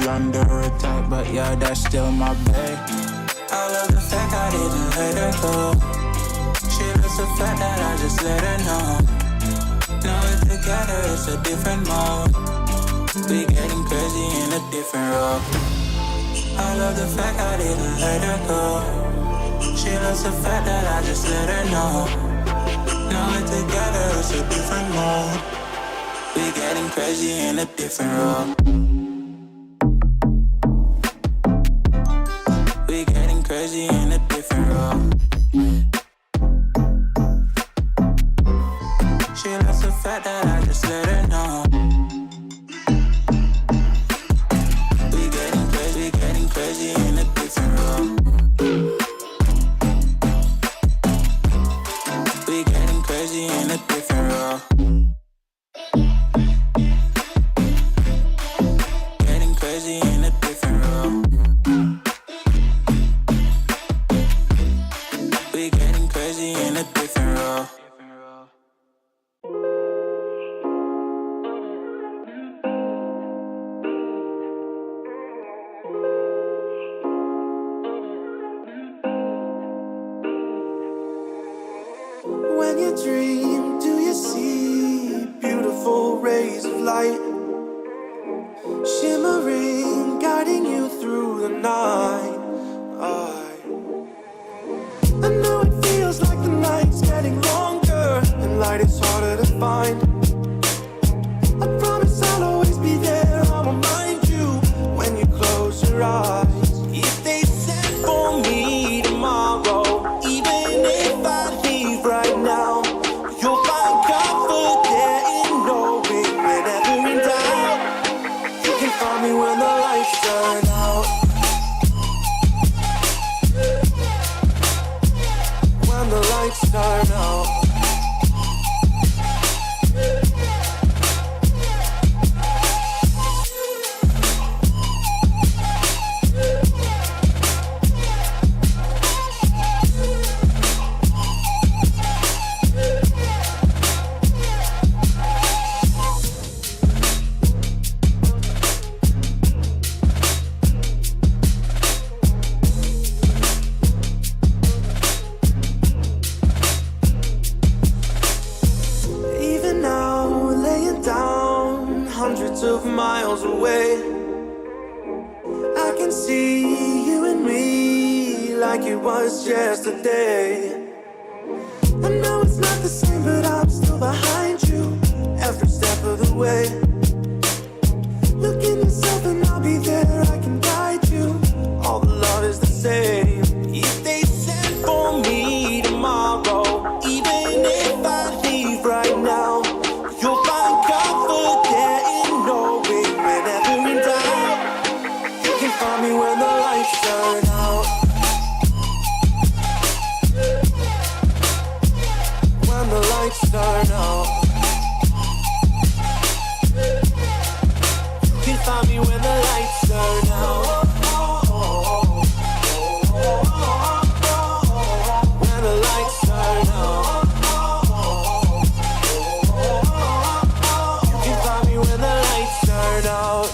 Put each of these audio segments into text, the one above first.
under attack, but yeah, that's still my bae. I love the fact I didn't let her go. She loves the fact that I just let her know. Now we're together, it's a different mode. We getting crazy in a different role. I love the fact I didn't let her go. She loves the fact that I just let her know. Now we're together, it's a different mode. We getting crazy in a different role. We getting crazy in a different role. She loves the fact that I just let her know. We getting crazy in a different role. We getting crazy in a different role. Getting crazy in a different role. We getting crazy in a different role. When you dream, do you see beautiful rays of light shimmering, guiding you through the night? I know it feels like the night's getting longer and light is harder to find. I promise I'll always be there, I'll remind you when you close your eyes. If they said for me tomorrow, even if I leave right now, you'll find comfort there in knowing whenever in doubt, you can find me when the lights turn out. When the lights turn out. Of miles away, I can see you and me like it was yesterday. I know it's not the same, but I'm still behind you every step of the way. Look in yourself and I'll be there, I can guide you. All the love is the same. If they said for me tomorrow, even if I leave right now, you'll find comfort there in knowing whenever in doubt, you can find me when the lights turn out. When the lights turn out, you can find me when the lights turn out. When the lights turn out. When the lights turn out.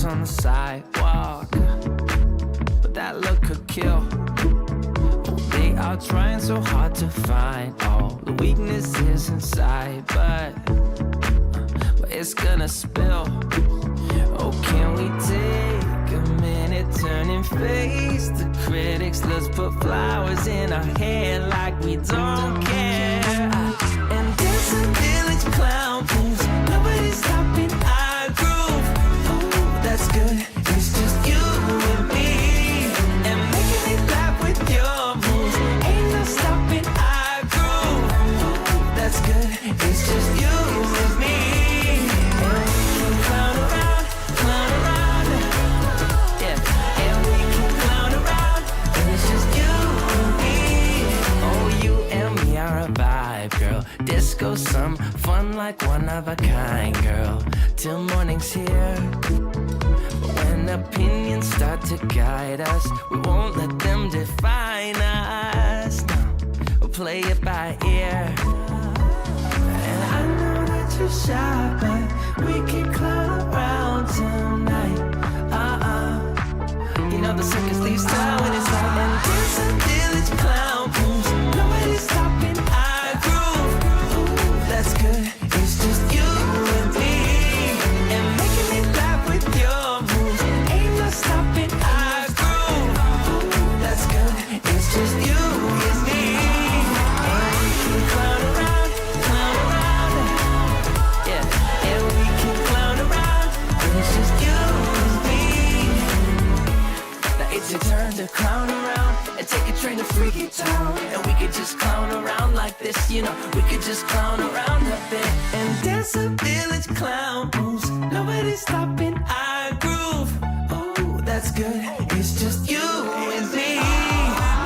on the sidewalk, but that look could kill. They are trying so hard to find all the weaknesses inside, but it's gonna spill. Oh, can we take a minute, turn and face the critics? Let's put flowers in our hair like we don't care. And there's a village clown booth, nobody's stopping our groove. Oh, that's good, it's just you and me. And making me laugh with your moves, ain't no stopping our groove. Oh, that's good, it's just you and me. Clown around, yeah, and we can clown around, and it's just you and me. Oh, you and me are a vibe, girl. Disco, some fun like one of a kind, girl. Till morning's here. But when opinions start to guide us, we won't let them define us. No, we'll play it by ear. And I know that you're shy, but we can clown around tonight. You know the circus leaves town when it's out. And there's a village clown booth, nobody's stopping our groove. Ooh, that's good, it's just you and me. And making me laugh with your moves, ain't no stopping our groove. Ooh, that's good, it's just you and me. And we can clown around, yeah, and we can clown around, and it's just you and me. Now it's your turn to clown around and take a train to Freaky Town, and we could just clown around like this, you know. We could just clown around a bit. And there's a village clown booth, nobody's stopping our groove. Oh, that's good, it's just you and me.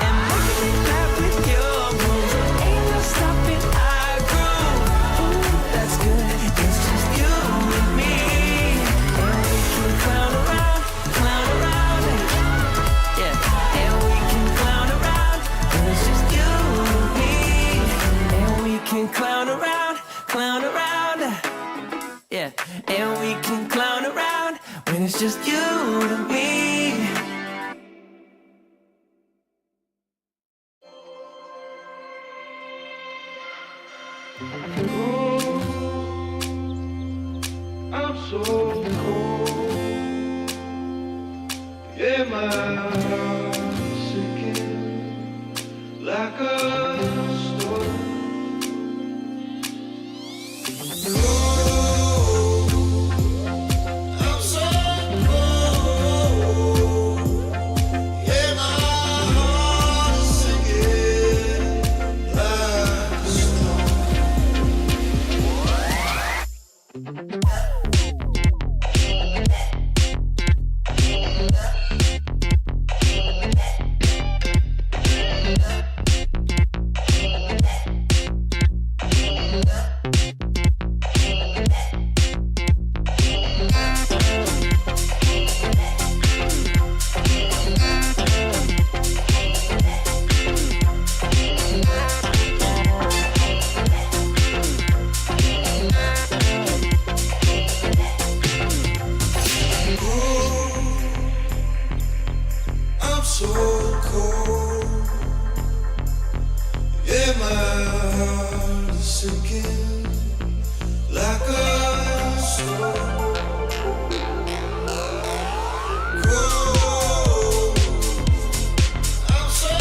And making me laugh with your moves, ain't no stopping our groove. Oh, that's good, it's just you and me. And we can clown around, yeah, and we can clown around, and it's just you and me. And we can clown around, yeah, and we can clown around when it's just you and me. I'm so cold. Yeah, my heart's sinking like a storm. I'm so cold. Yeah, my heart is sinking like a storm. I'm so cold. Yeah, my heart is sinking like a storm. Cold. I'm so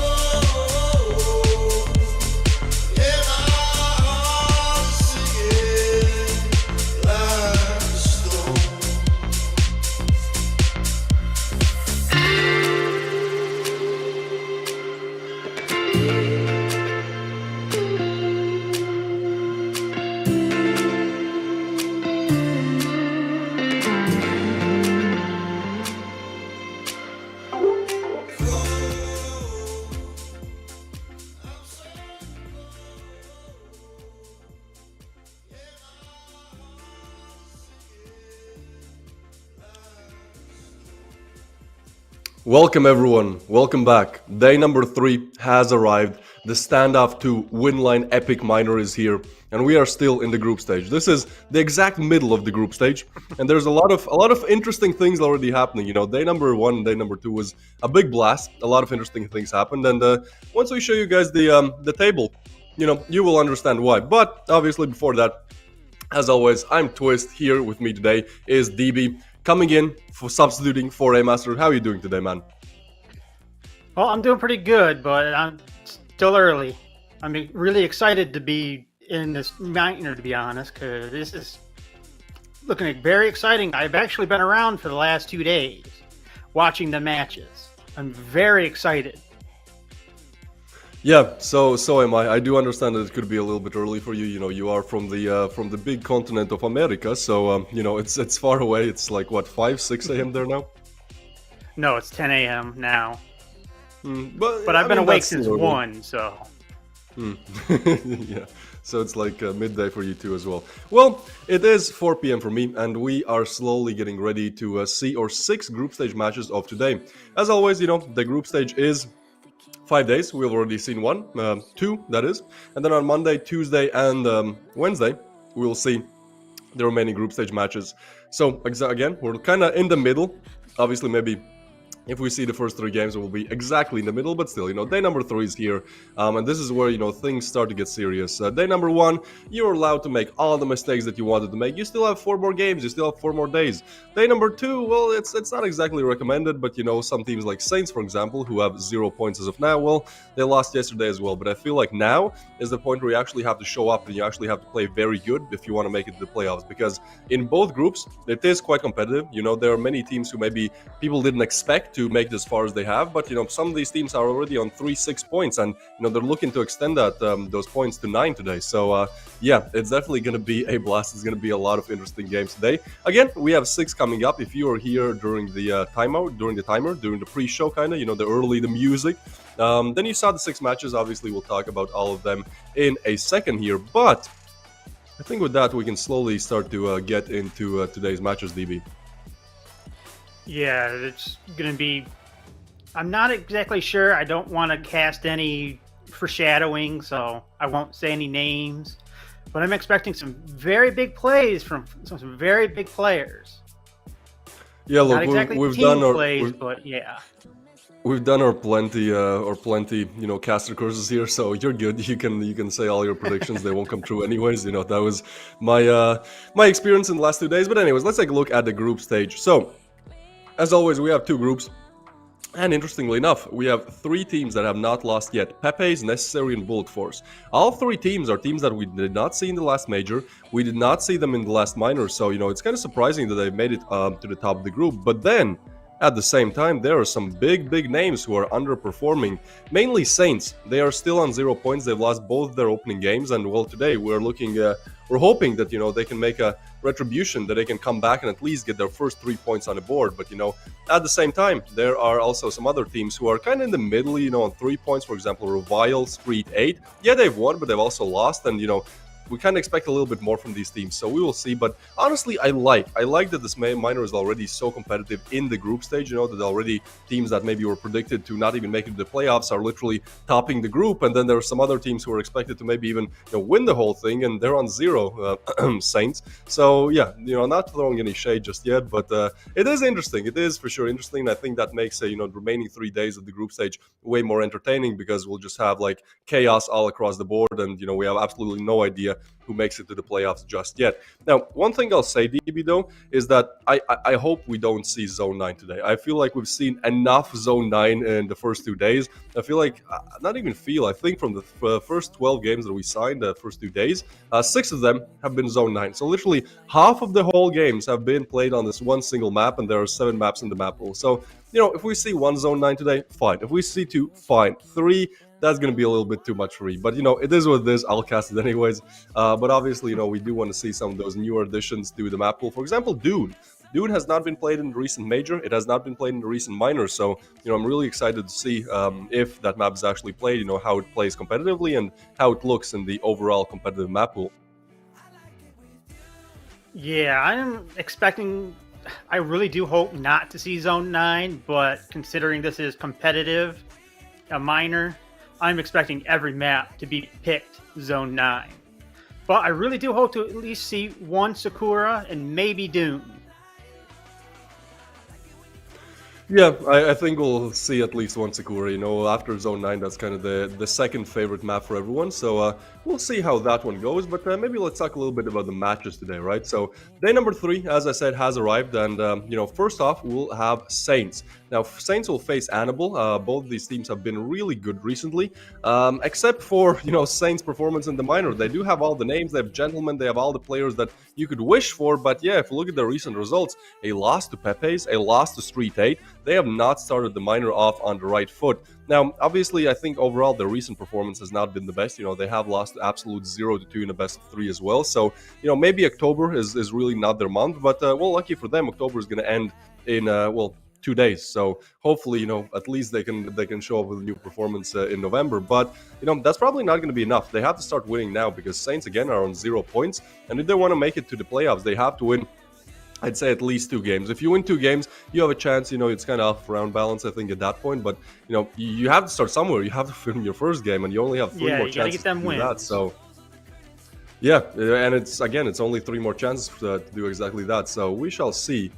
cold. Yeah, my heart is sinking like a storm. Welcome everyone, welcome back. Day number 3 has arrived. The Standoff to WINLINE EPIC Minor is here, and we are still in the group stage. This is the exact middle of the group stage, and there's a lot of interesting things already happening. You know, day number 1 and day number 2 was a big blast. A lot of interesting things happened, and once we show you guys the table, you know, you will understand why. But obviously, before that, as always, I'm Twist. Here with me today is DB, coming in for substituting for A Master. How are you doing today, man? Well, I'm doing pretty good, but I'm still early. I'm really excited to be in this minor, to be honest, because this is looking very exciting. I've actually been around for the last 2 days watching the matches. I'm very excited. Yeah, so am I. I do understand that it could be a little bit early for you. You know, you are from the big continent of America, so you know, it's far away. It's like what, 5-6 a.m. there now? No, it's 10 a.m. now. But I've been awake since 1, so... Yeah, so it's like midday for you too as well. Well, it is 4 p.m. for me, and we are slowly getting ready to see our 6 group stage matches of today. As always, you know, the group stage is 5 days. We've already seen 2, that is. And then on Monday, Tuesday, and Wednesday, we will see the remaining group stage matches. So, again, we're kind of in the middle. Obviously, maybe if we see the first 3 games, it will be exactly in the middle, but still, you know, day number 3 is here, and this is where, you know, things start to get serious. Day number 1, you're allowed to make all the mistakes that you wanted to make. You still have 4 more games, you still have 4 more days. Day number 2, well, it's not exactly recommended, but, you know, some teams like Saints, for example, who have 0 points as of now, well, they lost yesterday as well, but I feel like now is the point where you actually have to show up and you actually have to play very good if you want to make it to the playoffs, because in both groups, it is quite competitive. You know, there are many teams who maybe people didn't expect to make this far as they have, but you know, some of these teams are already on 3-6 points, and you know, they're looking to extend that those points to 9 today. So yeah, it's definitely going to be a blast. It's going to be a lot of interesting games today. Again, we have 6 coming up. If you are here during the during the pre-show, kind of, you know, the music, then you saw the 6 matches. Obviously, we'll talk about all of them in a second here, but I think with that we can slowly start to get into today's matches, DB. Yeah, it's going to be... I'm not exactly sure. I don't want to cast any foreshadowing, so I won't say any names. But I'm expecting some very big plays from some very big players. Yeah, look, not exactly we've team done our plays, but yeah. We've done our plenty, you know, caster courses here, so you're good. You can say all your predictions; they won't come true anyways. You know, that was my experience in the last 2 days. But anyways, let's take a look at the group stage. So, as always, we have 2 groups. And interestingly enough, we have 3 teams that have not lost yet: Pepes, Necessary, and Bullet Force. All 3 teams are teams that we did not see in the last major. We did not see them in the last minor, so, you know, it's kind of surprising that they made it to the top of the group. But then, at the same time, there are some big names who are underperforming. Mainly Saints. They are still on 0 points. They've lost both their opening games, and well, today we're hoping that, you know, they can make a retribution, that they can come back and at least get their first 3 points on the board. But, you know, at the same time, there are also some other teams who are kind of in the middle, you know, on 3 points. For example, Revile, STREETEIGHT. Yeah, they've won, but they've also lost, and, you know, we kind of expect a little bit more from these teams, so we will see. But honestly, I like that this minor is already so competitive in the group stage. You know, that already teams that maybe were predicted to not even make it to the playoffs are literally topping the group, and then there are some other teams who are expected to maybe even, you know, win the whole thing, and they're on 0. Saints. So yeah, you know, not throwing any shade just yet, but it is interesting. It is for sure interesting. I think that makes you know, the remaining 3 days of the group stage way more entertaining, because we'll just have like chaos all across the board, and you know, we have absolutely no idea who makes it to the playoffs just yet. Now, one thing I'll say, DB, though, is that I hope we don't see Zone 9 today. I feel like we've seen enough Zone 9 in the first 2 days. I feel like, I think from the first 12 games that we signed, the first 2 days, 6 of them have been Zone 9. So literally half of the whole games have been played on this one single map, and there are 7 maps in the map pool. So, you know, if we see 1 Zone 9 today, fine. If we see 2, fine. 3, that's going to be a little bit too much for me. But, you know, it is what it is. I'll cast it anyways. But obviously, you know, we do want to see some of those newer additions to the map pool. For example, Dune. Dune has not been played in the recent major. It has not been played in the recent minor. So, you know, I'm really excited to see if that map is actually played, you know, how it plays competitively and how it looks in the overall competitive map pool. Yeah, I'm expecting... I really do hope not to see Zone 9, but considering this is competitive, a minor, I'm expecting every map to be picked Zone 9. But I really do hope to at least see one Sakura and maybe Dune. Yeah, I think we'll see at least one Sakura. After Zone 9, that's kind of the second favorite map for everyone. So we'll see how that one goes. But maybe let's talk a little bit about the matches today, right? So day number 3, as I said, has arrived. And, first off, we'll have Saints. Now, Saints will face Anable. Both of these teams have been really good recently, except for, Saints' performance in the minor. They do have all the names, they have gentlemen, they have all the players that you could wish for. But yeah, if you look at their recent results, a loss to Pepes, a loss to STREETEIGHT, they have not started the minor off on the right foot. Now, obviously, I think overall their recent performance has not been the best. They have lost absolute 0-2 in a best of 3 as well. So, maybe October is really not their month. But, lucky for them, October is going to end in, 2 days. So hopefully, at least they can show up with a new performance in November. But, that's probably not going to be enough. They have to start winning now because Saints, again, are on 0 points. And if they want to make it to the playoffs, they have to win, I'd say, at least 2 games. If you win 2 games, you have a chance. It's kind of off round balance, I think, at that point. But, you have to start somewhere. You have to win your first game, and you only have 3 more chances to do that. So, yeah, and it's only 3 more chances to do exactly that. So we shall see,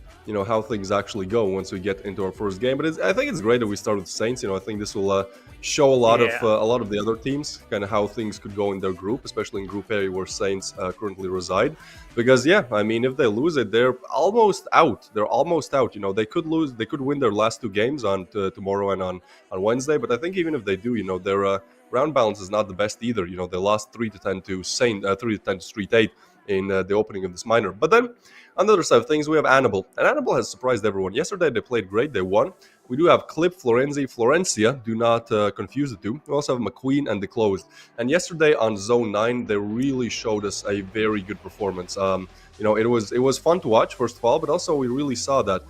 how things actually go once we get into our first game. But I think it's great that we start with Saints. I think this will show a lot of the other teams, kind of how things could go in their group, especially in Group A where Saints currently reside. Because if they lose it, they're almost out. They could lose, they could win their last 2 games on tomorrow and on Wednesday. But I think even if they do, their round balance is not the best either. They lost 3-10 to STREETEIGHT in the opening of this minor. But then on the other side of things, we have Anable. And Anable has surprised everyone. Yesterday they played great, they won. We do have Clip, Florencia, do not confuse the two. We also have McQueen and The Closed. And yesterday on Zone 9, they really showed us a very good performance. It was fun to watch, first of all, but also we really saw that,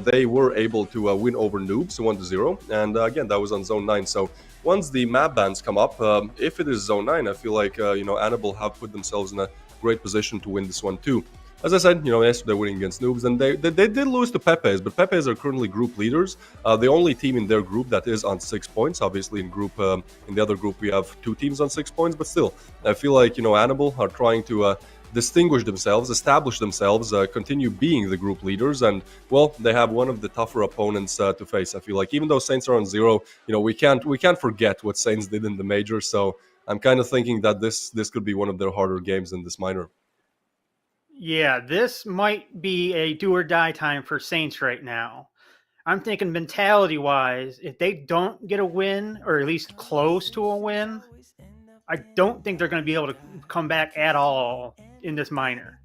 they were able to win over Noobs 1-0. And again, that was on Zone 9. So once the map bans come up, if it is Zone 9, I feel like, Anable have put themselves in a great position to win this one too. As I said, yesterday winning against Noobs, and they did lose to Pepes, but Pepes are currently group leaders. The only team in their group that is on 6 points. Obviously, in the other group we have 2 teams on 6 points, but still, I feel like Anable are trying to distinguish themselves, establish themselves, continue being the group leaders, and they have one of the tougher opponents to face. I feel like even though Saints are on 0, we can't forget what Saints did in the major. So I'm kind of thinking that this could be one of their harder games in this minor. Yeah, this might be a do or die time for Saints right now. I'm thinking mentality-wise, if they don't get a win, or at least close to a win, I don't think they're going to be able to come back at all in this minor.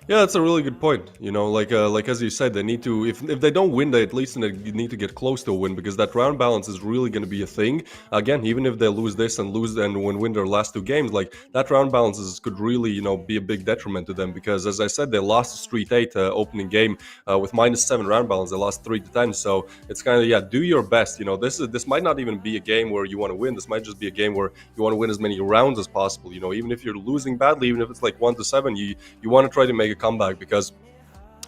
Yeah, that's a really good point. Like as you said, they need to, if they don't win, they at least need to get close to a win, because that round balance is really going to be a thing. Again, even if they lose this and win their last 2 games, like that round balance could really, be a big detriment to them, because as I said, they lost to STREETEIGHT opening game with -7 round balance. They lost 3-10. So it's kind of, do your best. This might not even be a game where you want to win. This might just be a game where you want to win as many rounds as possible. Even if you're losing badly, even if it's like 1-7, you want to try to make a comeback, because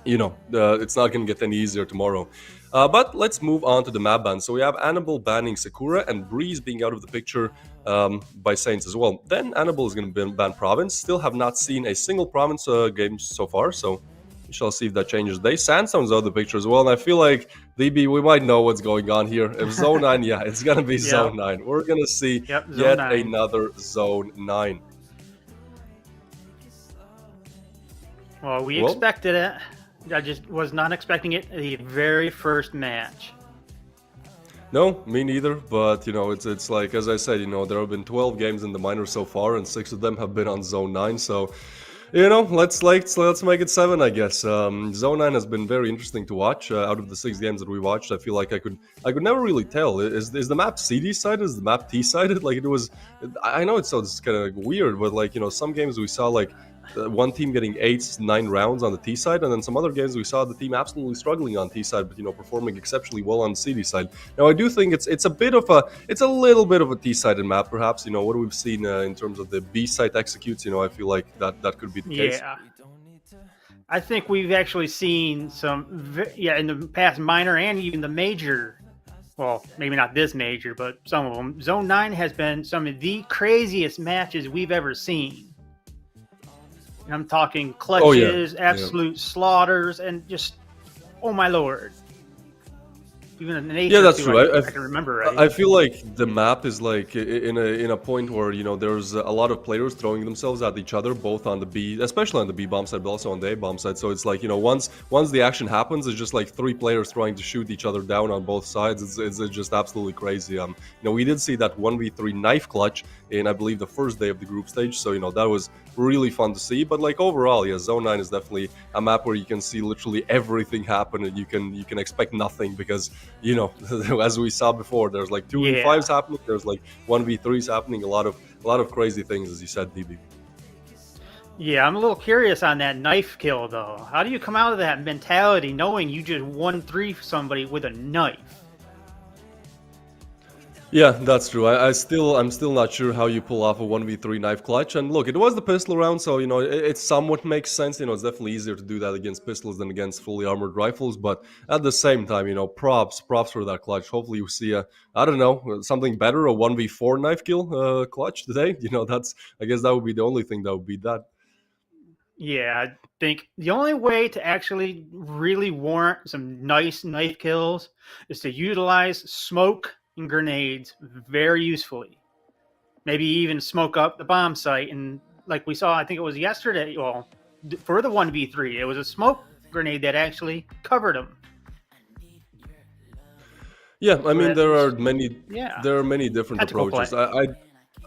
it's not going to get any easier tomorrow. But let's move on to the map ban. So we have Anable banning Sakura and Breeze being out of the picture by Saints as well. Then Anable is going to ban Province. Still have not seen a single Province game so far, so we shall see if that changes today. Sandstone's out of the picture as well, and I feel like DB, we might know what's going on here. If Zone 9, yeah, it's going to be Zone 9. We're going to see yet another Zone 9. Well, we expected it. I just was not expecting it the very first match. No, me neither. But it's like, as I said, there have been 12 games in the minor so far, and 6 of them have been on Zone 9. So, let's make it 7, I guess. Zone 9 has been very interesting to watch. Out of the 6 games that we watched, I feel like I could never really tell. Is the map CD sided? Is the map T sided? Like it was. I know it sounds kind of weird, but like some games we saw like one team getting 8-9 rounds on the T side, and then some other games we saw the team absolutely struggling on T side, but performing exceptionally well on the CD side. Now I do think it's a little bit of a T-sided map, perhaps. What we've seen in terms of the B side executes. I feel like that could be the case. Yeah, I think we've actually seen some, in the past minor and even the major, well, maybe not this major, but some of them. Zone 9 has been some of the craziest matches we've ever seen. And I'm talking clutches, absolute slaughters, and just, oh my lord. Even an Yeah, that's true. I can remember right. I feel like the map is like in a point where there's a lot of players throwing themselves at each other, both on the B, especially on the B bomb side, but also on the A bomb side. So it's like once the action happens, it's just like 3 players trying to shoot each other down on both sides. It's just absolutely crazy. We did see that 1v3 knife clutch in, I believe, the first day of the group stage. So that was really fun to see. But like overall, yeah, Zone 9 is definitely a map where you can see literally everything happen, and you can expect nothing because as we saw before, there's like 2v5s happening, there's like 1v3s happening, a lot of crazy things, as you said, DB. Yeah, I'm a little curious on that knife kill though. How do you come out of that mentality knowing you just 1-3 somebody with a knife? Yeah, that's true. I'm still not sure how you pull off a 1v3 knife clutch. And look, it was the pistol round, so it somewhat makes sense. It's definitely easier to do that against pistols than against fully armored rifles. But at the same time, props for that clutch. Hopefully you see something better, a 1v4 knife kill clutch today. I guess that would be the only thing that would beat that. Yeah, I think the only way to actually really warrant some nice knife kills is to utilize smoke and grenades very usefully. Maybe even smoke up the bomb site, and like we saw, I think it was yesterday, well, for the 1v3, it was a smoke grenade that actually covered them. Yeah, I mean there are many different approaches.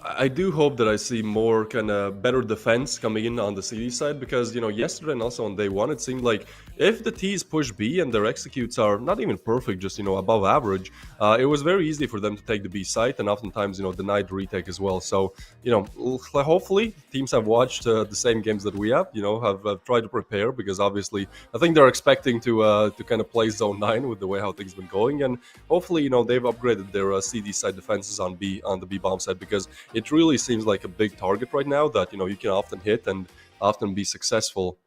I do hope that I see more kind of better defense coming in on the CD side, because yesterday and also on day one, it seemed like if the T's push B and their executes are not even perfect, just above average, it was very easy for them to take the B site, and oftentimes denied retake as well. So hopefully teams have watched the same games that we have, have tried to prepare, because obviously I think they're expecting to kind of play Zone 9 with the way how things been going, and hopefully they've upgraded their CD side defenses on the B bomb side, because it really seems like a big target right now that you can often hit and often be successful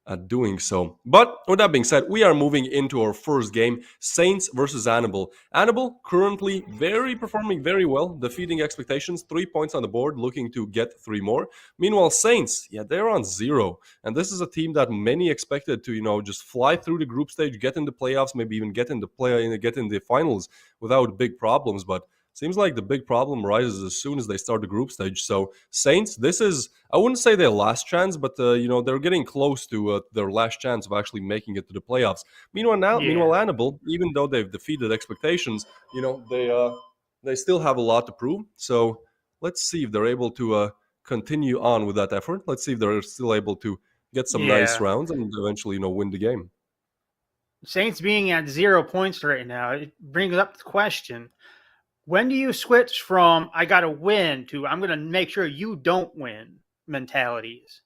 at doing so. But with that being said, we are moving into our first game, Saints versus Anable. Anable currently performing very well, defeating expectations, 3 points on the board, looking to get 3 more. Meanwhile, Saints, they're on 0, and this is a team that many expected to just fly through the group stage, get into playoffs, maybe even get in the finals without big problems. But seems like the big problem rises as soon as they start the group stage. So Saints, this is, I wouldn't say their last chance, but they're getting close to their last chance of actually making it to the playoffs. Meanwhile, Anable, even though they've defeated expectations, they still have a lot to prove. So let's see if they're able to continue on with that effort. Let's see if they're still able to get some nice rounds and eventually win the game. Saints being at 0 points right now, it brings up the question. When do you switch from I got to win to I'm going to make sure you don't win mentalities?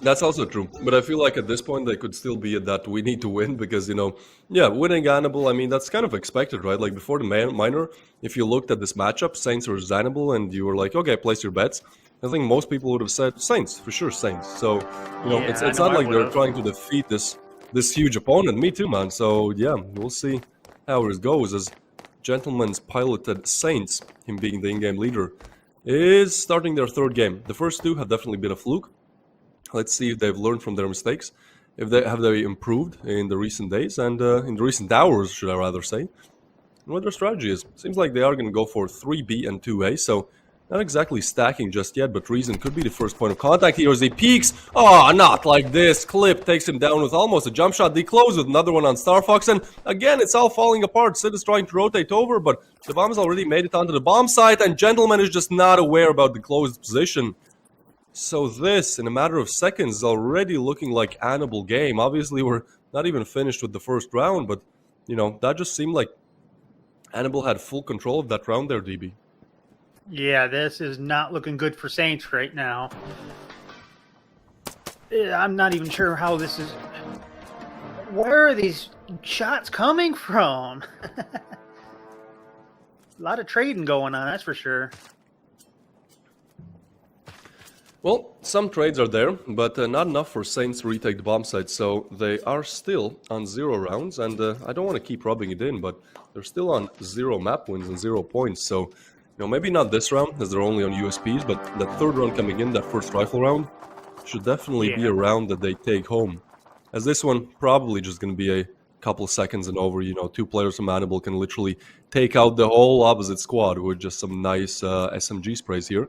That's also true. But I feel like at this point they could still be at that we need to win, because, winning Anable, I mean, that's kind of expected, right? Like before the minor, if you looked at this matchup, Saints versus Anable, and you were like, okay, place your bets, I think most people would have said Saints, for sure, Saints. So, it's not like they're trying to defeat this huge opponent. Me too, man. So yeah, we'll see how it goes, as Gentleman's piloted Saints, him being the in-game leader, is starting their 3rd game. The first 2 have definitely been a fluke. Let's see if they've learned from their mistakes, if they improved in the recent days and in the recent hours, should I rather say, and what their strategy is. Seems like they are going to go for 3B and 2A, so not exactly stacking just yet, but Reason could be the first point of contact here as he peeks. Oh, not like this. Clip takes him down with almost a jump shot. Declose with another one on Star Fox, and again, it's all falling apart. Sid is trying to rotate over, but the bomb has already made it onto the bomb site, and Gentleman is just not aware about the closed position. So this, in a matter of seconds, is already looking like Anable game. Obviously, we're not even finished with the first round, but, that just seemed like Anable had full control of that round there, DB. Yeah, this is not looking good for Saints right now. I'm not even sure how this is... Where are these shots coming from? A lot of trading going on, that's for sure. Well, some trades are there, but not enough for Saints to retake the bomb site, so they are still on 0 rounds, and I don't want to keep rubbing it in, but they're still on 0 map wins and 0 points, so, you know, maybe not this round, as they're only on USPs, but that third round coming in, that first rifle round, should definitely be a round that they take home. As this one, probably just going to be a couple seconds and over, you know, 2 players from Anable can literally take out the whole opposite squad with just some nice SMG sprays here.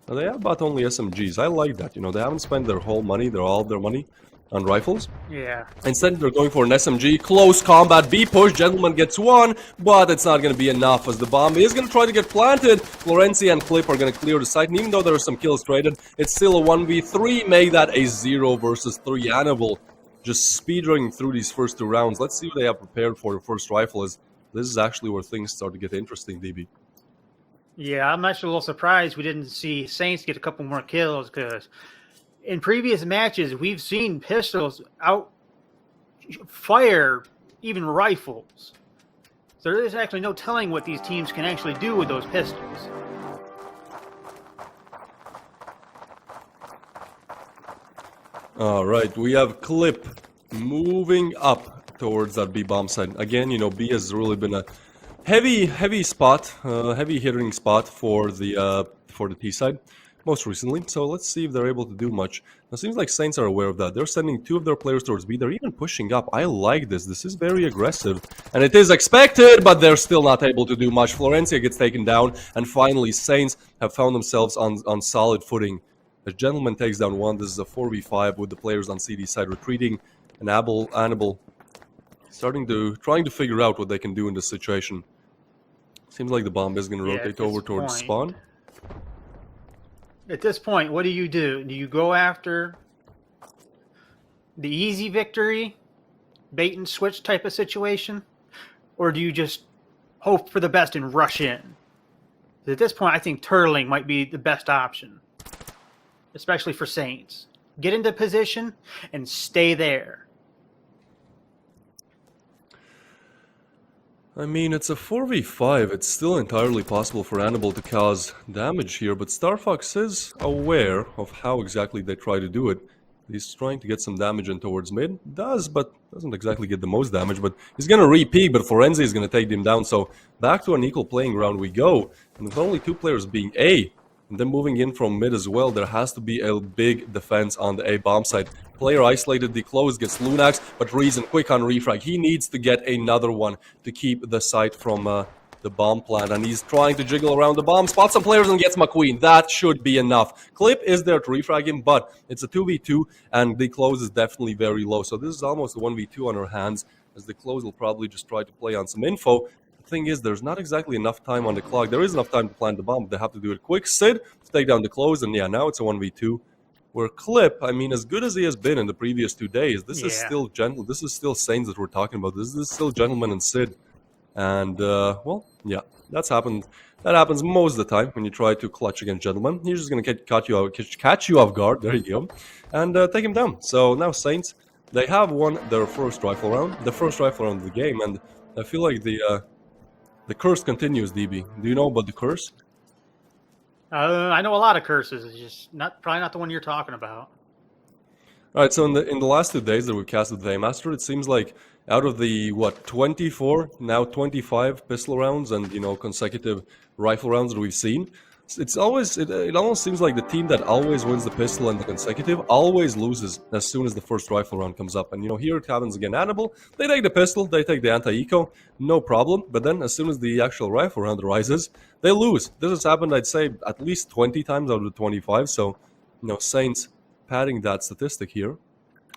Now, they have bought only SMGs. I like that. You know, they haven't spent their whole money, all of their money on rifles. Yeah. Instead, they're going for an SMG. Close combat, B push. Gentleman gets one, but it's not going to be enough as the bomb is going to try to get planted. Florenzi and Clip are going to clear the site. And even though there are some kills traded, it's still a 1v3. Make that a 0 versus 3. Anable just speedrunning through these first 2 rounds. Let's see what they have prepared for the first rifle. As this is actually where things start to get interesting, DB. Yeah, I'm actually a little surprised we didn't see Saints get a couple more kills, because in previous matches we've seen pistols out fire even rifles. So there's actually no telling what these teams can actually do with those pistols. All right, we have Clip moving up towards that B bomb site. Again, you know, B has really been a heavy spot, heavy hitting spot for the T side most recently. So let's see if they're able to do much. Now, it seems like Saints are aware of that. They're sending 2 of their players towards B. They're even pushing up. I like this. This is very aggressive, and it is expected, but they're still not able to do much. Florencia gets taken down, and finally, Saints have found themselves on solid footing. The Gentleman takes down 1. This is a 4v5 with the players on CD side retreating, and Anable trying to figure out what they can do in this situation. Seems like the bomb is going to rotate over towards spawn. At this point, what do? Do you go after the easy victory, bait and switch type of situation? Or do you just hope for the best and rush in? At this point, I think turtling might be the best option, especially for Saints. Get into position and stay there. I mean, it's a 4v5. It's still entirely possible for Anable to cause damage here, but Starfox is aware of how exactly they try to do it. He's trying to get some damage in towards mid. Does, but doesn't exactly get the most damage, but he's going to re-peek, but Florenzi is going to take him down. So back to an equal playing ground we go. And with only 2 players being A, and then moving in from mid as well, there has to be a big defense on the A bomb site. Player isolated, the close gets Lunax, but Reason quick on refrag. He needs to get another one to keep the site from the bomb plant, and he's trying to jiggle around the bomb, spots some players and gets McQueen. That should be enough. Clip is there to refrag him, but it's a 2v2, and the close is definitely very low. So this is almost a 1v2 on our hands, as the close will probably just try to play on some info. The thing is, there's not exactly enough time on the clock. There is enough time to plant the bomb, but they have to do it quick. Sid to take down the close, and yeah, now it's a 1v2. Where Clip, I mean, as good as he has been in the previous 2 days, this is still gentle. This is still Saints that we're talking about. This is still Gentleman and Sid. And, well, yeah, that's happened. That happens most of the time when you try to clutch against Gentleman. He's just going to catch you off guard. There you go. And take him down. So now Saints, they have won their first rifle round. The first rifle round of the game. And I feel like the curse continues, DB. Do you know about the curse? I know a lot of curses. It's just probably not the one you're talking about. All right, so in the last 2 days that we've casted the Master, it seems like out of the 24, now 25 pistol rounds and consecutive rifle rounds that we've seen, it almost seems like the team that always wins the pistol and the consecutive always loses as soon as the first rifle round comes up. And here it happens again. Anable, they take the pistol, they take the anti-eco, no problem. But then as soon as the actual rifle round arises, they lose. This has happened, I'd say, at least 20 times out of the 25. So, Saints padding that statistic here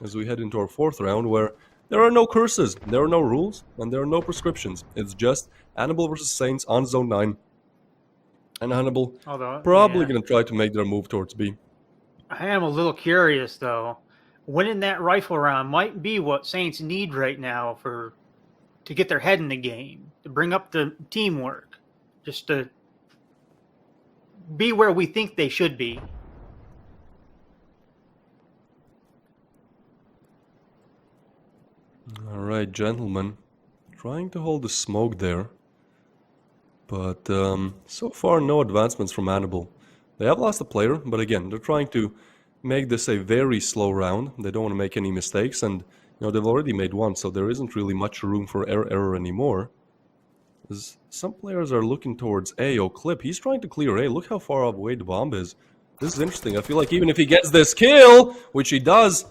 as we head into our 4th round, where there are no curses, there are no rules, and there are no prescriptions. It's just Anable versus Saints on Zone 9. And Anable probably going to try to make their move towards B. I am a little curious, though. Winning that rifle round might be what Saints need right now to get their head in the game, to bring up the teamwork, just to be where we think they should be. All right, Gentleman, trying to hold the smoke there. But so far, no advancements from Anable. They have lost a player, but again, they're trying to make this a very slow round. They don't want to make any mistakes, and they've already made one, so there isn't really much room for error anymore. As some players are looking towards A. Oh, Clip, he's trying to clear A. Look how far away the bomb is. This is interesting. I feel like even if he gets this kill, which he does,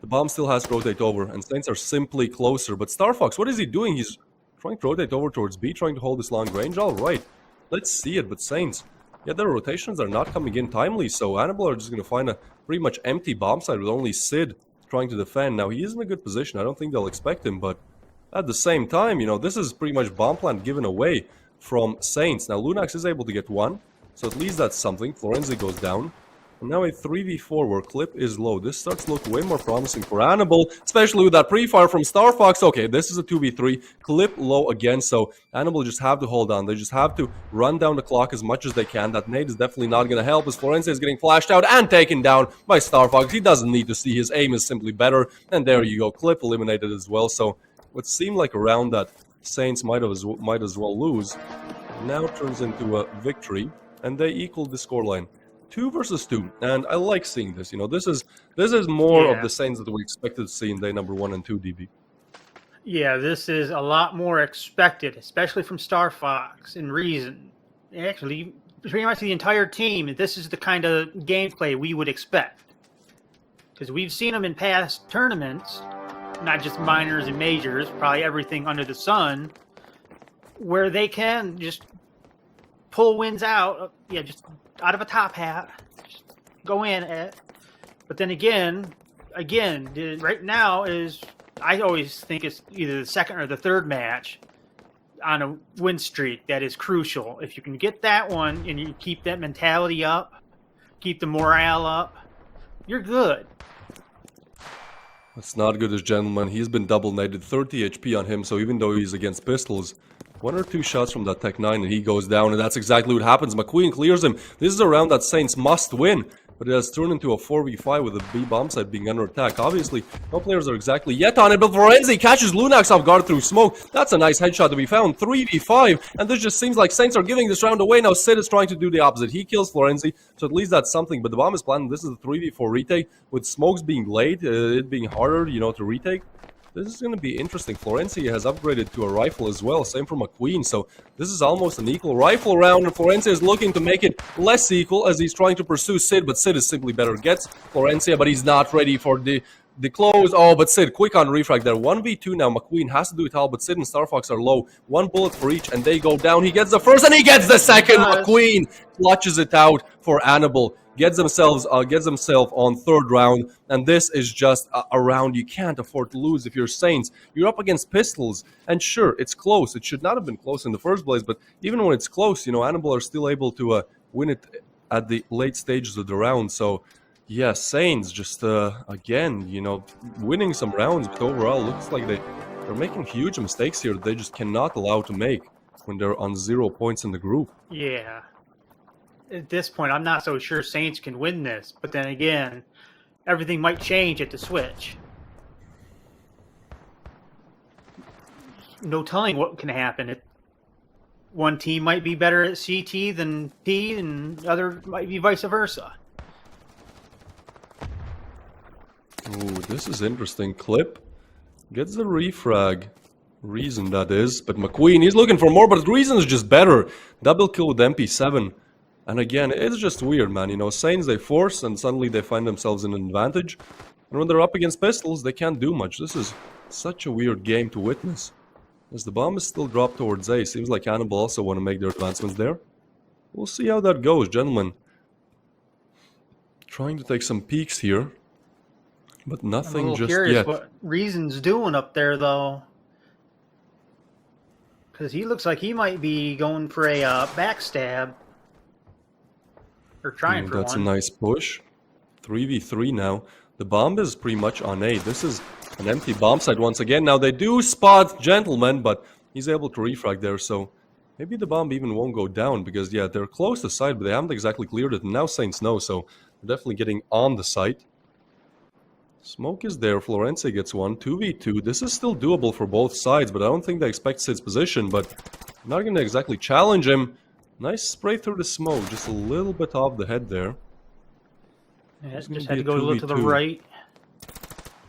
the bomb still has to rotate over, and Saints are simply closer. But Star Fox, what is he doing? He's trying to rotate over towards B, trying to hold this long range. All right, let's see it. But Saints, yeah, their rotations are not coming in timely, so Anable are just going to find a pretty much empty bomb site with only Sid trying to defend. Now, he is in a good position. I don't think they'll expect him, but at the same time, this is pretty much bomb plant given away from Saints. Now, Lunax is able to get one, so at least that's something. Florenzi goes down. And now a 3v4 where Clip is low. This starts to look way more promising for Anable, especially with that pre-fire from Star Fox. Okay, this is a 2v3. Clip low again, so Anable just have to hold on. They just have to run down the clock as much as they can. That nade is definitely not going to help, as Florenzi is getting flashed out and taken down by Star Fox. He doesn't need to see. His aim is simply better. And there you go. Clip eliminated as well. So what seemed like a round that Saints might as well lose now turns into a victory, and they equal the scoreline. 2 versus 2, and I like seeing this. This is more of the Saints that we expected to see in day number 1 and 2, DB. Yeah, this is a lot more expected, especially from Star Fox and Reason. Actually, pretty much the entire team. This is the kind of gameplay we would expect, because we've seen them in past tournaments, not just minors and majors, probably everything under the sun, where they can just pull wins out. Yeah, just out of a top hat, just go in at. But then again, right now is, I always think it's either the second or the third match on a win streak that is crucial. If you can get that one and you keep that mentality up, keep the morale up, you're good. That's not good as Gentleman. He's been double naded, 30 HP on him, so even though he's against pistols, 1 or 2 shots from that Tech 9 and he goes down, and that's exactly what happens. McQueen clears him. This is a round that Saints must win, but it has turned into a 4v5 with a B bomb site being under attack. Obviously, no players are exactly yet on it, but Florenzi catches Lunax off guard through smoke. That's a nice headshot to be found. 3v5, and this just seems like Saints are giving this round away. Now Sid is trying to do the opposite. He kills Florenzi, so at least that's something, but the bomb is planted. This is a 3v4 retake with smokes being laid, it being harder, to retake. This is going to be interesting. Florenzi has upgraded to a rifle as well, same for McQueen, so this is almost an equal rifle round, and Florenzi is looking to make it less equal as he's trying to pursue Sid, but Sid is simply better. Gets Florenzi, but he's not ready for the close. Oh, but Sid, quick on refrag there. 1v2 now. McQueen has to do it all, but Sid and Star Fox are low. 1 bullet for each, and they go down. He gets the first, and he gets the second. McQueen clutches it out for Anable. Gets himself on 3rd round, and this is just a round you can't afford to lose if you're Saints. You're up against pistols, and sure, it's close. It should not have been close in the first place, but even when it's close, Anable are still able to win it at the late stages of the round. So, yeah, Saints just, again, winning some rounds, but overall, looks like they're making huge mistakes here that they just cannot allow to make when they're on 0 points in the group. Yeah. At this point, I'm not so sure Saints can win this, but then again, everything might change at the switch. No telling what can happen. One team might be better at CT than P, and the other might be vice versa. Ooh, this is interesting. Clip gets the refrag. Reason, that is. But McQueen, he's looking for more, but Reason is just better. Double kill with MP7. And again, it's just weird, man. Saints, they force, and suddenly they find themselves in an advantage. And when they're up against pistols, they can't do much. This is such a weird game to witness. As the bomb is still dropped towards A, seems like Anable also want to make their advancements there. We'll see how that goes, gentlemen. Trying to take some peeks here. But nothing just yet. I'm curious what Reason's doing up there, though. Because he looks like he might be going for a backstab. Or trying for that's one. A nice push. 3v3 now. The bomb is pretty much on A. This is an empty bomb site once again. Now they do spot Gentleman, but he's able to refrag there, so maybe the bomb even won't go down, because yeah, they're close to site, but they haven't exactly cleared it, and now Saints know, so they're definitely getting on the site. Smoke is there. Florenzi gets one. 2v2. This is still doable for both sides, but I don't think they expect Sid's position, but I'm not going to exactly challenge him. Nice spray through the smoke, just a little bit off the head there. Yeah, It's gonna just be had to a go a little to the 2v2. right.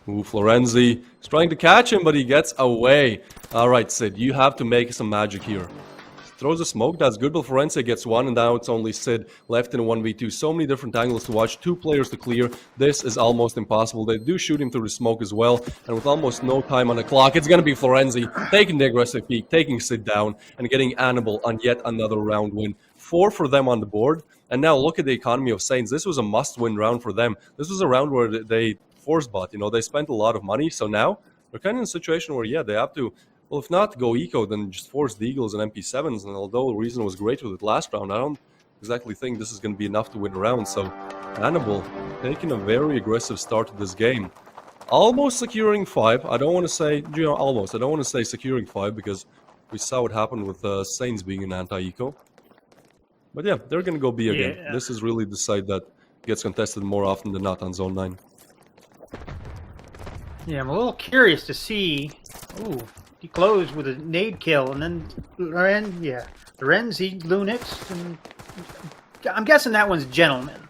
Ooh, Florenzi is trying to catch him, but he gets away. Alright, Sid, you have to make some magic here. Throws a smoke, that's good, but Florenzi gets one, and now it's only Sid left in a 1v2. So many different angles to watch, 2 players to clear. This is almost impossible. They do shoot him through the smoke as well, and with almost no time on the clock, it's going to be Florenzi taking the aggressive peek, taking Sid down, and getting Anable on yet another round win. 4 for them on the board, and now look at the economy of Saints. This was a must-win round for them. This was a round where they force bought, you know, they spent a lot of money, so now they're kind of in a situation where, yeah, they have to, well, if not go eco, then just force the Eagles and MP7s, and although Reason was great with it last round, I don't exactly think this is going to be enough to win a round, so Anable taking a very aggressive start to this game. Almost securing 5, I don't want to say, you know, almost, I don't want to say securing 5, because we saw what happened with Saints being an anti-eco. But yeah, they're going to go B again. Yeah. This is really the side that gets contested more often than not on Zone 9. Yeah, I'm a little curious to see. Ooh, he closed with a nade kill, and then Renzi, Lunix, and I'm guessing that one's Gentleman.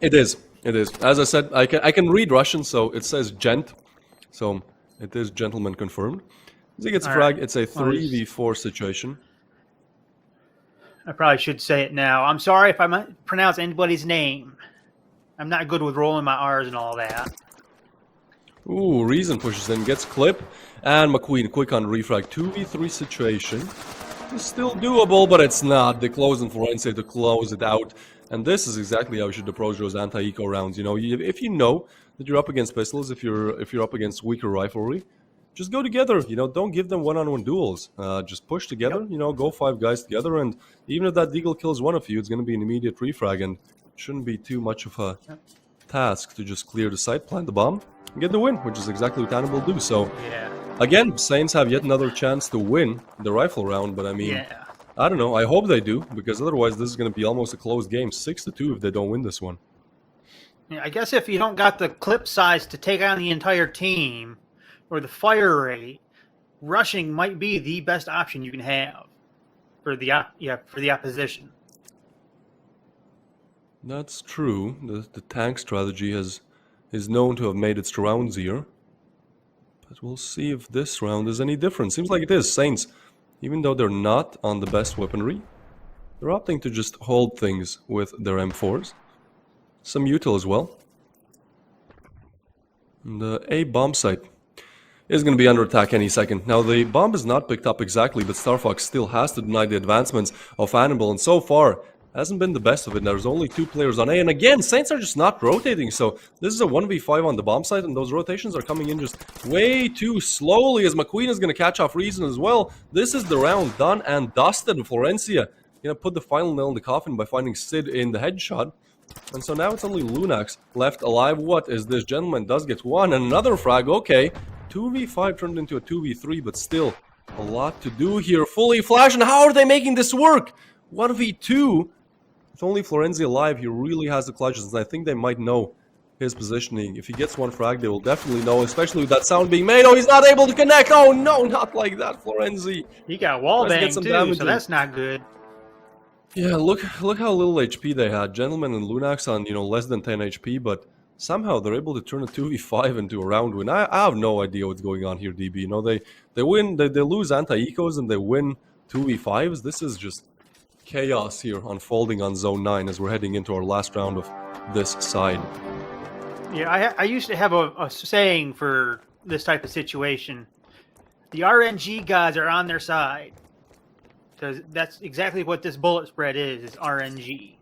It is. It is. As I said, I can read Russian, so it says gent. So it is gentleman confirmed. As he gets a frag, it's a 3v4 situation. I probably should say it now. I'm sorry if I might pronounce anybody's name. I'm not good with rolling my R's and all that. Ooh, Reason pushes in, gets clip, and McQueen quick on refrag. 2v3 situation. It's still doable, but it's not. They close in Florenzi to close it out. And this is exactly how you should approach those anti-eco rounds. You know, if you know that you're up against pistols, if you're up against weaker riflery, just go together. You know, don't give them one-on-one duels. Just push together. You know, go 5 guys together, and even if that deagle kills one of you, it's going to be an immediate refrag, and shouldn't be too much of a task to just clear the site, plant the bomb, and get the win, which is exactly what Anable do. So, again, Saints have yet another chance to win the rifle round, but I mean, I don't know. I hope they do, because otherwise this is going to be almost a close game, 6-2 if they don't win this one. Yeah, I guess if you don't got the clip size to take on the entire team, or the fire rate, rushing might be the best option you can have for the opposition. That's true. The tank strategy is known to have made its rounds here. But we'll see if this round is any different. Seems like it is. Saints, even though they're not on the best weaponry, they're opting to just hold things with their M4s. Some util as well. And the A bomb site is going to be under attack any second. Now, the bomb is not picked up exactly, but Star Fox still has to deny the advancements of Anable, and so far hasn't been the best of it. There's only 2 players on A, and again, Saints are just not rotating, so this is a 1v5 on the bomb site, and those rotations are coming in just way too slowly, as McQueen is going to catch off Reason as well. This is the round done and dusted. Florencia going to put the final nail in the coffin by finding Sid in the headshot. And so now it's only Lunax left alive. What is this? Gentleman does get one, and another frag. Okay, 2v5 turned into a 2v3, but still a lot to do here. Fully flash, and how are they making this work? 1v2. With only Florenzi alive, he really has the clutches, and I think they might know his positioning. If he gets one frag, they will definitely know, especially with that sound being made. Oh, he's not able to connect. Oh, no, not like that, Florenzi. He got wallbanged too, so that's not good. Yeah, look how little HP they had. Gentleman and Lunax on, you know, less than 10 HP, but somehow they're able to turn a 2v5 into a round win. I have no idea what's going on here, DB. You know, they win, they lose anti-ecos and they win 2v5s. This is just chaos here unfolding on Zone 9 as we're heading into our last round of this side. Yeah, I used to have a saying for this type of situation. The RNG gods are on their side. Because that's exactly what this bullet spread is RNG.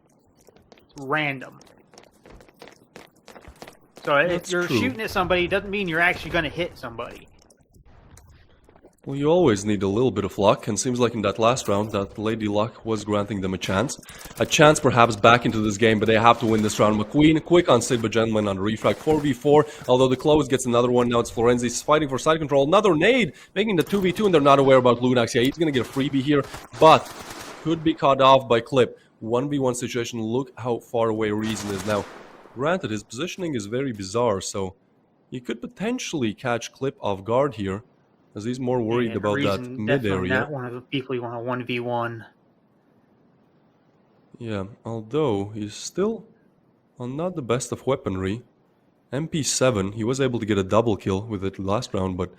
It's random. So if you're shooting at somebody, it doesn't mean you're actually going to hit somebody. Well, you always need a little bit of luck, and seems like in that last round, that Lady Luck was granting them a chance. A chance perhaps back into this game, but they have to win this round. McQueen, quick on Sid, but Gentleman on refrag. 4v4, although the close gets another one. Now it's Florenzi fighting for side control. Another nade, making the 2v2, and they're not aware about Lunax. Yeah, he's going to get a freebie here, but could be caught off by Clip. 1v1 situation, look how far away Reason is now. Granted, his positioning is very bizarre, so you could potentially catch Clip off guard here. as he's more worried And about that Reason mid definitely area. not one of the people you want to 1v1. Yeah, although he's still on not the best of weaponry. MP7, he was able to get a double kill with it last round, but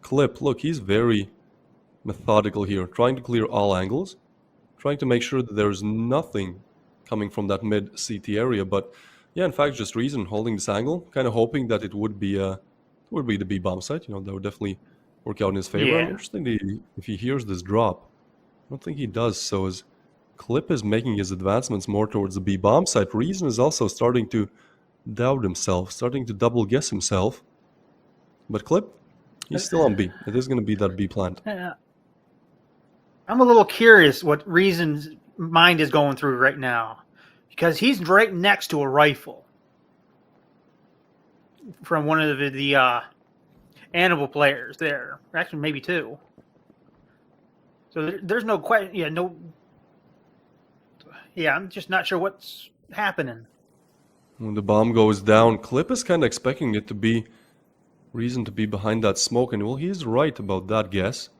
Clip, look, he's very methodical here, trying to clear all angles, trying to make sure that there's nothing coming from that mid CT area. But yeah, in fact, just Reason holding this angle, kind of hoping that it would be the B bomb site. You know, that would definitely work out in his favor. Yeah. And interestingly, if he hears this drop, I don't think he does. So as Clip is making his advancements more towards the B bomb site, Reason is also starting to doubt himself, starting to double guess himself. But Clip, he's still on B. It is going to be that B plant. I'm a little curious what Reason's mind is going through right now, because he's right next to a rifle from one of the Anable players there. Actually, maybe two. So there's no question. Yeah, no. Yeah, I'm just not sure what's happening. When the bomb goes down, Clip is kind of expecting it to be Reason to be behind that smoke, and well, he's right about that guess.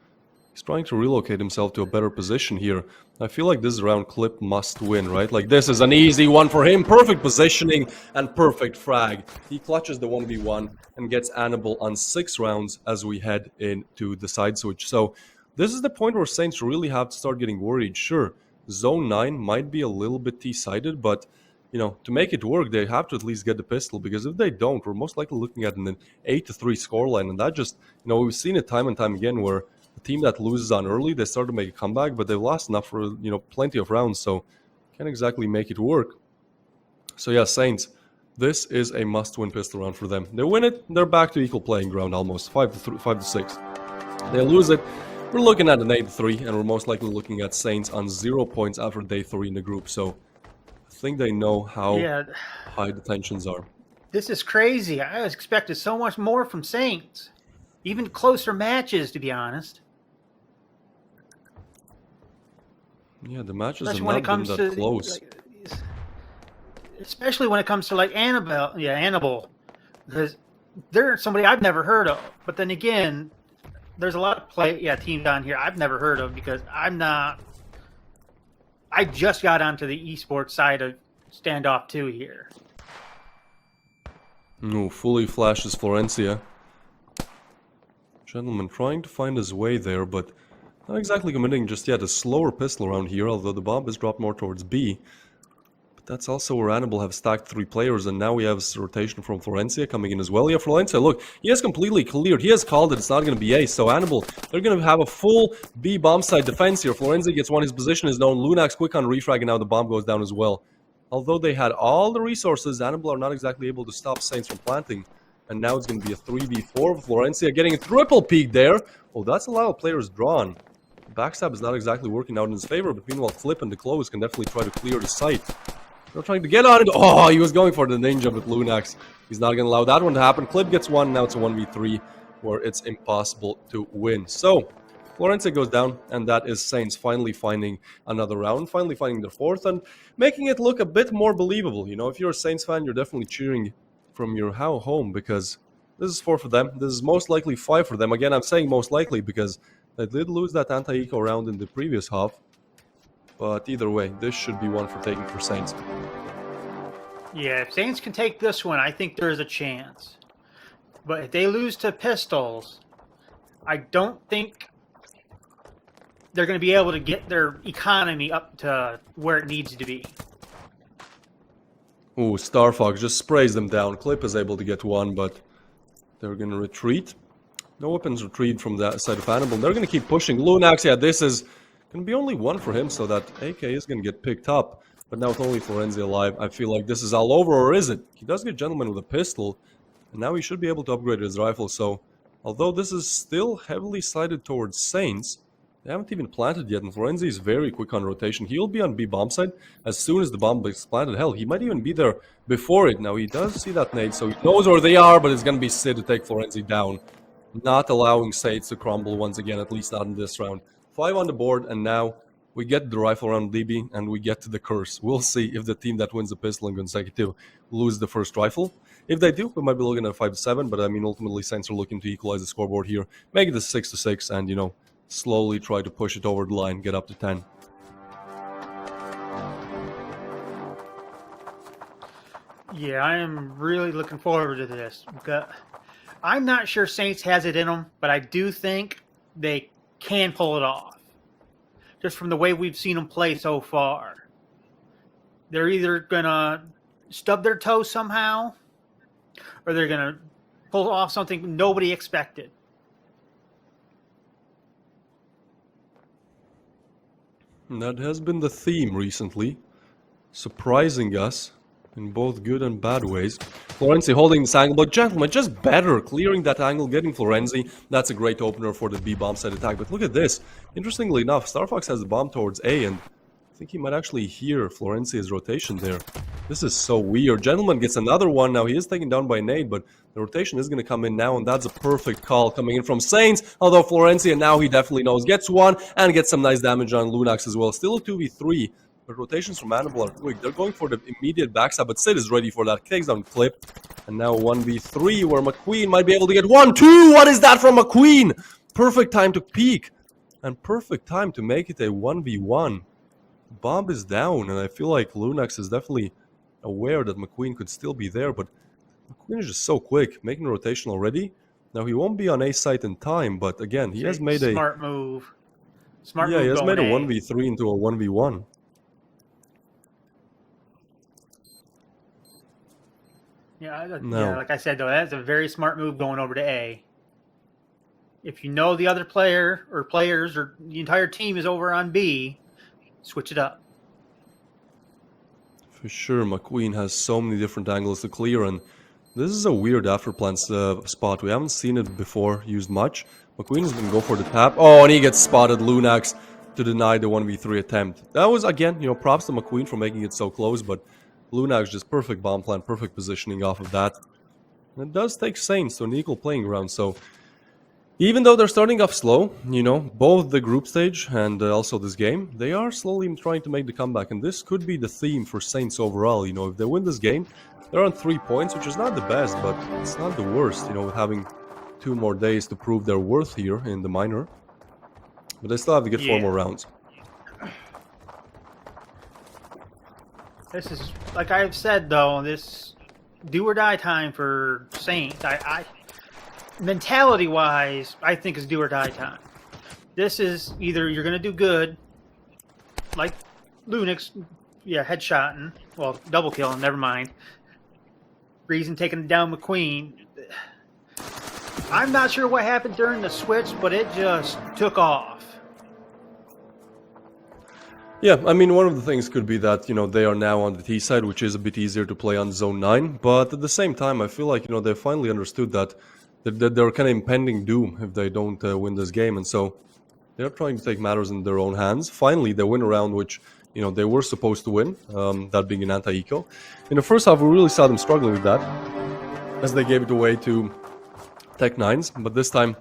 He's trying to relocate himself to a better position here. I feel like this round Clip must win, right? Like, this is an easy one for him. Perfect positioning and perfect frag. He clutches the 1v1 and gets Anable on 6 rounds as we head into the side switch. So this is the point where Saints really have to start getting worried. Sure, Zone 9 might be a little bit T-sided, but you know, to make it work, they have to at least get the pistol, because if they don't, we're most likely looking at an 8-3 scoreline, and that just, you know, we've seen it time and time again where the team that loses on early, they start to make a comeback, but they've lost enough for, you know, plenty of rounds, so can't exactly make it work. So yeah, Saints, this is a must-win pistol round for them. They win it, they're back to equal playing ground almost, 5-6. They lose it, we're looking at an 8-3, and we're most likely looking at Saints on 0 points after day 3 in the group, so I think they know how high the tensions are. This is crazy. I expected so much more from Saints. Even closer matches, to be honest. Yeah, the matches Especially have when not it comes been that to close. Especially when it comes to like Anable, because they're somebody I've never heard of. But then again, there's a lot of teams on here I've never heard of, because I just got onto the esports side of Standoff 2 here. No, fully flashes Florencia. Gentleman trying to find his way there, but not exactly committing just yet. A slower pistol around here, although the bomb is dropped more towards B. But that's also where Anable have stacked 3 players, and now we have a rotation from Florencia coming in as well. Yeah, Florencia, look, he has completely cleared. He has called it. It's not going to be ace. So Anable, they're going to have a full B bomb side defense here. Florencia gets one. His position is known. Lunax quick on refrag, and now the bomb goes down as well. Although they had all the resources, Anable are not exactly able to stop Saints from planting. And now it's going to be a 3v4 with Florencia getting a triple peek there. Oh, that's a lot of players drawn. Backstab is not exactly working out in his favor, but meanwhile, Flip and the Close can definitely try to clear the site. They're trying to get on it. Oh, he was going for the ninja with Lunax. He's not going to allow that one to happen. Clip gets one. Now it's a 1v3 where it's impossible to win. So, Florencia goes down, and that is Saints finally finding another round, finally finding their 4th, and making it look a bit more believable. You know, if you're a Saints fan, you're definitely cheering from your home, because this is 4 for them. This is most likely 5 for them. Again, I'm saying most likely because they did lose that anti-eco round in the previous half. But either way, this should be one for taking for Saints. Yeah, if Saints can take this one, I think there's a chance. But if they lose to Pistols, I don't think they're going to be able to get their economy up to where it needs to be. Ooh, Star Fox just sprays them down. Clip is able to get one, but they're going to retreat. No weapons retreat from that side of Anable. They're going to keep pushing. Lunax, yeah, this is going to be only one for him, so that AK is going to get picked up. But now with only Florencia alive, I feel like this is all over, or is it? He does get Gentleman with a pistol, and now he should be able to upgrade his rifle. So, although this is still heavily sided towards Saints, they haven't even planted yet, and Florencia is very quick on rotation. He'll be on B bomb side as soon as the bomb is planted. Hell, he might even be there before it. Now, he does see that nade, so he knows where they are, but it's going to be Sid to take Florencia down. Not allowing Saints to crumble once again, at least not in this round. 5 on the board, and now we get the rifle round DB, and we get to the curse. We'll see if the team that wins the pistol in consecutive lose the first rifle. If they do, we might be looking at 5-7, but I mean, ultimately, Saints are looking to equalize the scoreboard here, make it a 6-6, and, you know, slowly try to push it over the line, get up to 10. Yeah, I am really looking forward to this. I'm not sure Saints has it in them, but I do think they can pull it off. Just from the way we've seen them play so far. They're either going to stub their toe somehow, or they're going to pull off something nobody expected. And that has been the theme recently, surprising us in both good and bad ways. Florenzi holding this angle, but gentlemen, just better clearing that angle, getting Florenzi. That's a great opener for the B bomb side attack. But look at this. Interestingly enough, Star Fox has the bomb towards A, and I think he might actually hear Florenzi's rotation there. This is so weird. Gentleman gets another one. Now he is taken down by Nade, but the rotation is going to come in now, and that's a perfect call coming in from Saints. Although Florenzi, and now he definitely knows, gets one and gets some nice damage on Lunax as well. Still a 2v3. But rotations from Anable are quick. They're going for the immediate backstab, but Sid is ready for that. Takes down Clip. And now 1v3 where McQueen might be able to get 1-2. What is that from McQueen? Perfect time to peek. And perfect time to make it a 1v1. Bomb is down, and I feel like Lunax is definitely aware that McQueen could still be there, but McQueen is just so quick, making a rotation already. Now he won't be on A site in time, but again, he has made a smart move. Smart move. Yeah, he has made a 1v3 1v3 into a 1v1. Yeah, No. yeah, like I said, though, that's a very smart move going over to A. If you know the other player or players or the entire team is over on B, switch it up. For sure, McQueen has so many different angles to clear, and this is a weird afterplan spot. We haven't seen it before used much. McQueen is going to go for the tap. Oh, and he gets spotted, Lunax, to deny the 1v3 attempt. That was, again, you know, props to McQueen for making it so close, but Lunax just perfect bomb plan, perfect positioning off of that. And it does take Saints to an equal playing ground, so even though they're starting off slow, you know, both the group stage and also this game, they are slowly trying to make the comeback, and this could be the theme for Saints overall. You know, if they win this game, they're on 3 points, which is not the best, but it's not the worst, you know, with having 2 more days to prove their worth here in the minor. But they still have to get 4 more rounds. This is, like I've said, though, this do or die time for Saints. Mentality-wise, I think is do or die time. This is either you're going to do good, like Lunax, yeah, headshotting, well, double killing, never mind. Reason taking down McQueen. I'm not sure what happened during the switch, but it just took off. Yeah, I mean, one of the things could be that, you know, they are now on the T side, which is a bit easier to play on Zone 9. But at the same time, I feel like, you know, they finally understood that they're kind of impending doom if they don't win this game. And so they're trying to take matters in their own hands. Finally, they win a round which, you know, they were supposed to win, that being an anti-eco. In the first half, we really saw them struggling with that as they gave it away to Tech 9s. But this time,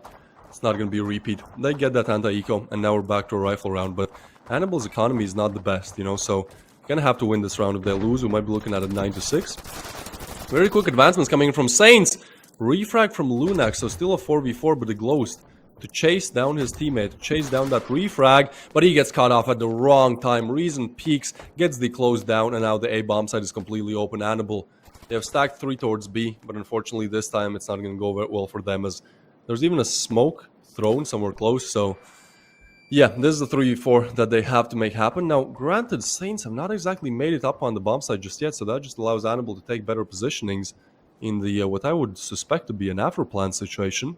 it's not going to be a repeat. They get that anti-eco, and now we're back to a rifle round. But Anable's economy is not the best, you know, so gonna have to win this round. If they lose, we might be looking at a 9-6. Very quick advancements coming in from Saints. Refrag from Lunax, so still a 4v4, but the Ghost to chase down his teammate, to chase down that refrag, but he gets caught off at the wrong time. Reason peeks, gets the close down, and now the A bomb side is completely open. Anable, they have stacked 3 towards B, but unfortunately this time it's not going to go very well for them, as there's even a smoke thrown somewhere close, so yeah, this is the 3v4 that they have to make happen. Now, granted, Saints have not exactly made it up on the bomb side just yet, so that just allows Anable to take better positionings in the what I would suspect to be an afterplan situation.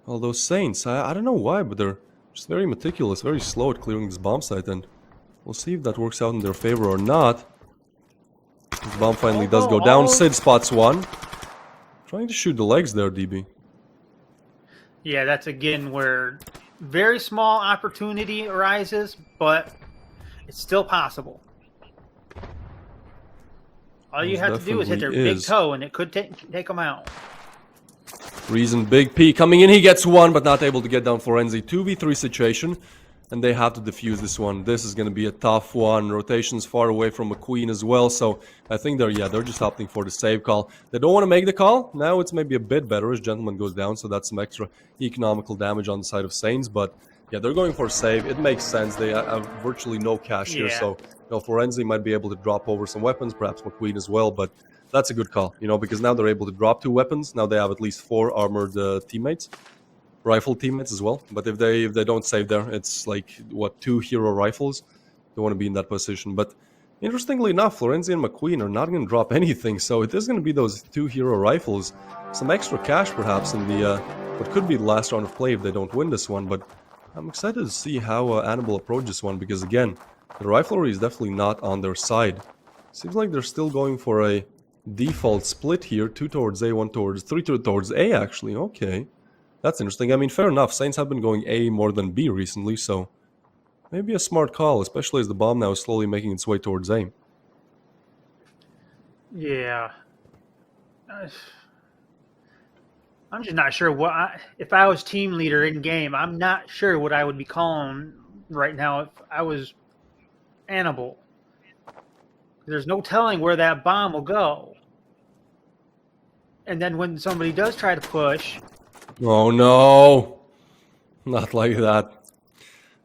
Although Saints, I don't know why, but they're just very meticulous, very slow at clearing this bomb site, and we'll see if that works out in their favor or not. The bomb finally does go down. Sid spots one. Trying to shoot the legs there, DB. Yeah, that's again where very small opportunity arises, but it's still possible. All you have to do is hit their big toe, and it could take them out. Reason Big P coming in. He gets one, but not able to get down Florenzi. 2v3 situation. and they have to defuse this one. This is going to be a tough one. Rotation's far away from McQueen as well, so I think they're just opting for the save call. They don't want to make the call. Now it's maybe a bit better as Gentleman goes down, so that's some extra economical damage on the side of Saints, but yeah, they're going for a save. It makes sense. They have virtually no cash here, so Florenzi might be able to drop over some weapons, perhaps McQueen as well, but that's a good call, because now they're able to drop 2 weapons. Now they have at least 4 armored teammates. Rifle teammates as well, but if they don't save there, it's like, what, 2 hero rifles? They want to be in that position. But interestingly enough, Florenzi and McQueen are not going to drop anything, so it is going to be those 2 hero rifles. Some extra cash perhaps in the what could be the last round of play if they don't win this one, but I'm excited to see how Anable approaches this one, because again, the riflery is definitely not on their side. Seems like they're still going for a default split here, 2 towards A, 1 towards 3 towards A actually. Okay. That's interesting. I mean, fair enough. Saints have been going A more than B recently, so maybe a smart call, especially as the bomb now is slowly making its way towards A. Yeah. I'm just not sure if I was team leader in game, I'm not sure what I would be calling right now if I was Anable. There's no telling where that bomb will go. And then when somebody does try to push... Oh no! Not like that.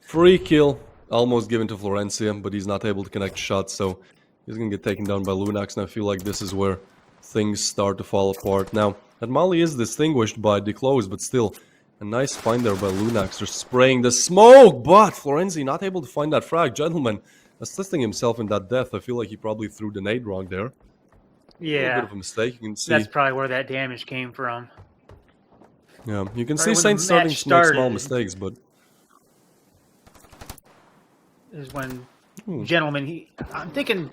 Free kill, almost given to Florencia, but he's not able to connect shots, so he's gonna get taken down by Lunax, and I feel like this is where things start to fall apart. Now, that Molly is distinguished by Declose, but still, a nice find there by Lunax. They're spraying the smoke, but Florenzi not able to find that frag. Gentleman assisting himself in that death. I feel like he probably threw the nade wrong there. Yeah. A bit of a mistake. You can see. That's probably where that damage came from. Yeah, you can Right see Saints starting to make small mistakes, but... Is when Gentleman, I'm thinking,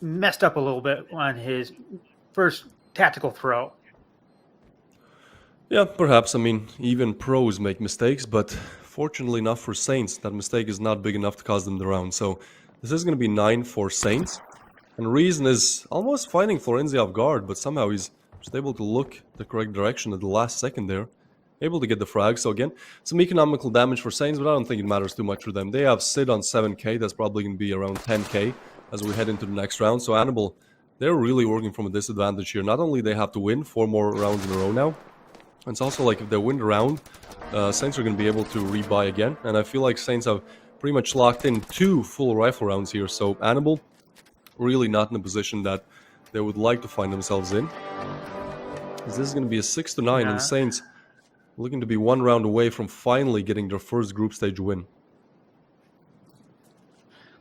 messed up a little bit on his first tactical throw. Yeah, perhaps. I mean, even pros make mistakes, but fortunately enough for Saints, that mistake is not big enough to cause them the round. So this is going to be 9 for Saints. And Reason is almost finding Florenzi off guard, but somehow he's just able to look the correct direction at the last second there. Able to get the frag. So again, some economical damage for Saints, but I don't think it matters too much for them. They have Sid on 7k. That's probably going to be around 10k as we head into the next round. So Anable, they're really working from a disadvantage here. Not only they have to win 4 more rounds in a row now, it's also like if they win the round, Saints are going to be able to rebuy again. And I feel like Saints have pretty much locked in 2 full rifle rounds here. So Anable, really not in a position that they would like to find themselves in. This is going to be a 6-9, and Saints looking to be 1 round away from finally getting their first group stage win.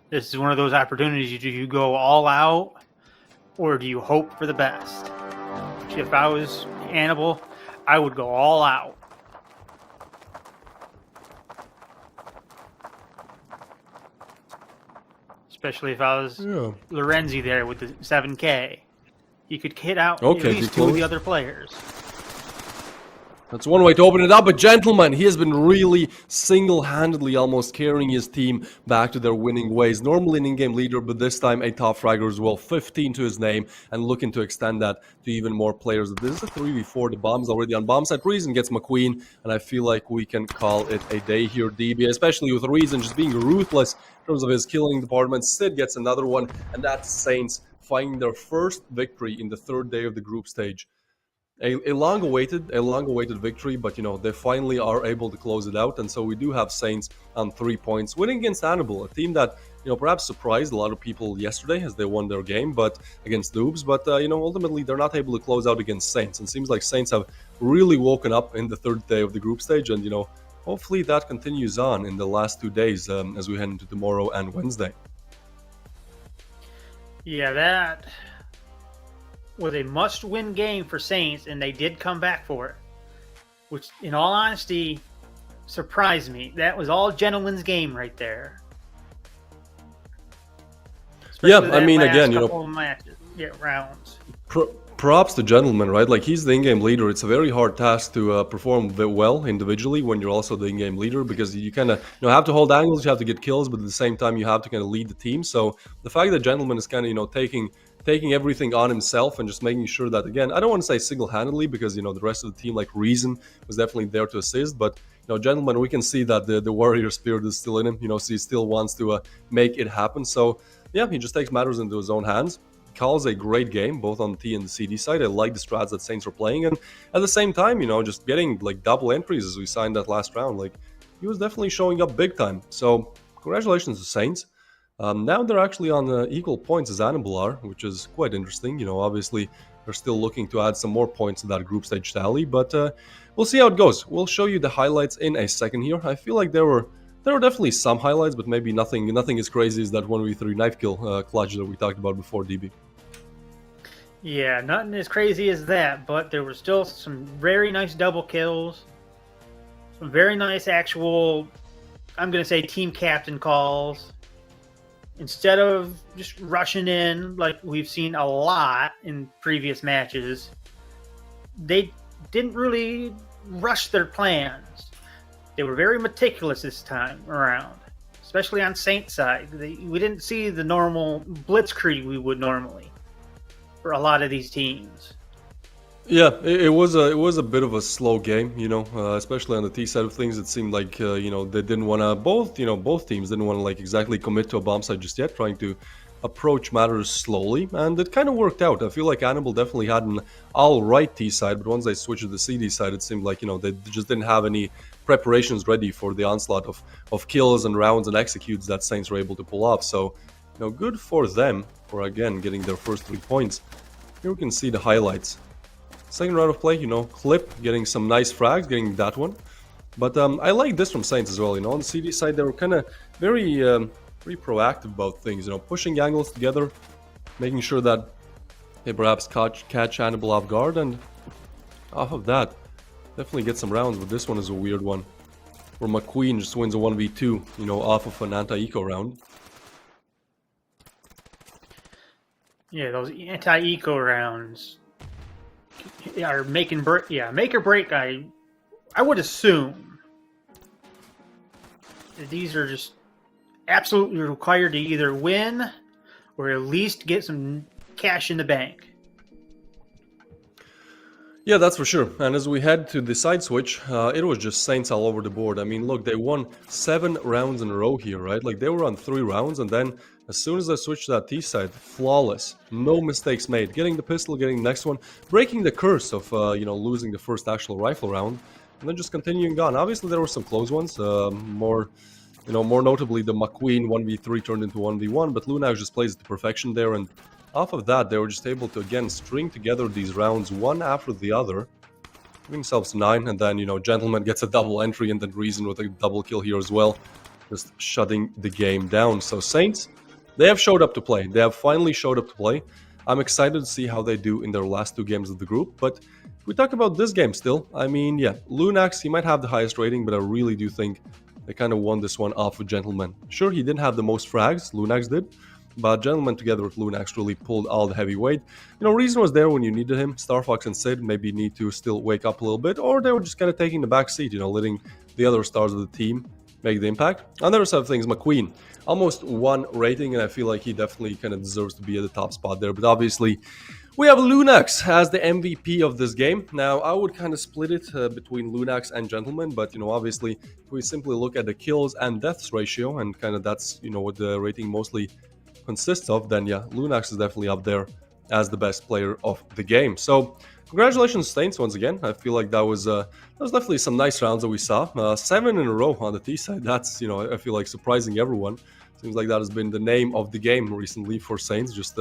This is one of those opportunities. Do you go all out, or do you hope for the best? If I was Anable, I would go all out. Especially if I was Lorenzi there with the 7k. You could hit out at least 2 of the other players. That's one way to open it up, but Gentleman, he has been really single-handedly almost carrying his team back to their winning ways. Normally an in-game leader, but this time a top fragger as well. 15 to his name, and looking to extend that to even more players. This is a 3v4, the bomb's already on bomb site. Reason gets McQueen, and I feel like we can call it a day here, DB, especially with Reason just being ruthless in terms of his killing department. Sid gets another one, and that's Saints finding their first victory in the 3rd day of the group stage. A long-awaited victory, but they finally are able to close it out, and so we do have Saints on 3 points, winning against Anable, a team that perhaps surprised a lot of people yesterday as they won their game, but against NOOBS. But ultimately they're not able to close out against Saints, and it seems like Saints have really woken up in the 3rd day of the group stage, and hopefully that continues on in the last 2 days as we head into tomorrow and Wednesday. Yeah, that was a must-win game for Saints, and they did come back for it, which, in all honesty, surprised me. That was all Gentleman's game right there. Especially I mean, again, rounds. Props to Gentleman, right? Like, he's the in-game leader. It's a very hard task to perform well individually when you're also the in-game leader, because you kind of have to hold angles, you have to get kills, but at the same time you have to kind of lead the team. So the fact that Gentleman is kind of taking everything on himself and just making sure that, again, I don't want to say single-handedly, because the rest of the team, like Reason, was definitely there to assist, but Gentleman, we can see that the warrior spirit is still in him. So he still wants to make it happen. So yeah, he just takes matters into his own hands. Calls a great game, both on the T and the CD side. I like the strats that Saints are playing, and at the same time, just getting like double entries as we signed that last round. Like, he was definitely showing up big time. So congratulations to Saints. Now they're actually on equal points as Anable are, which is quite interesting. Obviously they're still looking to add some more points to that group stage tally, but we'll see how it goes. We'll show you the highlights in a second here. I feel like there were definitely some highlights, but maybe nothing as crazy as that 1v3 knife kill clutch that we talked about before, DB. Yeah, nothing as crazy as that, but there were still some very nice double kills. Some very nice actual, I'm going to say, team captain calls. Instead of just rushing in like we've seen a lot in previous matches, they didn't really rush their plans. They were very meticulous this time around, especially on Saints' side. We didn't see the normal blitzkrieg we would normally for a lot of these teams. Yeah, it was a bit of a slow game, especially on the T side of things. It seemed like they didn't want to both teams didn't want to like exactly commit to a bomb site just yet, trying to approach matters slowly, and it kind of worked out. I feel like Anable definitely had an all right T side, but once they switched to the CD side, it seemed like they just didn't have any preparations ready for the onslaught of kills and rounds and executes that Saints were able to pull off. So good for them for again getting their first 3 points. Here we can see the highlights. Second round of play, Clip getting some nice frags, getting that one. But I like this from Saints as well. On the CD side, they were kind of very proactive about things. Pushing angles together, making sure that they perhaps catch Anable off guard, and off of that, definitely get some rounds. But this one is a weird one, where McQueen just wins a 1v2, off of an anti-eco round. Yeah, those anti-eco rounds are make or break. I would assume that these are just absolutely required to either win or at least get some cash in the bank. Yeah, that's for sure. And as we head to the side switch, it was just Saints all over the board. I mean, look, they won 7 rounds in a row here, right? Like, they were on 3 rounds, and then as soon as they switched to that T side, flawless, no mistakes made. Getting the pistol, getting the next one, breaking the curse of, losing the first actual rifle round, and then just continuing on. Obviously, there were some close ones, more notably the McQueen 1v3 turned into 1v1, but Lunax just plays it to perfection there, and off of that, they were just able to, again, string together these rounds one after the other, giving themselves 9, and then, Gentleman gets a double entry, and then Reason with a double kill here as well, just shutting the game down. So Saints, they have showed up to play. They have finally showed up to play. I'm excited to see how they do in their last 2 games of the group, but if we talk about this game still, I mean, yeah, Lunax, he might have the highest rating, but I really do think they kind of won this one off with Gentleman. Sure, he didn't have the most frags, Lunax did, but Gentleman together with Lunax really pulled all the heavy weight. Reason was there when you needed him. Star Fox and Sid maybe need to still wake up a little bit, or they were just kind of taking the back seat, letting the other stars of the team make the impact. On the other side of things, McQueen, almost 1 rating, and I feel like he definitely kind of deserves to be at the top spot there. But obviously, we have Lunax as the MVP of this game. Now, I would kind of split it between Lunax and Gentleman, but, obviously, if we simply look at the kills and deaths ratio, and kind of that's, what the rating mostly consists of, then yeah, Lunax is definitely up there as the best player of the game. So congratulations, Saints, once again. I feel like that was definitely some nice rounds that we saw. 7 in a row on the T side. That's, I feel like surprising everyone. Seems like that has been the name of the game recently for Saints. Just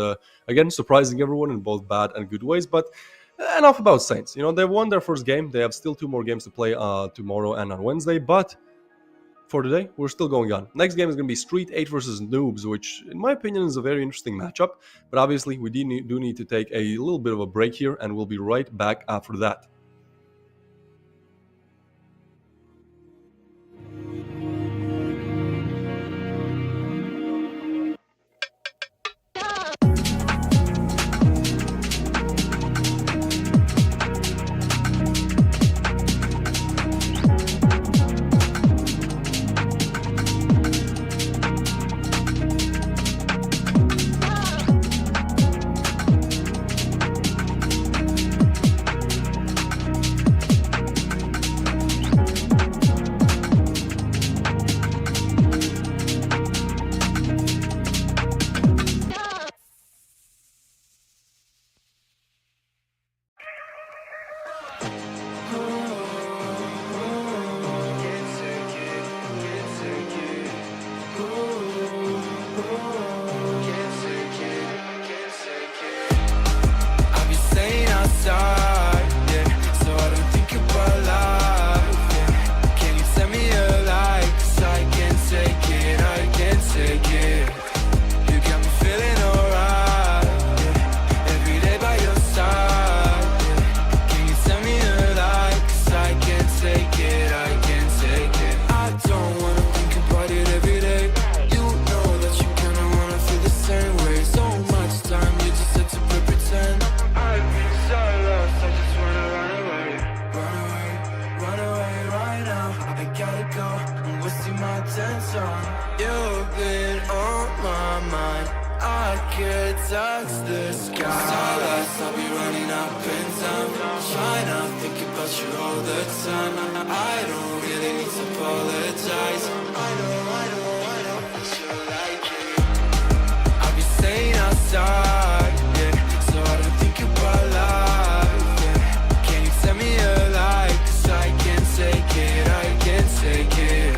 again, surprising everyone in both bad and good ways. But enough about Saints. They won their first game. They have still 2 more games to play tomorrow and on Wednesday. But for today, we're still going on. Next game is going to be STREETEIGHT versus NOOBS, which, in my opinion, is a very interesting matchup. But obviously, we do need to take a little bit of a break here, and we'll be right back after that. son, I don't really need to apologize. I know, it's you like it. I'll be staying outside, yeah, so I don't think about life, yeah. Can you tell me a lie? 'Cause I can't take it, I can't take it.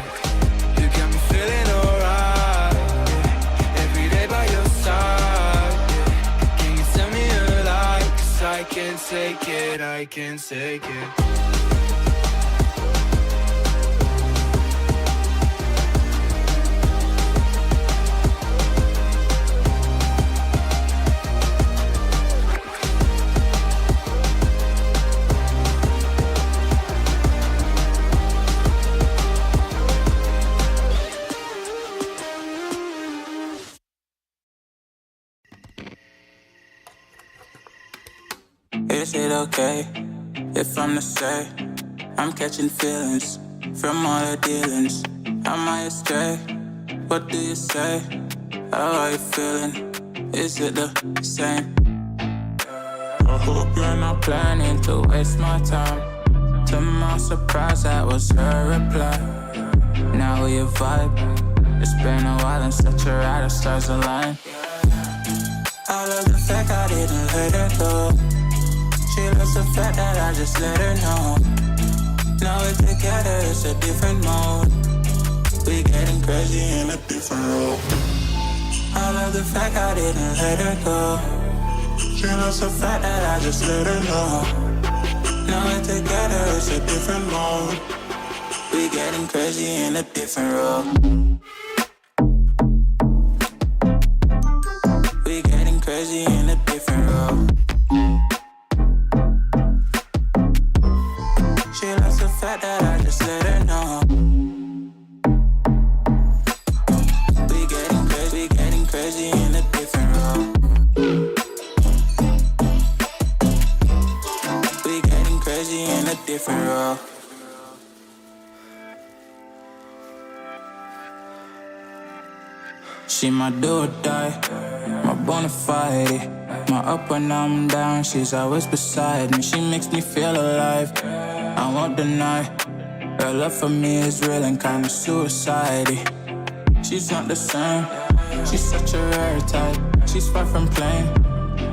You got me feeling alright, yeah. Every day by your side, yeah. Can you tell me a lie? 'Cause I can't take it, I can't take it. Is it okay if I'm to say I'm catching feelings from all the dealings? Am I astray? What do you say? How are you feeling? Is it the same? I hope you're not planning to waste my time. To my surprise, that was her reply. Now we vibe. It's been a while and such a ride, the stars align. I love the fact I didn't let her go. She loves the fact that I just let her know. Now we're together, it's a different mode. We getting crazy in a different role. I love the fact I didn't let her go. She loves the fact that I just let her know. Now we're together, it's a different mode. We getting crazy in a different role. We getting crazy in a different role. She loves the fact that I just let her know. We getting crazy in a different role. We getting crazy in a different role. She my do or die, my bona fide. My up when I'm down, she's always beside me. She makes me feel alive, I won't deny. Her love for me is real and kinda suicide-y. She's not the same, she's such a rare type. She's far from plain,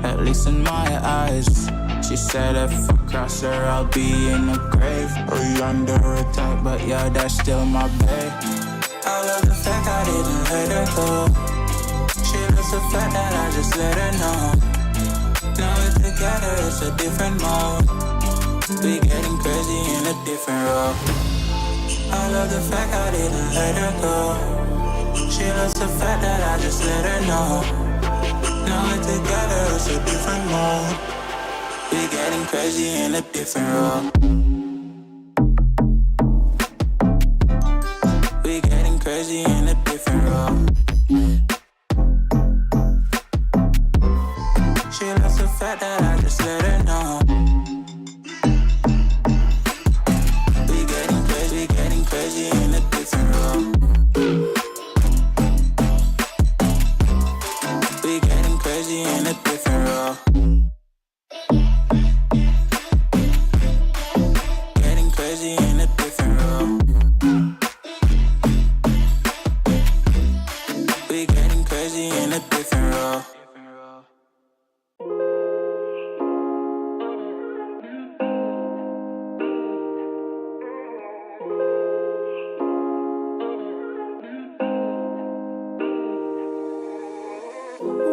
at least in my eyes. She said if I cross her, I'll be in the grave or under her type, but yeah, that's still my babe. I love the fact I didn't let her go. She loves the fact that I just let her know. Now we're together, it's a different mode. We getting crazy in a different role. I love the fact I didn't let her go. She loves the fact that I just let her know. Now we're together, it's a different mode. We getting crazy in a different role. We getting crazy in a different role. She loves the fact that I just let her know. We getting crazy in a different role. We getting crazy in a different role. Getting crazy in a different role. We getting crazy in a different role.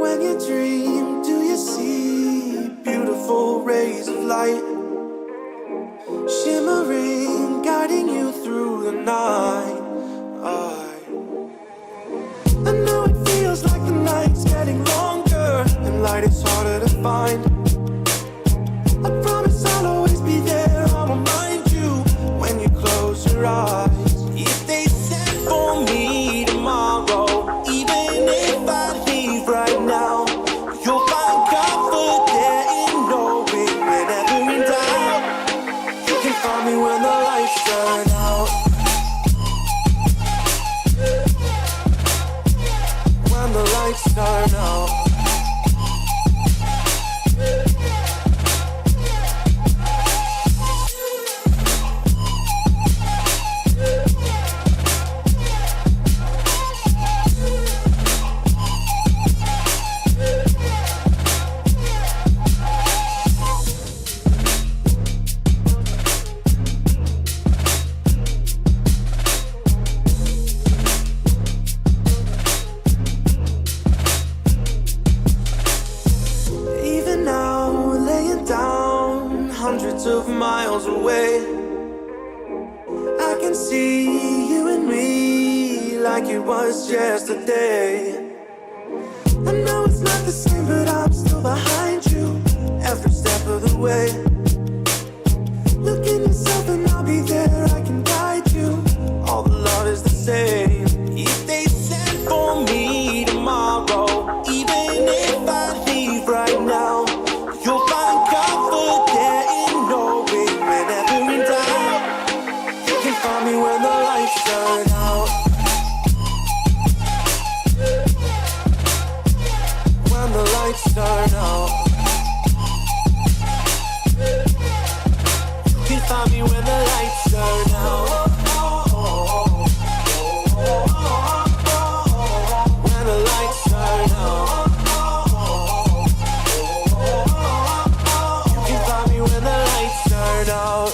When you dream, do you see beautiful rays of light shimmering, guiding you through the night? I know it feels like the night's getting longer and light is harder to find. I promise I'll always be there, I'll remind you when you close your eyes. If they send for me tomorrow, even if I leave right now, you'll find comfort there in knowing whenever and thousands of miles away. I can see you and me like it was yesterday. I know it's not the same, but I'm still behind you every step of the way. Look in yourself and I'll be there, I can guide you. All the love is the same. If they send for me tomorrow, even if I leave right now, you'll find comfort there in knowing whenever in doubt, you can find me when the lights turn out. When the lights turn out, you can find me when the lights turn out. When the lights turn out, you can find me when the lights turn out.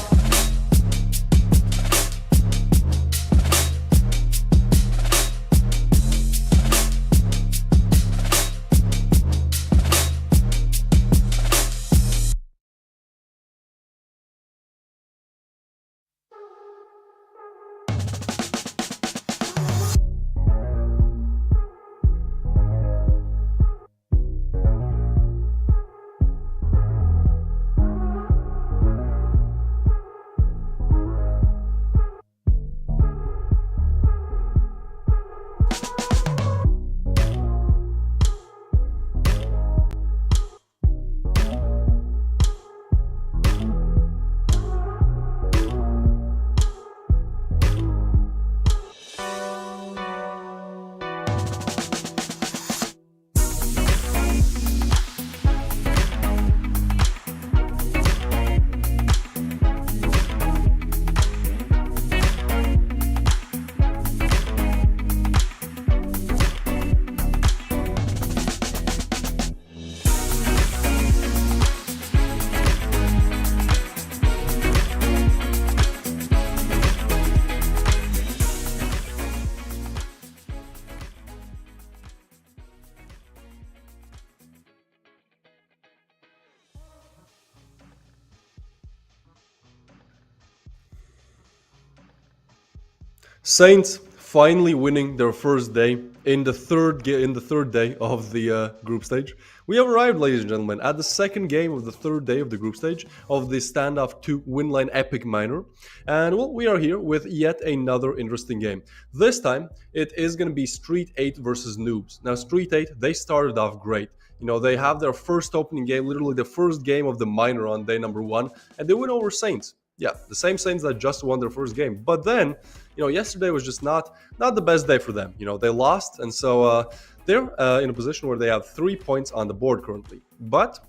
Saints finally winning their first day in the third day of the group stage. We have arrived, ladies and gentlemen, at the second game of the third day of the group stage of the Standoff 2 WINLINE EPIC Minor. And well, we are here with yet another interesting game. This time, it is going to be STREETEIGHT versus NOOBS. Now, STREETEIGHT, they started off great. You know, they have their first opening game, literally the first game of the minor on day number 1, and they win over Saints. Yeah, the same Saints that just won their first game. But then, you know, yesterday was just not the best day for them. You know, they lost, and so they're in a position where they have 3 points on the board currently. But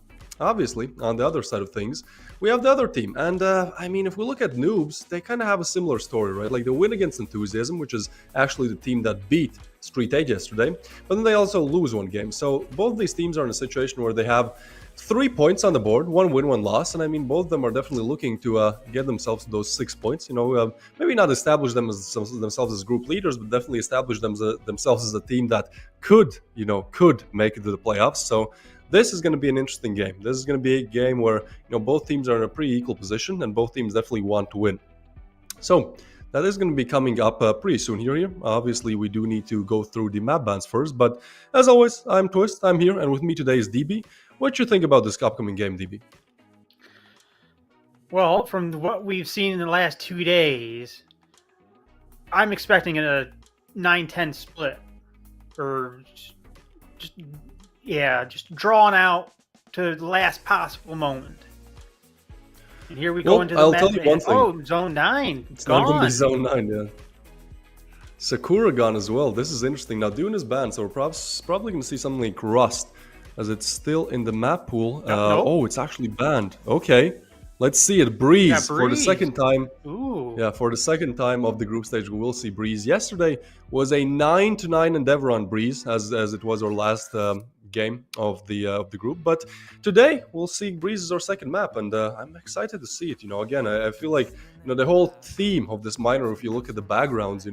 obviously, on the other side of things, we have the other team. And I mean, if we look at NOOBS, they kind of have a similar story, right? Like they win against Enthusiasm, which is actually the team that beat STREETEIGHT yesterday. But then they also lose one game. So both these teams are in a situation where they have 3 points on the board, 1 win, 1 loss, and I mean both of them are definitely looking to get themselves those 6 points. You know, maybe not establish themselves as group leaders, but definitely establish themselves as a team that could make it to the playoffs. So this is going to be an interesting game. This is going to be a game where both teams are in a pretty equal position, and both teams definitely want to win. So that is going to be coming up pretty soon here. Obviously, we do need to go through the map bans first, but as always, I'm Twist. I'm here, and with me today is DB. What do you think about this upcoming game, DB? Well, from what we've seen in the last 2 days, I'm expecting a 9-10 split, or just drawn out to the last possible moment. And here we go into the I'll map. tell you one thing. Oh, Zone 9. It's not going to be Zone 9, yeah. Sakura gone as well. This is interesting. Now, Dune is banned, so we're probably going to see something like Rust, as it's still in the map pool. Nope. Oh, it's actually banned. Okay, let's see it. Breeze, for the second time. Ooh. Yeah, for the second time of the group stage, we will see Breeze. Yesterday was a 9-9 endeavor on Breeze, as it was our last game of the group. But today we'll see Breeze as our second map, and I'm excited to see it. Again, I feel like the whole theme of this minor, if you look at the backgrounds,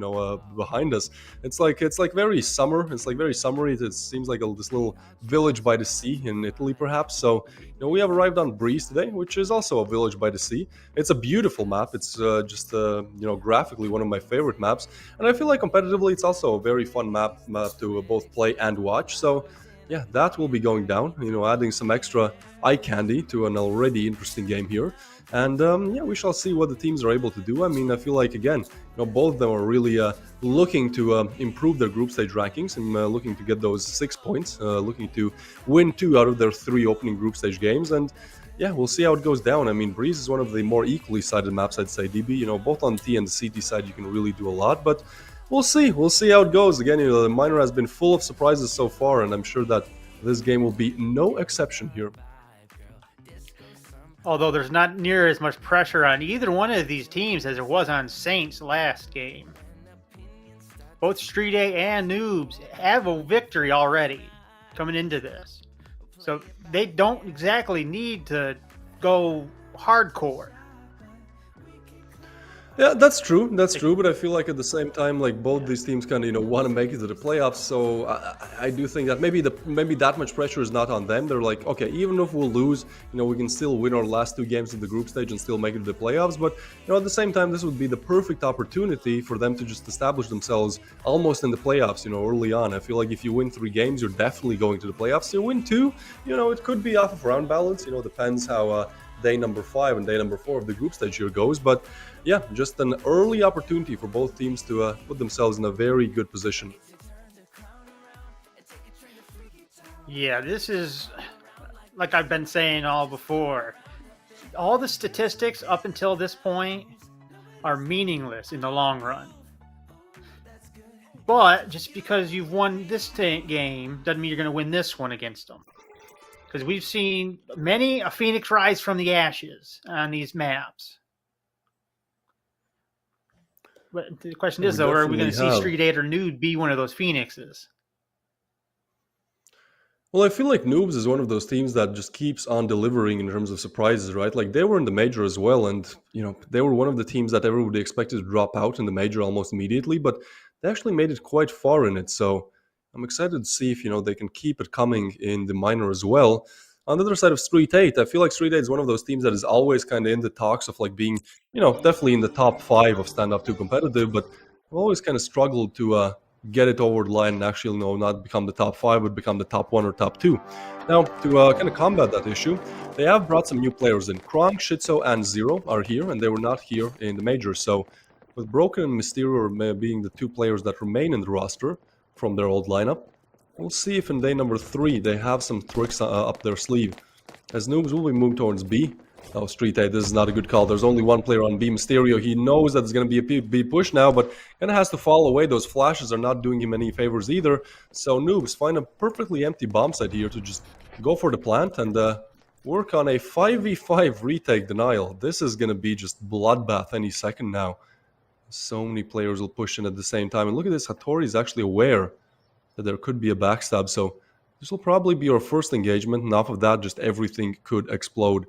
behind us, it's like very summer. It's like very summery. It seems like this little village by the sea in Italy, perhaps. So we have arrived on Breeze today, which is also a village by the sea. It's a beautiful map. It's just graphically one of my favorite maps, and I feel like competitively it's also a very fun map to both play and watch. So yeah, that will be going down, adding some extra eye candy to an already interesting game here. And yeah, we shall see what the teams are able to do. I mean, I feel like, again, both of them are really looking to improve their group stage rankings and looking to get those 6 points, looking to win 2 out of their 3 opening group stage games. And yeah, we'll see how it goes down. I mean, Breeze is one of the more equally sided maps, I'd say, DB. Both on the T and the CT side, you can really do a lot, but we'll see. We'll see how it goes. Again, the minor has been full of surprises so far, and I'm sure that this game will be no exception here. Although there's not near as much pressure on either one of these teams as there was on Saints last game. Both STREETEIGHT and NOOBS have a victory already coming into this. So they don't exactly need to go hardcore. Yeah, that's true. That's true. But I feel like at the same time, like both these teams kind of want to make it to the playoffs. So I do think that maybe that much pressure is not on them. They're like, okay, even if we'll lose, we can still win our last 2 games of the group stage and still make it to the playoffs. But at the same time, this would be the perfect opportunity for them to just establish themselves almost in the playoffs. Early on, I feel like if you win 3 games, you're definitely going to the playoffs. You win 2, it could be off of round balance. Depends how day number 5 and day number 4 of the group stage here goes. But yeah, just an early opportunity for both teams to put themselves in a very good position. Yeah, this is, like I've been saying all before, all the statistics up until this point are meaningless in the long run. But just because you've won this game doesn't mean you're going to win this one against them. Because we've seen many a phoenix rise from the ashes on these maps. But the question is, though, are we going to see STREETEIGHT or NOOBS be one of those phoenixes? Well, I feel like NOOBS is one of those teams that just keeps on delivering in terms of surprises, right? Like they were in the major as well, and they were one of the teams that everybody expected to drop out in the major almost immediately, but they actually made it quite far in it. So I'm excited to see if they can keep it coming in the minor as well. On the other side of STREETEIGHT, I feel like STREETEIGHT is one of those teams that is always kind of in the talks of like being, definitely in the top 5 of Standoff 2 competitive, but I've always kind of struggled to get it over the line and actually, not become the top 5, but become the top 1 or top 2. Now, to kind of combat that issue, they have brought some new players in. Krong, Shitso, and Zero are here, and they were not here in the major. So, with Broken and Mysterio being the 2 players that remain in the roster from their old lineup, we'll see if in day number 3 they have some tricks up their sleeve. As NOOBS will be moved towards B. Oh, STREETEIGHT, this is not a good call. There's only one player on B, Mysterio. He knows that it's going to be a B push now, but kind of has to fall away. Those flashes are not doing him any favors either. So NOOBS find a perfectly empty bomb site here to just go for the plant and work on a 5v5 retake denial. This is going to be just bloodbath any second now. So many players will push in at the same time. And look at this, Hattori is actually aware that there could be a backstab. So this will probably be our first engagement, and off of that, just everything could explode.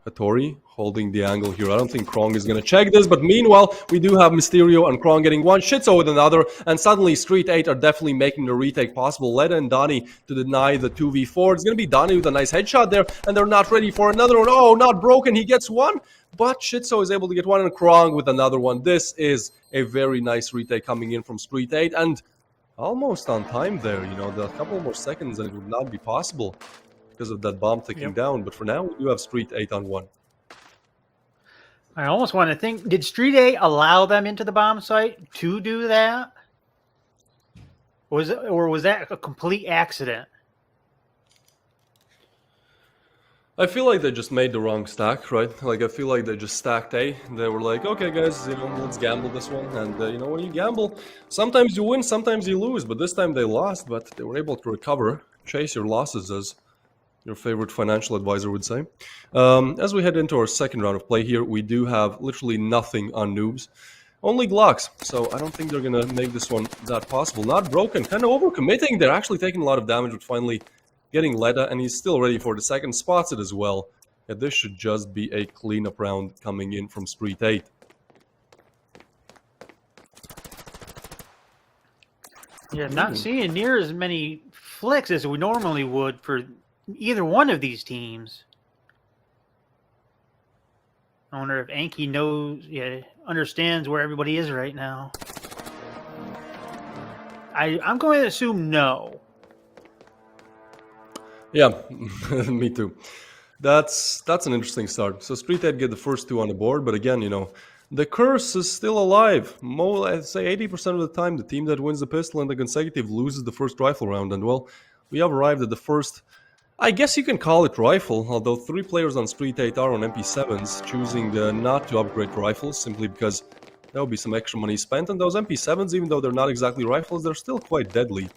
Hattori holding the angle here. I don't think Krong is going to check this, but meanwhile, we do have Mysterio and Krong getting one, Shitso with another, and suddenly STREETEIGHT are definitely making the retake possible. Leda and Donnie to deny the 2v4. It's going to be Donnie with a nice headshot there, and they're not ready for another one. Oh, not broken. He gets one, but Shitso is able to get one, and Krong with another one. This is a very nice retake coming in from STREETEIGHT, and almost on time there. A couple more seconds, and it would not be possible because of that bomb ticking down. But for now, we do have STREETEIGHT on 1. I almost want to think, did STREETEIGHT allow them into the bomb site to do that? Or was that a complete accident? I feel like they just made the wrong stack, right? Like, I feel like they just stacked A. They were like, okay, guys, let's gamble this one. And, when you gamble, sometimes you win, sometimes you lose. But this time they lost, but they were able to recover. Chase your losses, as your favorite financial advisor would say. As we head into our second round of play here, we do have literally nothing on NOOBS. Only Glocks, so I don't think they're going to make this one that possible. Not broken, kind of overcommitting. They're actually taking a lot of damage, but finally getting Leda, and he's still ready for the second, spots it as well. Yeah, this should just be a cleanup round coming in from STREETEIGHT. Yeah, not seeing near as many flicks as we normally would for either one of these teams. I wonder if Anki knows, understands where everybody is right now. I'm going to assume no. Yeah, me too. That's an interesting start. So STREETEIGHT get the first 2 on the board, but again, the curse is still alive. I'd say 80% of the time, the team that wins the pistol and the consecutive loses the first rifle round. And well, we have arrived at the first, I guess you can call it rifle, although 3 players on STREETEIGHT are on MP7s, choosing not to upgrade to rifles simply because there will be some extra money spent. And those MP7s, even though they're not exactly rifles, they're still quite deadly.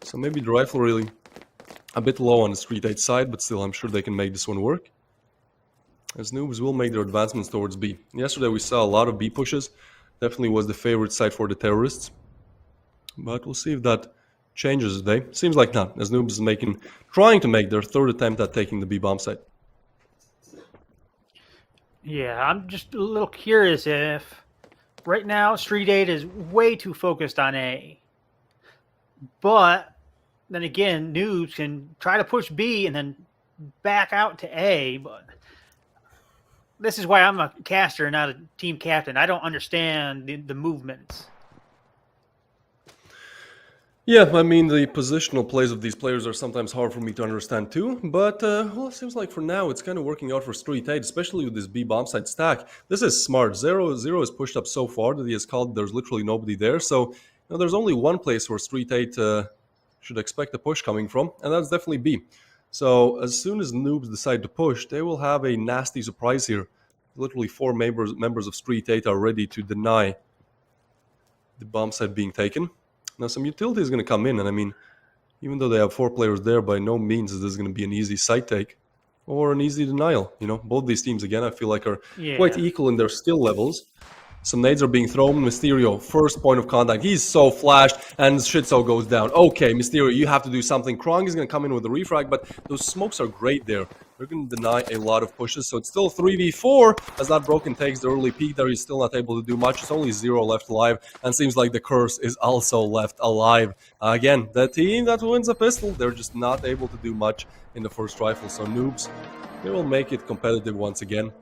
So maybe the rifle really a bit low on the STREETEIGHT side, but still I'm sure they can make this one work. As Noobs will make their advancements towards B. Yesterday we saw a lot of B pushes. Definitely was the favorite side for the terrorists. But we'll see if that changes today. Seems like not, as Noobs is trying to make their 3rd attempt at taking the B bomb site. Yeah, I'm just a little curious if right now STREETEIGHT is way too focused on A. But then again, Noobs can try to push B and then back out to A, but this is why I'm a caster, not a team captain. I don't understand the movements. Yeah, I mean, the positional plays of these players are sometimes hard for me to understand too, but well, it seems like for now it's kind of working out for STREETEIGHT, especially with this B bomb site stack. This is smart. Zero is pushed up so far that he has called there's literally nobody there, so there's only one place where STREETEIGHT should expect a push coming from, and that's definitely B. So as soon as Noobs decide to push, they will have a nasty surprise here. Literally 4 members of STREETEIGHT are ready to deny the bomb site being taken. Now some utility is going to come in, and I mean, even though they have 4 players there, by no means is this going to be an easy site take or an easy denial. Both these teams, again, I feel like are quite equal in their skill levels. Some nades are being thrown. Mysterio, first point of contact. He's so flashed, and Shitso goes down. Okay, Mysterio, you have to do something. Krong is going to come in with a refrag, but those smokes are great there. They're going to deny a lot of pushes, so it's still 3v4. As that Broken takes the early peak there, he's still not able to do much. It's only 0 left alive, and seems like the curse is also left alive. Again, the team that wins a pistol, they're just not able to do much in the first rifle. So Noobs, they will make it competitive once again,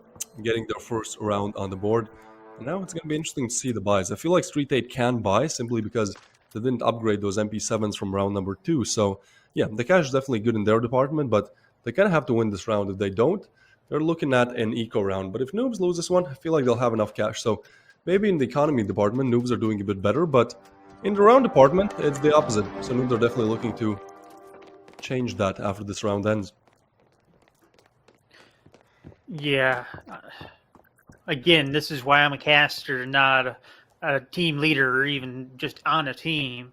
getting their first round on the board. And now it's going to be interesting to see the buys. I feel like STREETEIGHT can buy simply because they didn't upgrade those MP7s from round number 2. So, yeah, the cash is definitely good in their department, but they kind of have to win this round. If they don't, they're looking at an eco round. But if Noobs lose this one, I feel like they'll have enough cash. So maybe in the economy department, Noobs are doing a bit better, but in the round department, it's the opposite. So Noobs are definitely looking to change that after this round ends. Yeah. Again, this is why I'm a caster, not a team leader or even just on a team.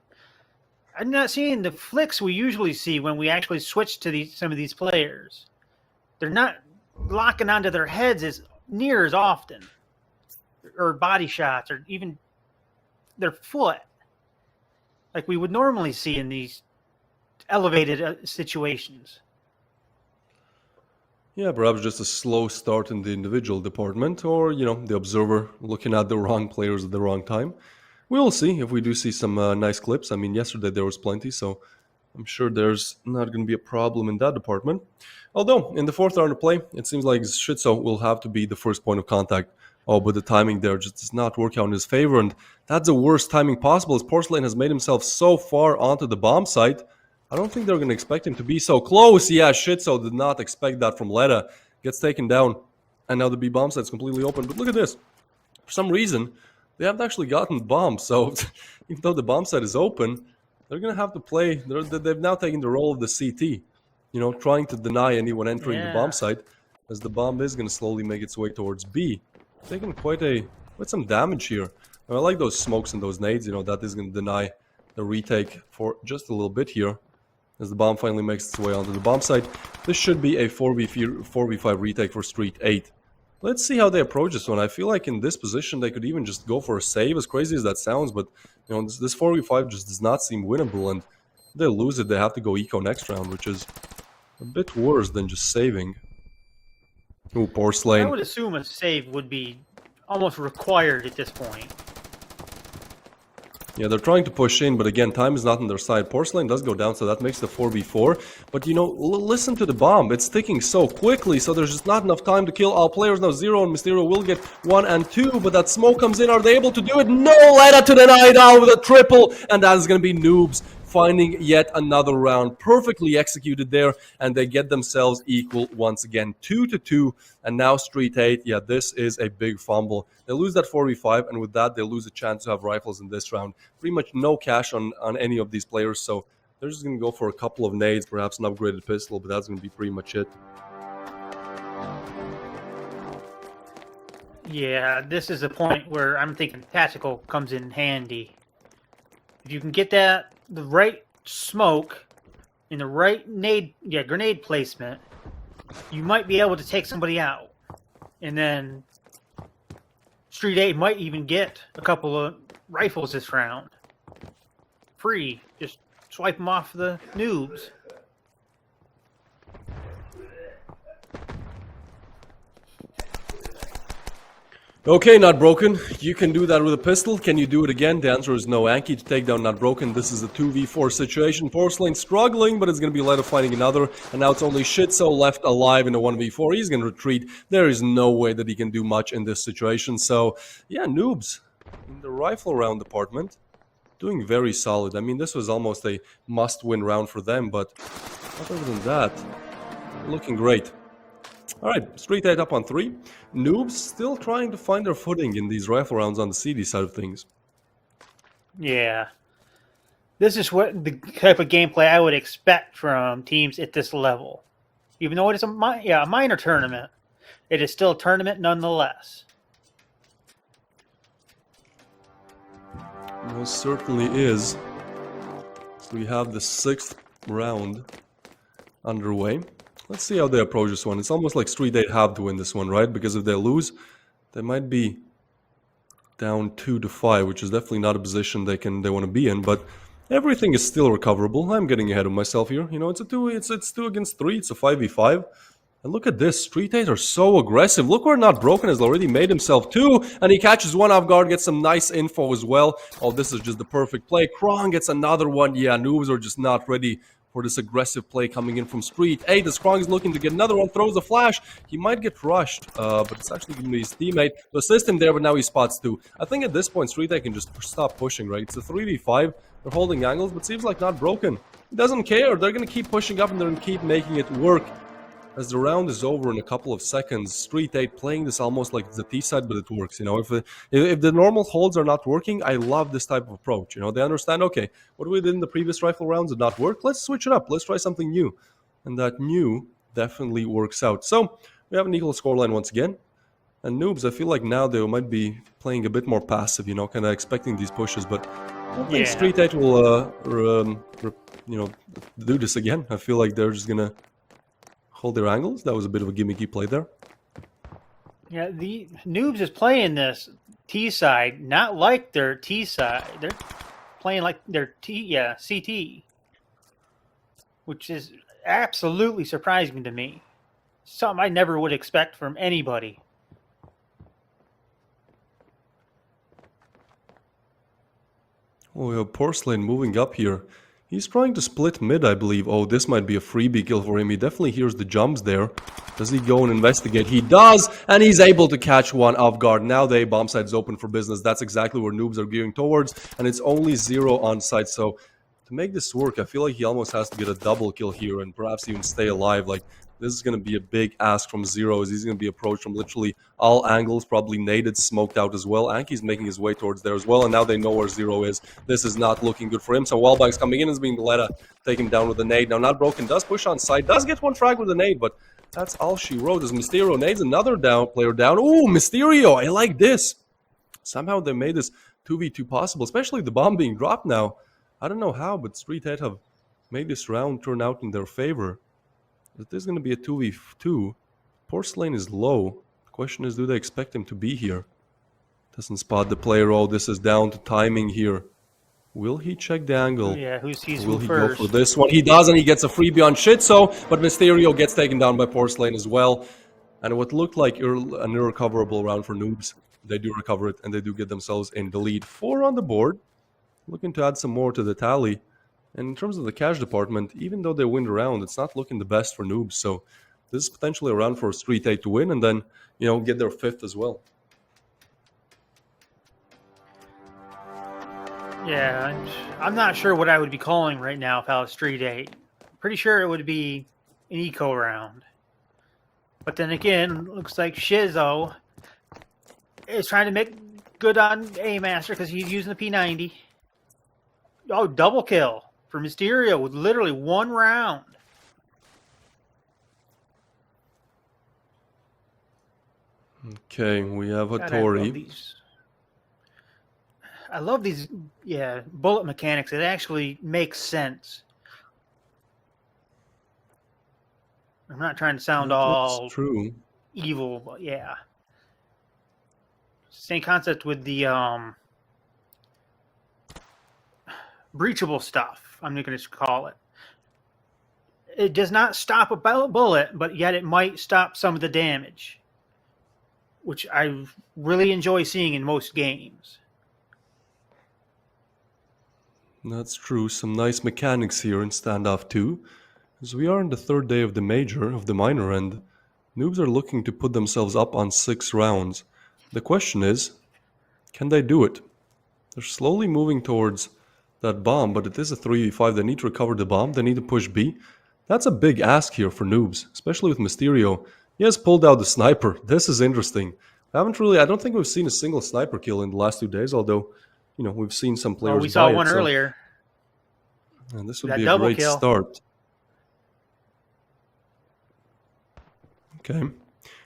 I'm not seeing the flicks we usually see when we actually switch to some of these players. They're not locking onto their heads as near as often, or body shots, or even their foot, like we would normally see in these elevated situations. Yeah, perhaps just a slow start in the individual department, or, the observer looking at the wrong players at the wrong time. We'll see if we do see some nice clips. I mean, yesterday there was plenty, so I'm sure there's not going to be a problem in that department. Although, in the 4th round of play, it seems like Shitso will have to be the first point of contact. Oh, but the timing there just does not work out in his favor, and that's the worst timing possible, as Porcelain has made himself so far onto the bomb site. I don't think they're going to expect him to be so close. Yeah, Shitso did not expect that from Leda. Gets taken down, and now the B bomb site's completely open. But look at this. For some reason, they haven't actually gotten bombs. So even though the bomb site is open, they're going to have to play. They've now taken the role of the CT, trying to deny anyone entering the bomb site, as the bomb is going to slowly make its way towards B. Taking quite some damage here. I like those smokes and those nades. That is going to deny the retake for just a little bit here. As the bomb finally makes its way onto the bomb site, this should be a 4v5 retake for STREETEIGHT. Let's see how they approach this one. I feel like in this position they could even just go for a save, as crazy as that sounds, but this 4v5 just does not seem winnable, and If they lose it, they have to go eco next round, which is a bit worse than just saving. Ooh, I Porcelain. would assume a save would be almost required at this point. Yeah, they're trying to push in, but again, time is not on their side. Porcelain does go down, so that makes the 4v4. But, you know, listen to the bomb. It's ticking so quickly, so there's just not enough time to kill all players. Now, Zero and Mysterio will get 1 and 2, but that smoke comes in. Are they able to do it? No! Leda to the night out with a triple, and that is going to be Noobs finding yet another round. Perfectly executed there, and they get themselves equal once again. 2-2, and now STREETEIGHT. Yeah, this is a big fumble. They lose that 4v5, and with that, they lose a chance to have rifles in this round. Pretty much no cash on any of these players, so they're just going to go for a couple of nades, perhaps an upgraded pistol, but that's going to be pretty much it. Yeah, this is a point where I'm thinking tactical comes in handy. If you can get the right smoke in the right grenade placement, you might be able to take somebody out. And then STREETEIGHT might even get a couple of rifles this round. Free. Just swipe them off the noobs. Okay, Not Broken, you can do that with a pistol. Can you do it again? The answer is no. Anki to take down Not Broken. This is a 2v4 situation. Porcelain struggling, but it's going to be Leda finding another. And now it's only Shitso left alive in a 1v4. He's going to retreat. There is no way that he can do much in this situation. So, yeah, Noobs in the rifle round department doing very solid. I mean, this was almost a must-win round for them, but other than that, looking great. Alright, STREETEIGHT up on 3. Noobs still trying to find their footing in these rifle rounds on the CD side of things. Yeah. This is what the type of gameplay I would expect from teams at this level. Even though it is a minor tournament, it is still a tournament nonetheless. Most certainly is. So we have the 6th round underway. Let's see how they approach this one. It's almost like STREETEIGHT have to win this one, right? Because if they lose, they might be down 2-5, which is definitely not a position they want to be in. But everything is still recoverable. I'm getting ahead of myself here. You know, it's 2 against 3. It's a 5v5. And look at this. STREETEIGHT are so aggressive. Look where Not Broken has already made himself 2. And he catches one off guard, gets some nice info as well. Oh, this is just the perfect play. Krong gets another one. Yeah, Noobs are just not ready for this aggressive play coming in from STREETEIGHT. As Krong is looking to get another one, throws a flash. He might get rushed, but it's actually going to be his teammate to assist him there, but now he spots 2. I think at this point, STREETEIGHT can just stop pushing, right? It's a 3v5. They're holding angles, but seems like Not Broken. He doesn't care. They're going to keep pushing up, and they're going to keep making it work. As the round is over in a couple of seconds, STREETEIGHT playing this almost like the T side, but it works. You know, if the normal holds are not working, I love this type of approach. You know, they understand, okay, what we did in the previous rifle rounds did not work. Let's switch it up. Let's try something new. And that new definitely works out. So we have an equal scoreline once again. And Noobs, I feel like now they might be playing a bit more passive, you know, kind of expecting these pushes. But I don't think STREETEIGHT will, you know, do this again. I feel like they're just going to hold their angles. That was a bit of a gimmicky play there. Yeah, the Noobs is playing this T side, not like their T side. They're playing like their CT, which is absolutely surprising to me. Something I never would expect from anybody. Oh, we have Porcelain moving up here. He's trying to split mid, I believe. Oh, this might be a freebie kill for him. He definitely hears the jumps there. Does he go and investigate? He does, and he's able to catch one off guard. Now the bomb site is open for business. That's exactly where Noobs are gearing towards, and it's only 0 on site. So to make this work, I feel like he almost has to get a double kill here and perhaps even stay alive. Like, this is going to be a big ask from Zero, as he's going to be approached from literally all angles, probably naded, smoked out as well. Anki's making his way towards there as well, and now they know where Zero is. This is not looking good for him, so Wallbang's coming in, is being Leda, take him down with a nade. Now, Not Broken does push on site, does get one frag with a nade, but that's all she wrote. As Mysterio nades another player down. Ooh, Mysterio, I like this. Somehow they made this 2v2 possible, especially the bomb being dropped now. I don't know how, but STREETEIGHT have made this round turn out in their favor. If there's going to be a 2v2, Porcelain is low. The question is, do they expect him to be here? Doesn't spot the player. Oh, this is down to timing here. Will he check the angle? Yeah, he's Will who he first? go for this one? He does, and he gets a freebie on Shitso, but Mysterio gets taken down by Porcelain as well. And what looked like an irrecoverable round for Noobs, they do recover it, and they do get themselves in the lead. 4 on the board, looking to add some more to the tally. And in terms of the cash department, even though they win the round, it's not looking the best for Noobs. So this is potentially a round for Street 8 to win, and then, you know, get their 5th as well. Yeah, I'm not sure what I would be calling right now if I was Street 8. Pretty sure it would be an eco round. But then again, looks like Shizzo is trying to make good on A-Master because he's using the P90. Oh, double kill for Mysterio with literally 1 round. Okay, we have God, Hattori. I love these, yeah, bullet mechanics. It actually makes sense. I'm not trying to sound all true. evil, but yeah. Same concept with the breachable stuff, I'm going to call it. It does not stop a bullet, but yet it might stop some of the damage, which I really enjoy seeing in most games. That's true. Some nice mechanics here in Standoff 2. As we are in the 3rd day of the minor, and Noobs are looking to put themselves up on 6 rounds. The question is, can they do it? They're slowly moving towards that bomb, but it is a 3v5. They need to recover the bomb. They need to push B. That's a big ask here for Noobs, especially with Mysterio. He has pulled out the sniper. This is interesting. I don't think we've seen a single sniper kill in the last 2 days, although, you know, we've seen some players. We saw one earlier. And this would be a great start. Okay.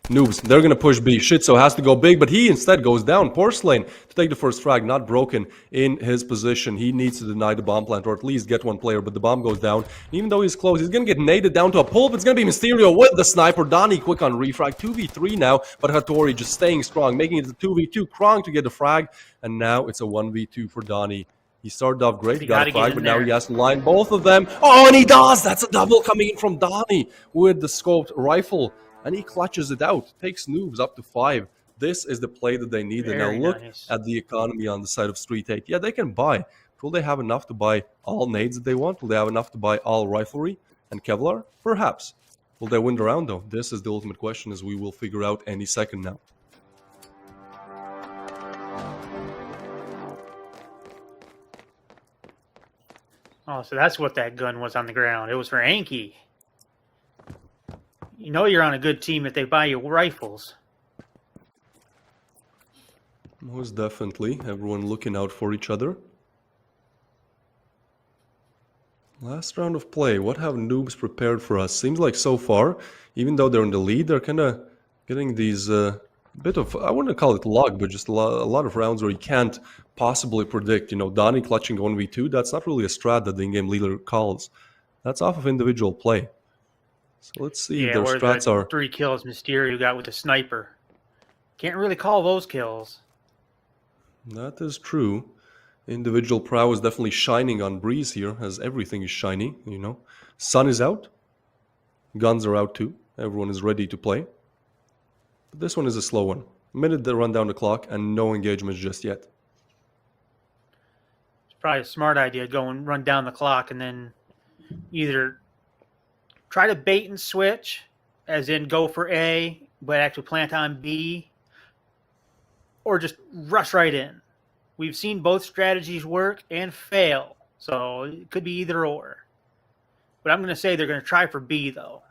Noobs, they're going to push B. Shitso has to go big, but he instead goes down. Porcelain to take the first frag, not broken in his position. He needs to deny the bomb plant, or at least get 1 player, but the bomb goes down. Even though he's close, he's going to get naded down to a pull, but it's going to be Mysterio with the sniper. Donnie quick on refrag. 2v3 now, but Hattori just staying strong, making it a 2v2. Krong to get the frag, and now it's a 1v2 for Donnie. He started off great, got a frag, but now he has to line both of them. Oh, and he does! That's a double coming in from Donnie with the scoped rifle. And he clutches it out, takes Noobs up to 5. This is the play that they need. And now look at the economy on the side of Street 8. Yeah, they can buy. Will they have enough to buy all nades that they want? Will they have enough to buy all riflery and Kevlar? Perhaps. Will they win the round, though? This is the ultimate question, as we will figure out any second now. Oh, so that's what that gun was on the ground. It was for Anki. You know you're on a good team if they buy you rifles. Most definitely. Everyone looking out for each other. Last round of play. What have Noobs prepared for us? Seems like so far, even though they're in the lead, they're kind of getting these bit of, I wouldn't call it luck, but just a lot of rounds where you can't possibly predict. You know, Donnie clutching 1v2, that's not really a strat that the in-game leader calls. That's off of individual play. So let's see if their strats are... 3 kills Mysterio got with the sniper. Can't really call those kills. That is true. Individual prowess definitely shining on Breeze here, as everything is shiny, you know. Sun is out. Guns are out too. Everyone is ready to play. But this one is a slow one. A minute to run down the clock and no engagements just yet. It's probably a smart idea, go and run down the clock and then either try to bait and switch, as in go for A, but actually plant on B, or just rush right in. We've seen both strategies work and fail, so it could be either or. But I'm going to say they're going to try for B, though.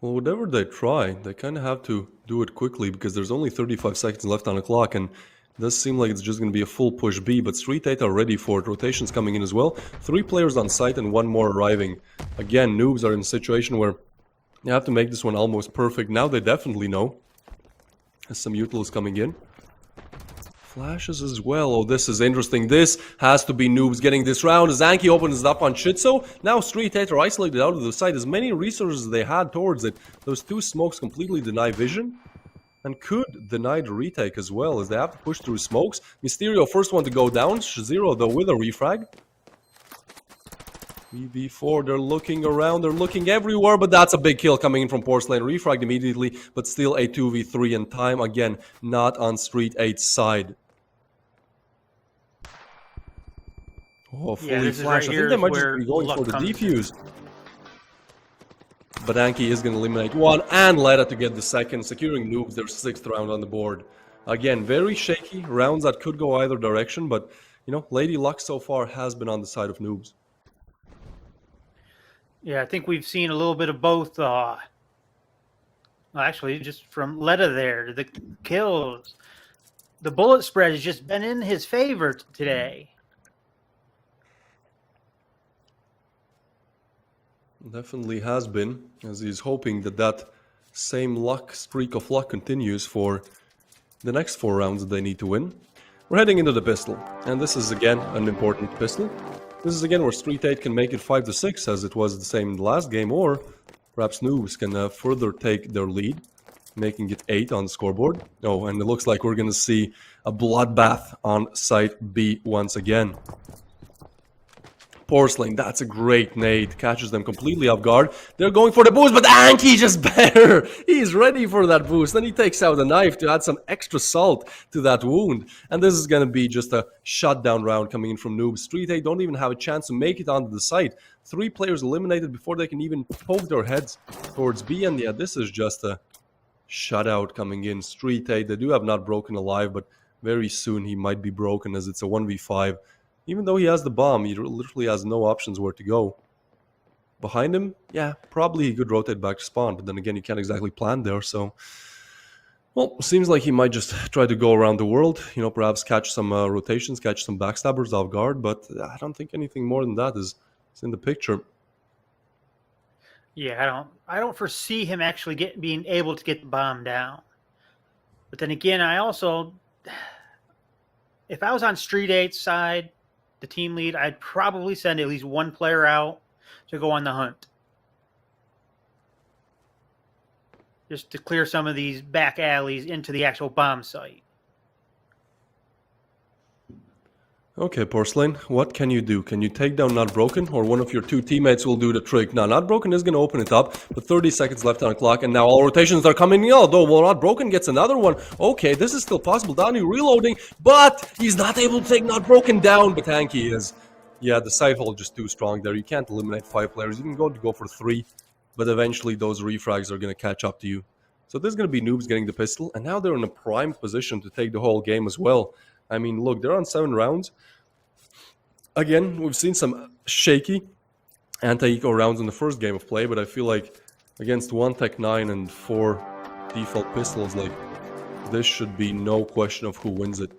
Well, whatever they try, they kind of have to do it quickly because there's only 35 seconds left on the clock, and it does seem like it's just going to be a full push B, but Street 8 are ready for it. Rotations coming in as well. 3 players on site and 1 more arriving. Again, Noobs are in a situation where you have to make this one almost perfect. Now they definitely know. There's some utils coming in. Flashes as well. Oh, this is interesting. This has to be Noobs getting this round as Anki opens it up on Shitso. Now Street 8 are isolated out of the site. As many resources as they had towards it. Those 2 smokes completely deny vision. and could deny the retake as well, as they have to push through smokes. Mysterio first one to go down. Zero though with a refrag. 3v4, they're looking around, they're looking everywhere, but that's a big kill coming in from Porcelain. Refragged immediately, but still a 2v3, and time again not on STREETEIGHT's side. Oh, fully flash. I think they might just be going for the defuse. But Anki is going to eliminate one, and Leda to get the second, securing Noobs their 6th round on the board. Again, very shaky rounds that could go either direction, but, you know, Lady Luck so far has been on the side of Noobs. Yeah, I think we've seen a little bit of both. Well, actually, just from Leda there, the kills, the bullet spread has just been in his favor today. Definitely has been, as he's hoping that that same streak of luck continues for the next 4 rounds that they need to win. We're heading into the pistol, and this is again an important pistol. This is again where STREETEIGHT can make it 5-6, as it was the same in the last game, or perhaps Noobs can further take their lead, making it 8 on the scoreboard. Oh, and it looks like we're going to see a bloodbath on Site B once again. Porcelain, that's a great nade. Catches them completely off guard. They're going for the boost, but Anki just better. He's ready for that boost. Then he takes out a knife to add some extra salt to that wound. And this is going to be just a shutdown round coming in from Noobs. STREETEIGHT don't even have a chance to make it onto the site. 3 players eliminated before they can even poke their heads towards B. And yeah, this is just a shutout coming in. STREETEIGHT, they do have not broken alive, but very soon he might be broken, as it's a 1v5. Even though he has the bomb, he literally has no options where to go. Behind him, yeah, probably he could rotate back to spawn, but then again, you can't exactly plan there, so... Well, seems like he might just try to go around the world, you know, perhaps catch some rotations, catch some backstabbers off guard, but I don't think anything more than that is in the picture. Yeah, I don't foresee him actually being able to get the bomb down. But then again, I also... If I was on STREETEIGHT's side, the team lead, I'd probably send at least 1 player out to go on the hunt. Just to clear some of these back alleys into the actual bomb site. Okay, Porcelain, what can you do? Can you take down Not Broken, or one of your 2 teammates will do the trick? Now, Not Broken is going to open it up, but 30 seconds left on the clock, and now all rotations are coming in, although Not Broken gets another one. Okay, this is still possible. Donnie reloading, but he's not able to take Not Broken down, but Anki is. Yeah, the Cybersport just too strong there. You can't eliminate 5 players. You can go for 3, but eventually those refrags are going to catch up to you. So this is going to be Noobs getting the pistol, and now they're in a prime position to take the whole game as well. I mean, look, they're on 7 rounds. Again, we've seen some shaky anti-eco rounds in the first game of play, but I feel like against 1 Tech 9 and 4 default pistols, like, this should be no question of who wins it.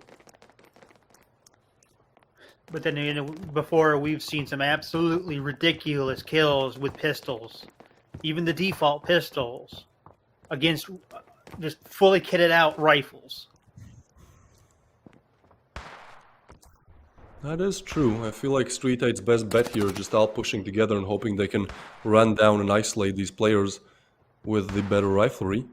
But then, you know, before we've seen some absolutely ridiculous kills with pistols. Even the default pistols against just fully kitted out rifles. That is true. I feel like STREETEIGHT's best bet here is just all pushing together and hoping they can run down and isolate these players with the better riflery.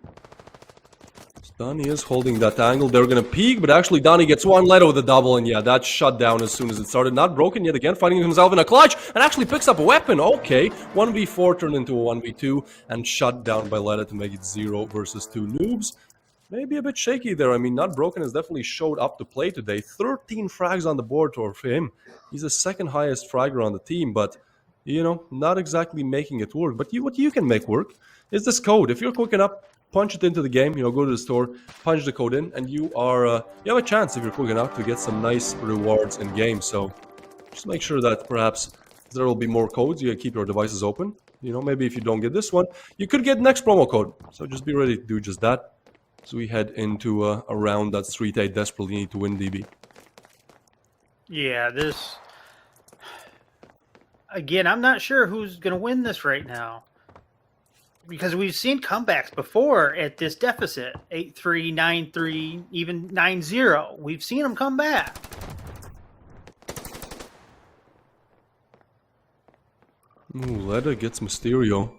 Donnie is holding that angle. They're going to peek, but actually Donnie gets one lead with a double, and yeah, that's shut down as soon as it started. Not Broken yet again, finding himself in a clutch, and actually picks up a weapon. Okay, 1v4 turned into a 1v2, and shut down by Leda to make it 0 versus 2 Noobs. Maybe a bit shaky there. I mean, Not Broken has definitely showed up to play today. 13 frags on the board for him. He's the 2nd highest fragger on the team, but, you know, not exactly making it work. But what you can make work is this code. If you're quick enough, punch it into the game, you know, go to the store, punch the code in, and you have a chance, if you're quick enough, to get some nice rewards in game. So just make sure that perhaps there will be more codes. You can keep your devices open. You know, maybe if you don't get this one, you could get next promo code. So just be ready to do just that. So we head into a round that STREETEIGHT desperately need to win, DB. Yeah, this... Again, I'm not sure who's going to win this right now. Because we've seen comebacks before at this deficit. 8-3, 9-3, even 9-0. We've seen them come back. Ooh, Leda gets Mysterio.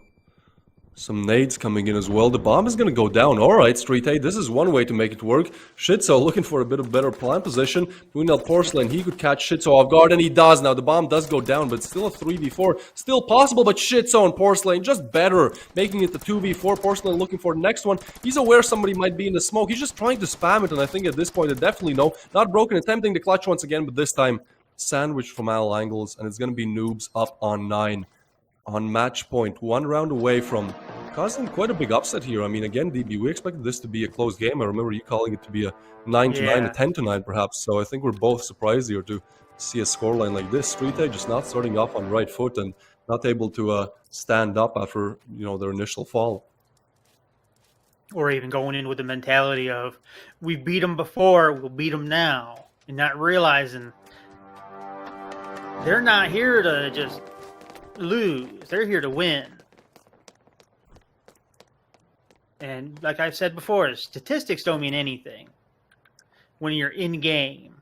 Some nades coming in as well. The bomb is going to go down. All right, STREETEIGHT, this is one way to make it work. Shitso looking for a bit of better plant position. Meanwhile, Porcelain, he could catch Shitso off guard, and he does. Now, the bomb does go down, but still a 3v4. Still possible, but Shitso and Porcelain just better, making it the 2v4. Porcelain looking for the next one. He's aware somebody might be in the smoke. He's just trying to spam it, and I think at this point, they definitely know. Not broken, attempting the clutch once again, but this time, sandwiched from all angles, and it's going to be Noobs up on 9. On match point, 1 round away from causing quite a big upset here. I mean, again, DB, we expected this to be a close game. I remember you calling it to be a 9-9, a 10-9 perhaps. So I think we're both surprised here to see a scoreline like this. STREETEIGHT just not starting off on right foot and not able to stand up after, you know, their initial fall. Or even going in with the mentality of, we beat them before, we'll beat them now. And not realizing they're not here to just lose. They're here to win. And like I've said before, statistics don't mean anything when you're in game.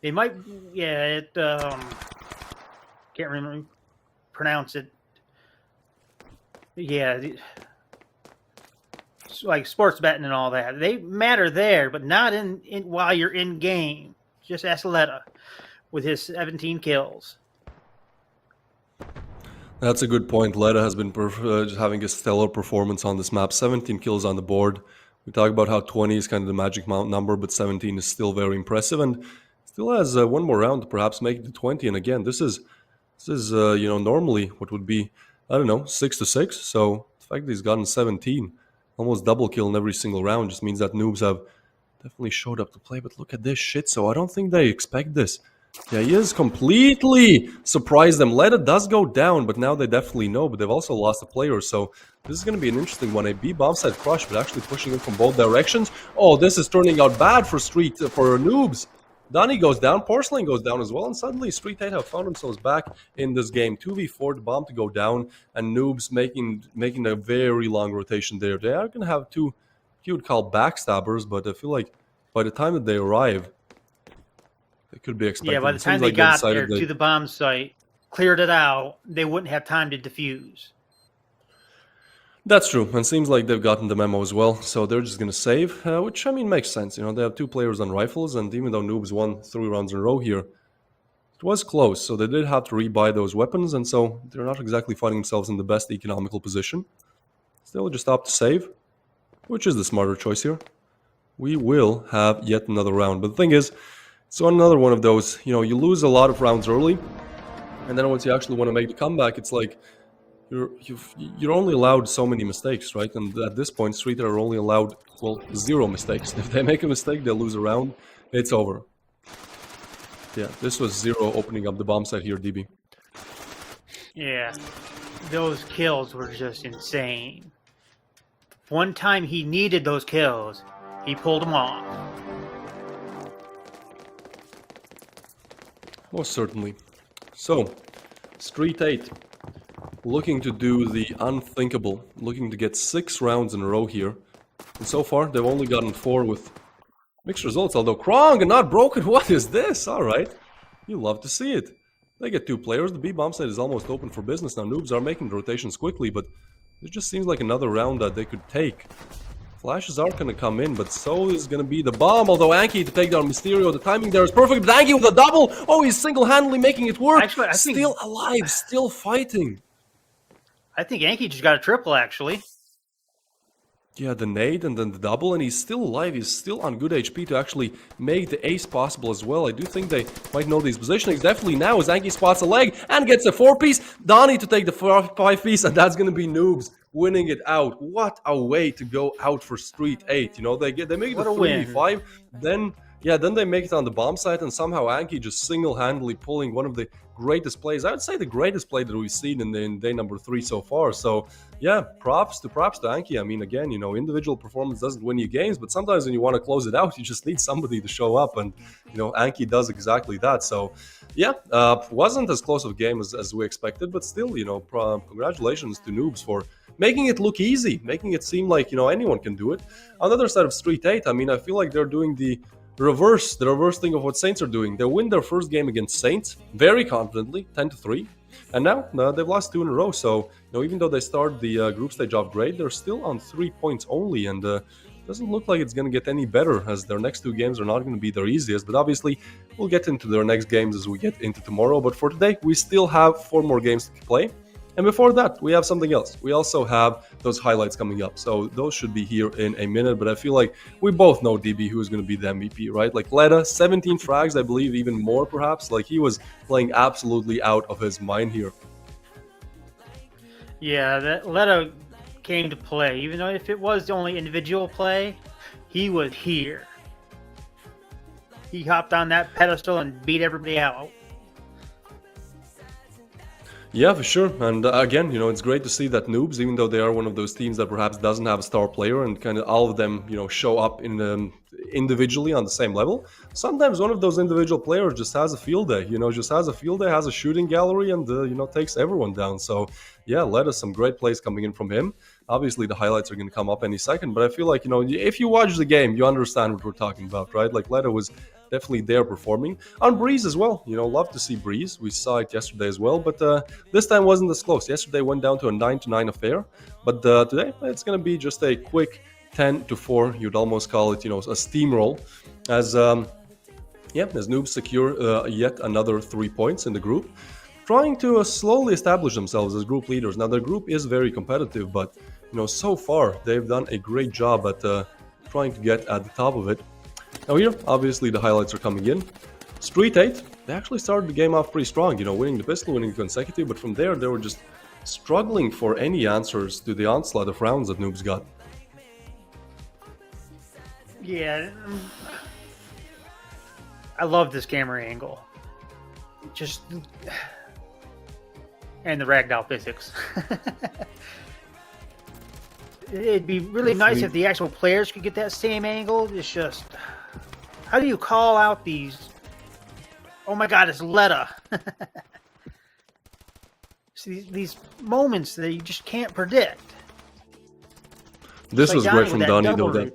They might, can't remember pronounce it. Yeah, like sports betting and all that. They matter there, but not in while you're in game. Just ask Letta with his 17 kills. That's a good point. Letta has been having a stellar performance on this map. 17 kills on the board. We talk about how 20 is kind of the magic number, but 17 is still very impressive, and still has one more round to perhaps make it to 20. And again, this is you know, normally what would be, I don't know, 6-6. So the fact that he's gotten 17, almost double kill in every single round, just means that Noobs have definitely showed up to play. But look at this shit. So I don't think they expect this. Yeah, he is completely surprised them. Letta does go down, but now they definitely know. But they've also lost a player, so this is going to be an interesting one. A B bomb side crush, but actually pushing in from both directions. Oh, this is turning out bad for Noobs. Donnie goes down, Porcelain goes down as well, and suddenly STREETEIGHT have found themselves back in this game. 2v4, the bomb to go down, and Noobs making a very long rotation there. They are going to have two, you would call backstabbers, but I feel like by the time that they arrive, they could be expected. Yeah, by the time they got there to the bomb site, cleared it out, they wouldn't have time to defuse. That's true, and seems like they've gotten the memo as well, so they're just going to save, which, I mean, makes sense. You know, they have 2 players on rifles, and even though Noobs won 3 rounds in a row here, it was close, so they did have to rebuy those weapons, and so they're not exactly finding themselves in the best economical position. Still just opt to save, which is the smarter choice here. We will have yet another round, but the thing is, so another one of those, you know, you lose a lot of rounds early, and then once you actually want to make the comeback, it's like you're only allowed so many mistakes, right? And at this point, STREETEIGHT are only allowed, well, 0 mistakes. If they make a mistake, they'll lose a round. It's over. Yeah, this was 0 opening up the bomb site here, DB. Yeah, those kills were just insane. One time he needed those kills, he pulled them off. Most certainly. So, STREETEIGHT looking to do the unthinkable, looking to get 6 rounds in a row here. And so far, they've only gotten 4 with mixed results, although Krong and not broken. What is this? All right. You love to see it. They get 2 players. The B bomb site is almost open for business. Now, Noobs are making the rotations quickly, but it just seems like another round that they could take. Flashes are going to come in, but so is going to be the bomb. Although Anki to take down Mysterio, the timing there is perfect. But Anki with a double. Oh, he's single-handedly making it work. Actually, I think, still alive, still fighting. I think Anki just got a triple, actually. Yeah, the nade and then the double, and he's still alive. He's still on good HP to actually make the ace possible as well. I do think they might know these positionings. Definitely now as Anki spots a leg and gets a 4-piece. Donnie to take the 5-piece, and that's going to be Noobs winning it out. What a way to go out for STREETEIGHT. You know, they make it a 3v5. Then they make it on the bomb site, and somehow Anki just single-handedly pulling one of the greatest plays. I would say the greatest play that we've seen in day number 3 so far. So yeah, props to Anki. I mean, again, you know, individual performance doesn't win you games, but sometimes when you want to close it out, you just need somebody to show up, and you know, Anki does exactly that. So yeah, wasn't as close of a game as we expected, but still, you know, congratulations to Noobs for making it look easy, making it seem like, you know, anyone can do it. On the other side of STREETEIGHT, I mean, I feel like they're doing the reverse thing of what Saints are doing. They win their first game against Saints very confidently, 10-3. And now they've lost 2 in a row. So even though they started the group stage off great, they're still on 3 points only, and doesn't look like it's going to get any better, as their next 2 games are not going to be their easiest. But obviously, we'll get into their next games as we get into tomorrow. But for today, we still have 4 more games to play. And before that, we have something else. We also have those highlights coming up. So those should be here in a minute. But I feel like we both know, DB, who is going to be the MVP, right? Like Leda, 17 frags, I believe, even more perhaps. Like he was playing absolutely out of his mind here. Yeah, that Leda came to play. Even though if it was the only individual play, he was here. He hopped on that pedestal and beat everybody out. Yeah, for sure. And again, it's great to see that Noobs, even though they are one of those teams that perhaps doesn't have a star player, and kind of all of them, show up in individually on the same level. Sometimes one of those individual players just has a field day, has a shooting gallery, and takes everyone down. So yeah, led us some great plays coming in from him. Obviously, the highlights are going to come up any second, but I feel like if you watch the game, you understand what we're talking about, right? Like Leda was definitely there performing. On Breeze as well, love to see Breeze. We saw it yesterday as well, but this time wasn't as close. Yesterday went down to a 9-9 affair, but today it's going to be just a quick 10-4. You'd almost call it, a steamroll, as Noobs secure yet another 3 points in the group, trying to slowly establish themselves as group leaders. Now their group is very competitive, but so far they've done a great job at trying to get at the top of it. Now here, obviously, the highlights are coming in. STREETEIGHT, they actually started the game off pretty strong, winning the pistol, winning the consecutive, but from there, they were just struggling for any answers to the onslaught of rounds that Noobs got. Yeah, I love this camera angle. Just... and the ragdoll physics. It'd be really nice if the actual players could get that same angle. It's just... how do you call out these... oh my god, it's Leda. See, these moments that you just can't predict. This was great from Donnie, though.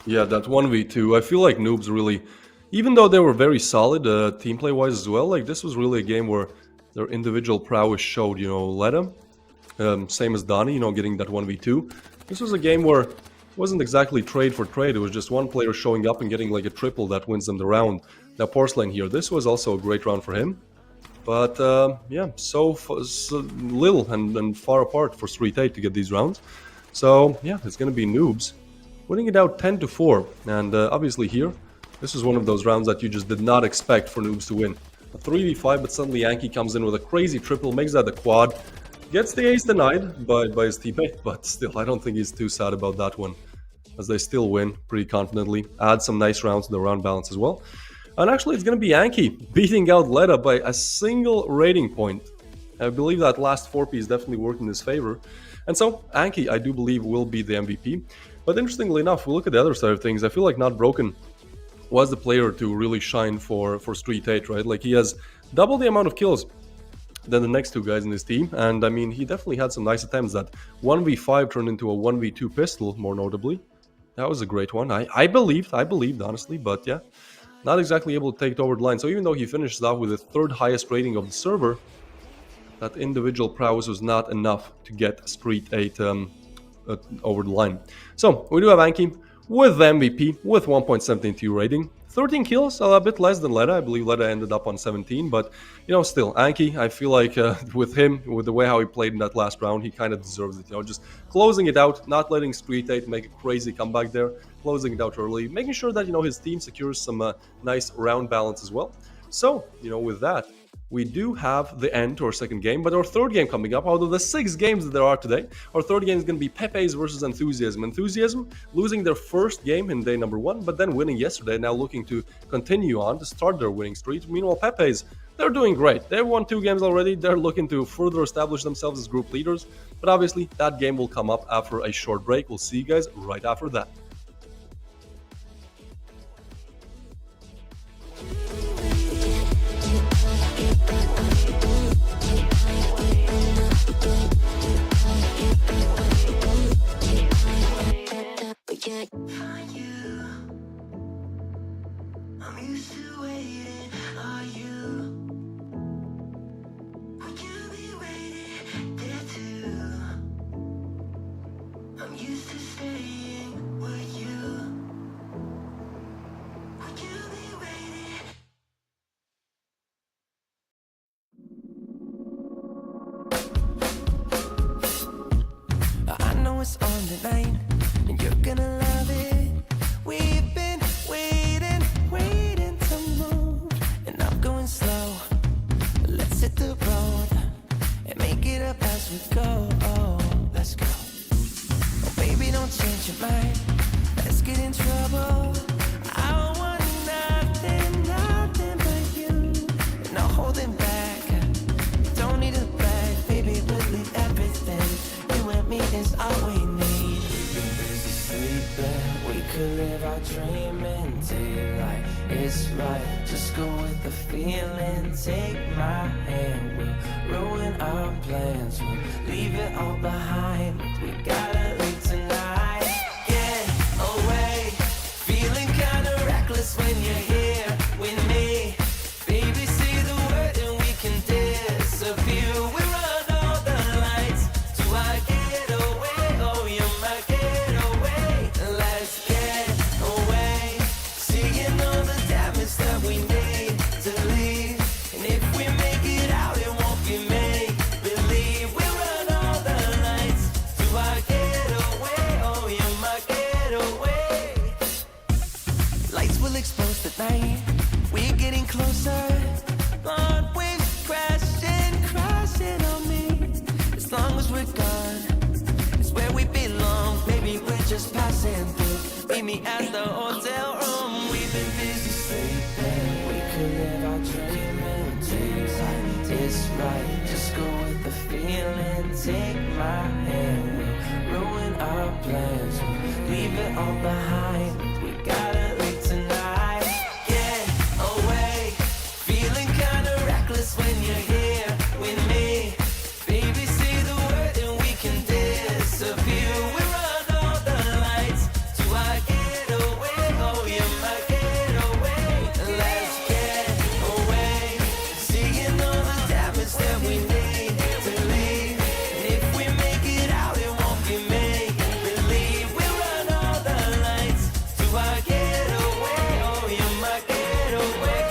Yeah, that 1v2. I feel like Noobs really... even though they were very solid team play-wise as well, like this was really a game where their individual prowess showed, Leda. Same as Donnie, getting that 1v2. This was a game where it wasn't exactly trade for trade. It was just one player showing up and getting like a triple that wins them the round. Now Porcelain here, this was also a great round for him. But yeah, so little and far apart for STREETEIGHT to get these rounds. So yeah, it's going to be Noobs winning it out 10-4. And obviously here, this is one of those rounds that you just did not expect for Noobs to win. A 3v5, but suddenly Yankee comes in with a crazy triple, makes that the quad. Gets the ace denied by his teammate, but still, I don't think he's too sad about that one, as they still win pretty confidently. Add some nice rounds to the round balance as well. And actually, it's going to be Yankee beating out Leda by a single rating point. I believe that last 4P definitely worked in his favor. And so, Yankee, I do believe, will be the MVP. But interestingly enough, we look at the other side of things. I feel like Not Broken was the player to really shine for STREETEIGHT, right? Like, he has double the amount of kills than the next two guys in his team. And I mean, he definitely had some nice attempts. That 1v5 turned into a 1v2 pistol, more notably. That was a great one. I believed, honestly, but yeah, not exactly able to take it over the line. So even though he finishes off with the third highest rating of the server, that individual prowess was not enough to get STREETEIGHT over the line. So we do have Anki with the MVP with 1.72 rating. 13 kills, a bit less than Leda. I believe Leda ended up on 17, but still, Anki, I feel like with him, with the way how he played in that last round, he kind of deserves it. Just closing it out, not letting STREETEIGHT make a crazy comeback there, closing it out early, making sure that his team secures some nice round balance as well. So with that, we do have the end to our second game, but our third game coming up, out of the 6 games that there are today, our third game is going to be Pepes versus Enthusiasm. Enthusiasm losing their first game in day number 1, but then winning yesterday, now looking to continue on to start their winning streak. Meanwhile, Pepes, they're doing great. They've won 2 games already. They're looking to further establish themselves as group leaders, but obviously that game will come up after a short break. We'll see you guys right after that. I'm used to waiting. Are you? We can tonight, and you're gonna love it. We've been waiting to move, and I'm going slow. Let's hit the road and make it up as we go. Oh, let's go. Oh, baby, don't change your mind. Let's get in trouble. I want nothing but you. No holding back. Don't need a bag, baby. We'll leave everything. You and me is all we need. We've been busy sleeping. We could live our dream in daylight. It's right. Just go with the feeling. Take my hand. We'll ruin our plans. We'll leave it all behind. We gotta leave tonight. Get away. Feeling kinda reckless when you're here with me. Baby, say the word and we can disappear. We run all the lights to our getaway. Oh, you're my getaway. Let's get away. Seeing all the damage that we need to leave. And if we make it out, it won't be make believe. We run all the lights to our getaway. Oh, you're my getaway. Lights will expose the night. We're getting closer. Long waves crashing on me. As long as we're gone, it's where we belong. Maybe we're just passing through. Meet me at the hotel room. We've been busy sleeping. We could live our dream in daylight. It's right. Just go with the feeling. Take my hand. We'll ruin our plans. We'll leave it all behind. We gotta leave tonight. Get away. Feeling kinda reckless when you're here with me. Baby, say the word and we can disappear. We run all the lights to our getaway. Oh, you're my getaway. Let's get away. Seeing all the damage that we need to leave. And if we make it out, it won't be make believe. We run all the lights to our getaway. Oh, you're my getaway.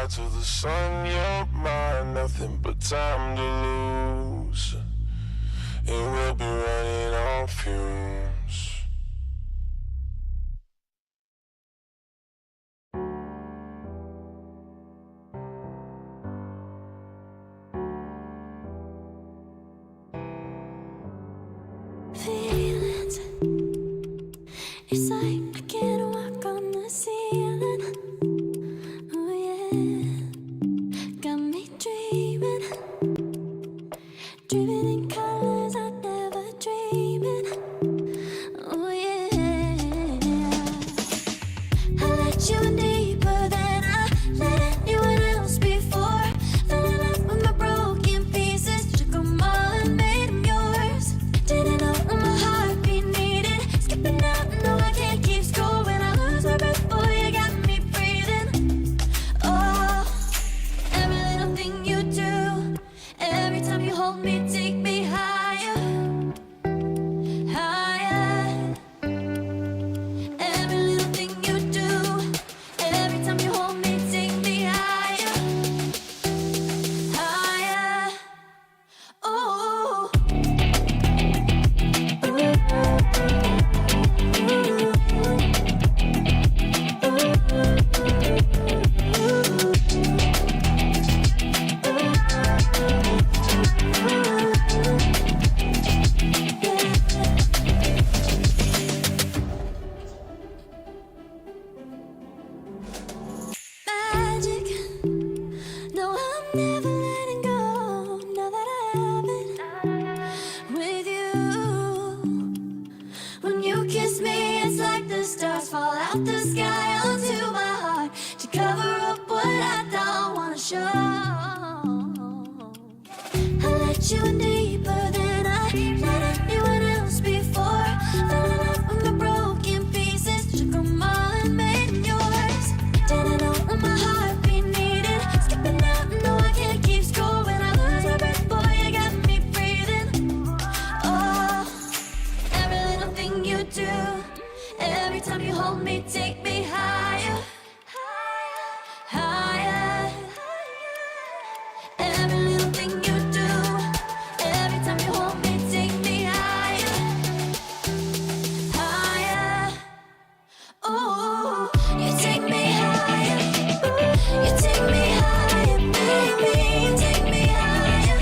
To the sun, you're mine, nothing but time to lose. And we'll be running on fumes. Feelings, it's like I can't walk on the ceiling. Oh yeah, got me dreaming in colors I never dreamed. out the sky onto my heart to cover up what I don't wanna show. I let you in deeper than I let anyone else before. Fell in love with my broken pieces, took them all and made yours. Didn't know what my heartbeat needed, skipping out, no I can't keep score. When I lose my breath, boy, you got me breathing. Oh, every little thing you do, every time you hold me, take me higher, higher. Every little thing you do, every time you hold me, take me higher, higher. Oh, you take me higher, you take me higher, baby, you take me higher,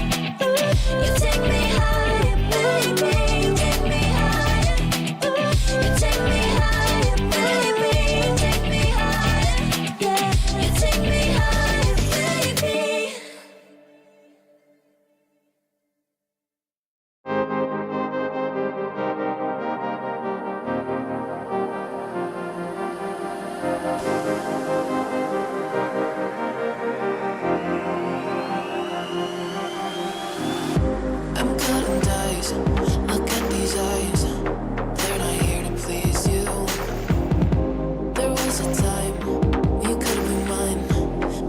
you take me higher, baby, you take me higher, you take me higher, baby, you take me higher, yeah, you take me higher, baby. I'm cutting dice. Look at these eyes. They're not here to please you. There was a time you could be mine.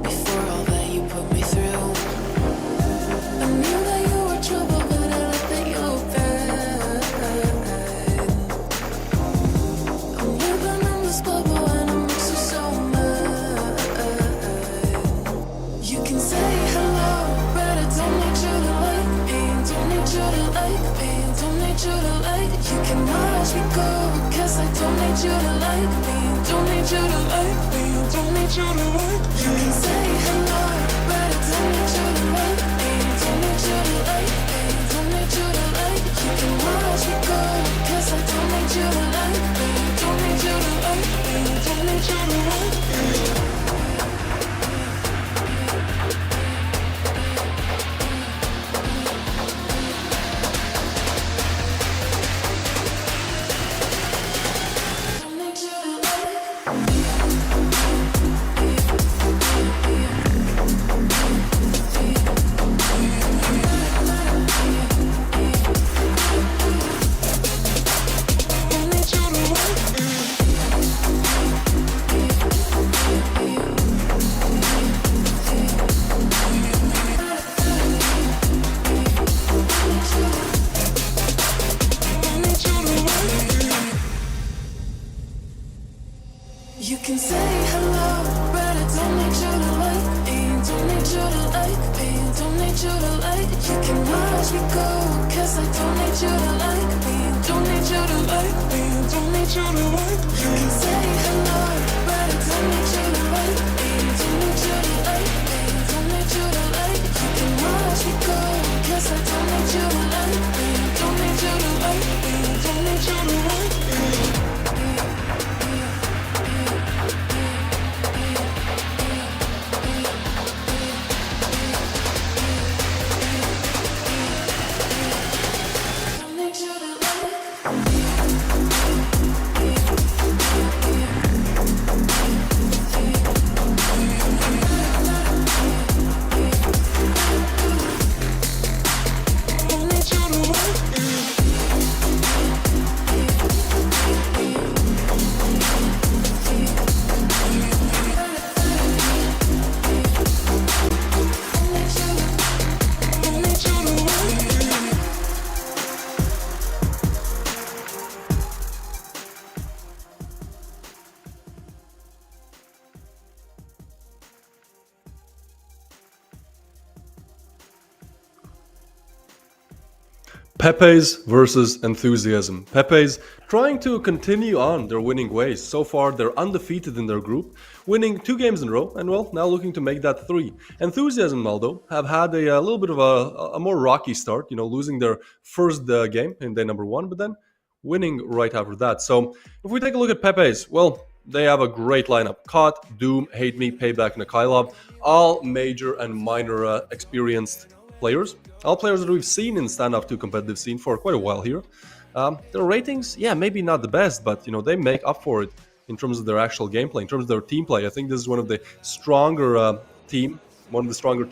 Before all that you put me through, I knew that you were trouble, but I let that you were bad. I'm living in this bubble and it makes you so mad. You can say hello, but I don't need you to like me. Don't need you to like me. Don't need you to like. You can watch me go, 'cause I don't need you to like me. Don't need you to like me. Don't need you to like. You can say hello, but I don't need you to like me. Don't need you to like me. Don't need you to like. You can watch me go, 'cause I don't need you to like me. Don't need you to like me. Don't need you to like me. Don't need you to like. Don't need you to like. Don't need you to like. You can say hello, but I don't need you to like me. Don't need you to like me. Don't need you to like. You can watch me go, 'cause I don't need you to like me. Don't need you to like me. Don't need you to like. You can say hello, but I don't need you to like me. Don't need you to like me. Don't need you to like. You can watch me go, 'cause I don't need you to like me. Don't need you to like me. Don't need you to like me. Don't need you to like. Don't need you to like. Don't need you to like. Pepes versus enthusiasm. Pepes trying to continue on their winning ways. So far, they're undefeated in their group, winning 2 games in a row, and well, now looking to make that 3. Enthusiasm, although, have had a little bit of a more rocky start, losing their first game in day number 1, but then winning right after that. So if we take a look at Pepes, well, they have a great lineup. Caught, Doom, Hate Me, Payback, and Akailov, all major and minor experienced players. All players that we've seen in Standoff 2 competitive scene for quite a while here. Their ratings, yeah, maybe not the best, but they make up for it in terms of their actual gameplay, in terms of their team play. I think this is one of the stronger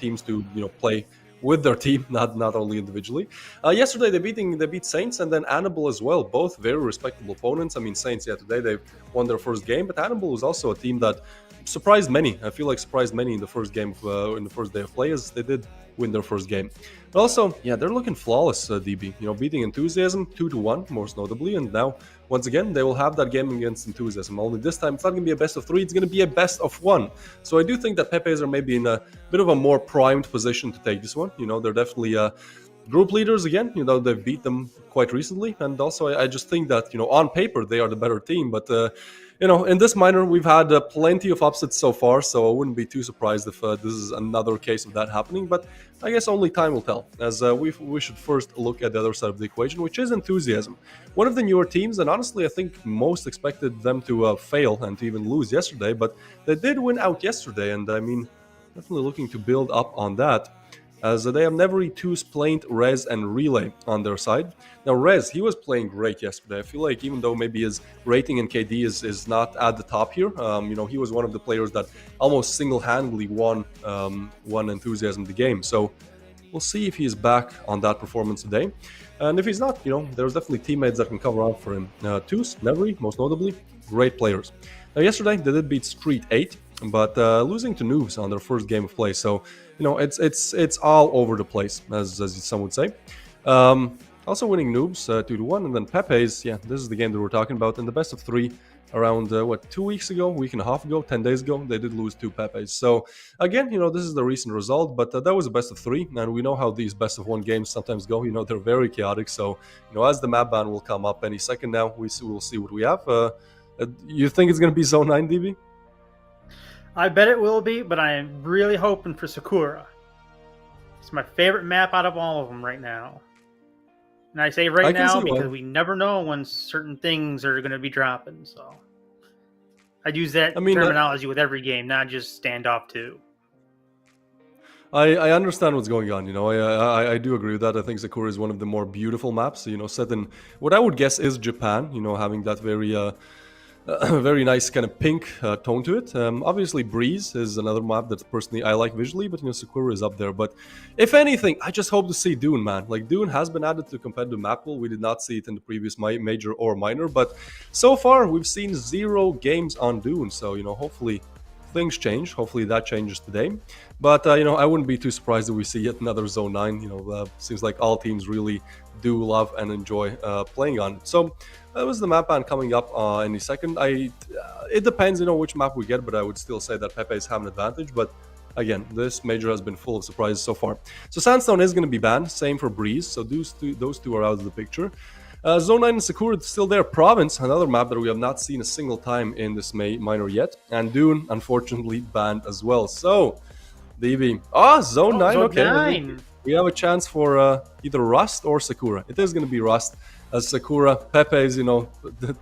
teams to play with their team, not only individually. Yesterday they beat Saints and then Anable as well, both very respectable opponents. I mean, Saints, today they won their first game, but Anable was also a team that surprised many. I feel like surprised many in the first game in the first day of play, as they did win their first game. But also, they're looking flawless, DB. Beating Enthusiasm 2-1, most notably, and now once again they will have that game against Enthusiasm. Only this time it's not going to be a best of 3; it's going to be a best of 1. So I do think that Pepes are maybe in a bit of a more primed position to take this one. They're definitely group leaders again. They've beat them quite recently, and also I just think that on paper they are the better team, but. In this minor, we've had plenty of upsets so far, so I wouldn't be too surprised if this is another case of that happening. But I guess only time will tell, as we should first look at the other side of the equation, which is Enthusiasm. One of the newer teams, and honestly, I think most expected them to fail and to even lose yesterday, but they did win out yesterday, and I mean, definitely looking to build up on that, as they have Nevery, Toos, Plaint, Rez, and Relay on their side. Now, Rez, he was playing great yesterday. I feel like even though maybe his rating in KD is not at the top here, he was one of the players that almost single-handedly won Enthusiasm the game. So we'll see if he's back on that performance today. And if he's not, there's definitely teammates that can cover up for him. Toos, Nevery, most notably, great players. Now, yesterday, they did beat STREETEIGHT, but losing to NOOBS on their first game of play. So, it's all over the place, as some would say. Also winning NOOBS 2-1, and then Pepes, this is the game that we're talking about. In the best of 3, around, 2 weeks ago, week and a half ago, 10 days ago, they did lose to Pepes. So, again, this is the recent result, but that was a best of 3, and we know how these best of 1 games sometimes go. They're very chaotic, so, as the map ban will come up any second now, we'll see what we have. You think it's going to be Zone 9, DB? I bet it will be, but I am really hoping for Sakura. It's my favorite map out of all of them right now. And I say right now because we never know when certain things are going to be dropping. So I'd use that terminology with every game, not just Standoff 2. I understand what's going on. I do agree with that. I think Sakura is one of the more beautiful maps. Set in what I would guess is Japan. Having that very nice kind of pink tone to it. Obviously, Breeze is another map that personally I like visually, but Sakura is up there. But if anything, I just hope to see Dune, man. Like, Dune has been added to competitive map pool. We did not see it in the previous major or minor, but so far we've seen 0 games on Dune. So hopefully things change. Hopefully that changes today. But I wouldn't be too surprised if we see yet another Zone 9. Seems like all teams really do love and enjoy playing on it. So that was the map ban coming up any second. It depends, which map we get, but I would still say that Pepes have an advantage. But again, this major has been full of surprises so far. So Sandstone is going to be banned. Same for Breeze. So those two are out of the picture. Zone 9 and Sakura is still there. Province, another map that we have not seen a single time in this minor yet. And Dune, unfortunately, banned as well. So, DB. Zone 9, okay. 9. We have a chance for either Rust or Sakura. It is going to be Rust. As Sakura, Pepes,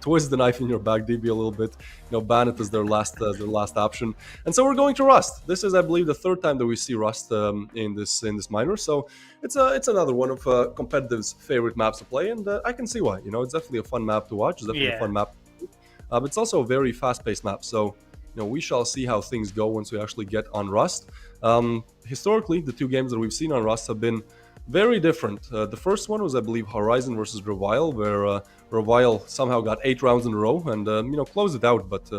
twist the knife in your back, DB a little bit. Ban it as their last option. And so we're going to Rust. This is, I believe, the 3rd time that we see Rust in this minor. So it's another one of competitive's favorite maps to play, and I can see why. It's definitely a fun map to watch. It's definitely a fun map. But it's also a very fast-paced map. So we shall see how things go once we actually get on Rust. Historically, the 2 games that we've seen on Rust have been very different. The first one was, I believe, Horizon versus Revile, where Revile somehow got 8 rounds in a row and closed it out, but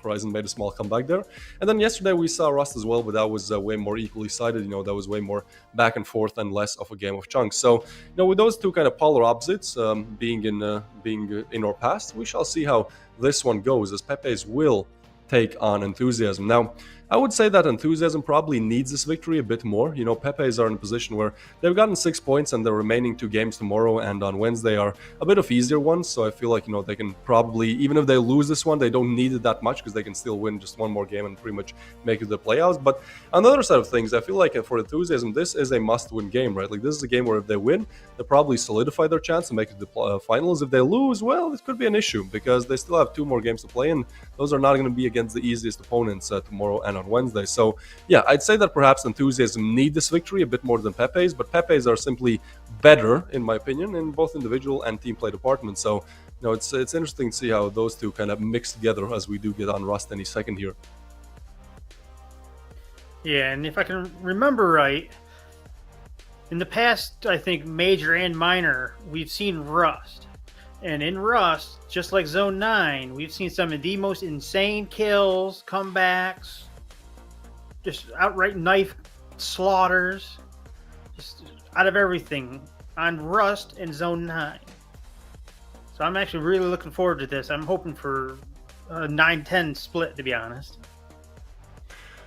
Horizon made a small comeback there. And then yesterday we saw Rust as well, but that was way more equally sided. That was way more back and forth and less of a game of chunks. So with those two kind of polar opposites being in our past, we shall see how this one goes, as Pepes will take on Enthusiasm. Now, I would say that Enthusiasm probably needs this victory a bit more. Pepes are in a position where they've gotten 6 points, and the remaining 2 games tomorrow and on Wednesday are a bit of easier ones. So I feel like, they can probably, even if they lose this one, they don't need it that much, because they can still win just 1 more game and pretty much make it to the playoffs. But on the other side of things, I feel like for Enthusiasm, this is a must-win game, right? Like, this is a game where if they win, they probably solidify their chance to make it to the finals. If they lose, well, it could be an issue, because they still have 2 more games to play, and those are not going to be against the easiest opponents tomorrow and on Wednesday. So yeah, I'd say that perhaps Enthusiasm need this victory a bit more than Pepes, but Pepes are simply better, in my opinion, in both individual and team play departments. So know, it's interesting to see how those two kind of mix together as we do get on Rust any second here. Yeah, and if I can remember right, in the past, I think major and minor, we've seen Rust. And in Rust, just like Zone 9, we've seen some of the most insane kills, comebacks, just outright knife slaughters, just out of everything on Rust and Zone 9. So I'm actually really looking forward to this. I'm hoping for a 9-10 split, to be honest.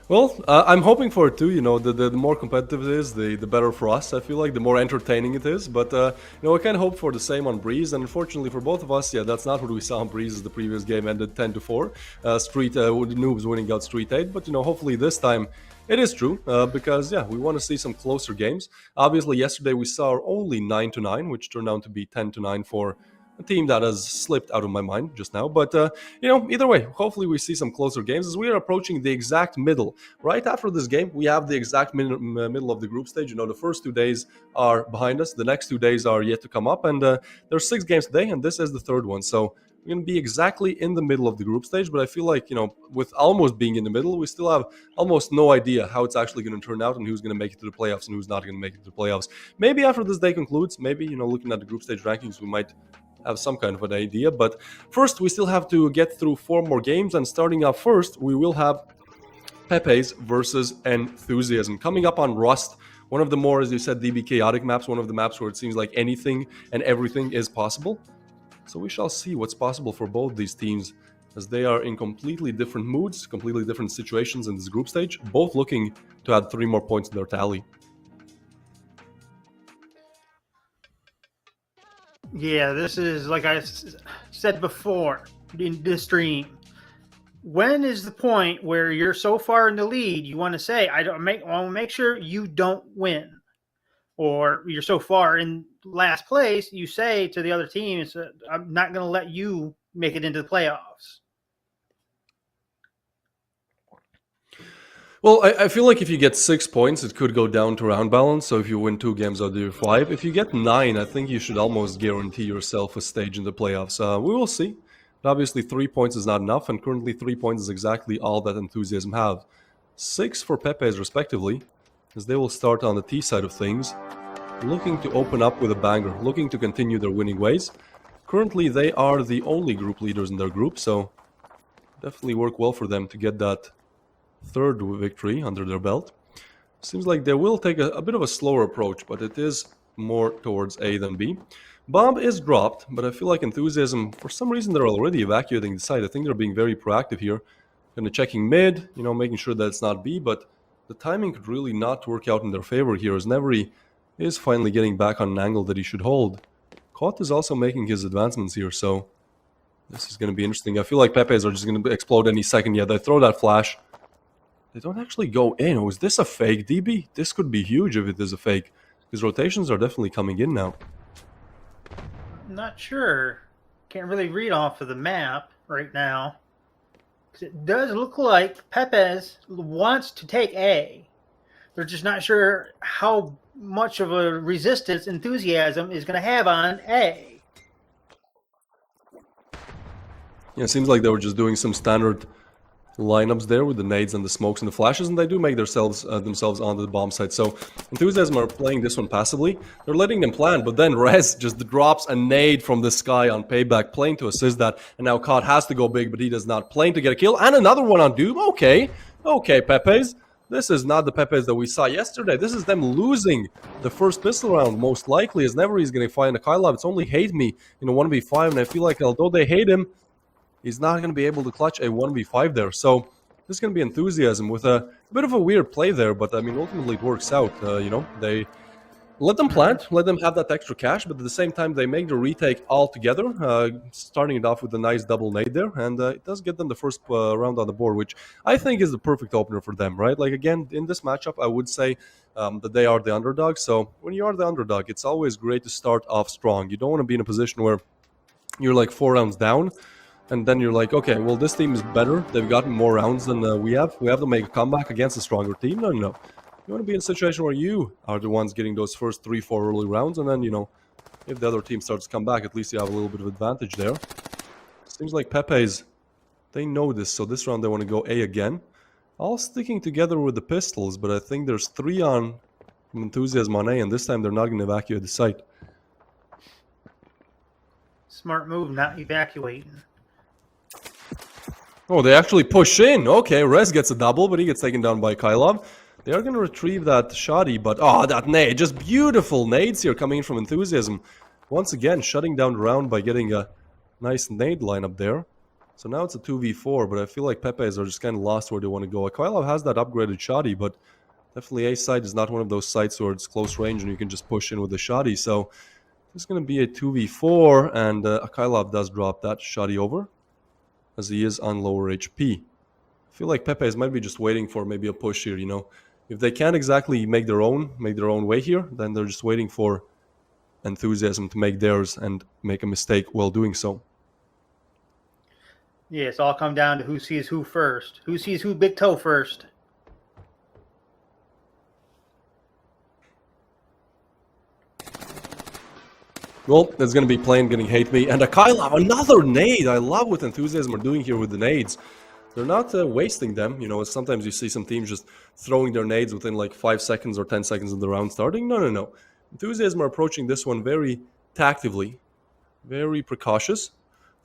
Well, I'm hoping for it too. You know, the more competitive it is, the better for us. I feel like the more entertaining it is. But you know, I can hope for the same on Breeze. And unfortunately for both of us, yeah, that's not what we saw on Breeze. As the previous game ended 10-4. Noobs winning out Street 8. But you know, hopefully this time it is true because yeah, we want to see some closer games. Obviously, yesterday we saw only 9-9, which turned out to be 10-9 for a team that has slipped out of my mind just now. But, you know, either way, hopefully we see some closer games as we are approaching the exact middle. Right after this game, we have the exact middle of the group stage. You know, the first 2 days are behind us. The next 2 days are yet to come up. And there's 6 games today, and this is the third one. So we're going to be exactly in the middle of the group stage. But I feel like, you know, with almost being in the middle, we still have almost no idea how it's actually going to turn out and who's going to make it to the playoffs and who's not going to make it to the playoffs. Maybe after this day concludes, maybe, you know, looking at the group stage rankings, we might have some kind of an idea. But first, we still have to get through 4 more games, and starting off first, we will have Pepes versus Enthusiasm coming up on Rust, one of the more, as you said, DB chaotic maps, one of the maps where it seems like anything and everything is possible. So we shall see what's possible for both these teams, as they are in completely different moods, completely different situations in this group stage, both looking to add 3 more points to their tally. Yeah, this is, like I said before in this stream, when is the point where you're so far in the lead, you want to say, I want to make sure you don't win? Or you're so far in last place, you say to the other team, I'm not going to let you make it into the playoffs. Well, I feel like if you get 6 points, it could go down to round balance. So if you win 2 games out of your 5, if you get 9, I think you should almost guarantee yourself a stage in the playoffs. We will see. But obviously, 3 points is not enough, and currently 3 points is exactly all that Enthusiasm have. 6 for Pepes, respectively, as they will start on the T side of things, looking to open up with a banger, looking to continue their winning ways. Currently, they are the only group leaders in their group, so definitely work well for them to get that 3rd victory under their belt. Seems like they will take a bit of a slower approach, but it is more towards A than B. Bomb is dropped, but I feel like Enthusiasm, for some reason, they're already evacuating the site. I think they're being very proactive here. Kind of checking mid, you know, making sure that it's not B, but the timing could really not work out in their favor here, as Nevery is finally getting back on an angle that he should hold. Kot is also making his advancements here, so this is going to be interesting. I feel like Pepes are just going to explode any second. Yeah, they throw that flash. They don't actually go in. Oh, is this a fake, DB? This could be huge if it is a fake, because rotations are definitely coming in now. Not sure. Can't really read off of the map right now. It does look like Pepes wants to take A. They're just not sure how much of a resistance Enthusiasm is going to have on A. Yeah, it seems like they were just doing some standard lineups there with the nades and the smokes and the flashes, and they do make themselves onto the bomb site. So Enthusiasm are playing this one passively. They're letting them plan, but then Rez just drops a nade from the sky on payback, playing to assist that, and now Kot has to go big, but he does not, playing to get a kill, and another one on Doom. Okay, Pepes. This is not the Pepes that we saw yesterday. This is them losing the first pistol round, most likely, as Never is going to find a Kylab. It's only hate me in a 1v5, and I feel like although they hate him, he's not going to be able to clutch a 1v5 there. So this is going to be Enthusiasm with a bit of a weird play there, but I mean, ultimately it works out. You know, they let them plant, let them have that extra cash, but at the same time, they make the retake all together, starting it off with a nice double nade there, and it does get them the first round on the board, which I think is the perfect opener for them, right? Like, again, in this matchup, I would say that they are the underdog. So when you are the underdog, it's always great to start off strong. You don't want to be in a position where you're like 4 rounds down, and then you're like, okay, well, this team is better. They've gotten more rounds than we have. We have to make a comeback against a stronger team. No. You want to be in a situation where you are the ones getting those first 3-4 early rounds, and then, you know, if the other team starts to come back, at least you have a little bit of advantage there. Seems like pepes, they know this, so this round they want to go A again. All sticking together with the pistols, but I think there's 3 on from Enthusiasm on A, and this time they're not going to evacuate the site. Smart move, not evacuating. Oh, they actually push in. Okay, Rez gets a double, but he gets taken down by Kylov. They are going to retrieve that shoddy, but oh, that nade. Just beautiful nades here coming in from Enthusiasm. Once again, shutting down the round by getting a nice nade lineup there. So now it's a 2v4, but I feel like pepes are just kind of lost where they want to go. Kylov has that upgraded shoddy, but definitely A side is not one of those sites where it's close range and you can just push in with the shoddy. So it's going to be a 2v4, and Kylov does drop that shoddy over, as he is on lower HP. I feel like pepes might be just waiting for maybe a push here, you know. If they can't exactly make their own way here, then they're just waiting for Enthusiasm to make theirs and make a mistake while doing so. Yeah, it's all come down to who sees who first. Who sees who big toe first. Well, there's going to be Plane getting hate me. And a Kylov, another nade! I love what Enthusiasm are doing here with the nades. They're not wasting them. You know, sometimes you see some teams just throwing their nades within like 5 seconds or 10 seconds of the round starting. No. Enthusiasm are approaching this one very tactively, very precautious,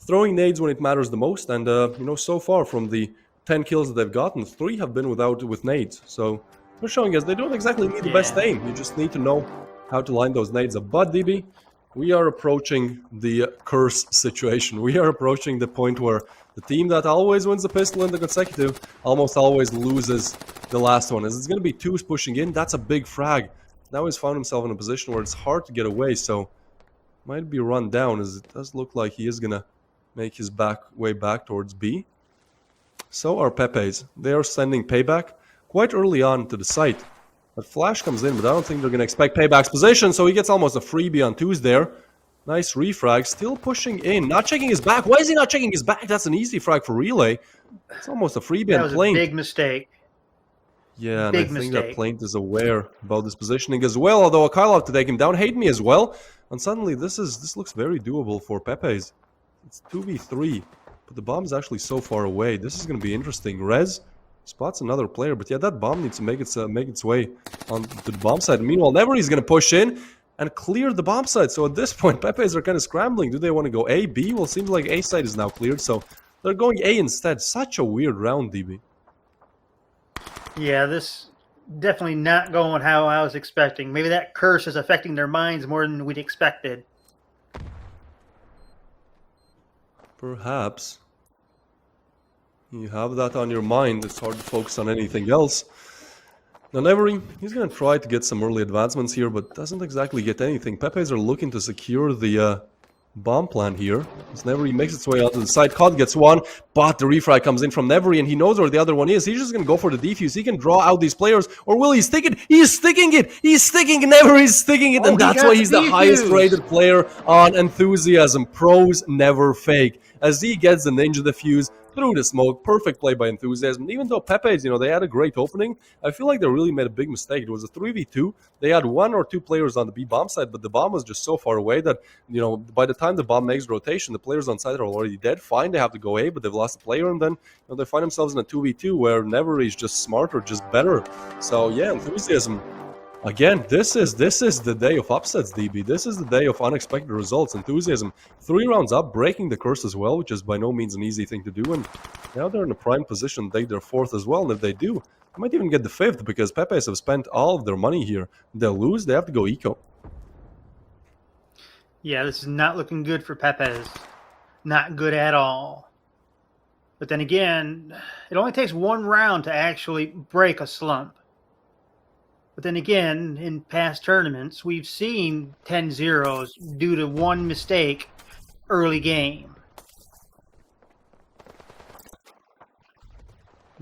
throwing nades when it matters the most. And, you know, so far from the 10 kills that they've gotten, 3 have been with nades. So they're showing us they don't exactly need the best aim. You just need to know how to line those nades up. But, DB, we are approaching the curse situation. We are approaching the point where the team that always wins the pistol in the consecutive almost always loses the last one. As it's going to be 2s pushing in, that's a big frag. Now he's found himself in a position where it's hard to get away, so might be run down, as it does look like he is going to make his way back towards B. So are pepes. They are sending payback quite early on to the site. But flash comes in, but I don't think they're going to expect payback's position, so he gets almost a freebie on 2s there. Nice refrag, still pushing in, not checking his back. Why is he not checking his back? That's an easy frag for relay. It's almost a freebie. That was a big mistake. Yeah, and I think that Plaint is aware about this positioning as well, although Kylov to take him down, hate me as well. And suddenly this looks very doable for pepes. It's 2v3, but the bomb is actually so far away. This is going to be interesting. Rez spots another player, but yeah, that bomb needs to make its way onto the bomb side. Meanwhile, Nevery's going to push in and clear the bomb side. So at this point, pepes are kind of scrambling. Do they want to go A, B? Well, it seems like A side is now cleared, so they're going A instead. Such a weird round, DB. Yeah, this definitely not going how I was expecting. Maybe that curse is affecting their minds more than we'd expected. Perhaps. You have that on your mind. It's hard to focus on anything else. Now, Nevery, he's going to try to get some early advancements here, but doesn't exactly get anything. Pepes are looking to secure the bomb plan here. As Nevery makes its way onto the side, Cod gets one, but the refrag comes in from Nevery, and he knows where the other one is. He's just going to go for the defuse. He can draw out these players, or will he stick it? He's sticking it! He's sticking it! Nevery's sticking it, and that's why he's the highest rated player on Enthusiasm. Pros never fake. As he gets the ninja defuse through the smoke, perfect play by Enthusiasm. Even though pepes, you know, they had a great opening, I feel like they really made a big mistake. It was a 3v2. They had 1 or 2 players on the B bomb side, but the bomb was just so far away that, you know, by the time the bomb makes rotation, the players on side are already dead. Fine, they have to go A, but they've lost a player, and then, you know, they find themselves in a 2v2 where Nevery is just smarter, just better. So yeah, Enthusiasm. Again, this is the day of upsets, DB. This is the day of unexpected results. Enthusiasm 3 rounds up, breaking the curse as well, which is by no means an easy thing to do. And now they're in a prime position to take their 4th as well. And if they do, they might even get the 5th, because pepes have spent all of their money here. They'll lose, they have to go eco. Yeah, this is not looking good for pepes. Not good at all. But then again, it only takes 1 round to actually break a slump. But then again, in past tournaments, we've seen 10-0s due to 1 mistake early game.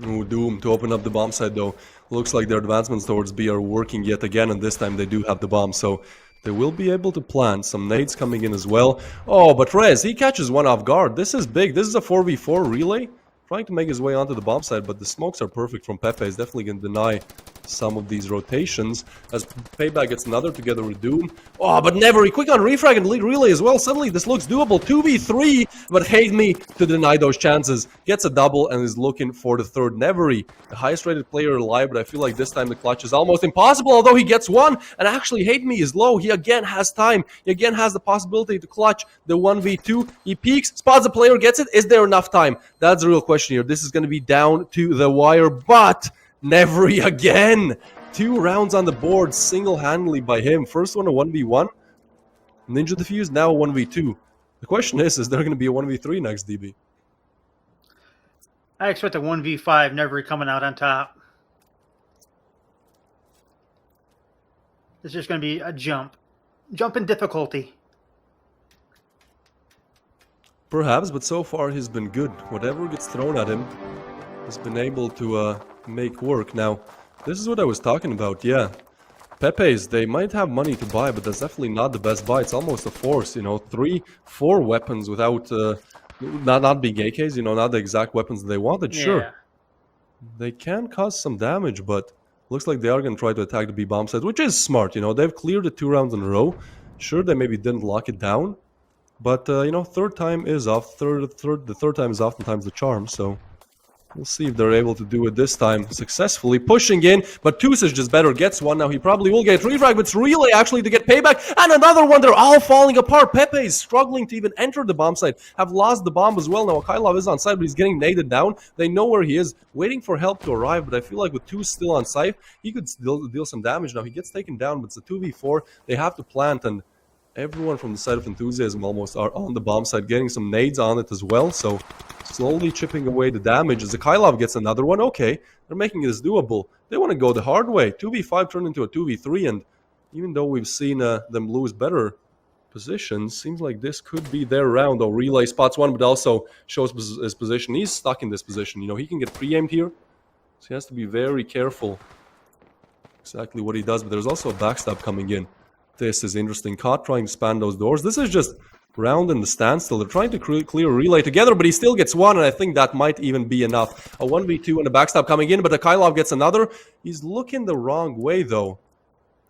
Ooh, Doom to open up the bomb side, though. Looks like their advancements towards B are working yet again, and this time they do have the bomb, so they will be able to plant. Some nades coming in as well. Oh, but Rez, he catches one off guard. This is big. This is a 4v4 relay. Trying to make his way onto the bomb side, but the smokes are perfect from pepes. Definitely going to deny some of these rotations as Payback gets another together with Doom. Oh, but Nevery, quick on refrag and lead relay as well. Suddenly this looks doable. 2v3, but Hate Me to deny those chances. Gets a double and is looking for the third. Nevery, the highest rated player alive, but I feel like this time the clutch is almost impossible, although he gets one. And actually Hate Me is low. He again has time. He again has the possibility to clutch the 1v2. He peeks, spots the player, gets it. Is there enough time? That's the real question here. This is going to be down to the wire, but Nevery again. 2 rounds on the board single-handedly by him. First one a 1v1. Ninja defused, now a 1v2. The question is there going to be a 1v3 next, DB? I expect a 1v5, Nevery coming out on top. It's just going to be a jump. Jump in difficulty. Perhaps, but so far he's been good. Whatever gets thrown at him, he's been able to make work. Now, this is what I was talking about, yeah. Pepes, they might have money to buy, but that's definitely not the best buy. It's almost a force, you know. 3, 4 weapons without, not being AKs, you know, not the exact weapons they wanted. Yeah. Sure, they can cause some damage, but looks like they are going to try to attack the B bomb site, which is smart, you know. They've cleared it 2 rounds in a row. Sure, they maybe didn't lock it down, but, you know, third time is off. The third time is oftentimes the charm, so we'll see if they're able to do it this time successfully. Pushing in, but Tusage just better gets one. Now he probably will get refrag, but it's Relay actually to get Payback. And another one, they're all falling apart. Pepe is struggling to even enter the bomb site. Have lost the bomb as well. Now Akailov is on site, but he's getting naded down. They know where he is, waiting for help to arrive, but I feel like with 2 still on site, he could still deal some damage. Now he gets taken down, but it's a 2v4. They have to plant, and everyone from the side of Enthusiasm almost are on the bomb site, getting some nades on it as well, so slowly chipping away the damage. As Akailov gets another one, okay, they're making this doable. They want to go the hard way. 2v5 turned into a 2v3, and even though we've seen them lose better positions, seems like this could be their round. Though Relay spots one, but also shows his position. He's stuck in this position. You know, he can get pre-aimed here, so he has to be very careful exactly what he does, but there's also a backstab coming in. This is interesting. Caught trying to span those doors. This is just round in the standstill. They're trying to clear Relay together, but he still gets one, and I think that might even be enough. A 1v2 and a backstab coming in, but Akailov gets another. He's looking the wrong way, though.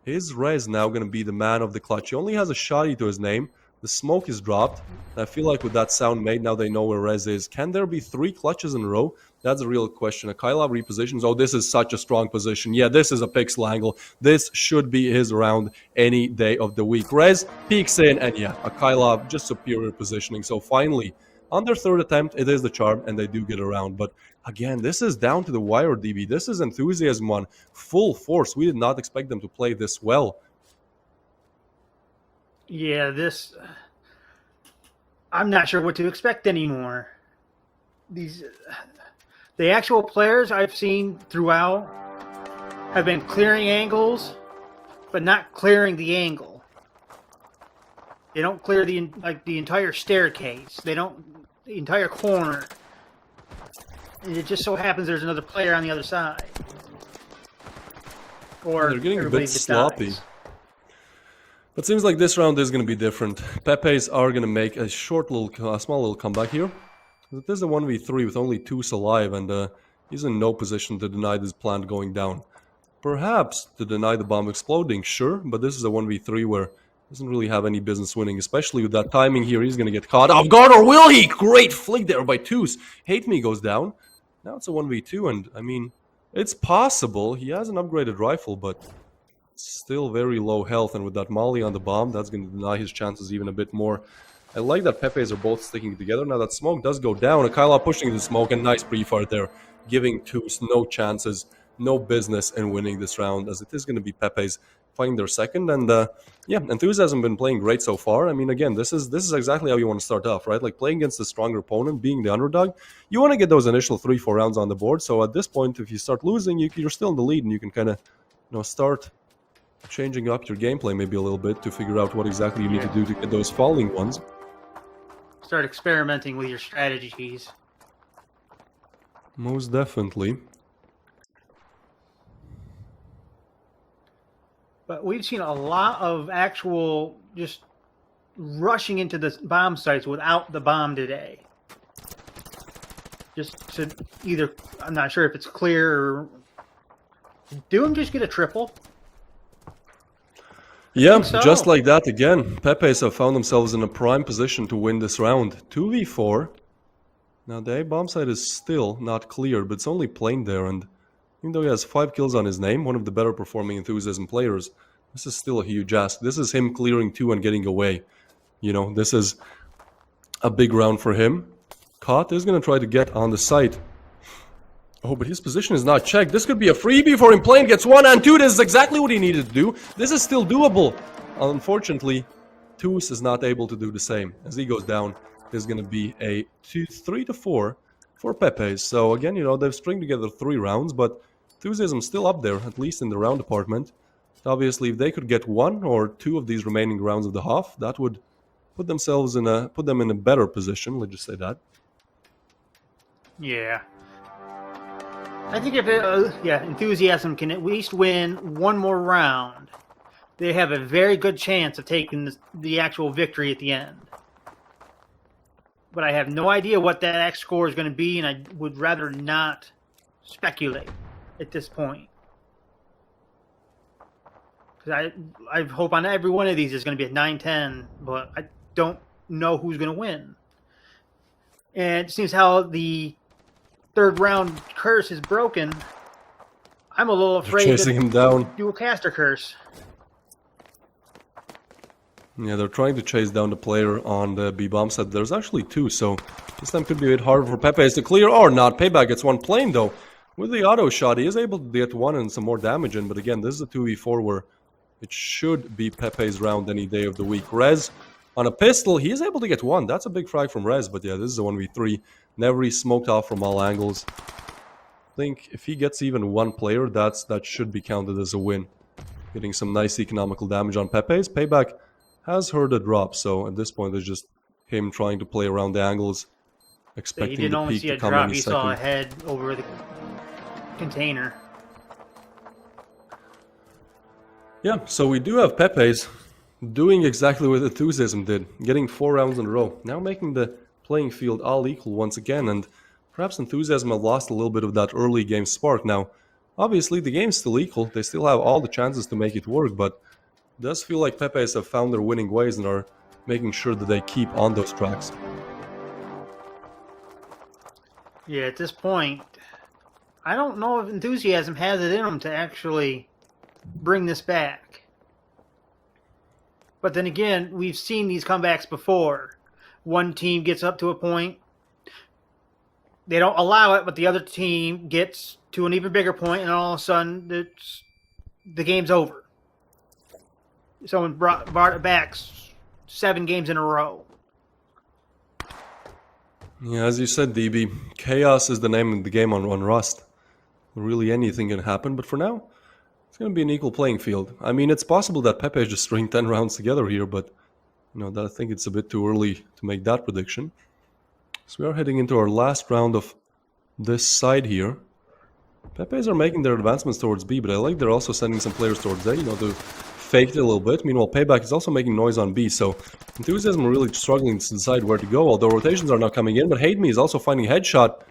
Is Rez now going to be the man of the clutch? He only has a shotty to his name. The smoke is dropped. And I feel like with that sound made, now they know where Rez is. Can there be 3 clutches in a row? That's a real question. Akailov repositions. Oh, this is such a strong position. Yeah, this is a pixel angle. This should be his round any day of the week. Rez peeks in, and yeah, Akailov just superior positioning. So finally, on their 3rd attempt, it is the charm, and they do get around. But again, this is down to the wire, DB. This is Enthusiasm on full force. We did not expect them to play this well. Yeah, I'm not sure what to expect anymore. The actual players I've seen throughout have been clearing angles, but not clearing the angle. They don't clear the entire staircase. They don't the entire corner. And it just so happens there's another player on the other side. Or they're getting a everybody bit just sloppy. dies. But seems like this round is going to be different. Pepes are going to make a small little comeback here. It is a 1v3 with only 2s alive, and he's in no position to deny this plant going down. Perhaps to deny the bomb exploding, sure, but this is a 1v3 where he doesn't really have any business winning, especially with that timing here. He's going to get caught off guard, or will he? Great flick there by 2s. Hate Me goes down. Now it's a 1v2, and I mean, it's possible. He has an upgraded rifle, but still very low health, and with that molly on the bomb, that's going to deny his chances even a bit more. I like that Pepes are both sticking together. Now that smoke does go down. Akailov pushing the smoke, and nice pre-fire there, giving 2s no chances, no business in winning this round, as it is going to be Pepes fighting their second. And yeah, Enthusiasm been playing great so far. I mean, again, this is exactly how you want to start off, right? Like playing against a stronger opponent, being the underdog, you want to get those initial 3-4 rounds on the board. So at this point, if you start losing, you're still in the lead, and you can kind of, you know, start changing up your gameplay maybe a little bit to figure out what exactly you need to do to get those falling ones. Start experimenting with your strategies. Most definitely. But we've seen a lot of actual just rushing into the bomb sites without the bomb today. Just to either, I'm not sure if it's clear or Doom just get a triple? Yeah, so. just like that again. Pepes have found themselves in a prime position to win this round. 2v4. Now the A bomb site is still not cleared, but it's only plain there, and even though he has 5 kills on his name, one of the better performing Enthusiasm players, this is still a huge ask. This is him clearing 2 and getting away. You know, this is a big round for him. Kot is going to try to get on the site. Oh, but his position is not checked. This could be a freebie for him. Plane gets 1 and 2. This is exactly what he needed to do. This is still doable. Unfortunately, Toos is not able to do the same. As he goes down, there's going to be a 3 to 4 for Pepes. So again, you know, they've stringed together 3 rounds, but Enthusiasm's still up there, at least in the round department. Obviously, if they could get 1 or 2 of these remaining rounds of the half, that would put them in a better position. Let's just say that. Yeah. I think if Enthusiasm can at least win 1 more round, they have a very good chance of taking the actual victory at the end. But I have no idea what that X score is going to be, and I would rather not speculate at this point. Because I hope on every one of these is going to be a 9-10, but I don't know who's going to win. And it seems how the 3rd round curse is broken. I'm a little afraid chasing him down. Do a caster curse. Yeah, they're trying to chase down the player on the B bomb set. There's actually 2, so this time could be a bit harder for Pepes to clear or not. Payback gets 1 plane though. With the auto shot, he is able to get 1 and some more damage in, but again, this is a 2v4 where it should be Pepe's round any day of the week. Rez on a pistol, he is able to get 1. That's a big frag from Rez, but yeah, this is a 1v3. Nevery smoked off from all angles. I think if he gets even 1 player, that should be counted as a win. Getting some nice economical damage on Pepe's. Payback has heard a drop, so at this point it's just him trying to play around the angles, expecting He didn't the only peak see to a come drop, any he second. saw a head over the container. Yeah, so we do have Pepes doing exactly what Enthusiasm did, getting 4 rounds in a row, now making the playing field all equal once again, and perhaps Enthusiasm have lost a little bit of that early game spark. Now, obviously the game's still equal, they still have all the chances to make it work, but it does feel like Pepes have found their winning ways and are making sure that they keep on those tracks. Yeah, at this point, I don't know if Enthusiasm has it in them to actually bring this back. But then again, we've seen these comebacks before. One team gets up to a point, they don't allow it, but the other team gets to an even bigger point, and all of a sudden, the game's over. Someone brought it back 7 games in a row. Yeah, as you said, DB, chaos is the name of the game on Rust. Really anything can happen, but for now, it's going to be an equal playing field. I mean, it's possible that Pepe just string 10 rounds together here, but you know, I think it's a bit too early to make that prediction. So we are heading into our last round of this side here. Pepes are making their advancements towards B, but I like they're also sending some players towards A, you know, to fake it a little bit. Meanwhile, Payback is also making noise on B, so Enthusiasm are really struggling to decide where to go, although rotations are not coming in, but Hate Me is also finding headshot.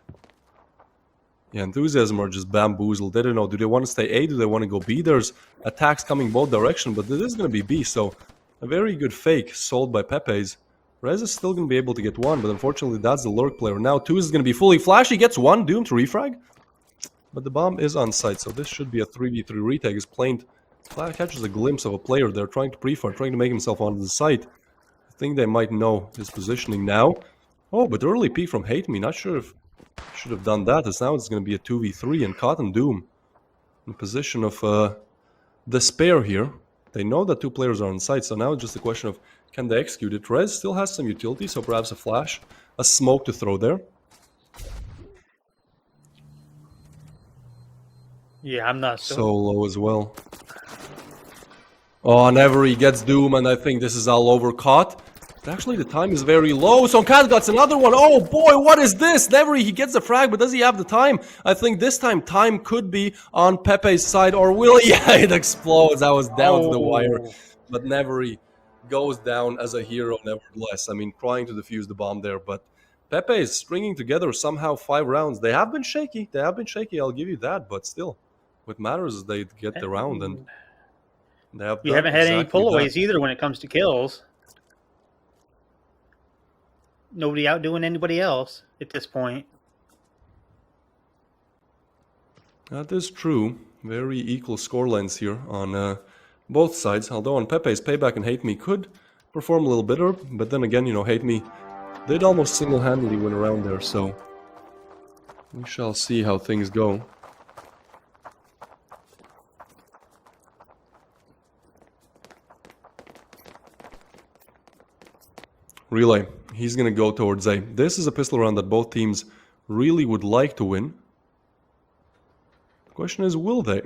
Yeah, Enthusiasm are just bamboozled. They don't know, do they want to stay A, do they want to go B? There's attacks coming both directions, but this is going to be B, so a very good fake sold by Pepes. Rez is still going to be able to get 1, but unfortunately that's the lurk player. Now 2 is going to be fully flashed, he gets 1, Doom to refrag. But the bomb is on site, so this should be a 3v3 retake. His plane catches a glimpse of a player there trying to pre-fire, trying to make himself onto the site. I think they might know his positioning now. Oh, but early peek from Hate Me. Not sure if should have done that, as now it's going to be a 2v3 and Cotton Doom in position of despair here. They know that 2 players are on site, so now it's just a question of can they execute it. Rez still has some utility, so perhaps a flash, a smoke to throw there. Yeah, I'm not So low as well. Oh, Nevery gets Doom, and I think this is all over. Caught. But actually, the time is very low. So Cat got another one. Oh boy, what is this? Nevery, he gets the frag, but does he have the time? I think this time could be on Pepe's side, or will he? Yeah, it explodes. I was down to the wire. But Nevery goes down as a hero nevertheless. I mean, trying to defuse the bomb there, but Pepe is stringing together somehow 5 rounds. They have been shaky. I'll give you that, but still. What matters is they get the round, and they have We done haven't had any exactly that. pullaways either when it comes to kills. Nobody outdoing anybody else at this point. That is true. Very equal scorelines here on both sides. Although on Pepe's, Payback and Hate Me could perform a little better, but then again, you know, Hate Me did almost single-handedly win around there, so we shall see how things go. Relay. He's going to go towards A. This is a pistol round that both teams really would like to win. The question is, will they?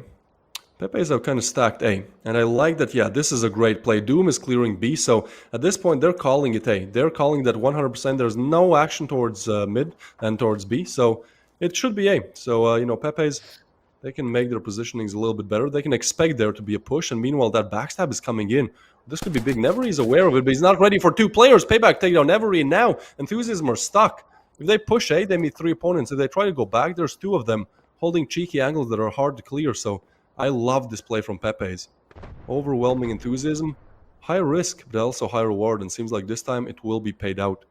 Pepe's have kind of stacked A. And I like that, yeah, this is a great play. Doom is clearing B, so at this point they're calling it A. They're calling that 100%. There's no action towards mid and towards B, so it should be A. So, you know, Pepe's, they can make their positionings a little bit better. They can expect there to be a push, and meanwhile that backstab is coming in. This could be big. Nevery is aware of it, but he's not ready for two players. Payback take down Nevery, and now Enthusiasm are stuck. If they push A, they meet three opponents. If they try to go back, there's two of them holding cheeky angles that are hard to clear, so I love this play from Pepe's. Overwhelming Enthusiasm. High risk, but also high reward, and seems like this time it will be paid out.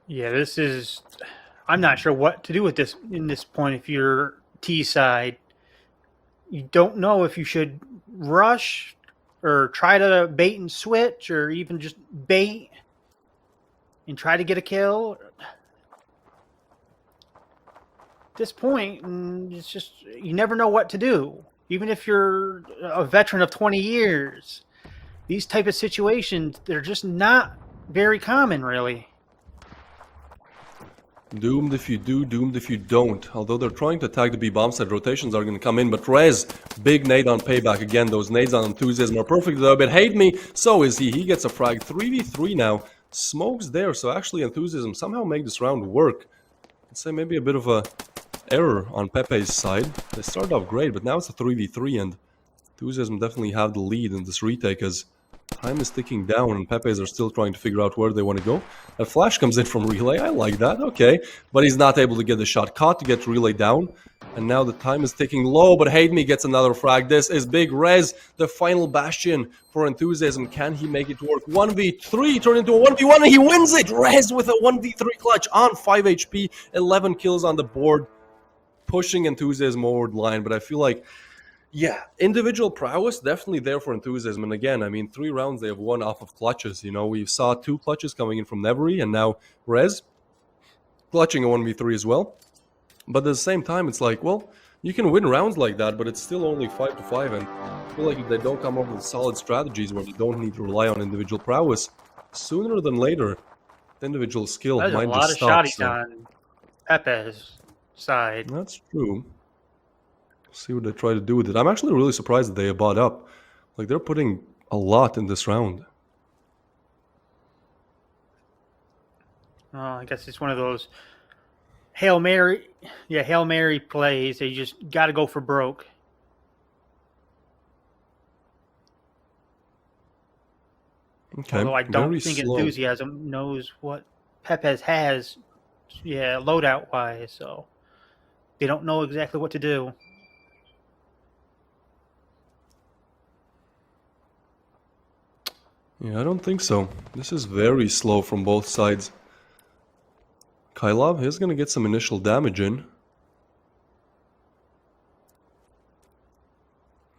Yeah, this is... I'm not sure what to do with this in this point if you're T side. You don't know if you should rush or try to bait and switch or even just bait and try to get a kill. At this point, it's just, you never know what to do. Even if you're a veteran of 20 years, these type of situations, they're just not very common, really. Doomed if you do, doomed if you don't. Although they're trying to attack the B bomb side, rotations are going to come in. But Rez, big nade on Payback. Again, those nades on Enthusiasm are perfect though. But Hate Me, so is he. He gets a frag. 3v3 now. Smokes there, so actually Enthusiasm somehow make this round work. I'd say maybe a bit of a error on Pepe's side. They started off great, but now it's a 3v3, and Enthusiasm definitely have the lead in this retake as time is ticking down and Pepe's are still trying to figure out where they want to go. A flash comes in from Relay. I like that. Okay. But he's not able to get the shot caught to get Relay down. And now the time is ticking low, but Hate Me gets another frag. This is big. Rez, the final bastion for Enthusiasm. Can he make it work? 1v3 turn into a 1v1 and he wins it. Rez with a 1v3 clutch on 5 HP, 11 kills on the board, pushing Enthusiasm over the line. But I feel like, yeah, individual prowess definitely there for Enthusiasm. And again, I mean, 3 rounds they have won off of clutches. You know, we saw 2 clutches coming in from Nevery, and now Rez clutching a 1v3 as well. But at the same time, it's like, well, you can win rounds like that, but it's still only 5-5. And I feel like if they don't come up with solid strategies where they don't need to rely on individual prowess, sooner than later, the individual skill might just stop. There's a lot of shotties on Pepe's side. That's true. See what they try to do with it. I'm actually really surprised that they bought up. Like, they're putting a lot in this round. I guess it's one of those Hail Mary plays. They just got to go for broke. Okay. Although I don't think slow. Enthusiasm knows what Pepes has, loadout-wise, so they don't know exactly what to do. Yeah, I don't think so. This is very slow from both sides. Kylov is going to get some initial damage in.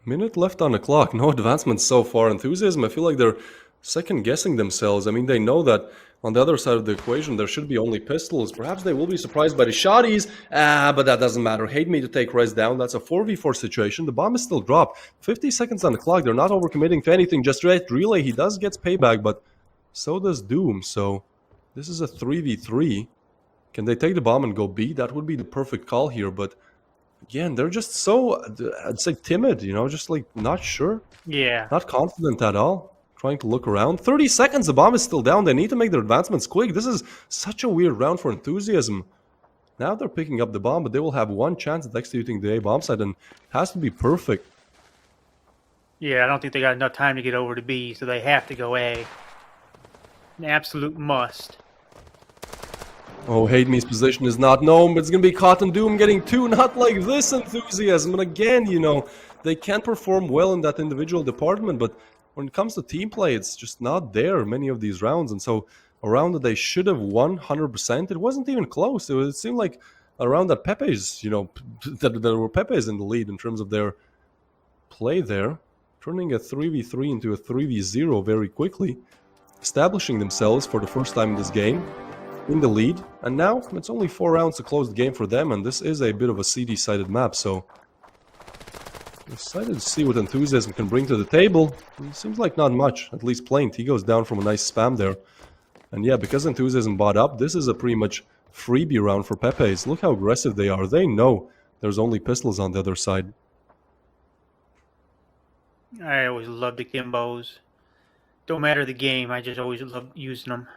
Minute left on the clock. No advancements so far. Enthusiasm, I feel like they're second-guessing themselves. I mean, they know that on the other side of the equation, there should be only pistols. Perhaps they will be surprised by the shotties. But that doesn't matter. Hate Me to take Rez down. That's a 4v4 situation. The bomb is still dropped. 50 seconds on the clock. They're not overcommitting to anything. Just Relay, he does get payback, but so does Doom. So this is a 3v3. Can they take the bomb and go B? That would be the perfect call here. But again, they're just so, I'd say, timid, just like not sure. Yeah. Not confident at all. Trying to look around. 30 seconds, the bomb is still down. They need to make their advancements quick. This is such a weird round for Enthusiasm. Now they're picking up the bomb, but they will have one chance at executing the A bomb side, and it has to be perfect. Yeah, I don't think they got enough time to get over to B, so they have to go A. An absolute must. Oh, Hate Me's position is not known, but it's gonna be Cotton Doom getting 2. Not like this enthusiasm. And again, you know, they can perform well in that individual department, but when it comes to team play, it's just not there many of these rounds. And so a round that they should have won 100%, it wasn't even close. It seemed like a round that Pepe's, you know, that there were Pepe's in the lead in terms of their play there, turning a 3v3 into a 3v0 very quickly, establishing themselves for the first time in this game in the lead. And now it's only 4 rounds to close the game for them, and this is a bit of a CD-sided map, so excited to see what Enthusiasm can bring to the table. It seems like not much, at least Plaint. He goes down from a nice spam there. And yeah, because Enthusiasm bought up, this is a pretty much freebie round for Pepe's. Look how aggressive they are. They know there's only pistols on the other side. I always love the Kimbos. Don't matter the game, I just always love using them.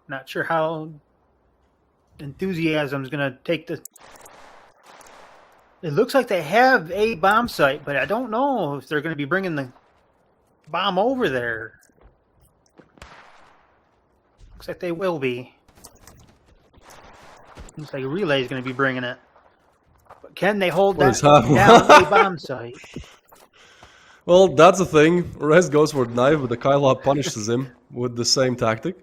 Not sure how Enthusiasm's gonna take the. It looks like they have a bomb site, but I don't know if they're gonna be bringing the bomb over there. Looks like they will be. Looks like Relay is gonna be bringing it. But can they hold that down a bomb site? Well, that's the thing. Rez goes for the knife, but the Kylop punishes him with the same tactic.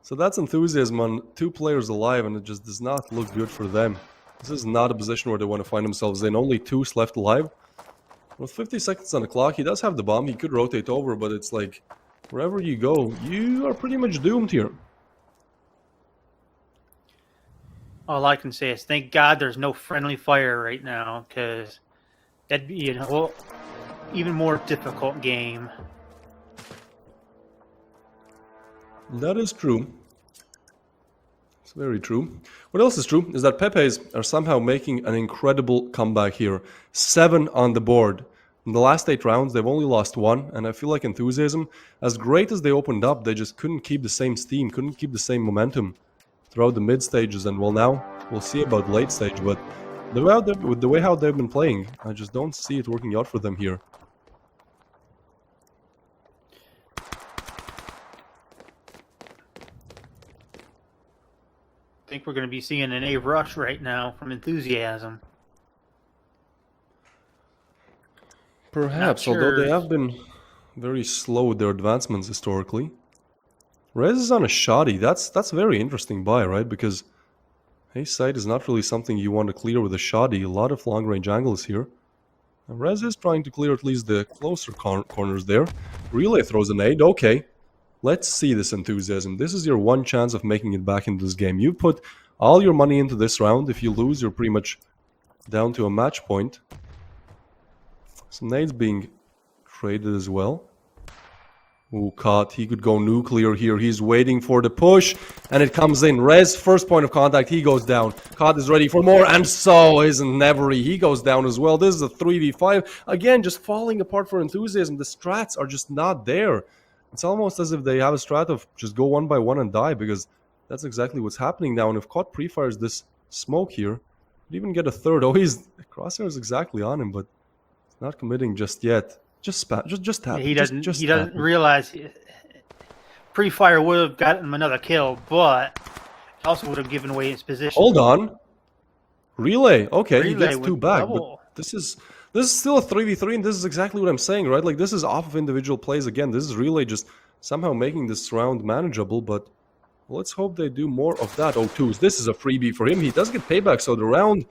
So that's Enthusiasm on 2 players alive, and it just does not look good for them. This is not a position where they want to find themselves in. Only 2 left alive. With 50 seconds on the clock, he does have the bomb. He could rotate over, but it's like, wherever you go, you are pretty much doomed here. All I can say is thank God there's no friendly fire right now, because that'd be a whole even more difficult game. That is true. It's very true. What else is true is that Pepe's are somehow making an incredible comeback here. 7 on the board. In the last 8 rounds, they've only lost 1, and I feel like Enthusiasm, as great as they opened up, they just couldn't keep the same steam, couldn't keep the same momentum throughout the mid stages, and well, now we'll see about late stage, but with the way how they've been playing, I just don't see it working out for them here. I think we're going to be seeing an A rush right now from Enthusiasm. Perhaps, although they have been very slow with their advancements historically. Rez is on a shoddy. That's a very interesting buy, right? Because Ace side is not really something you want to clear with a shoddy. A lot of long-range angles here. And Rez is trying to clear at least the closer corners there. Relay throws a nade. Okay. Let's see this Enthusiasm. This is your one chance of making it back into this game. You put all your money into this round. If you lose, you're pretty much down to a match point. Some nades being traded as well. Ooh, caught. He could go nuclear here. He's waiting for the push, and it comes in. Rez, first point of contact. He goes down. Caught is ready for more, and so is Nevery. He goes down as well. This is a 3v5. Again, just falling apart for Enthusiasm. The strats are just not there. It's almost as if they have a strat of just go 1 by 1 and die, because that's exactly what's happening now. And if Caught pre-fires this smoke here, could even get a third. Oh, the crosshair is exactly on him, but he's not committing just yet. Just tap. Yeah, he doesn't realize pre-fire would have gotten him another kill, but also would have given away his position. Hold on. Relay. Okay, Relay he gets 2 back. Double. But this is still a 3v3, and this is exactly what I'm saying, right? Like, this is off of individual plays again. This is Relay just somehow making this round manageable, but let's hope they do more of that. Oh, twos. This is a freebie for him. He does get payback, so the round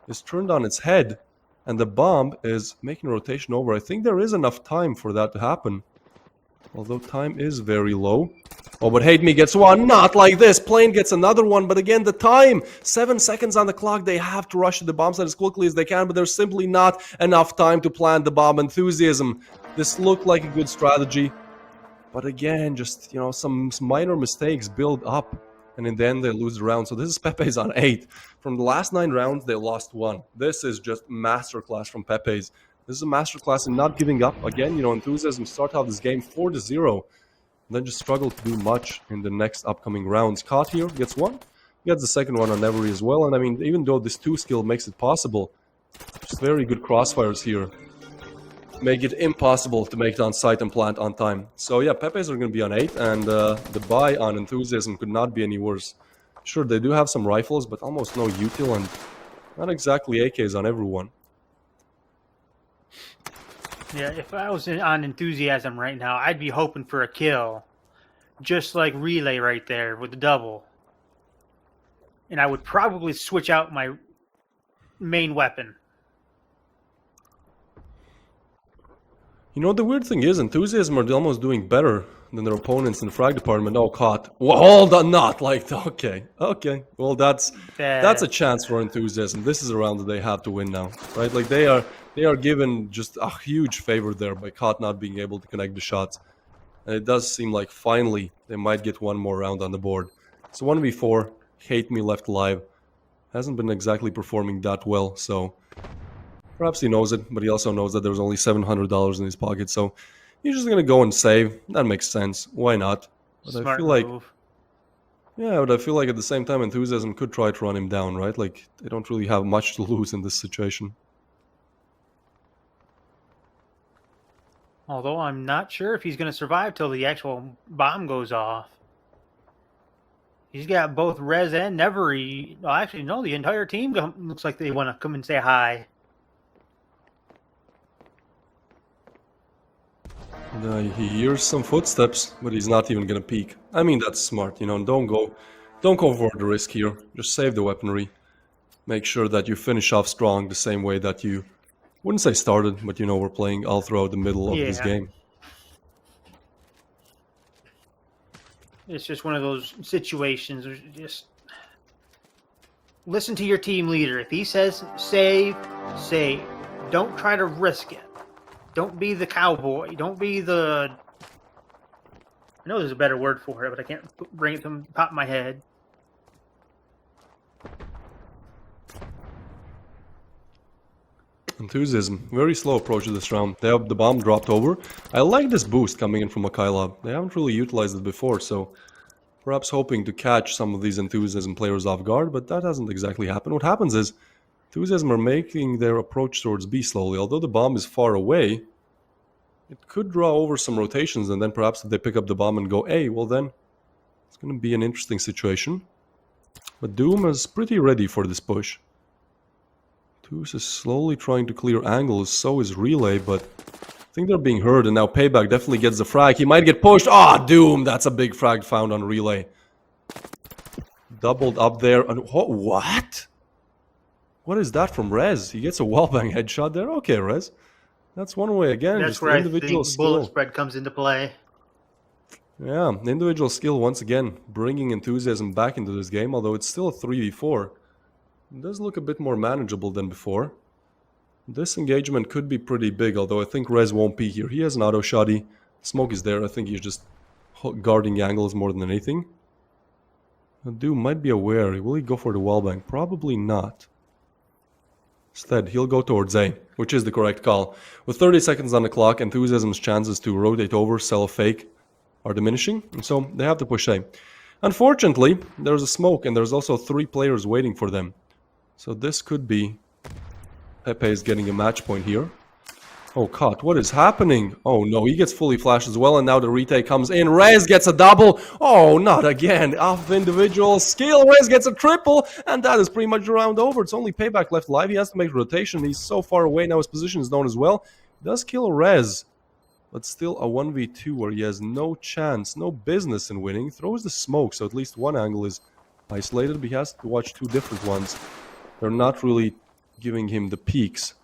is turned on its head, and the bomb is making a rotation over. I think there is enough time for that to happen, although time is very low. Oh, but Hate Me gets 1. Not like this. Plane gets another one, but again, the time. 7 seconds on the clock. They have to rush to the bomb site as quickly as they can, but there's simply not enough time to plant the bomb. Enthusiasm. This looked like a good strategy, but again, just, you know, some minor mistakes build up, and in the end, they lose the round. So this is Pepe's on 8. From the last 9 rounds, they lost 1. This is just masterclass from Pepe's. This is a masterclass in not giving up. Again, you know, Enthusiasm start out this game 4-0. Then just struggle to do much in the next upcoming rounds. Caught here, gets 1. Gets the second one on Nevery as well. And I mean, even though this 2 skill makes it possible, just very good crossfires here make it impossible to make it on site and plant on time. So yeah, pepes are going to be on 8, and the buy on enthusiasm could not be any worse. Sure, they do have some rifles, but almost no util and not exactly AKs on everyone. Yeah, if I was on enthusiasm right now, I'd be hoping for a kill. Just like Relay right there with the double. And I would probably switch out my main weapon. You know, the weird thing is, enthusiasm are almost doing better than their opponents in the frag department. Oh, caught. Well, hold on, not like, okay. Well, that's a chance for enthusiasm. This is a round that they have to win now, right? Like they are given just a huge favor there by caught not being able to connect the shots. And it does seem like finally they might get one more round on the board. So 1v4, Hate Me left alive. Hasn't been exactly performing that well, so perhaps he knows it, but he also knows that there's only $700 in his pocket, so he's just gonna go and save. That makes sense. Why not? But Smart I feel like, move. yeah, but I feel like at the same time, enthusiasm could try to run him down, right? Like they don't really have much to lose in this situation. Although I'm not sure if he's going to survive till the actual bomb goes off. He's got both Rez and Nevery. Well, actually, no, the entire team looks like they want to come and say hi. He hears some footsteps, but he's not even gonna peek. I mean, that's smart, you know. Don't go for the risk here. Just save the weaponry. Make sure that you finish off strong the same way that you wouldn't say started, but you know we're playing all throughout the middle of this game. It's just one of those situations. Just listen to your team leader. If he says save, save. Don't try to risk it. Don't be the cowboy. Don't be the... I know there's a better word for it, but I can't bring it to the top of my head. Enthusiasm. Very slow approach to this round. They have the bomb dropped over. I like this boost coming in from Akailab. They haven't really utilized it before, so perhaps hoping to catch some of these enthusiasm players off guard, but that hasn't exactly happened. What happens is enthusiasm are making their approach towards B slowly. Although the bomb is far away, it could draw over some rotations, and then perhaps if they pick up the bomb and go A, well then it's going to be an interesting situation. But Doom is pretty ready for this push. Toos is slowly trying to clear angles, so is Relay, but I think they're being heard, and now Payback definitely gets the frag. He might get pushed. Ah, Doom! That's a big frag found on Relay. Doubled up there. And what? What is that from Rez? He gets a wallbang headshot there. Okay, Rez. That's one way again. That's just where individual I think skill. bullet spread comes into play. Yeah, individual skill once again, bringing enthusiasm back into this game, although it's still a 3v4. It does look a bit more manageable than before. This engagement could be pretty big, although I think Rez won't be here. He has an auto shotty. Smoke is there. I think he's just guarding angles more than anything. Doom might be aware. Will he go for the wallbang? Probably not. Instead, he'll go towards A, which is the correct call. With 30 seconds on the clock, Enthusiasm's chances to rotate over, sell a fake, are diminishing, and so they have to push A. Unfortunately, there's a smoke, and there's also 3 players waiting for them. So this could be Pepe is getting a match point here. Oh, cut. What is happening? Oh, no. He gets fully flashed as well, and now the retake comes in. Rez gets a double. Oh, not again. Off individual skill. Rez gets a triple, and that is pretty much the round over. It's only Payback left alive. He has to make rotation. He's so far away now. His position is known as well. He does kill Rez, but still a 1v2 where he has no chance, no business in winning. Throws the smoke, so at least one angle is isolated, but he has to watch 2 different ones. They're not really giving him the peaks.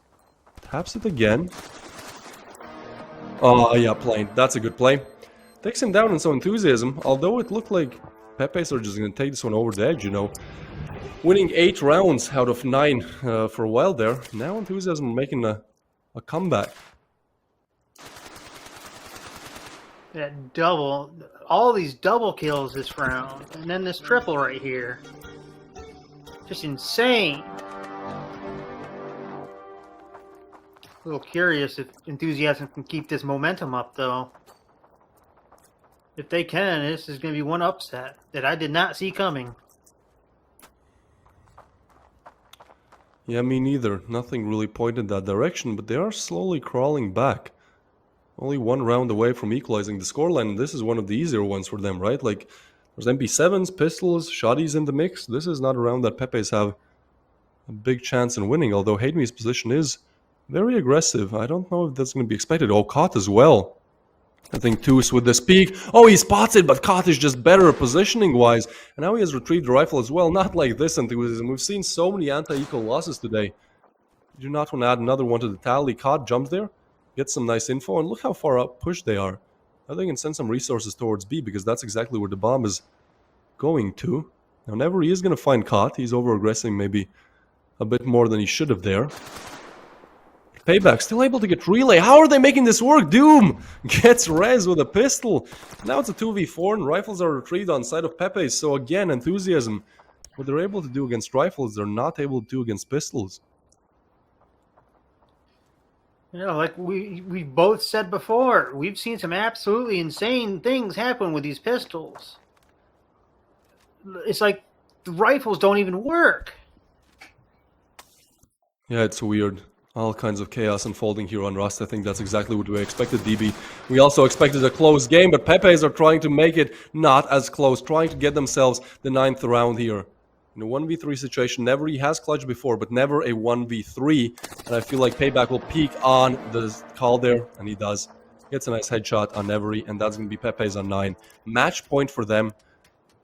Taps it again. Oh, yeah, plane. That's a good play. Takes him down in some enthusiasm, although it looked like Pepes are just going to take this one over the edge, you know. Winning 8 rounds out of 9 for a while there. Now enthusiasm making a comeback. That double, all these double kills this round, and then this triple right here. Just insane. A little curious if Enthusiasm can keep this momentum up, though. If they can, this is going to be one upset that I did not see coming. Yeah, me neither. Nothing really pointed that direction, but they are slowly crawling back. Only one round away from equalizing the scoreline, and this is one of the easier ones for them, right? Like, there's MP7s, pistols, shotties in the mix. This is not a round that pepes have a big chance in winning, although Hayden's position is very aggressive. I don't know if that's going to be expected. Oh, Caught as well. I think Toos with this peak. Oh, he spots it, but Caught is just better positioning-wise. And now he has retrieved the rifle as well. Not like this enthusiasm. We've seen so many anti-eco losses today. You do not want to add another one to the tally. Caught jumps there, gets some nice info, and look how far up push they are. Now they can send some resources towards B, because that's exactly where the bomb is going to. Now, Never he is going to find Caught. He's over-aggressing maybe a bit more than he should have there. Payback still able to get relay. How are they making this work? Doom gets res with a pistol. Now it's a 2v4 and rifles are retrieved on side of pepes. So again, enthusiasm. What they're able to do against rifles, they're not able to do against pistols. Yeah, like we both said before, we've seen some absolutely insane things happen with these pistols. It's like the rifles don't even work. Yeah, it's weird. All kinds of chaos unfolding here on Rust. I think that's exactly what we expected, DB. We also expected a close game, but Pepes are trying to make it not as close, trying to get themselves the 9th round here. In a 1v3 situation, Never he has clutched before, but never a 1v3. And I feel like Payback will peak on the call there, and he does. Gets a nice headshot on Nevery, and that's going to be Pepes on 9. Match point for them,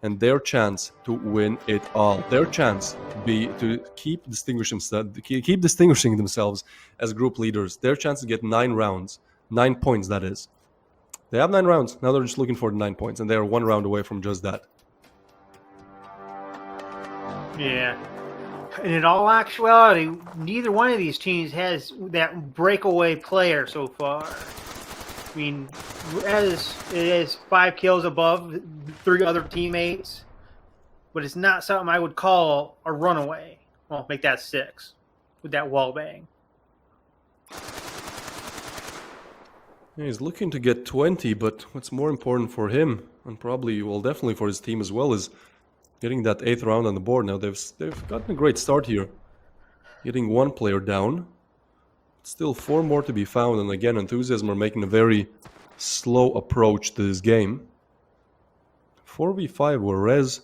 and their chance to win it all. Their chance to keep distinguishing themselves as group leaders. Their chance to get 9 rounds. 9 points, that is. They have 9 rounds. Now they're just looking for the 9 points, and they are 1 round away from just that. Yeah. And in all actuality, neither one of these teams has that breakaway player so far. I mean, Rez is 5 kills above 3 other teammates, but it's not something I would call a runaway. Well, make that 6 with that wall bang. Yeah, he's looking to get 20, but what's more important for him, and probably, well, definitely for his team as well, is getting that 8th round on the board. Now they've gotten a great start here, getting 1 player down. Still 4 more to be found, and again, Enthusiasm are making a very slow approach to this game. 4v5 where Rez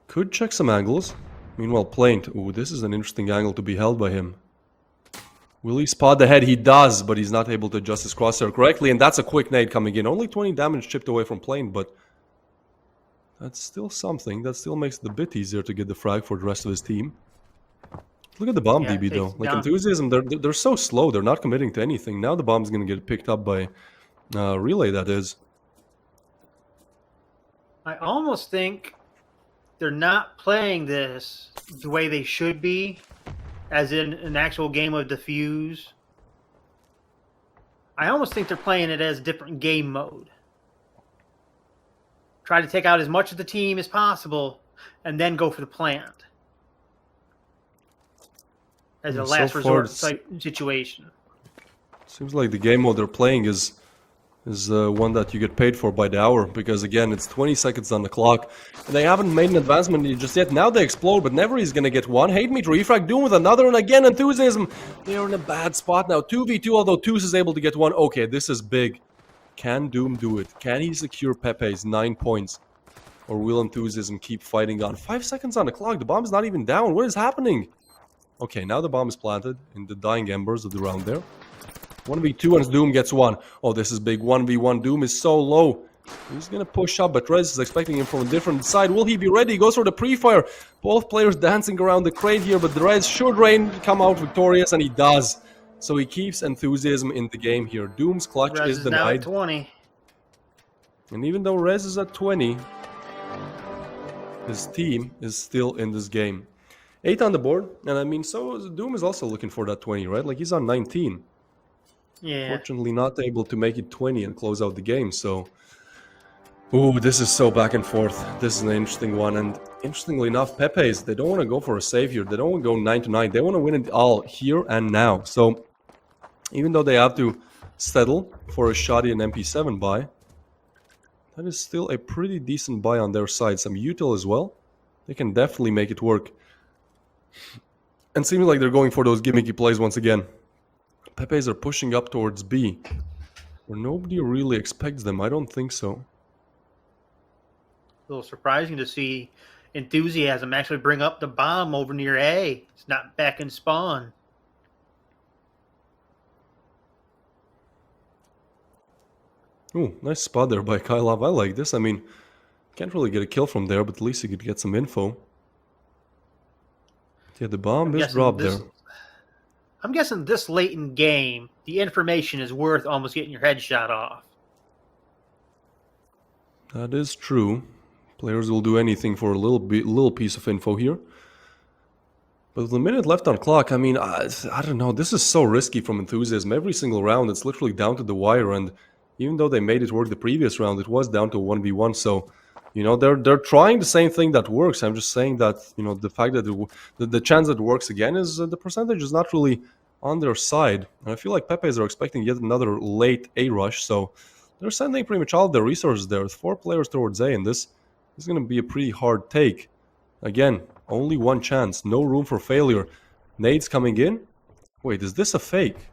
could check some angles. Meanwhile, Plaint, ooh, this is an interesting angle to be held by him. Will he spot the head? He does, but he's not able to adjust his crosshair correctly, and that's a quick nade coming in. Only 20 damage chipped away from Plaint, but that's still something. That still makes it a bit easier to get the frag for the rest of his team. Look at the bomb, Yeah, DB, though. Like, down. Enthusiasm, they're so slow. They're not committing to anything. Now the bomb's going to get picked up by Relay, that is. I almost think they're not playing this the way they should be, as in an actual game of defuse. I almost think they're playing it as a different game mode. Try to take out as much of the team as possible, and then go for the plant. As a So last far, resort type situation. Seems like the game mode they're playing is one that you get paid for by the hour, because again, it's 20 seconds on the clock, and they haven't made an advancement just yet. Now they explode, but Never is going to get 1. Hate Meter refrag, Doom with another, and again, Enthusiasm. They're in a bad spot now. 2v2, although Toos is able to get 1. Okay, this is big. Can Doom do it? Can he secure Pepe's 9 points? Or will Enthusiasm keep fighting on? 5 seconds on the clock. The bomb is not even down. What is happening? Okay, now the bomb is planted in the dying embers of the round there. 1v2 and Doom gets 1. Oh, this is big. 1v1. Doom is so low. He's going to push up, but Rez is expecting him from a different side. Will he be ready? He goes for the pre-fire. Both players dancing around the crate here, but Rez should come out victorious, and he does. So he keeps Enthusiasm in the game here. Doom's clutch Rez is now at denied. 20. And even though Rez is at 20, his team is still in this game. 8 on the board, and I mean, so Doom is also looking for that 20, right? Like, he's on 19. Yeah. Fortunately, not able to make it 20 and close out the game, so... Ooh, this is so back and forth. This is an interesting one, and interestingly enough, Pepes, they don't want to go for a save here. They don't want to go 9-9. They want to win it all here and now. So, even though they have to settle for a shoddy and MP7 buy, that is still a pretty decent buy on their side. Some util as well. They can definitely make it work. And seems like they're going for those gimmicky plays once again. Pepes are pushing up towards B, where nobody really expects them. I don't think so. A little surprising to see Enthusiasm actually bring up the bomb over near A. It's not back in spawn. Ooh, nice spot there by Kylov. I like this. I mean, can't really get a kill from there, but at least you could get some info. Yeah, the bomb is dropped there. I'm guessing this late in game, the information is worth almost getting your headshot off. That is true. Players will do anything for a little piece of info here. But with a minute left on clock, I mean, I don't know. This is so risky from Enthusiasm. Every single round, it's literally down to the wire. And even though they made it work the previous round, it was down to 1v1. So, you know, they're trying the same thing that works. I'm just saying that, you know, the fact that the chance that it works again is the percentage is not really on their side. And I feel like Pepes are expecting yet another late A rush. So they're sending pretty much all of their resources there with 4 players towards A. And this is going to be a pretty hard take. Again, only one chance. No room for failure. Nades coming in. Wait, is this a fake?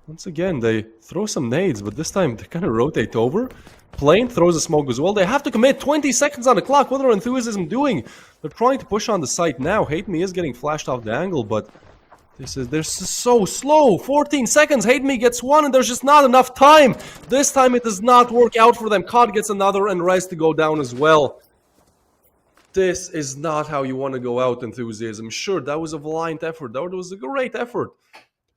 Once again, they throw some nades, but this time they kind of rotate over. Plane throws a smoke as well. They have to commit 20 seconds on the clock. What are Enthusiasm doing? They're trying to push on the site now. Hate Me is getting flashed off the angle, but they're so slow. 14 seconds. Hate Me gets one, and there's just not enough time. This time it does not work out for them. COD gets another, and Rez to go down as well. This is not how you want to go out, Enthusiasm. Sure, that was a valiant effort. That was a great effort.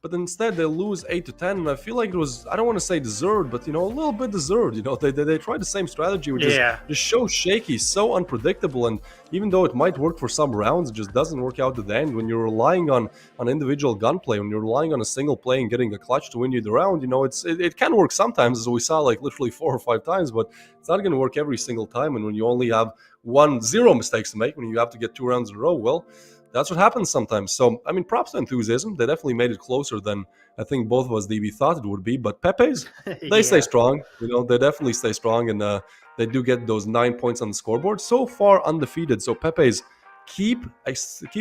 But instead, they lose 8-10, and I feel like it was, I don't want to say deserved, but, you know, a little bit deserved. You know, they tried the same strategy, which is just so shaky, so unpredictable, and even though it might work for some rounds, it just doesn't work out at the end. When you're relying on individual gunplay, when you're relying on a single play and getting a clutch to win you the round, you know, it can work sometimes, as we saw, like, literally 4 or 5 times, but it's not going to work every single time, and when you only have 0 mistakes to make, when you have to get 2 rounds in a row, well, that's what happens sometimes. So, I mean, props to Enthusiasm. They definitely made it closer than I think both of us, DB, thought it would be. But Pepes, they stay strong. You know, they definitely stay strong. And they do get those 9 points on the scoreboard. So far, undefeated. So Pepes keep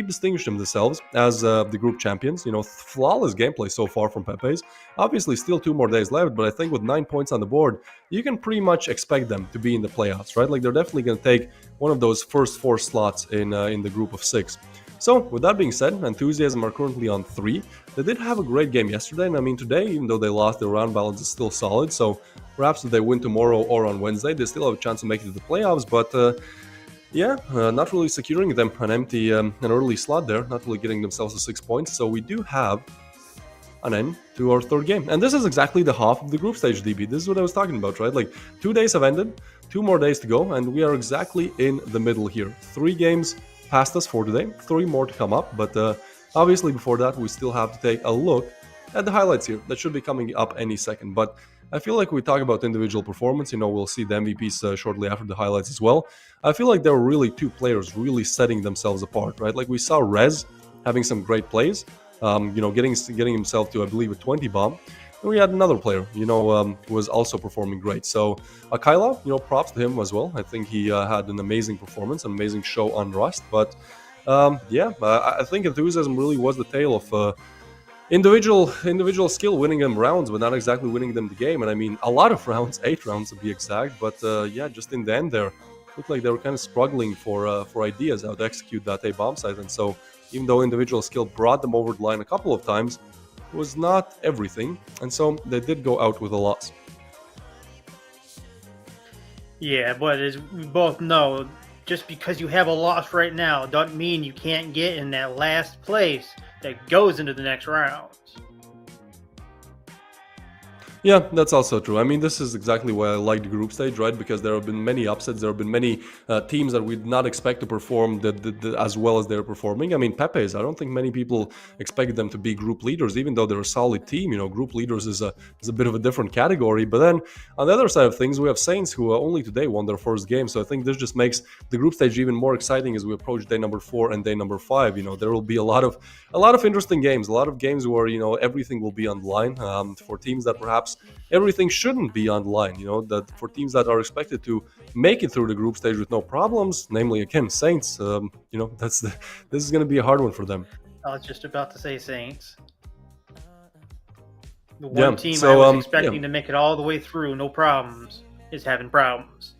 distinguishing themselves as the group champions. You know, flawless gameplay so far from Pepes. Obviously, still 2 more days left. But I think with 9 points on the board, you can pretty much expect them to be in the playoffs, right? Like, they're definitely going to take one of those first 4 slots in the group of 6. So, with that being said, Enthusiasm are currently on 3. They did have a great game yesterday, and I mean, today, even though they lost, their round balance is still solid. So, perhaps if they win tomorrow or on Wednesday, they still have a chance to make it to the playoffs. But, not really securing them an early slot there, not really getting themselves to 6 points. So, we do have an end to our 3rd game. And this is exactly the half of the group stage, DB. This is what I was talking about, right? Like, 2 days have ended, 2 more days to go, and we are exactly in the middle here. 3 games past us for today, 3 more to come up, but obviously before that we still have to take a look at the highlights here that should be coming up any second. But I feel like we talk about individual performance, you know, we'll see the MVPs shortly after the highlights as well. I feel like there were really 2 players really setting themselves apart, right? Like, we saw Rez having some great plays, you know, getting himself to, I believe, a 20 bomb. And we had another player, you know, who was also performing great. So, Kyla, you know, props to him as well. I think he had an amazing performance, an amazing show on Rust. But, I think Enthusiasm really was the tale of individual skill winning them rounds, but not exactly winning them the game. And I mean, a lot of rounds, 8 rounds to be exact. But, just in the end there, looked like they were kind of struggling for ideas how to execute that A bomb site. And so, even though individual skill brought them over the line a couple of times, was not everything, and so they did go out with a loss. Yeah, but as we both know, just because you have a loss right now doesn't mean you can't get in that last place that goes into the next round. Yeah, that's also true. I mean, this is exactly why I like the group stage, right? Because there have been many upsets. There have been many teams that we did not expect to perform as well as they're performing. I mean, Pepes, I don't think many people expected them to be group leaders, even though they're a solid team. You know, group leaders is a bit of a different category. But then on the other side of things, we have Saints who only today won their first game. So I think this just makes the group stage even more exciting as we approach day number 4 and day number 5. You know, there will be a lot of interesting games, a lot of games where, you know, everything will be on the line for teams that perhaps everything shouldn't be on the line, you know, that for teams that are expected to make it through the group stage with no problems, namely, again, Saints, you know, this is going to be a hard one for them. I was just about to say Saints. The one Yeah, team so, I was expecting yeah. to make it all the way through, no problems, is having problems.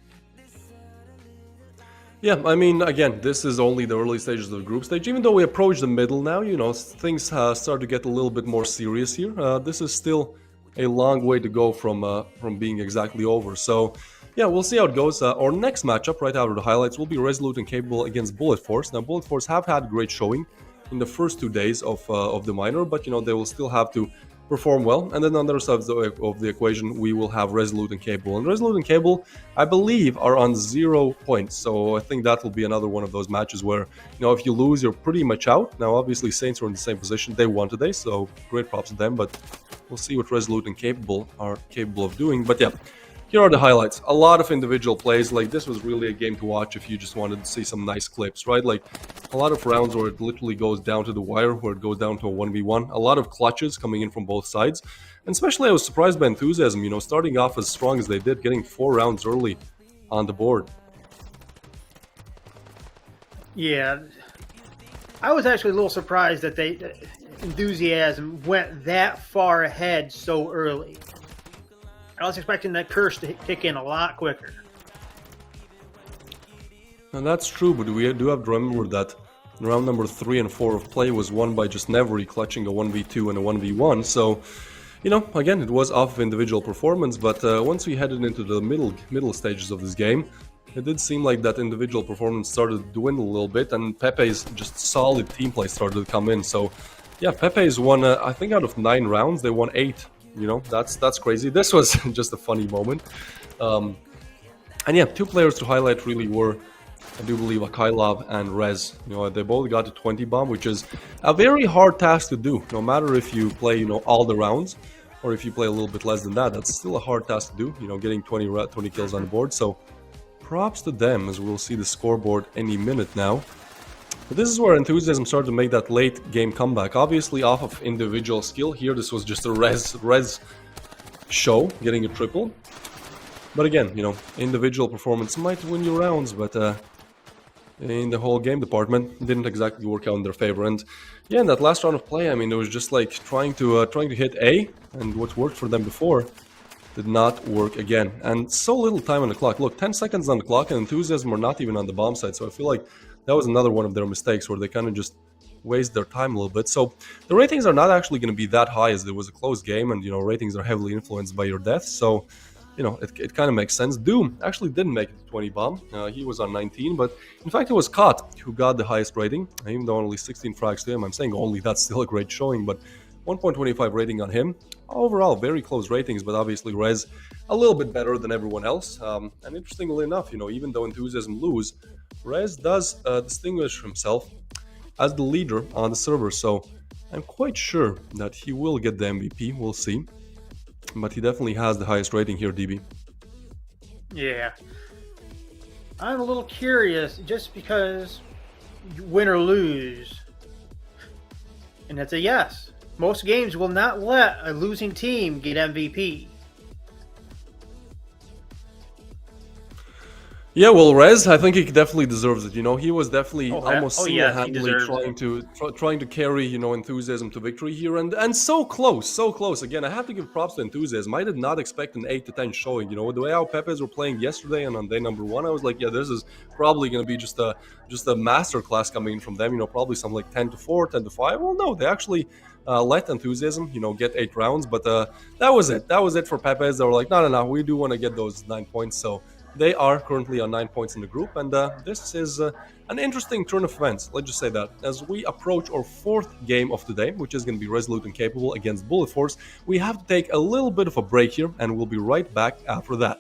Yeah, I mean, again, this is only the early stages of the group stage. Even though we approach the middle now, you know, things start to get a little bit more serious here. This is still a long way to go from being exactly over. So, yeah, we'll see how it goes. Our next matchup, right after the highlights, will be Resolute&Capable against Bullet Force. Now, Bullet Force have had great showing in the first 2 days of the minor, but, you know, they will still have to perform well. And then on the other side of the equation, we will have Resolute&Capable. And Resolute&Capable, I believe, are on 0 points. So I think that will be another one of those matches where, you know, if you lose, you're pretty much out. Now, obviously, Saints are in the same position. They won today, so great props to them. But we'll see what Resolute&Capable are capable of doing. But yeah, here are the highlights. A lot of individual plays. Like, this was really a game to watch if you just wanted to see some nice clips, right? Like, a lot of rounds where it literally goes down to the wire, where it goes down to a 1v1. A lot of clutches coming in from both sides. And especially I was surprised by Enthusiasm, you know, starting off as strong as they did, getting 4 rounds early on the board. Yeah, I was actually a little surprised that Enthusiasm went that far ahead so early. I was expecting that curse to kick in a lot quicker. And that's true, but we do have to remember that round number 3 and 4 of play was won by just Nevery clutching a 1v2 and a 1v1. So, you know, again, it was off of individual performance, but once we headed into the middle stages of this game, it did seem like that individual performance started to dwindle a little bit, and Pepe's just solid team play started to come in. So, yeah, Pepe's won, I think out of 9 rounds, they won 8. You know, that's crazy. This was just a funny moment. And yeah, 2 players to highlight really were, I do believe, Axlebolt and Rez. You know, they both got a 20 bomb, which is a very hard task to do. No matter if you play, you know, all the rounds, or if you play a little bit less than that, that's still a hard task to do. You know, getting 20 kills on the board. So, props to them, as we'll see the scoreboard any minute now. But this is where Enthusiasm started to make that late game comeback. Obviously, off of individual skill. Here, this was just a Rez show, getting a triple. But again, you know, individual performance might win you rounds, but in the whole game department, didn't exactly work out in their favor. And yeah, in that last round of play, I mean, it was just like trying to hit A, and what worked for them before did not work again. And so little time on the clock. Look, 10 seconds on the clock, and Enthusiasm are not even on the bomb side. So I feel like that was another one of their mistakes where they kind of just waste their time a little bit. So the ratings are not actually going to be that high, as it was a close game, and, you know, ratings are heavily influenced by your death. So, you know, it kind of makes sense. Doom actually didn't make it to 20 bomb. He was on 19, but in fact it was Cot who got the highest rating, even though only 16 frags to him. I'm saying only, that's still a great showing, but 1.25 rating on him. Overall, very close ratings, but obviously Rez a little bit better than everyone else. And interestingly enough, you know, even though Enthusiasm lose, Rez does distinguish himself as the leader on the server. So I'm quite sure that he will get the MVP. We'll see. But he definitely has the highest rating here, DB. Yeah. I'm a little curious, just because you win or lose. And that's a yes. Most games will not let a losing team get MVP. Yeah, well, Rez, I think he definitely deserves it. You know, he was definitely almost yeah, single-handedly trying to carry, you know, Enthusiasm to victory here, and so close. Again, I have to give props to Enthusiasm. I did not expect an 8 to 10 showing. You know, the way how Pepes were playing yesterday and on day number 1, I was like, yeah, this is probably going to be just a master class coming in from them. You know, probably some like 10 to 4, 10 to 5. Well, no, they actually let Enthusiasm, you know, get 8 rounds, but that was it. That was it for Pepes. They were like, no, we do want to get those 9 points. So they are currently on 9 points in the group, and this is an interesting turn of events, let's just say that. As we approach our 4th game of today, which is going to be Resolute&Capable against Bullet Force, we have to take a little bit of a break here, and we'll be right back after that.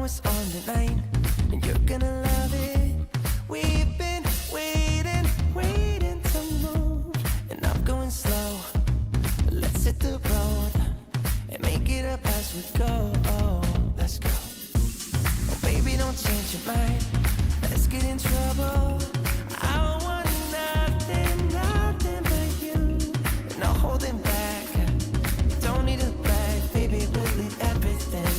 what's on tonight, and you're gonna love it. We've been waiting to move, and I'm going slow. Let's hit the road and make it up as we go. Oh, let's go. Oh, baby, don't change your mind. Let's get in trouble. I want nothing but you. No holding back. Don't need a bag, baby. We'll leave everything.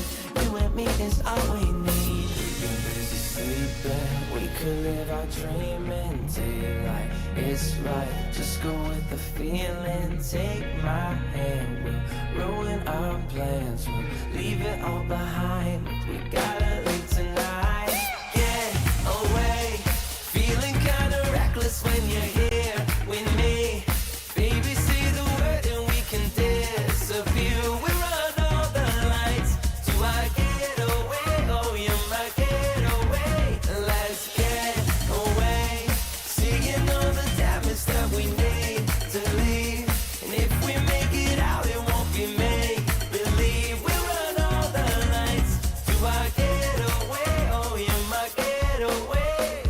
You and me is all we need. We've been busy sleeping. We could live our dream in daylight. It's right. Just go with the feeling. Take my hand. We'll ruin our plans. We'll leave it all behind. We gotta leave tonight. Get away. Feeling kinda reckless when you're here with me. Baby, say the word and we can disappear. We run all the lights. Do I get away? Oh, you're my getaway. Let's get away. Seeing all the damage that we need to leave. And if we make it out, it won't be make believe. We run all the lights. Do I get away? Oh, you're my getaway.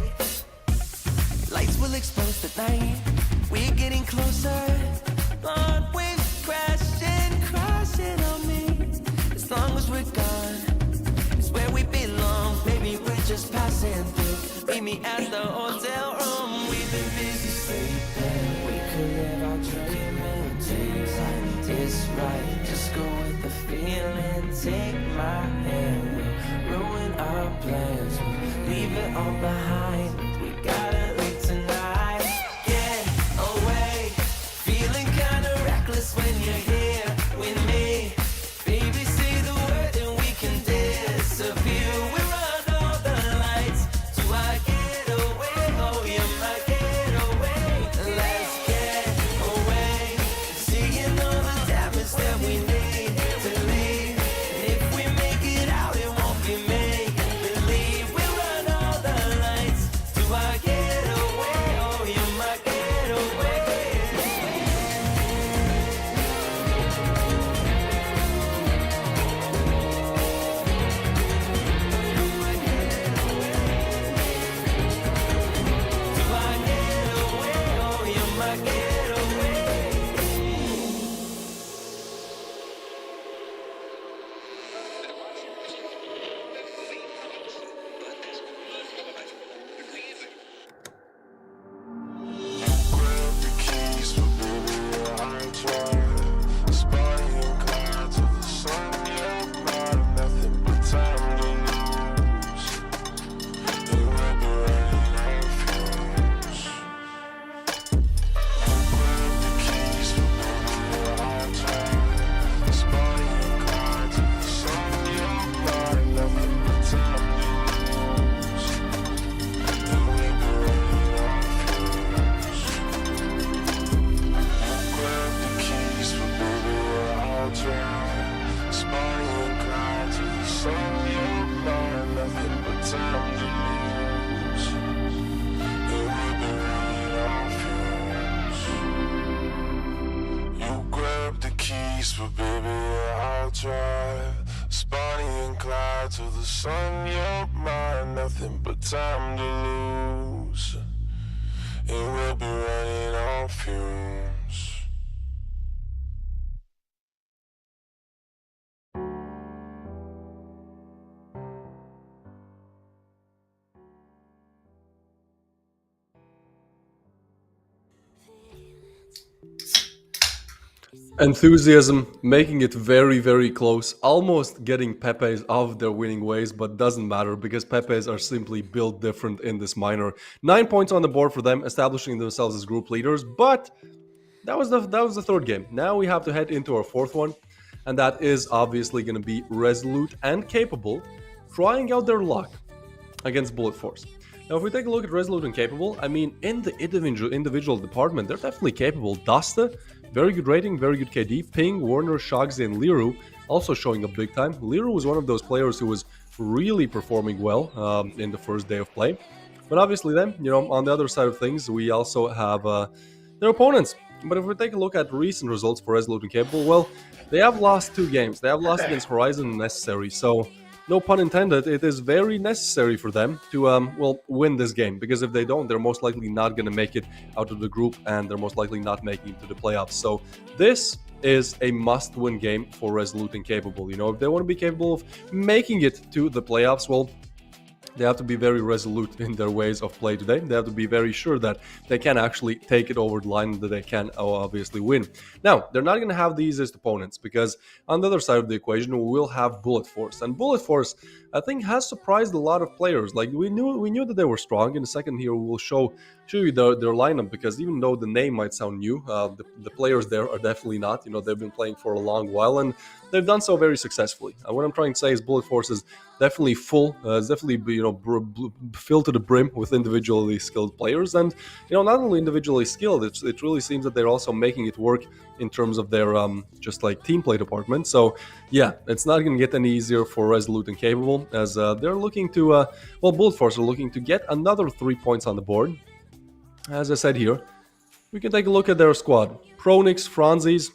Lights will expose the night. We're getting closer. Blonde waves crashing on me. As long as we're gone, it's where we belong. Maybe we're just passing through. Meet me at the hotel room. We've been busy sleeping. We could live our dream in daylight. It's right. Just go with the feeling. Take my hand. We'll ruin our plans. We'll leave it all behind. We gotta leave tonight. Get away. Feeling kinda reckless when you're here with me. Baby, say the word and we can disappear. We run all the lights. Do I get away? Oh, you're my getaway. Let's get away. Seeing all the damage that we need to leave. And if we make it out, it won't be make believe. We run all the lights. Do I get away? Oh, you're my getaway. Do I get away? Oh, you're my getaway. But baby, I'll drive. Spotty and Clyde to the sun, you're mine. Nothing but time to lose. And we'll be running on fumes. Enthusiasm, making it very, very close, almost getting pepes off their winning ways, but doesn't matter because pepes are simply built different in this minor. 9 points on the board for them, establishing themselves as group leaders, but that was the third game. Now we have to head into our fourth one, and that is obviously going to be Resolute and Capable, trying out their luck against Bullet Force. Now, if we take a look at Resolute and Capable, I mean, in the individual department, they're definitely capable. Dasta, very good rating, very good KD. Ping, Warner, Shagzy, and Liru also showing up big time. Liru was one of those players who was really performing well in the first day of play. But obviously then, on the other side of things, we also have their opponents. But if we take a look at recent results for Resolute and Capable, well, they have lost 2 games. They have lost against Horizon and Necessary. So no pun intended, it is very necessary for them to well, win this game, because if they don't, they're most likely not going to make it out of the group, and they're most likely not making it to the playoffs. So this is a must-win game for Resolute and Capable. You know, if they want to be capable of making it to the playoffs, well, they have to be very resolute in their ways of play today. They have to be very sure that they can actually take it over the line, and that they can obviously win. Now, they're not going to have the easiest opponents, because on the other side of the equation, we will have Bullet Force. And Bullet Force, I think, has surprised a lot of players. Like, we knew that they were strong. In a second here, we will show you their lineup, because even though the name might sound new, the players there are definitely not. You know, they've been playing for a long while, and they've done so very successfully. What I'm trying to say is Bullet Force is definitely full, it's definitely, filled to the brim with individually skilled players, and not only individually skilled, it really seems that they're also making it work in terms of their just like team play department. So yeah, it's not going to get any easier for Resolute and Capable, as they're looking to Bullet Force are looking to get another 3 points on the board. As I said here, we can take a look at their squad. Pronix, Franzis,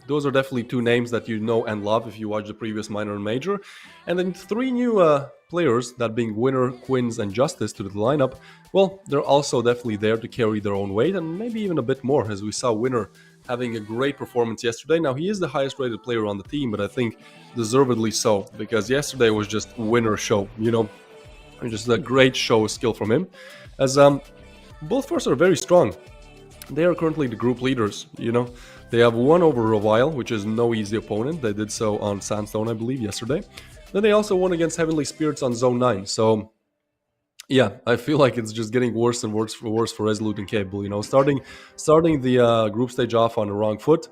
those are definitely two names that you know and love if you watch the previous minor and major. And then 3 new players, that being Winner, Quins, and Justice, to the lineup. Well, they're also definitely there to carry their own weight, and maybe even a bit more, as we saw Winner having a great performance yesterday. Now, he is the highest rated player on the team, but I think deservedly so, because yesterday was just Winner show, just a great show of skill from him. As both forces are very strong. They are currently the group leaders, They have won over Revile, which is no easy opponent. They did so on Sandstone, I believe, yesterday. Then they also won against Heavenly Spirits on Zone 9. So, yeah, I feel like it's just getting worse and worse for Resolute and Capable. Starting the group stage off on the wrong foot,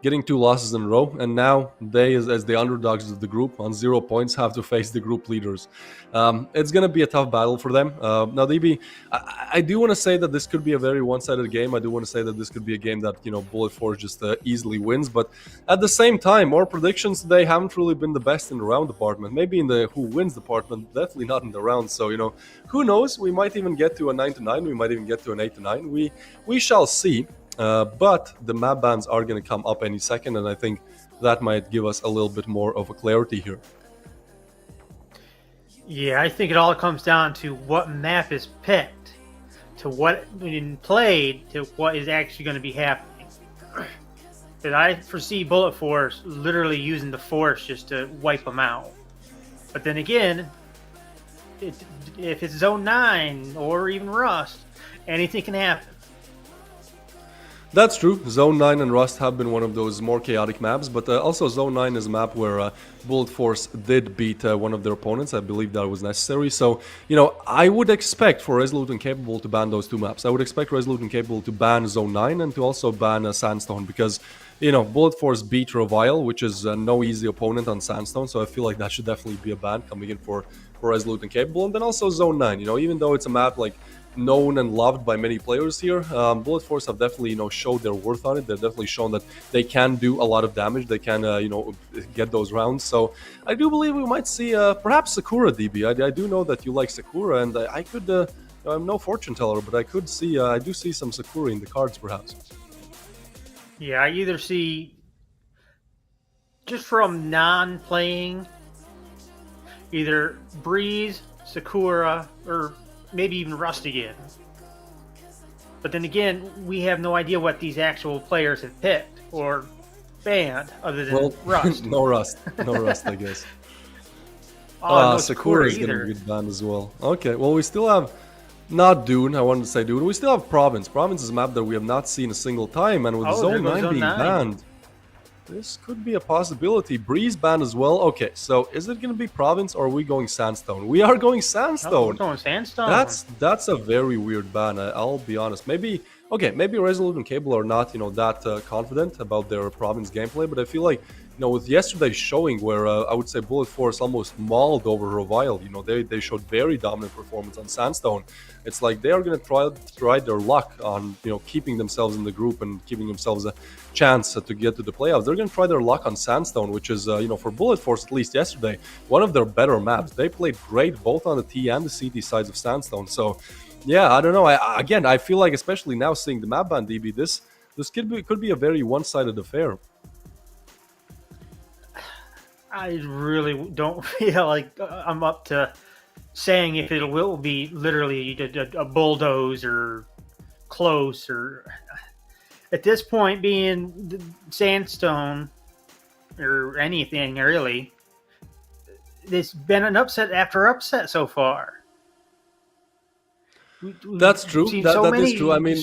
getting 2 losses in a row, and now they, as the underdogs of the group on 0 points, have to face the group leaders. It's going to be a tough battle for them. Now, DB, I do want to say that this could be a very one-sided game. I do want to say that this could be a game that, Bullet Force just easily wins. But at the same time, our predictions today haven't really been the best in the round department. Maybe in the who wins department, definitely not in the round. So, who knows? We might even get to a 9-9. We might even get to an 8-9. We shall see. But the map bans are going to come up any second, and I think that might give us a little bit more of a clarity here. Yeah, I think it all comes down to what map is picked, to what been played, to what is actually going to be happening. Because I foresee Bullet Force literally using the Force just to wipe them out. But then again, if it's Zone 9 or even Rust, anything can happen. That's true. Zone 9 and Rust have been one of those more chaotic maps, but also Zone 9 is a map where Bullet Force did beat one of their opponents. I believe that was necessary. So, I would expect for Resolute and Capable to ban those 2 maps. I would expect Resolute and Capable to ban Zone 9 and to also ban Sandstone, because, Bullet Force beat Revile, which is no easy opponent on Sandstone. So I feel like that should definitely be a ban coming in for Resolute and Capable. And then also Zone 9, even though it's a map like known and loved by many players here, Bullet Force have definitely showed their worth on it. They've definitely shown that they can do a lot of damage. They can get those rounds. So I do believe we might see perhaps Sakura, DB. I do know that you like Sakura, and I could I'm no fortune teller, but I do see some Sakura in the cards perhaps. Yeah, I either see, just from non-playing, either Breeze, Sakura, or maybe even Rust again. But then again, we have no idea what these actual players have picked or banned other than Rust. No Rust, I guess. No Sakura is going to be banned as well. Okay, well, we still have not Dune. I wanted to say Dune. We still have Province. Province is a map that we have not seen a single time, and with Zone 9 being banned, this could be a possibility. Breeze banned as well. Okay, so is it going to be Province, or are we going Sandstone? We are going Sandstone. No, we're going Sandstone. That's a very weird ban. I'll be honest. Maybe Resolute and Cable are not that confident about their Province gameplay, but I feel like with yesterday's showing, where I would say Bullet Force almost mauled over Revile, they showed very dominant performance on Sandstone. It's like they are going to try their luck on keeping themselves in the group and giving themselves a chance to get to the playoffs. They're going to try their luck on Sandstone, which is for Bullet Force, at least yesterday, one of their better maps. They played great both on the T and the CT sides of Sandstone. So yeah, I don't know. I feel like, especially now seeing the map ban, DB, this could be a very one-sided affair. I really don't feel like I'm up to saying if it will be literally a bulldoze or close, or at this point being the sandstone or anything really. It's been an upset after upset so far. That's true. Seen That so that is many. true. I mean,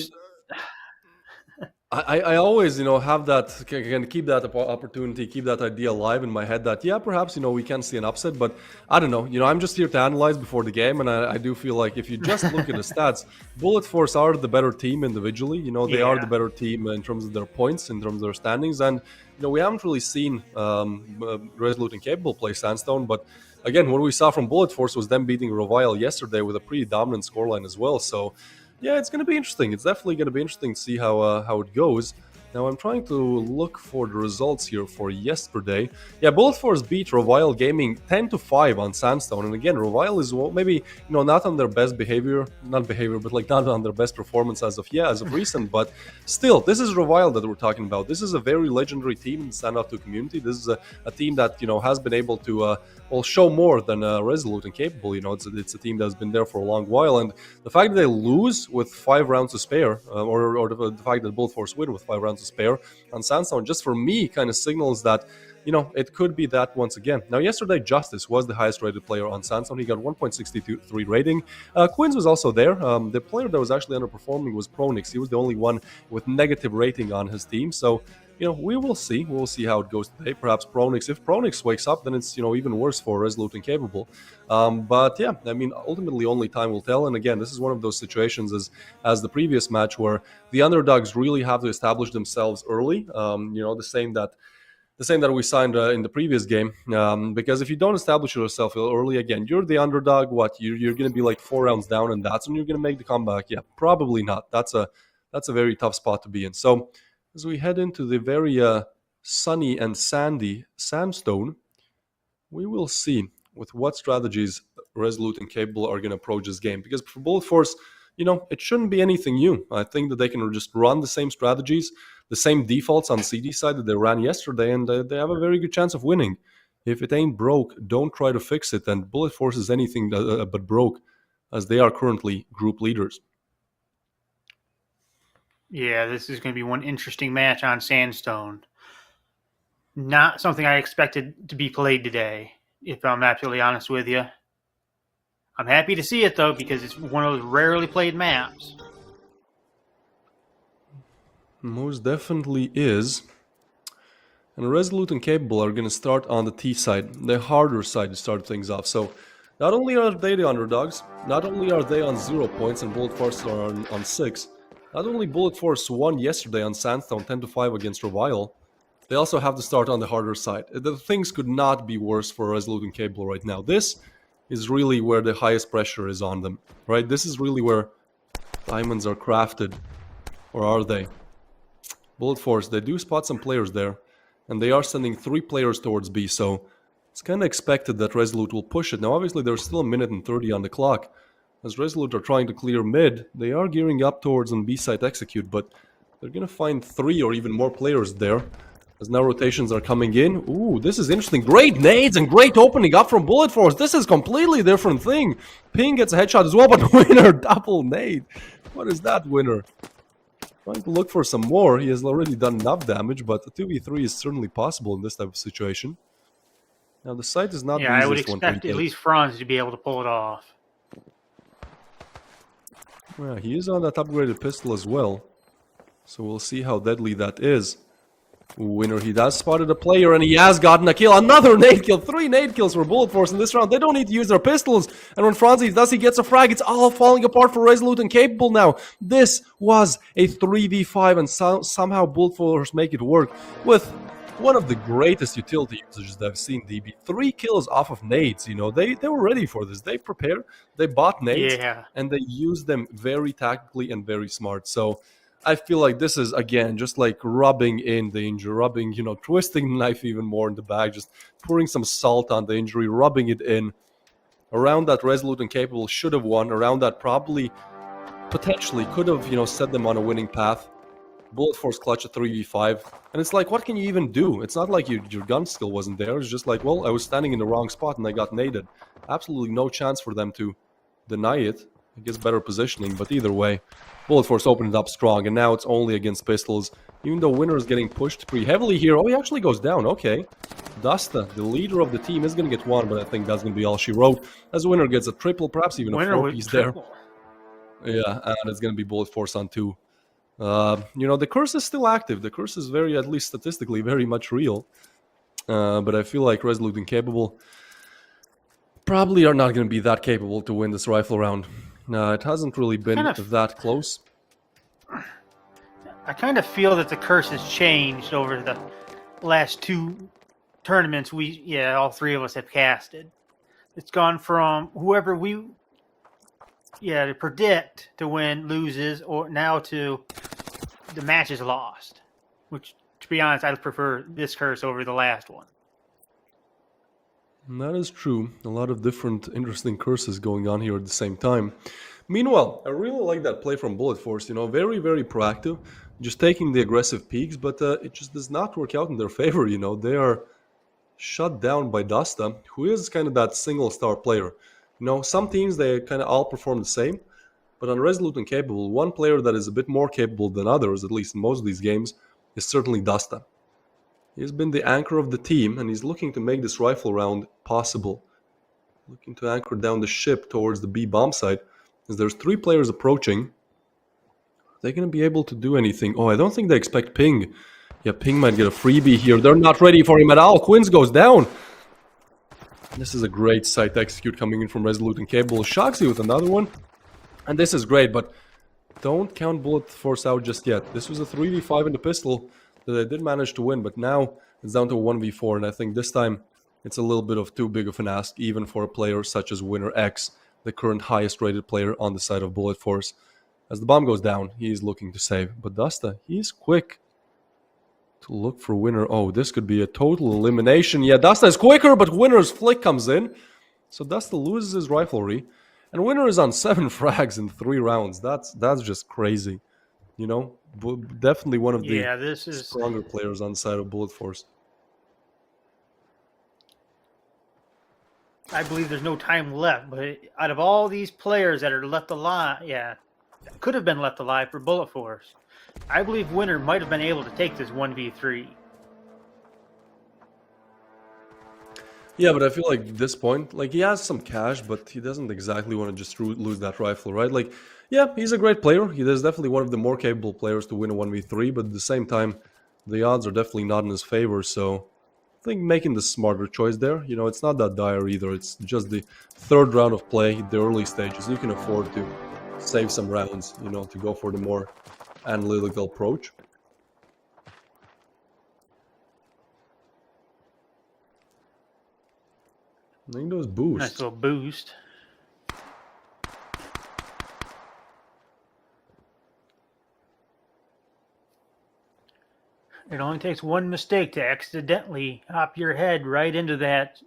I always, have that, can keep that opportunity, keep that idea alive in my head that, yeah, perhaps, we can see an upset, but I don't know. I'm just here to analyze before the game, and I do feel like if you just look at the stats, Bullet Force are the better team individually. They are the Yeah. better team in terms of their points, in terms of their standings, and, we haven't really seen Resolute and Capable play Sandstone, but again, what we saw from Bullet Force was them beating Revile yesterday with a pretty dominant scoreline as well, so yeah, it's going to be interesting. It's definitely going to be interesting to see how it goes. Now, I'm trying to look for the results here for yesterday. Yeah, Bullet Force beat Revile Gaming 10-5 on Sandstone. And again, Revile is maybe, not on their best but like not on their best performance as of recent. But still, this is Revile that we're talking about. This is a very legendary team in the Standoff 2 community. This is a team that, has been able to, show more than Resolute and Capable. It's a team that's been there for a long while. And the fact that they lose with 5 rounds to spare, or the fact that Bullet Force win with 5 rounds to spare on Sandstone, just for me kind of signals that it could be that once again. Now, yesterday Justice was the highest rated player on Sandstone. He got 1.63 rating. Quinns was also there. The player that was actually underperforming was Pronix. He was the only one with negative rating on his team. So we will see. We'll see how it goes today. Perhaps Pronix. If Pronix wakes up, then it's even worse for Resolute and Capable. But yeah, I mean, ultimately, only time will tell. And again, this is one of those situations as the previous match where the underdogs really have to establish themselves early. The same that we signed in the previous game. Because if you don't establish yourself early, again, you're the underdog. You're going to be like 4 rounds down, and that's when you're going to make the comeback. Yeah, probably not. That's a very tough spot to be in. So as we head into the very sunny and sandy Sandstone, we will see with what strategies Resolute and Capable are going to approach this game. Because for Bullet Force, it shouldn't be anything new. I think that they can just run the same strategies, the same defaults on CD side that they ran yesterday, and they have a very good chance of winning. If it ain't broke, don't try to fix it. And Bullet Force is anything but broke, as they are currently group leaders. Yeah, this is going to be one interesting match on Sandstone. Not something I expected to be played today, if I'm absolutely honest with you. I'm happy to see it, though, because it's one of those rarely played maps. Most definitely is. And Resolute and Capable are going to start on the T side, the harder side to start things off. So not only are they the underdogs, not only are they on 0 points and Bullet Force are on 6, not only Bullet Force won yesterday on Sandstone 10-5 against Revile, they also have to start on the harder side. The things could not be worse for Resolute and Capable right now. This is really where the highest pressure is on them, right? This is really where diamonds are crafted. Or are they? Bullet Force, they do spot some players there, and they are sending 3 players towards B, so it's kind of expected that Resolute will push it. Now, obviously, there's still 1 minute and 30 on the clock. As Resolute are trying to clear mid, they are gearing up towards on B side execute, but they're going to find 3 or even more players there. As now rotations are coming in. Ooh, this is interesting. Great nades and great opening up from Bullet Force. This is completely different thing. Ping gets a headshot as well, but Winner double nade. What is that, Winner? Trying to look for some more. He has already done enough damage, but a 2v3 is certainly possible in this type of situation. Now, the site is not the Yeah, I would easiest one to expect at retake. least Franz to be able to pull it off. Yeah, he is on that upgraded pistol as well. So we'll see how deadly that is. Winner, he does spotted a player and he has gotten a kill. Another nade kill. 3 nade kills for Bullet Force in this round. They don't need to use their pistols. And when Franzi does, he gets a frag. It's all falling apart for Resolute and Capable now. This was a 3v5 and somehow Bullet Force make it work with one of the greatest utility usages that I've seen, DB. 3 kills off of nades, they were ready for this. They prepared, they bought nades, Yeah. and they used them very tactically and very smart. So I feel like this is, again, just like rubbing in the injury, twisting the knife even more in the bag, just pouring some salt on the injury, rubbing it in. Around that Resolute and Capable should have won. Around that probably, potentially, could have, set them on a winning path. Bullet Force clutch a 3v5, and it's like, what can you even do? It's not like your gun skill wasn't there. It's just like, well, I was standing in the wrong spot and I got naded. Absolutely no chance for them to deny it. I guess better positioning, but either way, Bullet Force opened it up strong, and now it's only against pistols. Even though Winner is getting pushed pretty heavily here. Oh, he actually goes down. Okay. Dasta, the leader of the team, is going to get one, but I think that's going to be all she wrote. As Winner gets a triple, perhaps even a four-piece there. Yeah, and it's going to be Bullet Force on 2. The curse is still active. The curse is very, at least statistically, very much real. But I feel like Resolute&Capable probably are not going to be that capable to win this rifle round. It hasn't really been that close. I kind of feel that the curse has changed over the last 2 tournaments all 3 of us have casted. It's gone from whoever we to predict to win loses, or now to the match is lost. Which, to be honest, I prefer this curse over the last one. That is true. A lot of different interesting curses going on here at the same time. Meanwhile, I really like that play from Bullet Force. Very, very proactive. Just taking the aggressive peaks, but it just does not work out in their favor. They are shut down by Dasta, who is kind of that single star player. Some teams, they kind of all perform the same, but on Resolute&Capable, one player that is a bit more capable than others, at least in most of these games, is certainly Dasta. He's been the anchor of the team, and he's looking to make this rifle round possible. Looking to anchor down the ship towards the B bomb site, as there's 3 players approaching. Are they going to be able to do anything? Oh, I don't think they expect Ping. Yeah, Ping might get a freebie here. They're not ready for him at all. Quinns goes down. This is a great site to execute coming in from Resolute&Capable. Shoxy with another one. And this is great, but don't count Bullet Force out just yet. This was a 3v5 in the pistol that they did manage to win, but now it's down to a 1v4, and I think this time it's a little bit of too big of an ask, even for a player such as Winner X, the current highest rated player on the side of Bullet Force. As the bomb goes down, he's looking to save, but Dasta, he's quick to look for Winner. Oh, this could be a total elimination. Yeah, Dasta is quicker, but Winner's flick comes in, so Dasta loses his riflery, and Winner is on 7 frags in 3 rounds. That's just crazy. Definitely one of the stronger players on the side of Bullet Force. I believe there's no time left, but out of all these players that are left alive, could have been left alive for Bullet Force, I believe Winner might have been able to take this 1v3. Yeah, but I feel like at this point, he has some cash, but he doesn't exactly want to just lose that rifle, right? Yeah, he's a great player. He is definitely one of the more capable players to win a 1v3, but at the same time, the odds are definitely not in his favor, so I think making the smarter choice there, it's not that dire either. It's just the 3rd round of play, the early stages. You can afford to save some rounds, to go for the more analytical approach. I think those boosts. Nice little boost. It only takes one mistake to accidentally hop your head right into that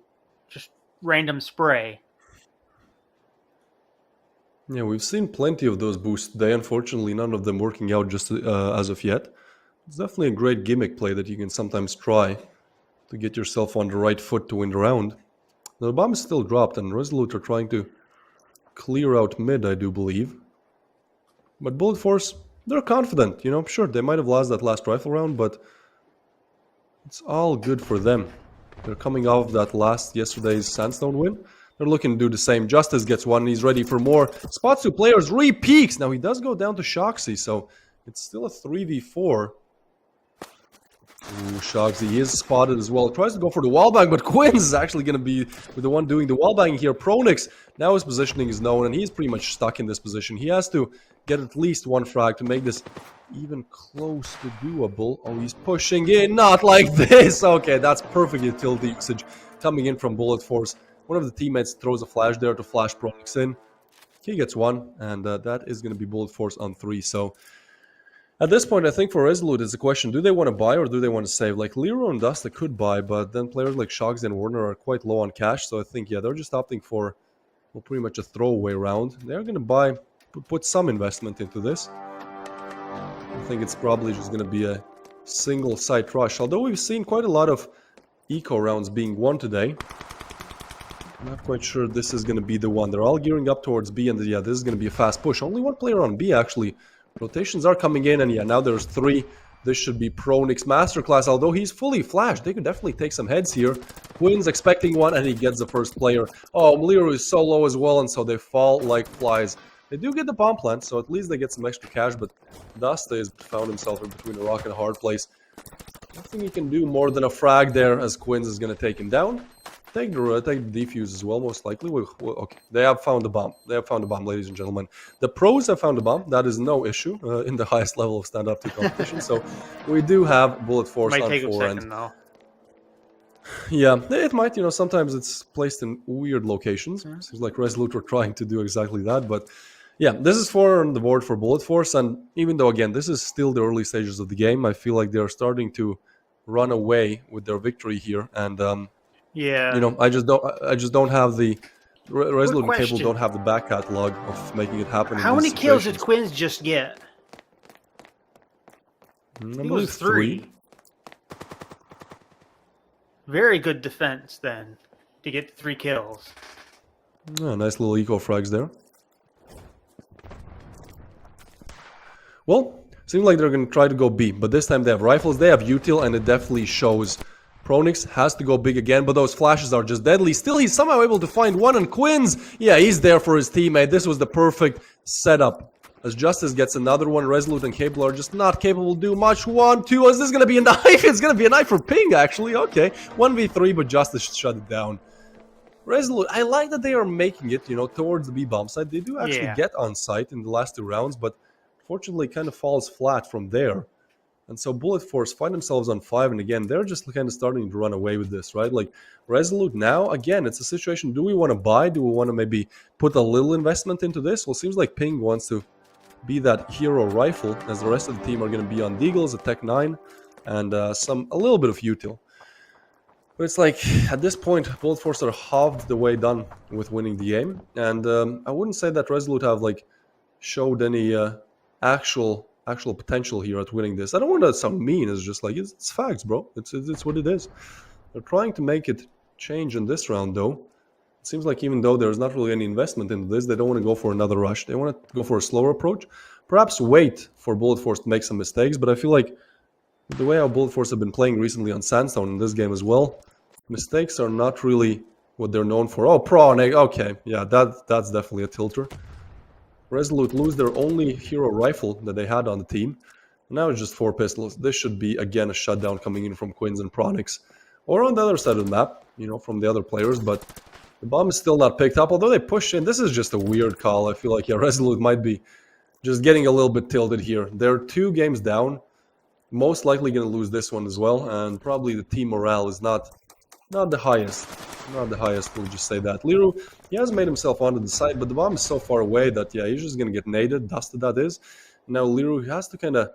just random spray. Yeah, we've seen plenty of those boosts today. Unfortunately, none of them working out just as of yet. It's definitely a great gimmick play that you can sometimes try to get yourself on the right foot to win the round. The bomb is still dropped, and Resolute are trying to clear out mid, I do believe. But Bullet Force, they're confident, Sure, they might have lost that last rifle round, but it's all good for them. They're coming off that yesterday's Sandstone win. They're looking to do the same. Justice gets one, and he's ready for more. Spots 2 players, re-peaks. Now, he does go down to Shoxy, so it's still a 3v4. Ooh, Shoxy is spotted as well. Tries to go for the wallbang, but Quinns is actually going to be the one doing the wallbang here. Pronix, now his positioning is known, and he's pretty much stuck in this position. He has to get at least 1 frag to make this even close to doable. Oh, he's pushing in. Not like this. Okay, that's perfect utility usage coming in from Bullet Force. One of the teammates throws a flash there to flash Pronix in. He gets 1, and that is going to be Bullet Force on 3. So at this point, I think for Resolute, it's a question, do they want to buy or do they want to save? Lero and Dasta could buy, but then players like Shoxy and Warner are quite low on cash, so I think, they're just opting for, pretty much a throwaway round. They're going to buy, put some investment into this. I think it's probably just going to be a single site rush. Although we've seen quite a lot of eco rounds being won today. I'm not quite sure this is going to be the one. They're all gearing up towards B, and yeah, this is going to be a fast push. Only one player on B, actually. Rotations are coming in, and yeah, now there's 3. This should be Pronix Masterclass. Although he's fully flashed, they could definitely take some heads here. Quinn's expecting one, and he gets the first player. Oh, Mliru is so low as well, and so they fall like flies. They do get the bomb plant, so at least they get some extra cash, but Dasta has found himself in between a rock and a hard place. Nothing he can do more than a frag there, as Quinn's is going to take him down. Take the defuse as well, most likely. Okay, they have found the bomb. They have found the bomb, ladies and gentlemen. The pros have found the bomb. That is no issue in the highest level of Standoff 2 competition. So we do have Bullet Force Might on take a 4 second, though. Yeah, it might. You know, sometimes it's placed in weird locations. Seems like Resolute were trying to do exactly that. But yeah, this is 4 on the board for Bullet Force. And even though, again, this is still the early stages of the game, I feel like they're starting to run away with their victory here. And yeah, you know, I just don't have the Resolute and Capable don't have the back catalog of making it happen. How many kills did Quinn's just get? I It believe was 3. Very good defense then to get 3 kills. Yeah, nice little eco frags there. Well, seems like they're going to try to go B, but this time they have rifles, they have util, and it definitely shows. Pronix has to go big again, but those flashes are just deadly. Still, he's somehow able to find one, and Quinn's, yeah, he's there for his teammate. This was the perfect setup. As Justice gets another one, Resolute and Capable are just not capable to do much. 1, 2, is this going to be a knife? It's going to be a knife for Ping, actually. Okay, 1v3, but Justice shut it down. Resolute, I like that they are making it, you know, towards the B-bomb site. They do actually get on site in the last 2 rounds, but fortunately kind of falls flat from there. And so Bullet Force find themselves on 5, and again, they're just kind of starting to run away with this, right? Like, Resolute now, again, it's a situation, do we want to buy? Do we want to maybe put a little investment into this? Well, it seems like Ping wants to be that hero rifle, as the rest of the team are going to be on Deagles, a Tech 9, and a little bit of util. But it's like, at this point, Bullet Force are half the way done with winning the game, and I wouldn't say that Resolute have, like, showed any actual potential here at winning this. I don't want to sound mean. It's just like it's facts, bro. It's what it is. They're trying to make it change in this round, though. It seems like even though there's not really any investment into this, they don't want to go for another rush. They want to go for a slower approach. Perhaps wait for Bullet Force to make some mistakes. But I feel like the way how Bullet Force have been playing recently on Sandstone in this game as well, mistakes are not really what they're known for. Oh, okay, yeah, that's definitely a tilter. Resolute lose their only hero rifle that they had on the team. Now it's just 4 pistols. This should be, again, a shutdown coming in from Quinn's and Pronix. Or on the other side of the map, you know, from the other players. But the bomb is still not picked up. Although they push in, this is just a weird call. I feel like, yeah, Resolute might be just getting a little bit tilted here. They're 2 games down. Most likely going to lose this one as well. And probably the team morale is not the highest. Not the highest, we'll just say that. Liru, he has made himself onto the side, but the bomb is so far away that, yeah, he's just going to get naded, dusted that is. Now Liru has to kind of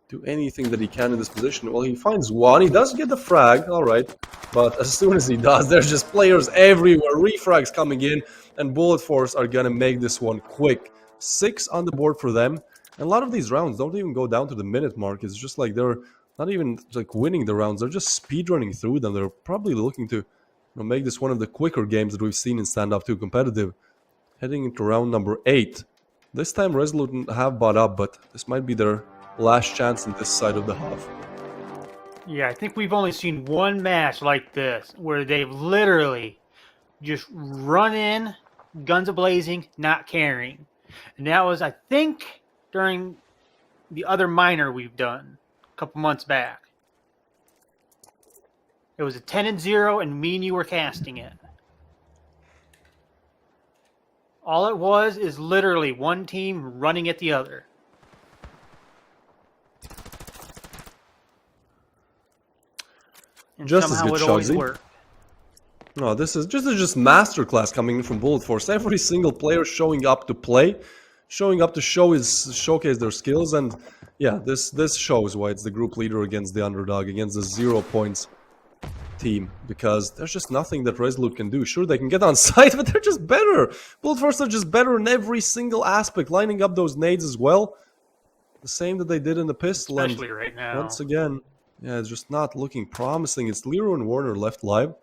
do anything that he can in this position. Well, he finds one, he does get the frag, alright. But as soon as he does, there's just players everywhere, refrags coming in, and Bullet Force are going to make this one quick. 6 on the board for them. And a lot of these rounds don't even go down to the minute mark. It's just like they're not even like winning the rounds, they're just speedrunning through them. They're probably looking to make this one of the quicker games that we've seen in Standoff 2 competitive. Heading into round number 8. This time Resolute have bought up, but this might be their last chance in this side of the half. Yeah, I think we've only seen one match like this where they've literally just run in, guns a-blazing, not caring. And that was, I think, during the other minor we've done a couple months back. It was a 10-0, and me and you were casting it. All it was is literally one team running at the other. And just somehow as it good, always Shugzy. worked. No, this is just masterclass coming in from Bullet Force. Every single player showing up to play, showing up to showcase their skills, and yeah, this shows why it's the group leader against the underdog, against the 0 points team, because there's just nothing that Resolute can do. Sure, they can get on site, but they're just better. Bullet Force are just better in every single aspect, lining up those nades as well. The same that they did in the pistol. And Especially right now. once again, yeah, it's just not looking promising. It's Leroy and Warner left live.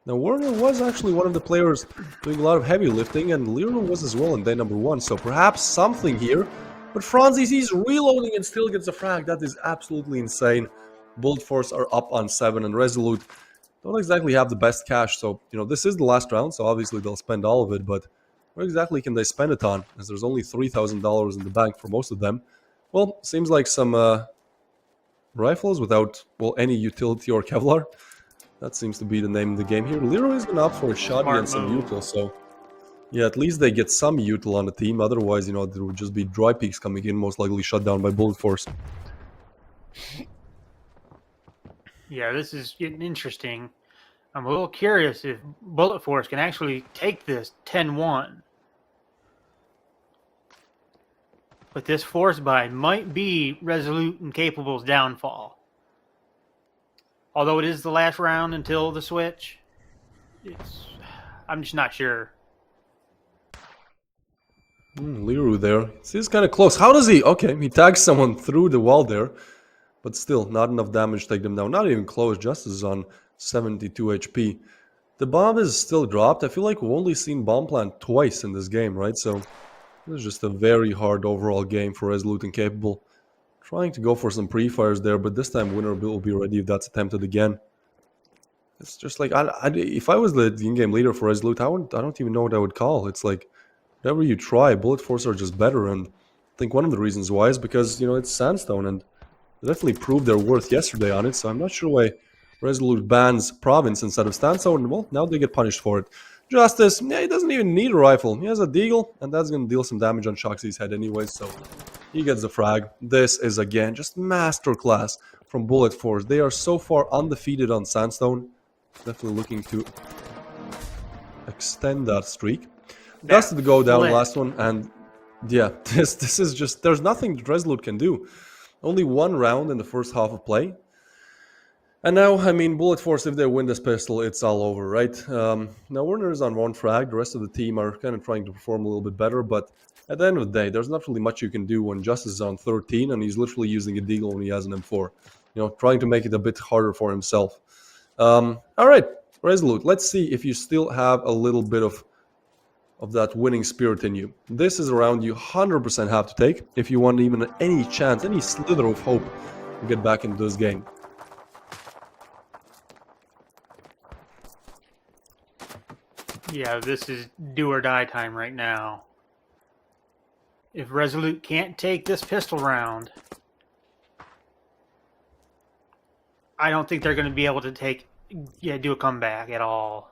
Now, Warner was actually one of the players doing a lot of heavy lifting, and Leroy was as well in day number 1, so perhaps something here. But Franzis, he's reloading and still gets a frag. That is absolutely insane. Bullet Force are up on 7, and Resolute don't exactly have the best cash, so, you know, this is the last round, so obviously they'll spend all of it, but what exactly can they spend it on, as there's only $3,000 in the bank for most of them? Well, seems like some rifles without, well, any utility or Kevlar. That seems to be the name of the game here. Leroy is going to opt for a shotgun and some util, so yeah, at least they get some util on the team. Otherwise, you know, there would just be dry peaks coming in, most likely shut down by Bullet Force. Yeah, this is getting interesting. I'm a little curious if Bullet Force can actually take this 10-1. But this force buy might be Resolute and Capable's downfall. Although it is the last round until the switch, I'm just not sure. Leroy there. See, he's kind of close. How does he? Okay, he tags someone through the wall there. But still, not enough damage to take them down. Not even close. Justice is on 72 HP. The bomb is still dropped. I feel like we've only seen bomb plant twice in this game, right? So, this is just a very hard overall game for Resolute and Capable. Trying to go for some pre-fires there, but this time winner will be ready if that's attempted again. It's just like, if I was the in-game leader for Resolute, I don't even know what I would call. It's like, whatever you try, Bullet Force are just better. And I think one of the reasons why is because, you know, it's Sandstone, and they definitely proved their worth yesterday on it. So I'm not sure why Resolute bans Province instead of Sandstone. Well, now they get punished for it. Justice, yeah, he doesn't even need a rifle. He has a deagle, and that's going to deal some damage on Shoxy's head anyway, so he gets the frag. This is, again, just masterclass from Bullet Force. They are so far undefeated on Sandstone. Definitely looking to extend that streak. Dusted to go down last one, and yeah, this is just, there's nothing that Resolute can do. Only one round in the first half of play. And now, I mean, Bullet Force, if they win this pistol, it's all over, right? Now, Werner is on 1 frag. The rest of the team are kind of trying to perform a little bit better, but at the end of the day, there's not really much you can do when Justice is on 13 and he's literally using a deagle when he has an M4. You know, trying to make it a bit harder for himself. All right, Resolute, let's see if you still have a little bit of that winning spirit in you. This is a round you 100% have to take if you want even any chance, any slither of hope to get back into this game. Yeah, this is do or die time right now. If Resolute can't take this pistol round, I don't think they're going to be able to do a comeback at all.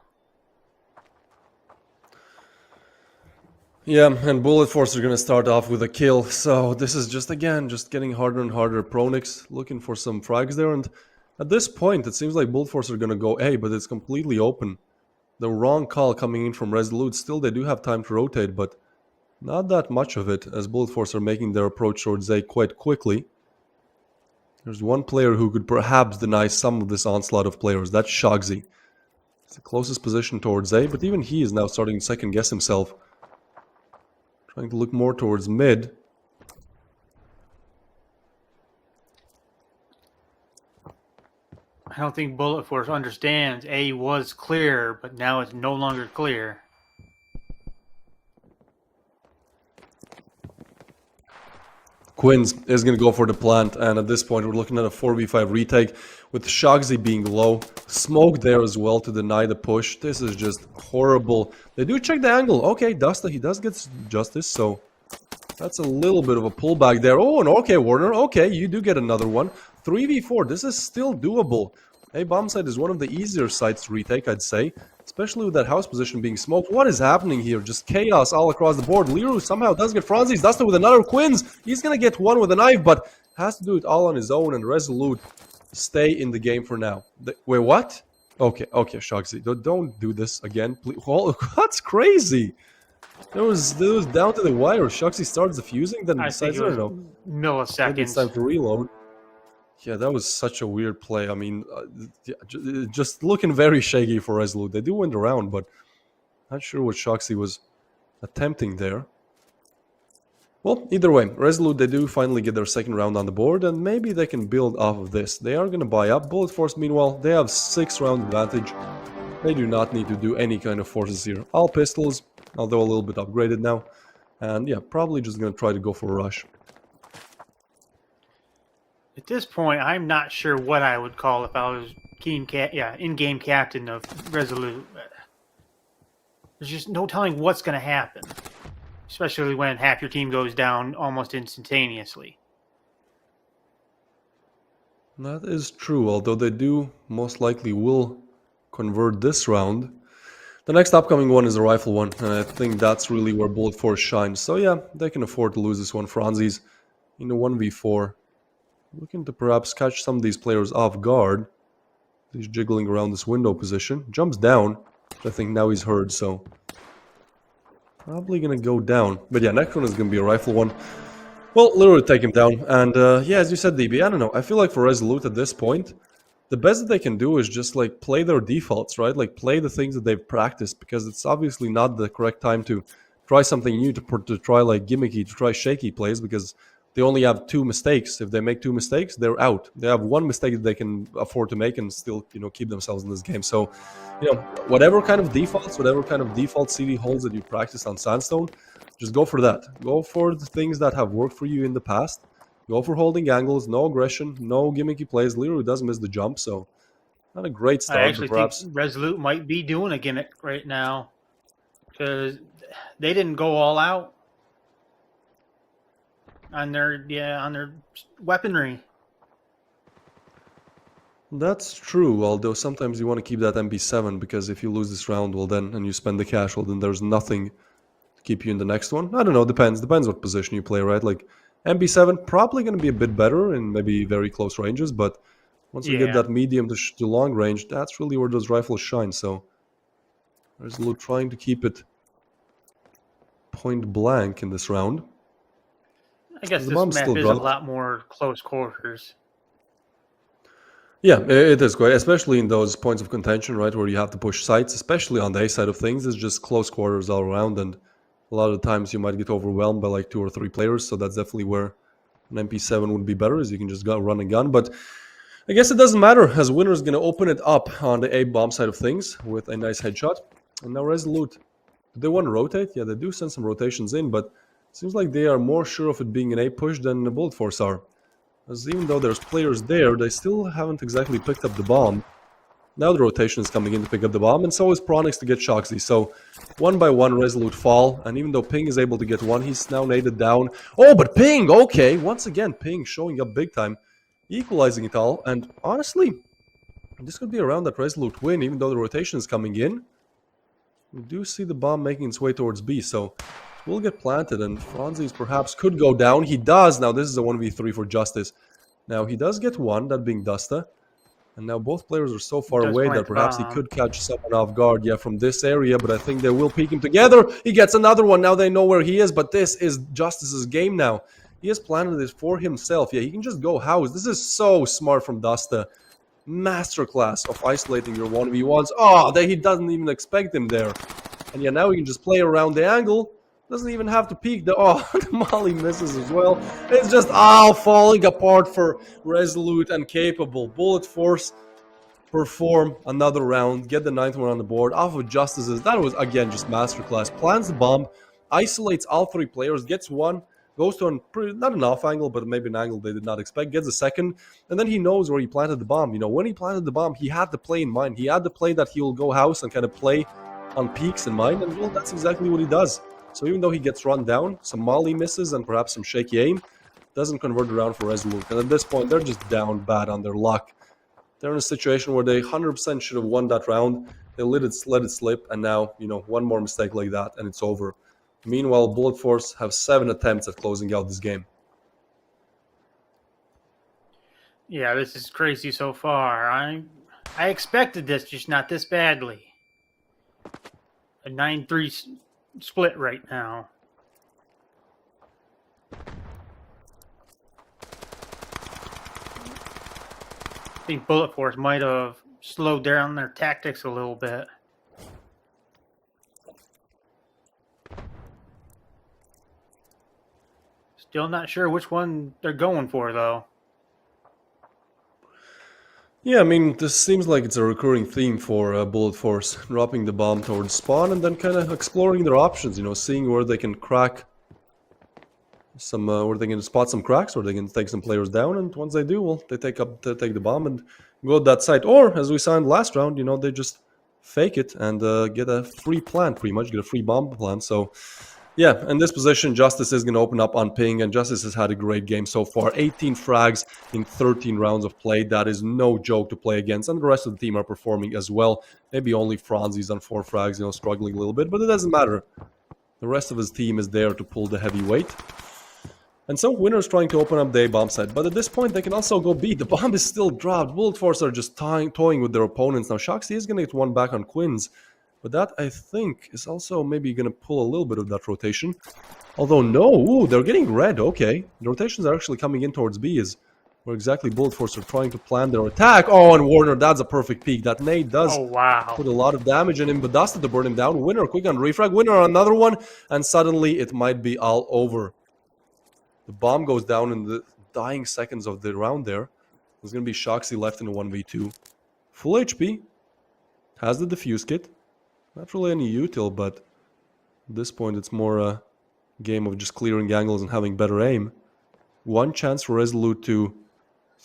Yeah, and Bullet Force are going to start off with a kill, so this is just, again, just getting harder and harder. Pronix looking for some frags there, and at this point, it seems like Bullet Force are going to go A, but it's completely open. The wrong call coming in from Resolute. Still, they do have time to rotate, but not that much of it, as Bullet Force are making their approach towards A quite quickly. There's one player who could perhaps deny some of this onslaught of players. That's Shogsy. It's the closest position towards A, but even he is now starting to second-guess himself. Trying to look more towards mid. I don't think Bullet Force understands A was clear, but now it's no longer clear. Quins is going to go for the plant, and at this point we're looking at a 4v5 retake with Shogsy being low. Smoke there as well to deny the push. This is just horrible. They do check the angle. Okay, Dusta, he does get Justice, so that's a little bit of a pullback there. Oh, and okay, Warner. Okay, you do get another one. 3v4. This is still doable. A bomb site is one of the easier sites to retake, I'd say. Especially with that house position being smoked. What is happening here? Just chaos all across the board. Leroy somehow does get Franzis. Dusta with another Quins. He's going to get one with a knife, but has to do it all on his own. And Resolute stay in the game for now. Wait, what? Okay, Shogsy. Don't do this again, please. Oh, that's crazy. There was down to the wire. Shogsy starts defusing, then decides, I don't know. Milliseconds. Maybe it's time to reload. Yeah, that was such a weird play. I mean, just looking very shaky for Resolute. They do win the round, but not sure what Shogsy was attempting there. Well, either way, Resolute, they do finally get their second round on the board, and maybe they can build off of this. They are going to buy up. Bullet Force, meanwhile, they have 6-round advantage. They do not need to do any kind of forces here. All pistols, although a little bit upgraded now. And yeah, probably just going to try to go for a rush. At this point, I'm not sure what I would call if I was in-game captain of Resolute. There's just no telling what's going to happen, especially when half your team goes down almost instantaneously. That is true, although they do most likely will convert this round. The next upcoming one is a rifle one, and I think that's really where Bullet Force shines. So yeah, they can afford to lose this one. Franzi's in a 1v4. Looking to perhaps catch some of these players off guard. He's jiggling around this window position. Jumps down. I think now he's heard, so probably gonna go down. But yeah, next one is gonna be a rifle one. Well, literally take him down. And yeah, as you said, DB, I don't know. I feel like for Resolute at this point, the best that they can do is just like play their defaults, right? Like play the things that they've practiced, because it's obviously not the correct time to try something new, to try like gimmicky, to try shaky plays, because they only have 2 mistakes. If they make 2 mistakes, they're out. They have 1 mistake that they can afford to make and still, keep themselves in this game. So, whatever kind of defaults, whatever kind of default CD holds that you practice on Sandstone, just go for that. Go for the things that have worked for you in the past. Go for holding angles, no aggression, no gimmicky plays. Literally does miss the jump, so not a great start. I actually perhaps think Resolute might be doing a gimmick right now, because they didn't go all out on their weaponry. That's true, although sometimes you want to keep that MP7, because if you lose this round, well then, and you spend the cash, well then there's nothing to keep you in the next one. I don't know, depends what position you play, right? Like MP7 probably going to be a bit better in maybe very close ranges, but once you get that medium to long range, that's really where those rifles shine. So Resolute trying to keep it point blank in this round. I guess The this bomb's map still is dropped. a lot more close quarters. Yeah, it is great, especially in those points of contention, right, where you have to push sites, especially on the A side of things. It's just close quarters all around, and a lot of the times you might get overwhelmed by like 2 or 3 players, so that's definitely where an MP7 would be better, as you can just run a gun. But I guess it doesn't matter, as Winner is going to open it up on the A-bomb side of things with a nice headshot. And now Resolute, do they want to rotate? Yeah, they do send some rotations in, but it seems like they are more sure of it being an A push than the Bullet Force are. As even though there's players there, they still haven't exactly picked up the bomb. Now the rotation is coming in to pick up the bomb, and so is Pronix to get Shoxy. So, 1 by 1, Resolute fall, and even though Ping is able to get one, he's now naded down. Oh, but Ping, okay, once again, Ping showing up big time, equalizing it all, and honestly, this could be a round that Resolute win, even though the rotation is coming in. We do see the bomb making its way towards B, so it will get planted, and Franzi's perhaps could go down. He does. Now, this is a 1v3 for Justice. Now, he does get one, that being Dusta. And now both players are so far away that perhaps he could catch someone off guard, from this area, but I think they will peek him together. He gets another one. Now they know where he is, but this is Justice's game now. He has planted this for himself. Yeah, he can just go house. This is so smart from Dusta. Masterclass of isolating your 1v1s. Oh, he doesn't even expect him there. And yeah, now he can just play around the angle. Doesn't even have to peek. The Molly misses as well. It's just all falling apart for Resolute and Capable. Bullet Force perform another round, get the 9th one on the board off of Justices. That was, again, just masterclass. Plants the bomb, isolates all 3 players, gets one, goes to not an off angle, but maybe an angle they did not expect, gets a second, and then he knows where he planted the bomb. When he planted the bomb, he had the play in mind. He had the play that he will go house and kind of play on peaks in mind, and well, that's exactly what he does. So even though he gets run down, some molly misses and perhaps some shaky aim, doesn't convert the round for Resolute. And at this point, they're just down bad on their luck. They're in a situation where they 100% should have won that round. They let it slip, and now, one more mistake like that, and it's over. Meanwhile, Bullet Force have 7 attempts at closing out this game. Yeah, this is crazy so far. I expected this, just not this badly. A 9-3 split right now. I think Bullet Force might have slowed down their tactics a little bit. Still not sure which one they're going for, though. Yeah, I mean, this seems like it's a recurring theme for Bullet Force, dropping the bomb towards spawn and then kind of exploring their options, you know, seeing where they can crack some, where they can spot some cracks, where they can take some players down, and once they do, well, they take the bomb and go to that site. Or, as we saw in the last round, you know, they just fake it and get a free plant, pretty much, get a free bomb plant, so... Yeah, in this position, Justice is going to open up on ping, and Justice has had a great game so far. 18 frags in 13 rounds of play. That is no joke to play against, and the rest of the team are performing as well. Maybe only Franzi's on 4 frags, you know, struggling a little bit, but it doesn't matter. The rest of his team is there to pull the heavy weight. And so, Winner's trying to open up the bomb site, but at this point, they can also go B. The bomb is still dropped. Bullet Force are just toying with their opponents. Now, Shoxy is going to get one back on Quins. But that, I think, is also maybe going to pull a little bit of that rotation. Although, no, ooh, they're getting red, okay. The rotations are actually coming in towards B, is where exactly Bullet Force are trying to plan their attack. Oh, and Warner, that's a perfect peek. That nade does put a lot of damage in him, but Dusted to burn him down. Winner, quick on refrag. Winner on another one, and suddenly it might be all over. The bomb goes down in the dying seconds of the round there. There's going to be Shoxy left in a 1v2. Full HP. Has the defuse kit. Not really any util, but at this point it's more a game of just clearing angles and having better aim. One chance for Resolute to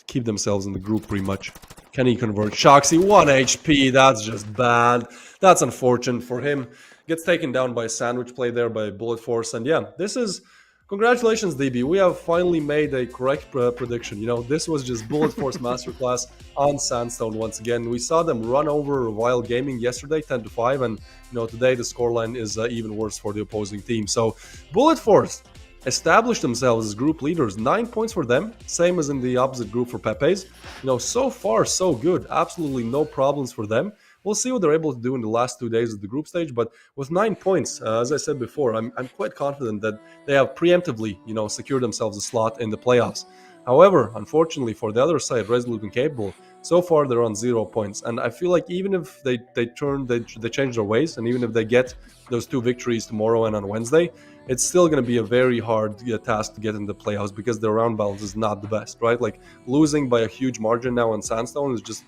keep themselves in the group pretty much. Can he convert? Shoxy, 1 HP, that's just bad. That's unfortunate for him. Gets taken down by a sandwich play there by Bullet Force, and yeah, this is... Congratulations, DB. We have finally made a correct prediction. You know, this was just Bullet Force Masterclass on Sandstone once again. We saw them run over Wild Gaming yesterday, 10-5, and, you know, today the scoreline is even worse for the opposing team. So, Bullet Force established themselves as group leaders. 9 points for them, same as in the opposite group for Pepes. You know, so far, so good. Absolutely no problems for them. We'll see what they're able to do in the last 2 days of the group stage, but with 9 points, as I said before, I'm quite confident that they have preemptively, you know, secured themselves a slot in the playoffs. However, unfortunately for the other side, Resolute and Capable, so far they're on 0 points, and I feel like even if they change their ways, and even if they get those 2 victories tomorrow and on Wednesday, it's still going to be a very hard task to get in the playoffs because their round balance is not the best, right? Like losing by a huge margin now on Sandstone is just,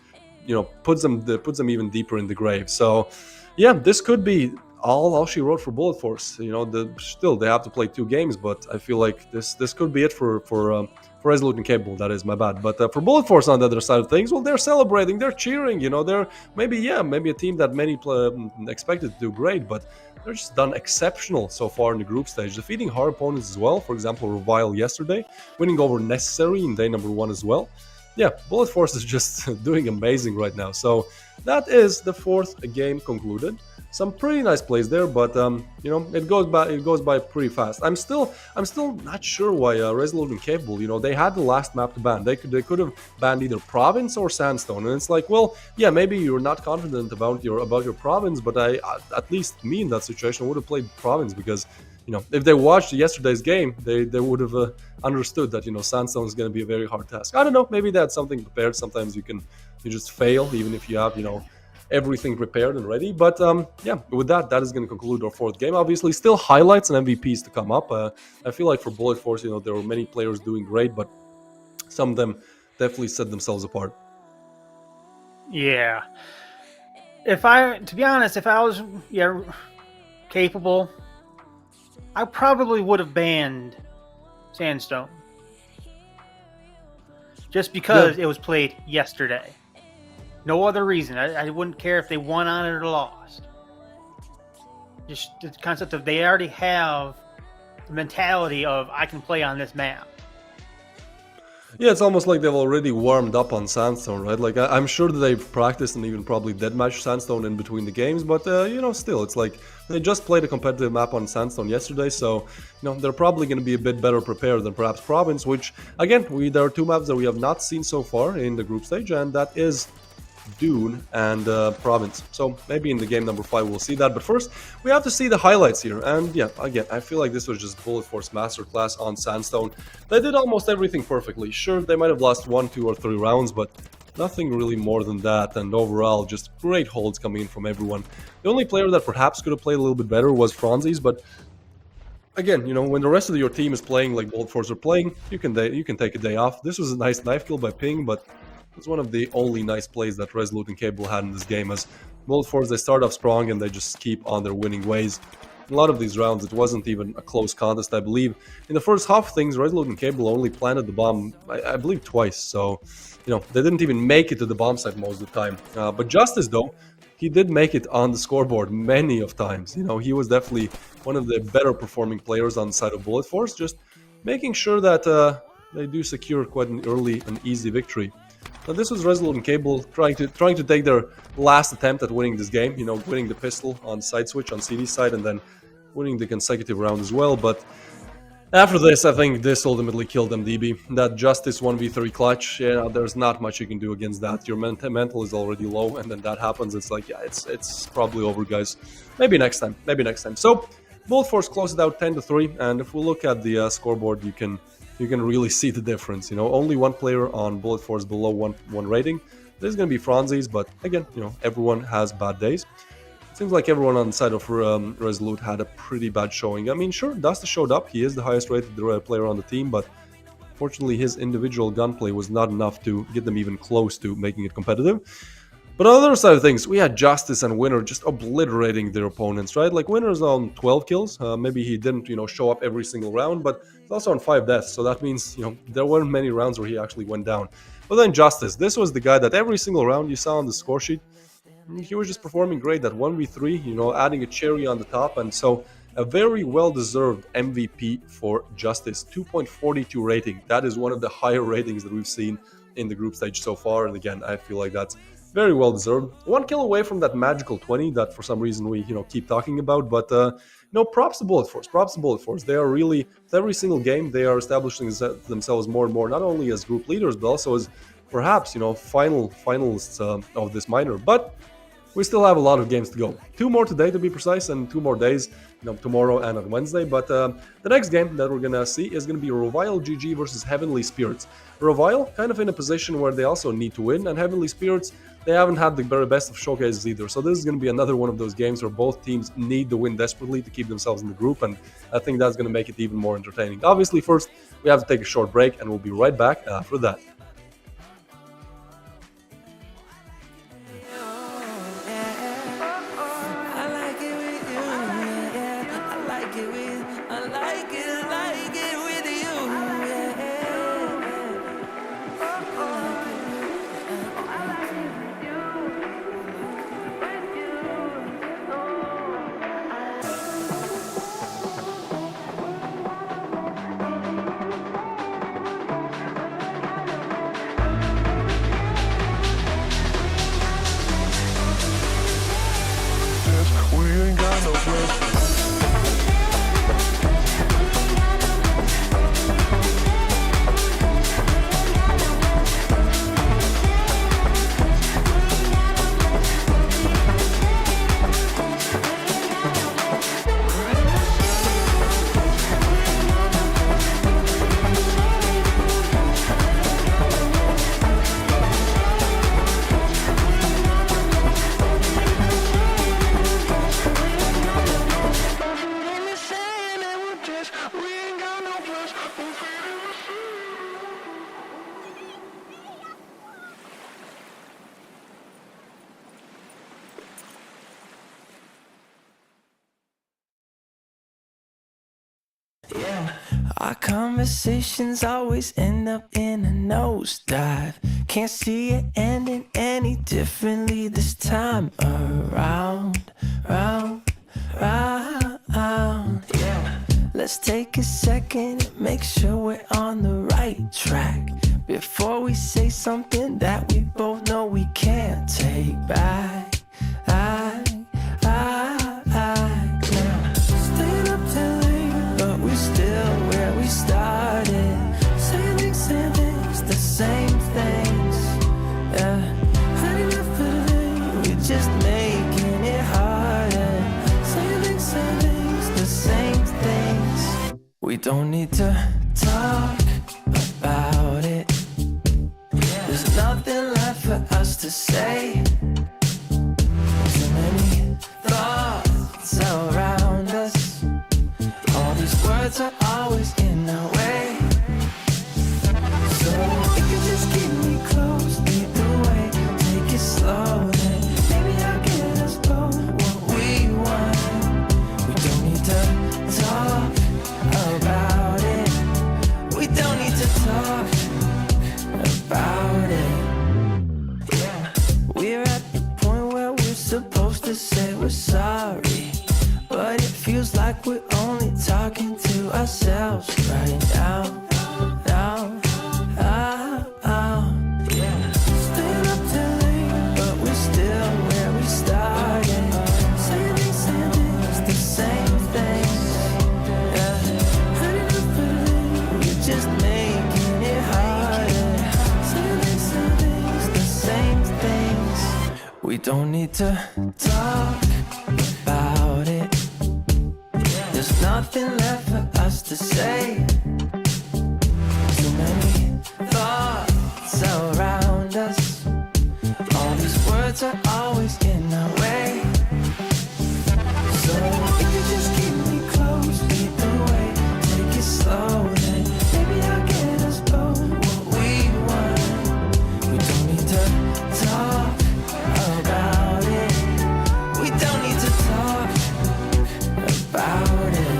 you know, puts them even deeper in the grave. So, yeah, this could be all she wrote for Bullet Force. You know, still they have to play 2 games, but I feel like this could be it for Resolute and Capable. That is my bad. But for Bullet Force on the other side of things, well, they're celebrating, they're cheering. You know, they're maybe a team that many expected to do great, but they're just done exceptional so far in the group stage, defeating hard opponents as well. For example, Revile yesterday, winning over Necessary in day number 1 as well. Yeah, Bullet Force is just doing amazing right now. So that is the 4th game concluded. Some pretty nice plays there, but you know, it goes by pretty fast. I'm still not sure why Resolute and Capable, you know, they had the last map to ban. They could have banned either Province or Sandstone, and it's like, well, yeah, maybe you're not confident about your Province, but at least me in that situation would have played Province because, you know, if they watched yesterday's game, they would have understood that, you know, Sandstone is going to be a very hard task. I don't know, maybe they had something prepared. Sometimes you just fail even if you have, you know, everything prepared and ready. But yeah, with that is going to conclude our 4th game. Obviously, still highlights and MVPs to come up. I feel like for Bullet Force, you know, there were many players doing great, but some of them definitely set themselves apart. Yeah. To be honest, if I was Capable, I probably would have banned Sandstone. Just because it was played yesterday. No other reason. I wouldn't care if they won on it or lost. Just the concept of they already have the mentality of I can play on this map. Yeah, it's almost like they've already warmed up on Sandstone, right? Like, I'm sure that they've practiced and even probably deathmatched Sandstone in between the games, but, you know, still, it's like they just played a competitive map on Sandstone yesterday, so, you know, they're probably going to be a bit better prepared than perhaps Province, which, again, there are 2 maps that we have not seen so far in the group stage, and that is Dune and Province. So maybe in the game number 5 we'll see that, but first we have to see the highlights here. And yeah, again, I feel like this was just Bullet Force Masterclass on Sandstone. They did almost everything perfectly. Sure, they might have lost 1, 2, or 3 rounds, but nothing really more than that, and overall just great holds coming in from everyone. The only player that perhaps could have played a little bit better was Franzi's, but again, you know, when the rest of your team is playing like Bolt Force are playing, you can take a day off. This was a nice knife kill by Ping, but it was one of the only nice plays that Resolute and Capable had in this game. As Bolt Force, they start off strong and they just keep on their winning ways. In a lot of these rounds, it wasn't even a close contest, I believe. In the first half of things, Resolute and Capable only planted the bomb, I believe, twice. So, you know, they didn't even make it to the bomb site most of the time. But Justice, though, he did make it on the scoreboard many of times. You know, he was definitely one of the better performing players on the side of Bullet Force, just making sure that they do secure quite an early and easy victory. Now, this was Resolute and Capable trying to take their last attempt at winning this game, you know, winning the pistol on side switch on CD side and then winning the consecutive round as well. But after this, I think this ultimately killed MDB. That Justice 1v3 clutch, yeah, there's not much you can do against that. Your mental is already low, and then that happens. It's like, yeah, it's probably over, guys. Maybe next time. So, Bolt Force closed it out 10-3, and if we look at the scoreboard, you can really see the difference. You know, only one player on Bullet Force below one rating. There's going to be Franzi's, but again, you know, everyone has bad days. It seems like everyone on the side of Resolute had a pretty bad showing. I mean, sure, Dusty showed up. He is the highest rated player on the team, but fortunately his individual gunplay was not enough to get them even close to making it competitive. But on the other side of things, we had Justice and Winner just obliterating their opponents, right? Like, Winner's on 12 kills. Maybe he didn't, you know, show up every single round, but he's also on 5 deaths. So that means, you know, there weren't many rounds where he actually went down. But then Justice, this was the guy that every single round you saw on the score sheet, he was just performing great. That 1v3, you know, adding a cherry on the top. And so a very well-deserved MVP for Justice. 2.42 rating. That is one of the higher ratings that we've seen in the group stage so far. And again, I feel like that's very well deserved. 1 kill away from that magical 20 that for some reason we, you know, keep talking about. But no, props to Bullet Force. They are really, with every single game, they are establishing themselves more and more, not only as group leaders, but also as perhaps, you know, finalists of this minor. But we still have a lot of games to go. 2 more today, to be precise, and 2 more days, you know, tomorrow and on Wednesday. But the next game that we're gonna see is gonna be Revile GG versus Heavenly Spirits. Revile kind of in a position where they also need to win, and Heavenly Spirits, they haven't had the very best of showcases either. So this is going to be another one of those games where both teams need to win desperately to keep themselves in the group, and I think that's going to make it even more entertaining. Obviously, first, we have to take a short break, and we'll be right back after that. Our conversations always end up in a nosedive. Can't see it ending any differently this time around, round. Yeah. Let's take a second and make sure we're on the right track before we say something that we both know we can't take back. Stayed up till late, but we're still where we started. Same things, the same things. Yeah, had enough for today. We're just making it harder. Same things, the same things. We don't need to talk about it. There's nothing left for us to say. Too many thoughts around us. All these words words are always in the way. So if you just keep me close, lead the way, take it slow, then maybe I'll get us both what we want. We don't need to talk about it. We don't need to talk about it. Yeah, we're at the point where we're supposed to say we're sorry, but it feels like we're only talking to ourselves right now. Yeah. Staying up till late, but we're still where we started. Saying things, the same things. Yeah. Hurting up for late, we're just making it harder. Saying things, the same things. We don't need to talk about it. There's nothing left for us to say. Too many thoughts around us. All these words are always in our way. So if you just keep me close, lead the way, take it slow, then maybe I'll get us both what we want. We don't need to talk about it. We don't need to talk about it.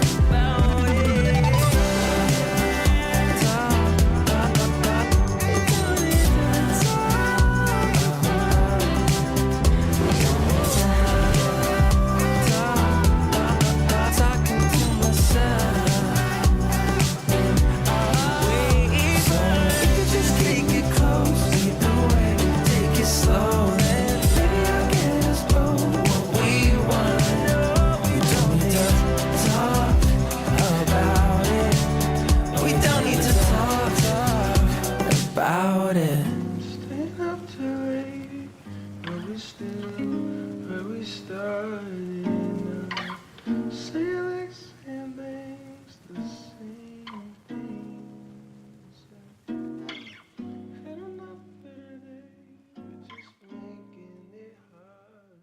Talking to myself. So if you just keep it close, lead the way, take it slow, then maybe I'll get us both what we want. We don't need to talk about it. We don't need to talk about it. Staying up too late, but we still where we started. Say like same things, the same things. Had enough better days, just making it harder.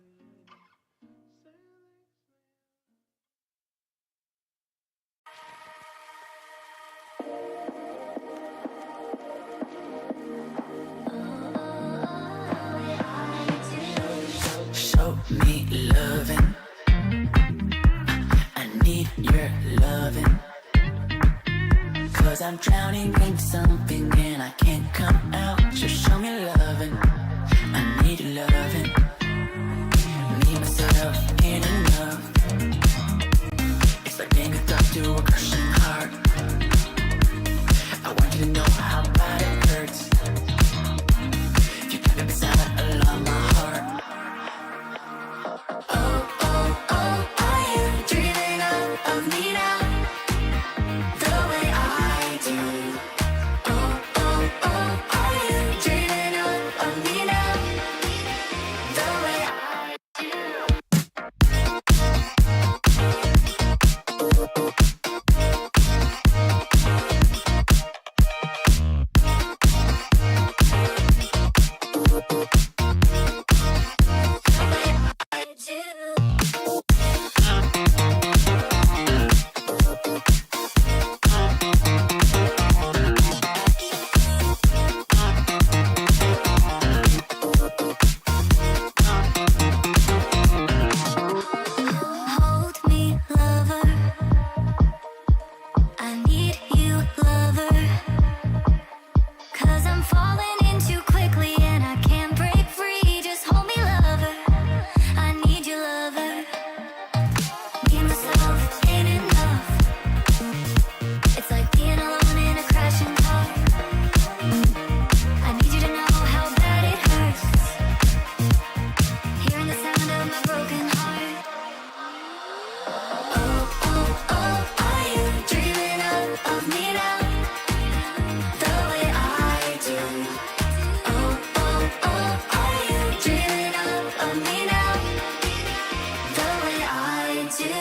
Show me loving. I need your loving. 'Cause I'm drowning in something and I can't come out. Just show me loving. I need your loving. Me, myself, and enough. It's like being hooked up to a crushing heart. I want you to know how bad it hurts. You got me beside along my heart. Are you dreaming of me now? The way I do. Are you dreaming of me now? The way I do. Hold me, lover. I need you, lover. 'Cause I'm falling in too quickly and I can't break free. Just hold me, lover. I need you, lover. Me, myself, ain't enough. It's like being alone in a crashing car. I need you to know how bad it hurts. Hearing the sound of my broken heart. Are you dreaming of me now? The way I do. Are you dreaming of me now? The way I do.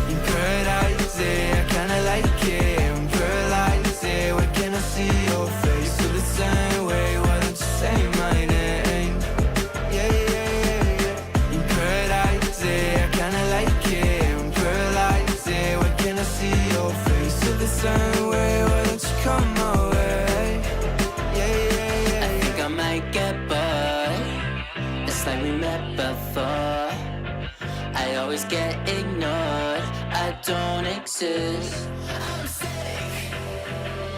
In paradise, I kinda like it. In paradise, where can I see your face? You feel the same way, why don't you say my name? Yeah, yeah, yeah, yeah. In paradise, I kinda like it. In paradise, where can I see your face? You feel the same way, why don't you come my way? Yeah, yeah, yeah. I think I might get bored. It's like we met before. I always get ignored, I don't exist. I'm sick.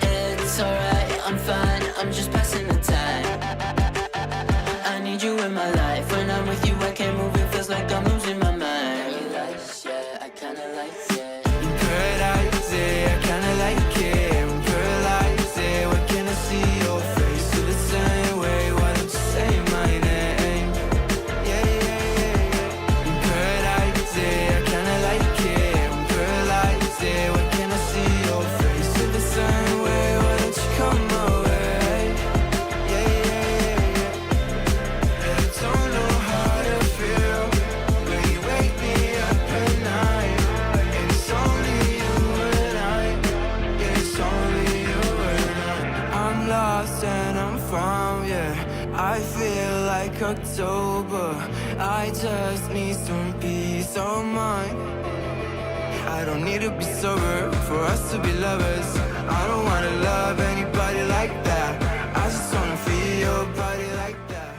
It's alright, I'm fine, I'm just passing the time. I need you in my life, when I'm with you I can't move, it feels like I'm losing my mind. Yeah, I kinda like it. In paradise, I kinda like it. In paradise, where can I see your face? Feel the same way, why don't you say my name? Yeah, yeah, yeah, yeah. In paradise, I kinda like it. In paradise, where can I see your face? Feel the same way, why don't you come my way? Yeah, yeah, yeah, yeah. I don't know how to feel when you wake me up at night. It's only you and I. Yeah, it's only you and I. I'm lost and I'm found, yeah. I feel like October. I just need some peace of mind. I don't need to be sober for us to be lovers. I don't wanna love anybody like that. I just wanna feel your body like that.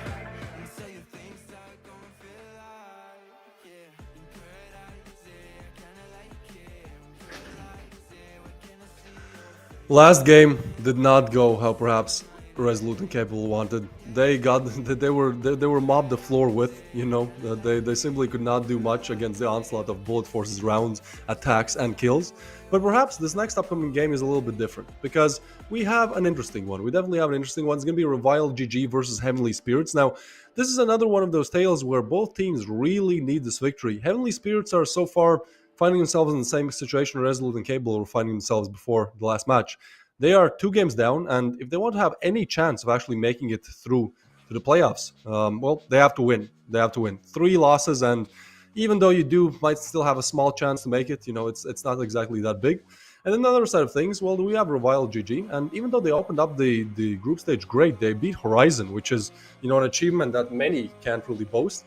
And say the things that gon' feel like, yeah. In paradise, I kinda like it. In paradise, what can I see? Last game did not go how perhaps Resolute&Capable wanted. They were mobbed the floor with, you know, they simply could not do much against the onslaught of Bullet Force's rounds, attacks and kills. But perhaps this next upcoming game is a little bit different because we have an interesting one. We definitely have an interesting one. It's going to be Revile GG versus Heavenly Spirits. Now, this is another one of those tales where both teams really need this victory. Heavenly Spirits are so far finding themselves in the same situation Resolute&Capable were finding themselves before the last match. They are 2 games down, and if they want to have any chance of actually making it through to the playoffs, well, they have to win. They have to win. 3 losses, and even though you might still have a small chance to make it, you know, it's not exactly that big. And then the other side of things, well, we have Revile GG, and even though they opened up the group stage great, they beat Horizon, which is, you know, an achievement that many can't really boast.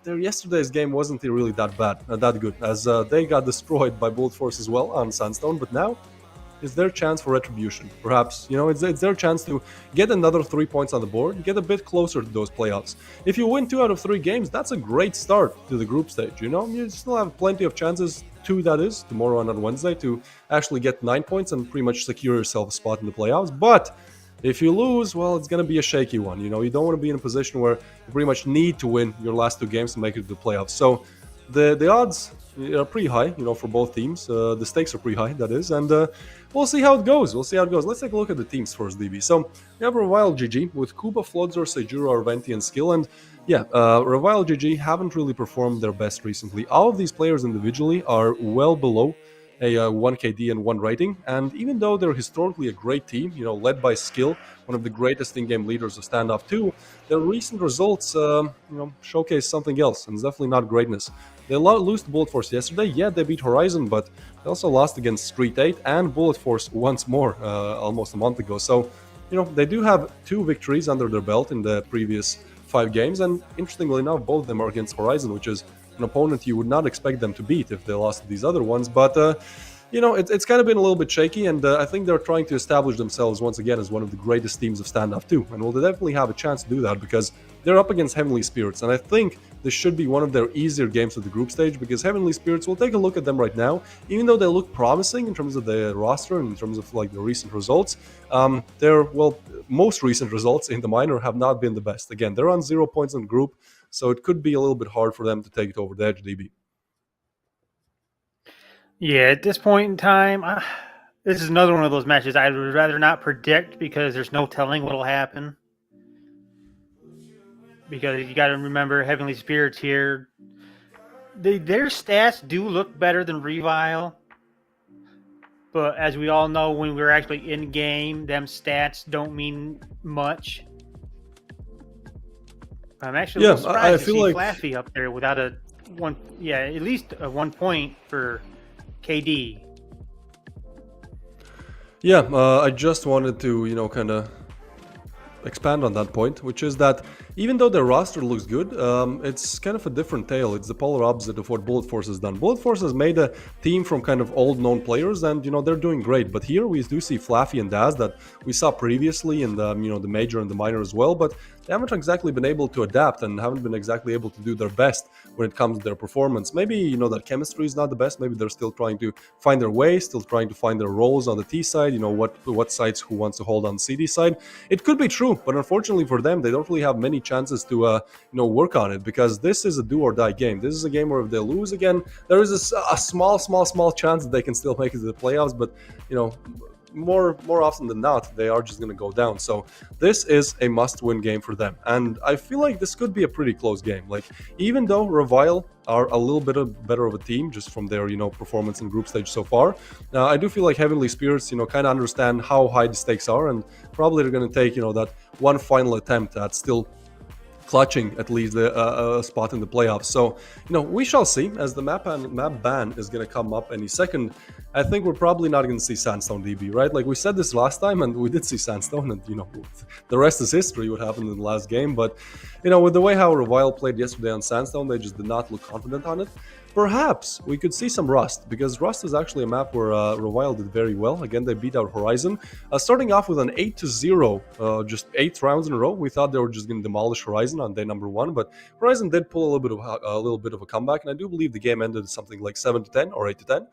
Yesterday's game wasn't really that bad, that good, as they got destroyed by Bullet Force as well on Sandstone, but now is their chance for retribution. Perhaps, you know, it's their chance to get another 3 points on the board, get a bit closer to those playoffs. If you win 2 out of 3 games, that's a great start to the group stage, you know? You still have plenty of chances, 2 that is, tomorrow and on Wednesday, to actually get 9 points and pretty much secure yourself a spot in the playoffs. But if you lose, well, it's going to be a shaky one, you know? You don't want to be in a position where you pretty much need to win your last 2 games to make it to the playoffs. So the odds are pretty high, you know, for both teams. The stakes are pretty high, that is, and we'll see how it goes. Let's take a look at the teams first, DB. So we have Revile GG with Kuba, Flodzor, Seijuro, Arventi, and Skill, and yeah, Revile GG haven't really performed their best recently. All of these players individually are well below a 1 KD and 1 rating, and even though they're historically a great team, you know, led by Skill, one of the greatest in-game leaders of Standoff 2, their recent results, you know, showcase something else, and it's definitely not greatness. They lost to Bullet Force yesterday. Yeah, they beat Horizon, but they also lost against STREETEIGHT and Bullet Force once more, almost a month ago. So, you know, they do have 2 victories under their belt in the previous 5 games, and interestingly enough, both of them are against Horizon, which is an opponent you would not expect them to beat if they lost to these other ones. But you know, it's kind of been a little bit shaky, and I think they're trying to establish themselves once again as one of the greatest teams of Standoff 2, and will they definitely have a chance to do that because they're up against Heavenly Spirits, and I think this should be one of their easier games of the group stage because Heavenly Spirits, will take a look at them right now, even though they look promising in terms of the roster and in terms of like the recent results, their, well, most recent results in the minor have not been the best. Again, they're on 0 points in group, so it could be a little bit hard for them to take it over the edge, DB. Yeah, at this point in time, this is another one of those matches I would rather not predict because there's no telling what'll happen. Because you got to remember, Heavenly Spirits here, their stats do look better than Revile. But as we all know, when we're actually in game, them stats don't mean much. I'm actually surprised to see Flaffy up there without a at least 1 point for KD. Yeah, I just wanted to, kind of expand on that point, which is that even though their roster looks good, it's kind of a different tale. It's the polar opposite of what Bullet Force has done. Bullet Force has made a team from kind of old known players, and they're doing great. But here we do see Flaffy and Daz that we saw previously in the the major and the minor as well, but they haven't exactly been able to adapt and haven't been exactly able to do their best when it comes to their performance. Maybe that chemistry is not the best. Maybe they're still trying to find their way, still trying to find their roles on the T side. What sides who wants to hold on the CD side. It could be true, but unfortunately for them, they don't really have many chances to work on it, because this is a do or die game. This is a game where if they lose again, there is a small chance that they can still make it to the playoffs, but more often than not, they are just going to go down. So this is a must-win game for them, and I feel like this could be a pretty close game. Like, even though Revile are a little bit better of a team just from their performance in group stage so far, I do feel like Heavenly Spirits kind of understand how high the stakes are, and probably they're going to take that one final attempt at still clutching at least a spot in the playoffs. So we shall see, as the map ban is going to come up any second. I think we're probably not going to see Sandstone DB, right? Like we said this last time, and we did see Sandstone, and the rest is history, what happened in the last game. But with the way how Revile played yesterday on Sandstone, they just did not look confident on it. Perhaps we could see some Rust, because Rust is actually a map where Revile did very well. Again, they beat out Horizon, starting off with an 8-0, just 8 rounds in a row. We thought they were just going to demolish Horizon on day number 1, but Horizon did pull a little bit of a comeback, and I do believe the game ended something like 7-10 or 8-10.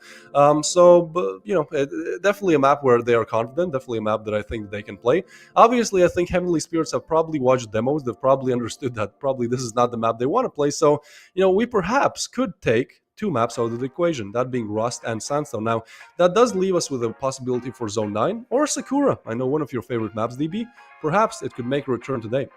Definitely a map where they are confident. Definitely a map that I think they can play. Obviously, I think Heavenly Spirits have probably watched demos. They've probably understood that probably this is not the map they want to play. So we perhaps could take 2 maps out of the equation, that being Rust and Sandstone. Now, that does leave us with a possibility for Zone 9 or Sakura. I know one of your favorite maps, DB. Perhaps it could make a return today.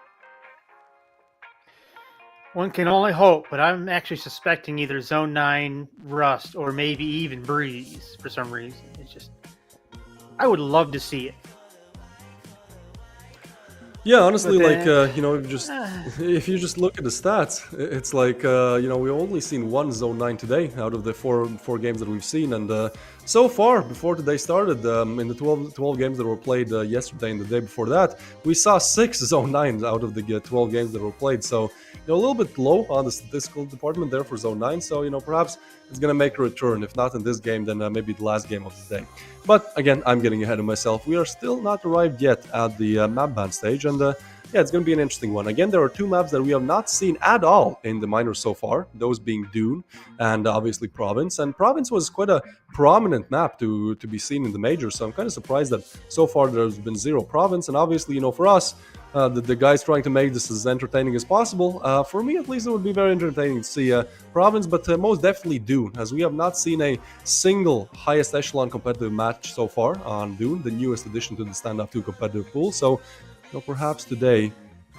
One can only hope, but I'm actually suspecting either Zone 9, Rust, or maybe even Breeze for some reason. It's just, I would love to see it. Yeah, honestly, if you just look at the stats, it's like we've only seen one Zone 9 today out of the four games that we've seen, and so far before today started, in the 12 games that were played yesterday and the day before that, we saw 6 Zone 9s out of the 12 games that were played. So a little bit low on the statistical department there for Zone 9. So perhaps it's gonna make a return. If not in this game, then maybe the last game of the day. But again, I'm getting ahead of myself. We are still not arrived yet at the map ban stage, and it's going to be an interesting one. Again, there are 2 maps that we have not seen at all in the minors so far, those being Dune and obviously Province. And Province was quite a prominent map to be seen in the majors, so I'm kind of surprised that so far there's been 0 Province. And obviously, for us, the guys trying to make this as entertaining as possible, for me at least, it would be very entertaining to see Province, but most definitely Dune, as we have not seen a single highest echelon competitive match so far on Dune, the newest addition to the Standoff 2 competitive pool. So perhaps today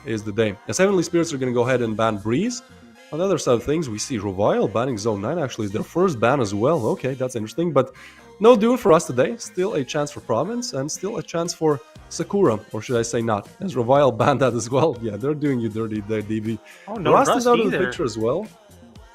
is the day. As Heavenly Spirits are going to go ahead and ban Breeze. On the other side of things, we see Revile banning Zone 9. Actually, is their first ban as well. Okay, that's interesting. But no Dune for us today. Still a chance for Province, and still a chance for Sakura. Or should I say not? As Revile banned that as well. Yeah, they're doing you dirty there, DB. Oh, no, Rust is out either. of the picture as well.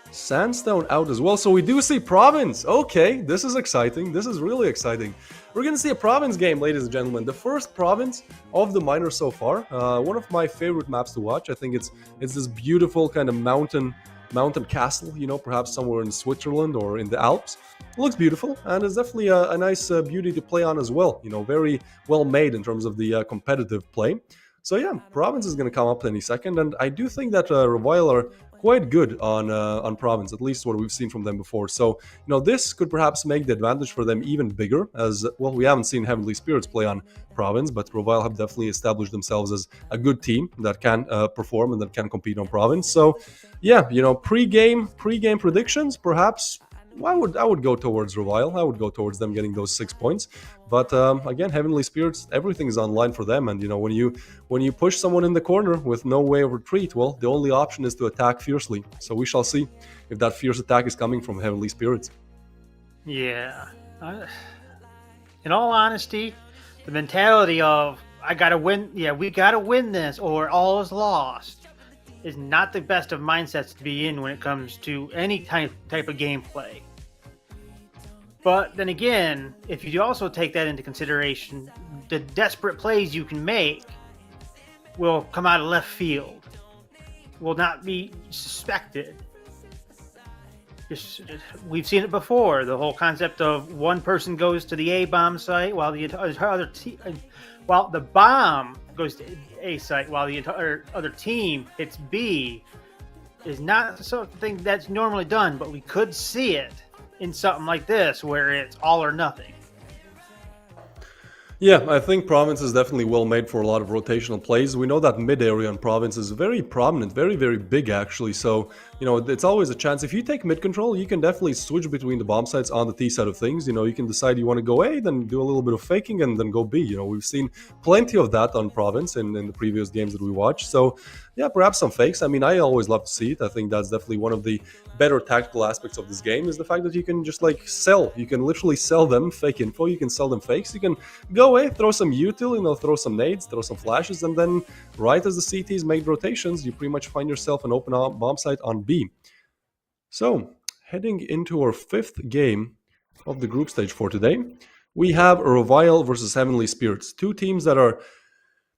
Sandstone out as well. So we do see Province. Okay, this is exciting. This is really exciting. We're going to see a Province game, ladies and gentlemen. The first Province of the minors so far. One of my favorite maps to watch. I think it's this beautiful kind of mountain castle, perhaps somewhere in Switzerland or in the Alps. It looks beautiful, and it's definitely a nice beauty to play on as well. Very well made in terms of the competitive play. So yeah, Province is going to come up any second, and I do think that Revile are quite good on Province, at least what we've seen from them before. So this could perhaps make the advantage for them even bigger, as well, we haven't seen Heavenly Spirits play on Province, but Revile have definitely established themselves as a good team that can perform and that can compete on Province. So yeah, pre-game predictions, perhaps I would go towards Revile. I would go towards them getting those 6 points. But again, Heavenly Spirits, everything is online for them. And when you push someone in the corner with no way of retreat, well, the only option is to attack fiercely. So we shall see if that fierce attack is coming from Heavenly Spirits. Yeah. In all honesty, the mentality of I gotta win, we gotta win this, or all is lost, is not the best of mindsets to be in when it comes to any type of gameplay. But then again, if you also take that into consideration, the desperate plays you can make will come out of left field, will not be suspected. We've seen it before. The whole concept of one person goes to the A bomb site while the bomb goes to A site while the entire other team hits B is not something that's normally done, but we could see it in something like this where it's all or nothing. Yeah, I think Province is definitely well made for a lot of rotational plays. We know that mid area on Province is very prominent, very, very big actually. So, it's always a chance. If you take mid control, you can definitely switch between the bomb sites on the T side of things. You can decide you want to go A, then do a little bit of faking and then go B. We've seen plenty of that on Province in the previous games that we watched. So, yeah, perhaps some fakes. I mean, I always love to see it. I think that's definitely one of the better tactical aspects of this game is the fact that you can just sell. You can literally sell them fake info. You can sell them fakes. You can go away, throw some util, throw some nades, throw some flashes, and then right as the CTs make rotations, you pretty much find yourself an open bomb site on B. So, heading into our 5th game of the group stage for today, we have Revile versus Heavenly Spirits. Two teams that are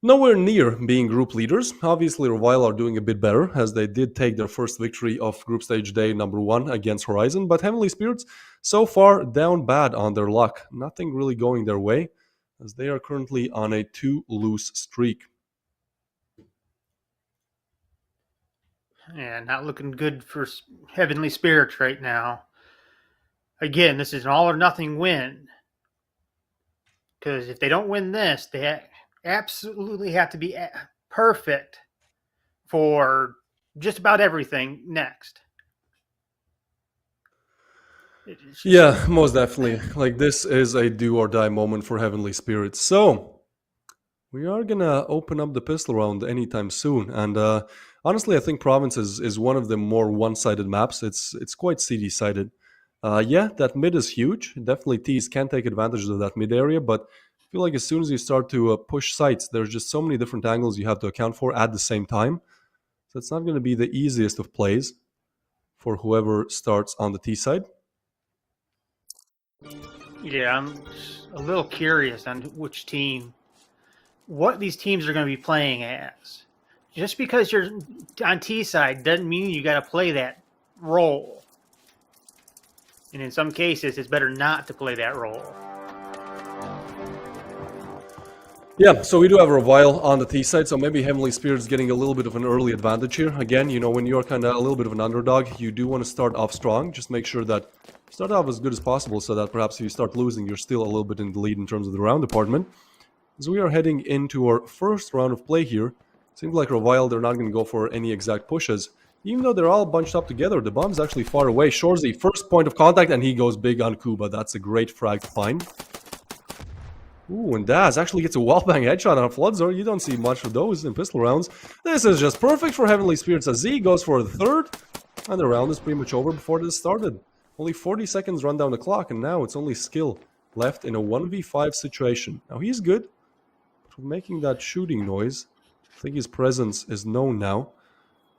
nowhere near being group leaders. Obviously, Revile are doing a bit better, as they did take their first victory of group stage day number 1 against Horizon, but Heavenly Spirits so far down bad on their luck. Nothing really going their way, as they are currently on a 2-lose streak. Yeah, not looking good for Heavenly Spirits right now. Again, this is an all or nothing win. Because if they don't win this, they absolutely have to be perfect for just about everything next. Yeah, most definitely. This is a do or die moment for Heavenly Spirits. So, we are gonna open up the pistol round anytime soon. And honestly, I think Province is one of the more one-sided maps. It's quite CD-sided. Yeah, that mid is huge. Definitely T's can take advantage of that mid area, but I feel like as soon as you start to push sites, there's just so many different angles you have to account for at the same time. So it's not going to be the easiest of plays for whoever starts on the T side. Yeah, I'm a little curious on what these teams are going to be playing as. Just because you're on T side doesn't mean you got to play that role. And in some cases, it's better not to play that role. Yeah, so we do have Revile on the T side, so maybe Heavenly Spirits getting a little bit of an early advantage here. Again, when you're kind of a little bit of an underdog, you do want to start off strong. Just make sure that you start off as good as possible so that perhaps if you start losing, you're still a little bit in the lead in terms of the round department. As we are heading into our first round of play here, seems like Revile, they're not going to go for any exact pushes. Even though they're all bunched up together, the bomb's actually far away. Shorzy, first point of contact, and he goes big on Kuba. That's a great frag to find. Ooh, and Daz actually gets a wallbang headshot on a Floodzor. You don't see much of those in pistol rounds. This is just perfect for Heavenly Spirits as Z goes for the third. And the round is pretty much over before this started. Only 40 seconds run down the clock, and now it's only Skill left in a 1v5 situation. Now he's good, but making that shooting noise, I think his presence is known now.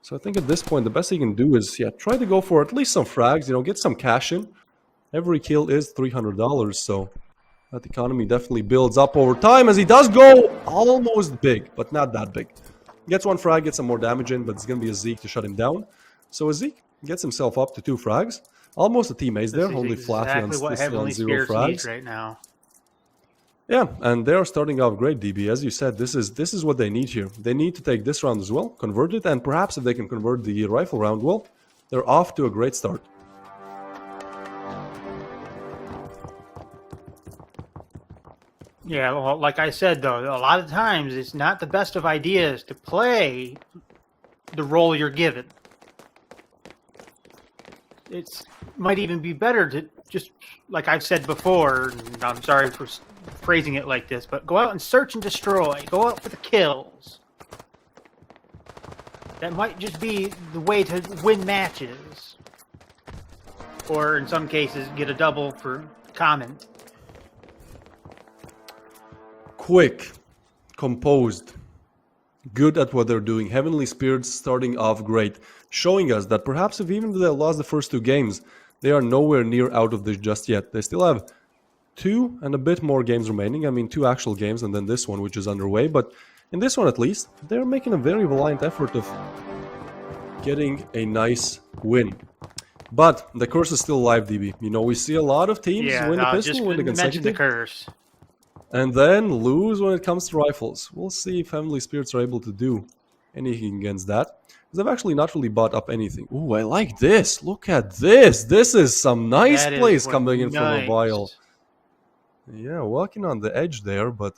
So I think at this point, the best he can do is, try to go for at least some frags, get some cash in. Every kill is $300, so that economy definitely builds up over time as he does go almost big, but not that big. Gets one frag, gets some more damage in, but it's going to be a Zeke to shut him down. So a Zeke gets himself up to 2 frags. Almost a teammates there, only Flaffy on 0 frags. Right now. Yeah, and they're starting off great, DB. As you said, this is what they need here. They need to take this round as well, convert it, and perhaps if they can convert the rifle round, well, they're off to a great start. Yeah, well, like I said, though, a lot of times it's not the best of ideas to play the role you're given. It might even be better to just, like I've said before, and I'm sorry for phrasing it like this, but go out and search and destroy. Go out for the kills. That might just be the way to win matches. Or in some cases, get a double for comment. Quick, composed, good at what they're doing. Heavenly Spirits starting off great, showing us that perhaps if even they lost the first 2 games, they are nowhere near out of this just yet. They still have 2 and a bit more games remaining. I mean, 2 actual games and then this one, which is underway. But in this one, at least, they're making a very valiant effort of getting a nice win. But the curse is still alive, DB. You know, we see a lot of teams Yeah, win the no, pistol, just win the mention the consecutive, curse. and then lose when it comes to rifles. We'll see if Heavenly Spirits are able to do anything against that. Because I've actually not really bought up anything. Ooh, I like this. Look at this. This is some nice That is plays what- coming in from a nice. vial. Yeah, walking on the edge there, but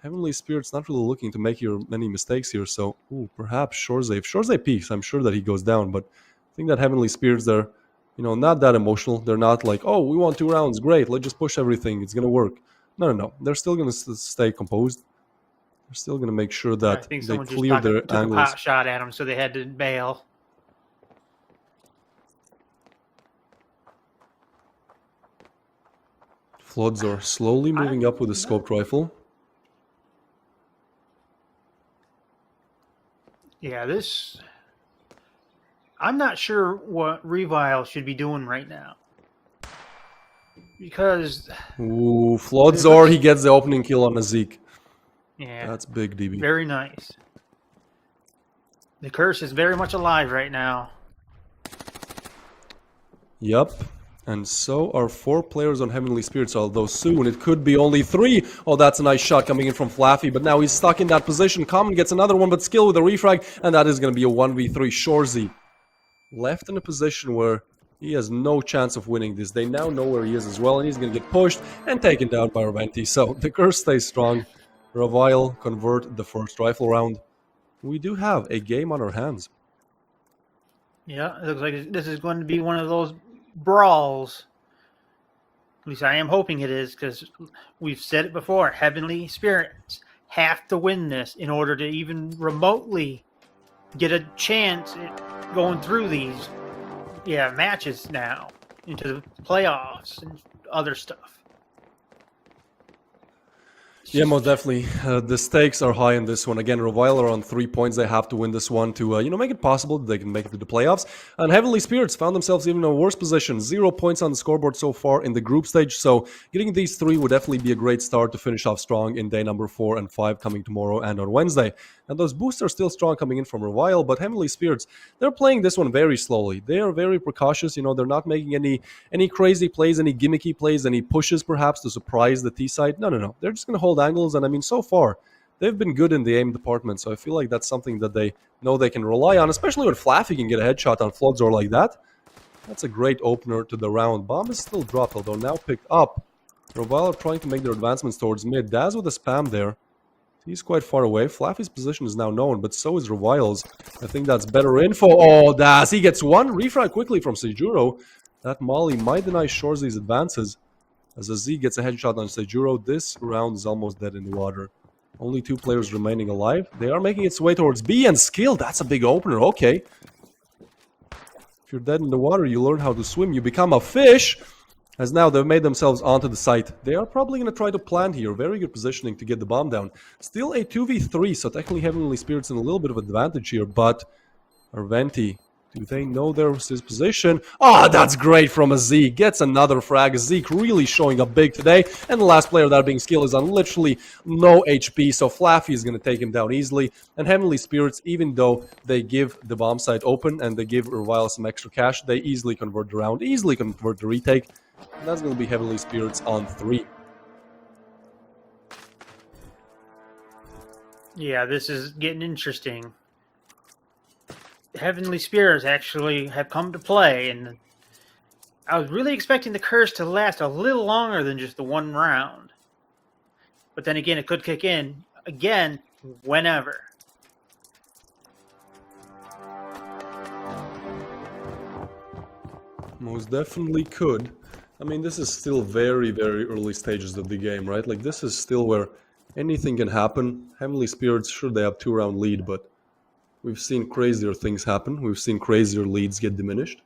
Heavenly Spirit's not really looking to make many mistakes here. So, ooh, perhaps Shorzay. If Shorzay peeks, I'm sure that he goes down. But I think that Heavenly Spirits, they're, you know, not that emotional. They're not like, oh, we won 2 rounds. Great. Let's just push everything. It's going to work. No. They're still going to stay composed. They're still going to make sure I that think they someone just clear their took a angles. pot shot at him, so they had to bail. Floods are slowly moving up with the scoped rifle. Yeah, this... I'm not sure what Revile should be doing right now. Because, Ooh, Flodzor, he gets the opening kill on a Zeke. yeah, That's big, DB. very nice. The curse is very much alive right now. Yup. And so are 4 players on Heavenly Spirits, although soon it could be only 3. Oh, that's a nice shot coming in from Flaffy, but now he's stuck in that position. Common gets another one, but Skill with a refrag, and that is going to be a 1v3. Shorzy left in a position where he has no chance of winning this. They now know where he is as well, and he's going to get pushed and taken down by Raventi. So the curse stays strong. Ravile convert the first rifle round. We do have a game on our hands. Yeah, it looks like this is going to be one of those brawls. At least I am hoping it is, because we've said it before. Heavenly Spirits have to win this in order to even remotely get a chance at going through these matches now into the playoffs and other stuff. Yeah, most definitely. The stakes are high in this one. Again, Revile are on 3 points. They have to win this one to, make it possible that they can make it to the playoffs. And Heavenly Spirits found themselves even in a worse position. 0 points on the scoreboard so far in the group stage. So getting these 3 would definitely be a great start to finish off strong in day number 4 and 5 coming tomorrow and on Wednesday. And those boosts are still strong coming in from Revile, but Heavenly Spirits, they're playing this one very slowly. They are very precautious. They're not making any crazy plays, any gimmicky plays, any pushes perhaps to surprise the T side. No. They're just going to hold angles, and I mean, so far, they've been good in the aim department, so I feel like that's something that they know they can rely on, especially when Flaffy can get a headshot on Flodzor like that. That's a great opener to the round. Bomb is still dropped, although now picked up. Revile are trying to make their advancements towards mid. Daz with a spam there. He's quite far away. Flaffy's position is now known, but so is Revile's. I think that's better info. Oh, Daz, he gets one. Refrag quickly from Sejuro. That Molly might deny Shorzay's advances. As Aziz gets a headshot on Sejuro, this round is almost dead in the water. Only 2 players remaining alive. They are making its way towards B, and Skill, that's a big opener. Okay. If you're dead in the water, you learn how to swim. You become a fish. As now they've made themselves onto the site. They are probably going to try to plant here. Very good positioning to get the bomb down. Still a 2v3, so technically Heavenly Spirits in a little bit of advantage here, but Arventi, do they know there's his position? Oh, that's great from a Zeke. Gets another frag. Zeke really showing up big today. And the last player that being Skill is on literally no HP, so Flaffy is going to take him down easily. And Heavenly Spirits, even though they give the bomb site open and they give Revile some extra cash, they easily convert the round, easily convert the retake. And that's going to be Heavenly Spirits on 3. Yeah, this is getting interesting. Heavenly Spirits actually have come to play, and I was really expecting the curse to last a little longer than just the 1 round. But then again, it could kick in again whenever. Most definitely could. I mean, this is still very, very early stages of the game, right? Like, this is still where anything can happen. Heavenly Spirits, sure, they have 2-round lead, but we've seen crazier things happen. We've seen crazier leads get diminished.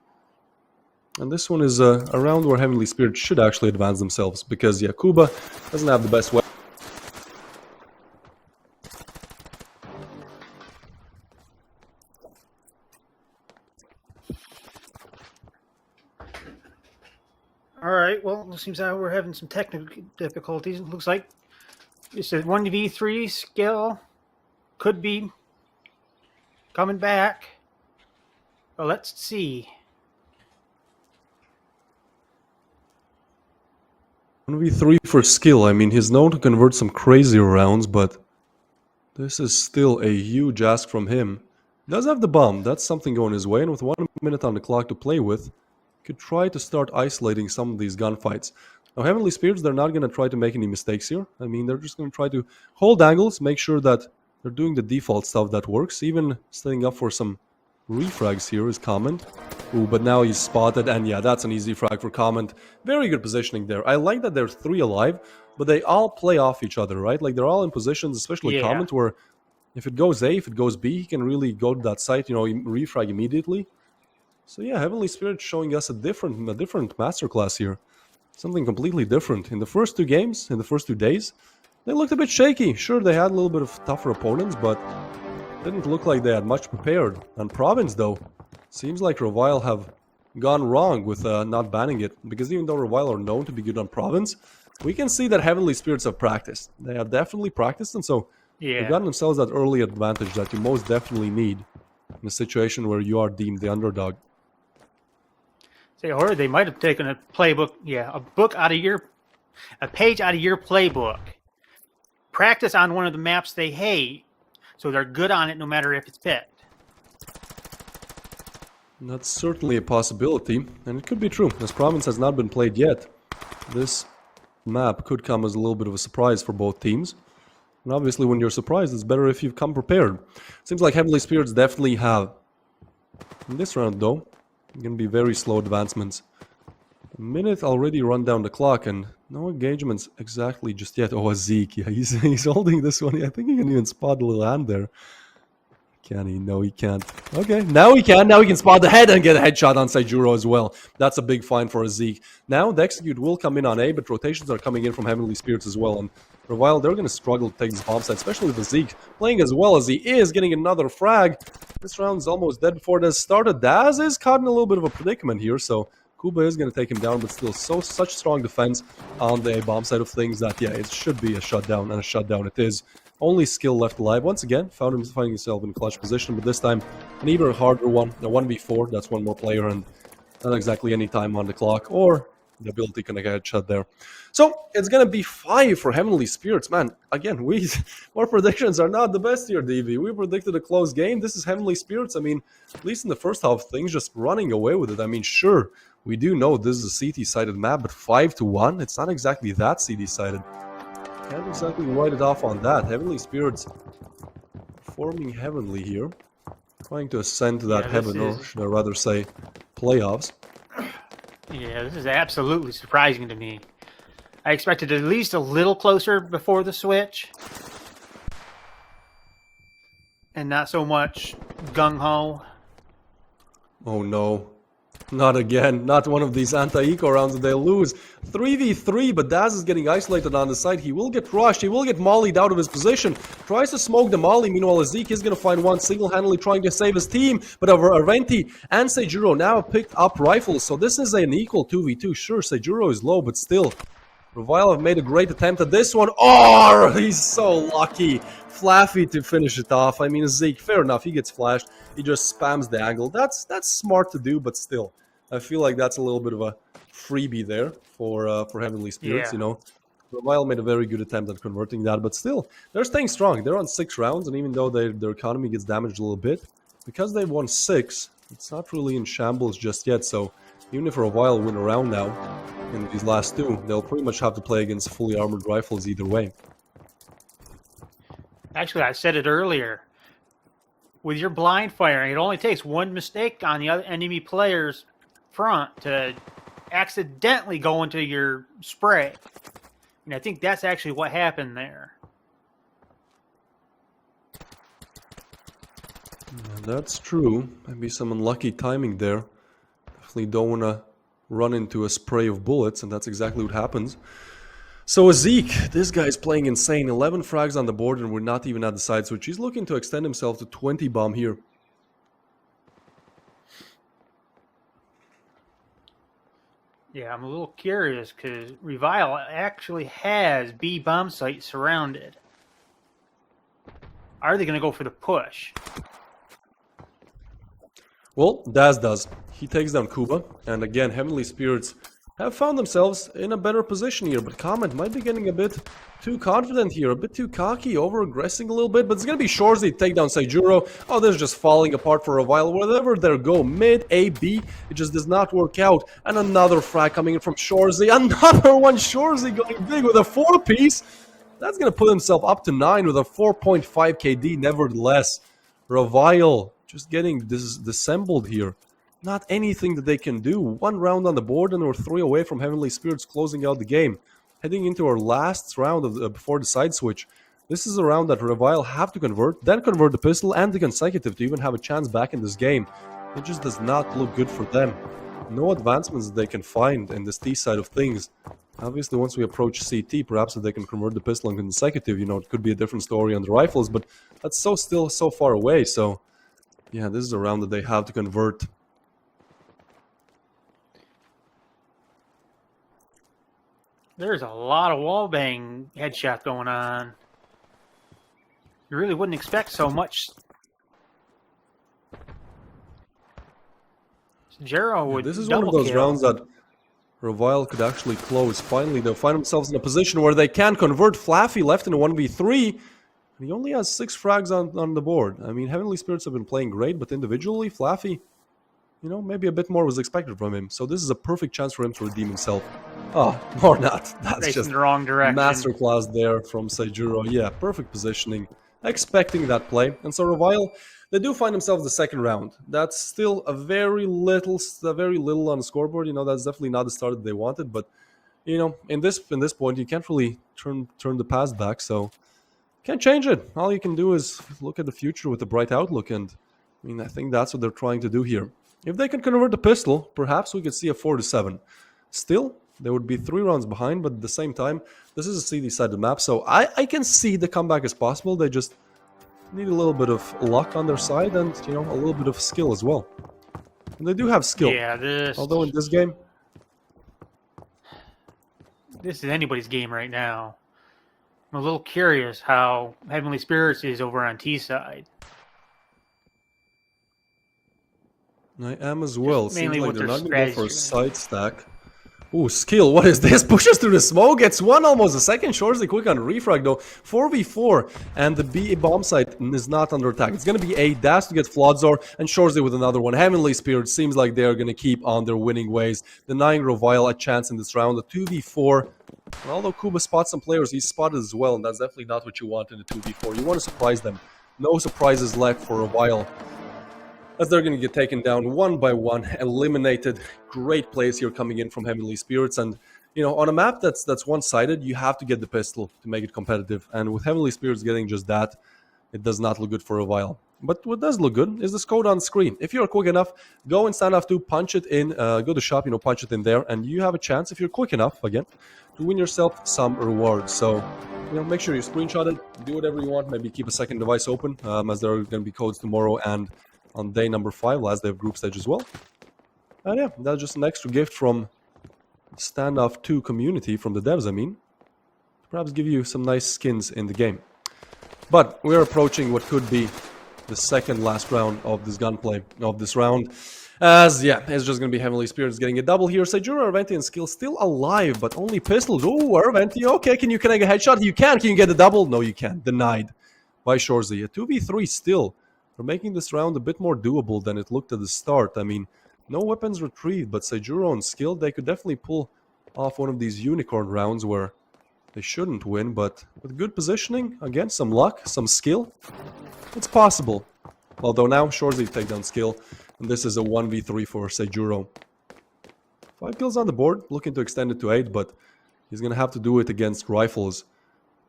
And this one is a round where Heavenly Spirits should actually advance themselves, because Yakuba doesn't have the best weapon. All right. Well, it seems like we're having some technical difficulties. It looks like it's a 1v3 skill. Could be coming back. Well, let's see. 1v3 for skill. I mean, he's known to convert some crazier rounds, but this is still a huge ask from him. Does have the bomb. That's something going his way, and with 1 minute on the clock to play with, could try to start isolating some of these gunfights. Now, Heavenly Spirits, they're not going to try to make any mistakes here. I mean, they're just going to try to hold angles, make sure that they're doing the default stuff that works. Even setting up for some refrags here is Comment. Ooh, but now he's spotted, and yeah, that's an easy frag for Comment. Very good positioning there. I like that there's 3 alive, but they all play off each other, right? Like, they're all in positions, especially Comment, where if it goes A, if it goes B, he can really go to that site, refrag immediately. So yeah, Heavenly Spirit showing us a different masterclass here. Something completely different. In the first 2 games, in the first 2 days, they looked a bit shaky. Sure, they had a little bit of tougher opponents, but didn't look like they had much prepared. On Province, though, seems like Revile have gone wrong with not banning it. Because even though Revile are known to be good on Province, we can see that Heavenly Spirits have practiced. They have definitely practiced, and so they've gotten themselves that early advantage that you most definitely need in a situation where you are deemed the underdog. Say, or they might have taken a playbook, a page out of your playbook. Practice on one of the maps they hate, so they're good on it no matter if it's picked. That's certainly a possibility, and it could be true. As Province has not been played yet, this map could come as a little bit of a surprise for both teams. And obviously, when you're surprised, it's better if you've come prepared. Seems like Heavenly Spirits definitely have. In this round, though, going to be very slow advancements. A minute already run down the clock, and no engagements exactly just yet. Oh, a Zeke. Yeah, he's holding this one. I think he can even spot the little hand there. Can he? No, he can't. Okay, now he can. Now he can spot the head and get a headshot on Seijuro as well. That's a big find for a Zeke. Now, the execute will come in on A, but rotations are coming in from Heavenly Spirits as well. And for a while, they're going to struggle to take this bomb site, especially with the Zeke playing as well as he is, getting another frag. This round's almost dead before it has started. Daz is caught in a little bit of a predicament here, so Kuba is going to take him down, but still such strong defense on the bomb side of things that, yeah, it should be a shutdown, and a shutdown it is. Only skill left alive. Once again, finding himself in clutch position, but this time an even harder one. A 1v4, that's one more player, and not exactly any time on the clock, or the ability can get a headshot there. So, it's going to be 5 for Heavenly Spirits. Man, again, our predictions are not the best here, DV. We predicted a close game. This is Heavenly Spirits. I mean, at least in the first half, things just running away with it. I mean, sure, we do know this is a CT-sided map, but 5-1, it's not exactly that CT-sided. Can't exactly write it off on that. Heavenly Spirits performing heavenly here. Trying to ascend to that heaven, or should I rather say playoffs. Yeah, this is absolutely surprising to me. I expected at least a little closer before the switch. And not so much gung-ho. Oh no. Not again. Not one of these anti-eco rounds that they'll lose. 3v3, but Daz is getting isolated on the side. He will get rushed. He will get mollied out of his position. Tries to smoke the molly. Meanwhile, Zeke is going to find one single-handedly trying to save his team. But Arventi and Seijuro now picked up rifles. So this is an equal 2v2. Sure, Seijuro is low, but still. Revile have made a great attempt at this one. Oh, he's so lucky. Flaffy to finish it off. I mean, Zeke, fair enough. He gets flashed. He just spams the angle. That's smart to do, but still. I feel like that's a little bit of a freebie there for Heavenly Spirits, you know. Revile made a very good attempt at converting that, but still, they're staying strong. They're on 6 rounds, and even though their economy gets damaged a little bit, because they've won 6, it's not really in shambles just yet, so even if Revile win a round now, in these last 2, they'll pretty much have to play against fully armored rifles either way. Actually, I said it earlier. With your blind firing, it only takes one mistake on the other enemy player's front to accidentally go into your spray. And I think that's actually what happened there. Yeah, that's true. Maybe some unlucky timing there. Definitely don't want to run into a spray of bullets, and that's exactly what happens. So Zeke, this guy's playing insane. 11 frags on the board, and we're not even at the side switch. He's looking to extend himself to 20 bomb here. Yeah, I'm a little curious because Revile actually has B bomb site surrounded. Are they going to go for the push? Well, Daz does. He takes down Kuba, and again, Heavenly Spirits have found themselves in a better position here, but Comet might be getting a bit too confident here, a bit too cocky, over-aggressing a little bit, but it's gonna be Shorzy to take down Seijuro. Oh, they're just falling apart for a while. Wherever they go, mid, A, B, it just does not work out. And another frag coming in from Shorzy. Another one, Shorzy going big with a 4-piece. That's gonna put himself up to 9 with a 4.5 KD, nevertheless. Revile just getting disassembled here. Not anything that they can do. 1 round on the board and we're 3 away from Heavenly Spirits closing out the game. Heading into our last round of before the side switch. This is a round that Revile have to convert, then convert the pistol and the consecutive to even have a chance back in this game. It just does not look good for them. No advancements that they can find in this T side of things. Obviously, once we approach CT, perhaps if they can convert the pistol and consecutive, you know, it could be a different story on the rifles, but that's still so far away, so... Yeah, this is a round that they have to convert. There's a lot of wallbang headshot going on. You really wouldn't expect so much. Jero would This is one of those rounds that Revile could actually close. Finally, they'll find themselves in a position where they can convert. Flaffy left in a 1v3. And he only has 6 frags on the board. I mean, Heavenly Spirits have been playing great, but individually, Flaffy, you know, maybe a bit more was expected from him. So this is a perfect chance for him to redeem himself. Oh, or not. That's just in the wrong direction. Masterclass there from Seijuro. Yeah, perfect positioning. Expecting that play. And so Revile, they do find themselves the second round. That's still a very little on the scoreboard. You know, that's definitely not the start that they wanted. But, you know, in this point, you can't really turn the pass back. So... Can't change it. All you can do is look at the future with a bright outlook, and I mean, I think that's what they're trying to do here. If they can convert the pistol, perhaps we could see a 4-7. Still, they would be 3 rounds behind, but at the same time, this is a CD side of the map, so I can see the comeback is possible. They just need a little bit of luck on their side and, you know, a little bit of skill as well. And they do have skill. Yeah, although in this game... This is anybody's game right now. I'm a little curious how Heavenly Spirits is over on T side. I am as well. Mainly Seems like what they're their not going to go for a strategy side stack. Ooh, skill. What is this? Pushes through the smoke. Gets one almost. A second. Shorzy quick on refrag though. 4v4. And the B bomb site is not under attack. It's going to be a dash to get Flodzor. And Shorzy with another one. Heavenly Spirit seems like they're going to keep on their winning ways. Denying Revile a chance in this round. A 2v4. And although Kuba spots some players, he's spotted as well. And that's definitely not what you want in a 2v4. You want to surprise them. No surprises left for Revile, as they're going to get taken down one by one, eliminated. Great plays here coming in from Heavenly Spirits. And, you know, on a map that's one-sided, you have to get the pistol to make it competitive. And with Heavenly Spirits getting just that, it does not look good for a while. But what does look good is this code on screen. If you're quick enough, go in Standoff 2, punch it in, go to shop, you know, punch it in there, and you have a chance, if you're quick enough, again, to win yourself some rewards. So, you know, make sure you screenshot it, do whatever you want, maybe keep a second device open, as there are going to be codes tomorrow and on day number 5, last day of group stage as well. And yeah, that's just an extra gift from Standoff 2 community, from the devs, I mean. Perhaps give you some nice skins in the game. But we're approaching what could be the second last round of this gunplay, of this round. As, yeah, it's just going to be Heavenly Spirits getting a double here. Seijuro, Arventi, and Skill still alive, but only pistols. Oh, Arventi, okay, can you connect a headshot? You can you get the double? No, you can't. Denied by Shorzy. A 2v3 still. We're making this round a bit more doable than it looked at the start. I mean, no weapons retrieved, but Seijuro and Skill, they could definitely pull off one of these unicorn rounds where they shouldn't win, but with good positioning, again, some luck, some skill, it's possible. Although now, Shorzy take down Skill, and this is a 1v3 for Seijuro. 5 kills on the board, looking to extend it to 8, but he's going to have to do it against rifles.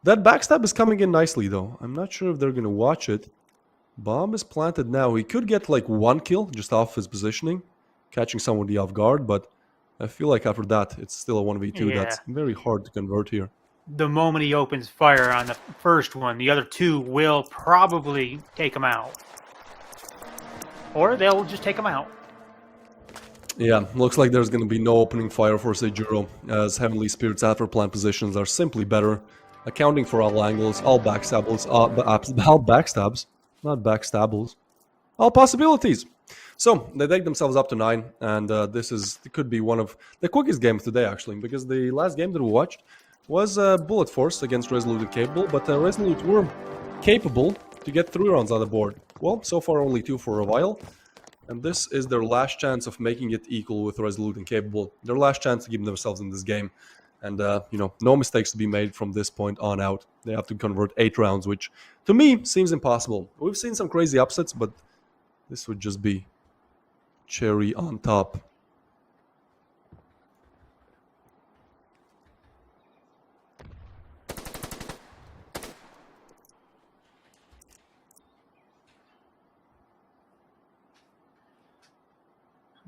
That backstab is coming in nicely, though. I'm not sure if they're going to watch it. Bomb is planted now. He could get like 1 kill just off his positioning, catching somebody off guard, but I feel like after that, it's still a 1v2. Yeah. That's very hard to convert here. The moment he opens fire on the first one, the other 2 will probably take him out. Or they'll just take him out. Yeah, looks like there's going to be no opening fire for Seijuro, as Heavenly Spirits after plant positions are simply better, accounting for all angles, all backstabbles, all backstabs, not backstabbles, all possibilities. So they take themselves up to 9, and it could be one of the quickest games today, actually, because the last game that we watched was Bullet Force against Resolute&Capable, but Resolute were capable to get 3 rounds on the board. Well, so far only 2 for a while. And this is their last chance of making it equal with Resolute&Capable. Their last chance to keep themselves in this game. And, no mistakes to be made from this point on out. They have to convert 8 rounds, which, to me, seems impossible. We've seen some crazy upsets, but this would just be cherry on top.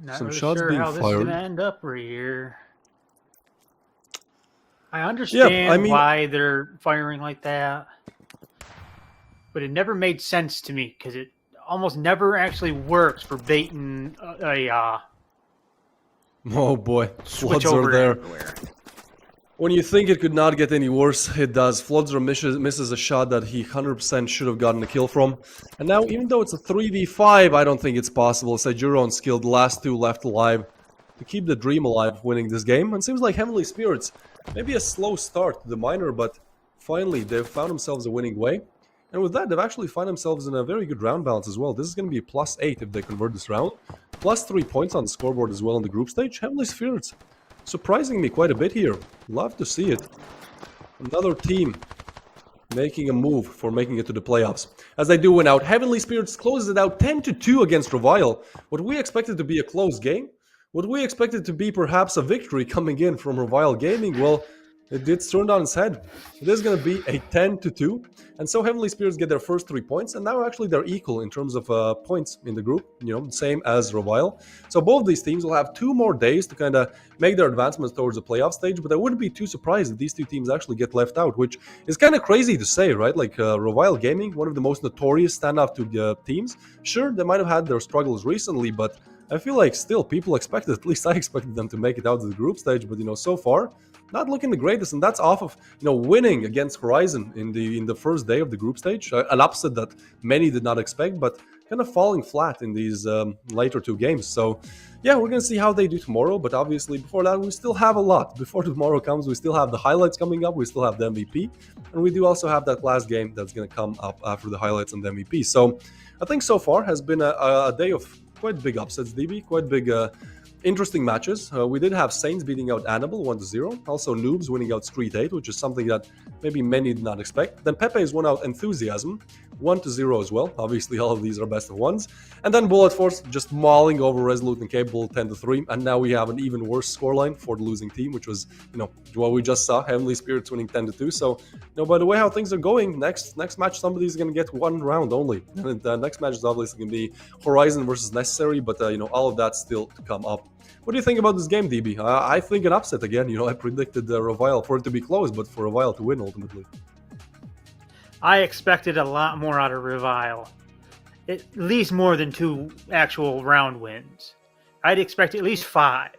Not Some really shots sure being how this is fired. gonna end up right here. I understand why they're firing like that, but it never made sense to me because it almost never actually works for baiting Oh boy, switch Floods are over there. everywhere. When you think it could not get any worse, it does. Floods misses a shot that he 100% should have gotten a kill from. And now, even though it's a 3v5, I don't think it's possible. Seijuro unskilled, last 2 left alive to keep the dream alive winning this game. And seems like Heavenly Spirits, maybe a slow start to the minor, but finally they've found themselves a winning way. And with that, they've actually found themselves in a very good round balance as well. This is going to be a +8 if they convert this round. +3 points on the scoreboard as well in the group stage. Heavenly Spirits surprising me quite a bit here. Love to see it. Another team making a move for making it to the playoffs. As they do win out, Heavenly Spirits closes it out 10-2 against Revile. What we expected to be a close game, what we expected to be perhaps a victory coming in from Revile Gaming, well, it's turned on its head. It is going to be a 10-2. And so Heavenly Spirits get their first 3 points, and now actually they're equal in terms of points in the group, same as Revile. So both these teams will have 2 more days to kind of make their advancements towards the playoff stage, but I wouldn't be too surprised if these 2 teams actually get left out, which is kind of crazy to say, right? Like Revile Gaming, one of the most notorious standoff to teams. Sure, they might have had their struggles recently, but I feel like still people expected, at least I expected them to make it out to the group stage, but so far not looking the greatest, and that's off of winning against Horizon in the first day of the group stage, an upset that many did not expect, but kind of falling flat in these later 2 games. So yeah, we're gonna see how they do tomorrow, but obviously before that we still have a lot. Before tomorrow comes, we still have the highlights coming up, we still have the MVP, and we do also have that last game that's gonna come up after the highlights and the MVP. So I think so far has been a day of quite big upsets, DB, quite big interesting matches. We did have Saints beating out Anable 1-0. Also NOOBS winning out STREETEIGHT, which is something that maybe many did not expect. Then pepes won out Enthusiasm 1-0 as well. Obviously, all of these are best of ones. And then Bullet Force just mauling over Resolute&Capable 10-3. And now we have an even worse scoreline for the losing team, which was, what we just saw. Heavenly Spirits winning 10-2. So, by the way how things are going, next match somebody's going to get 1 round only. And the next match is obviously going to be Horizon versus Necessary, but all of that's still to come up. What do you think about this game, DB? I think an upset again. I predicted Revile for it to be close, but for Revile to win ultimately. I expected a lot more out of Revile. At least more than 2 actual round wins. I'd expect at least 5.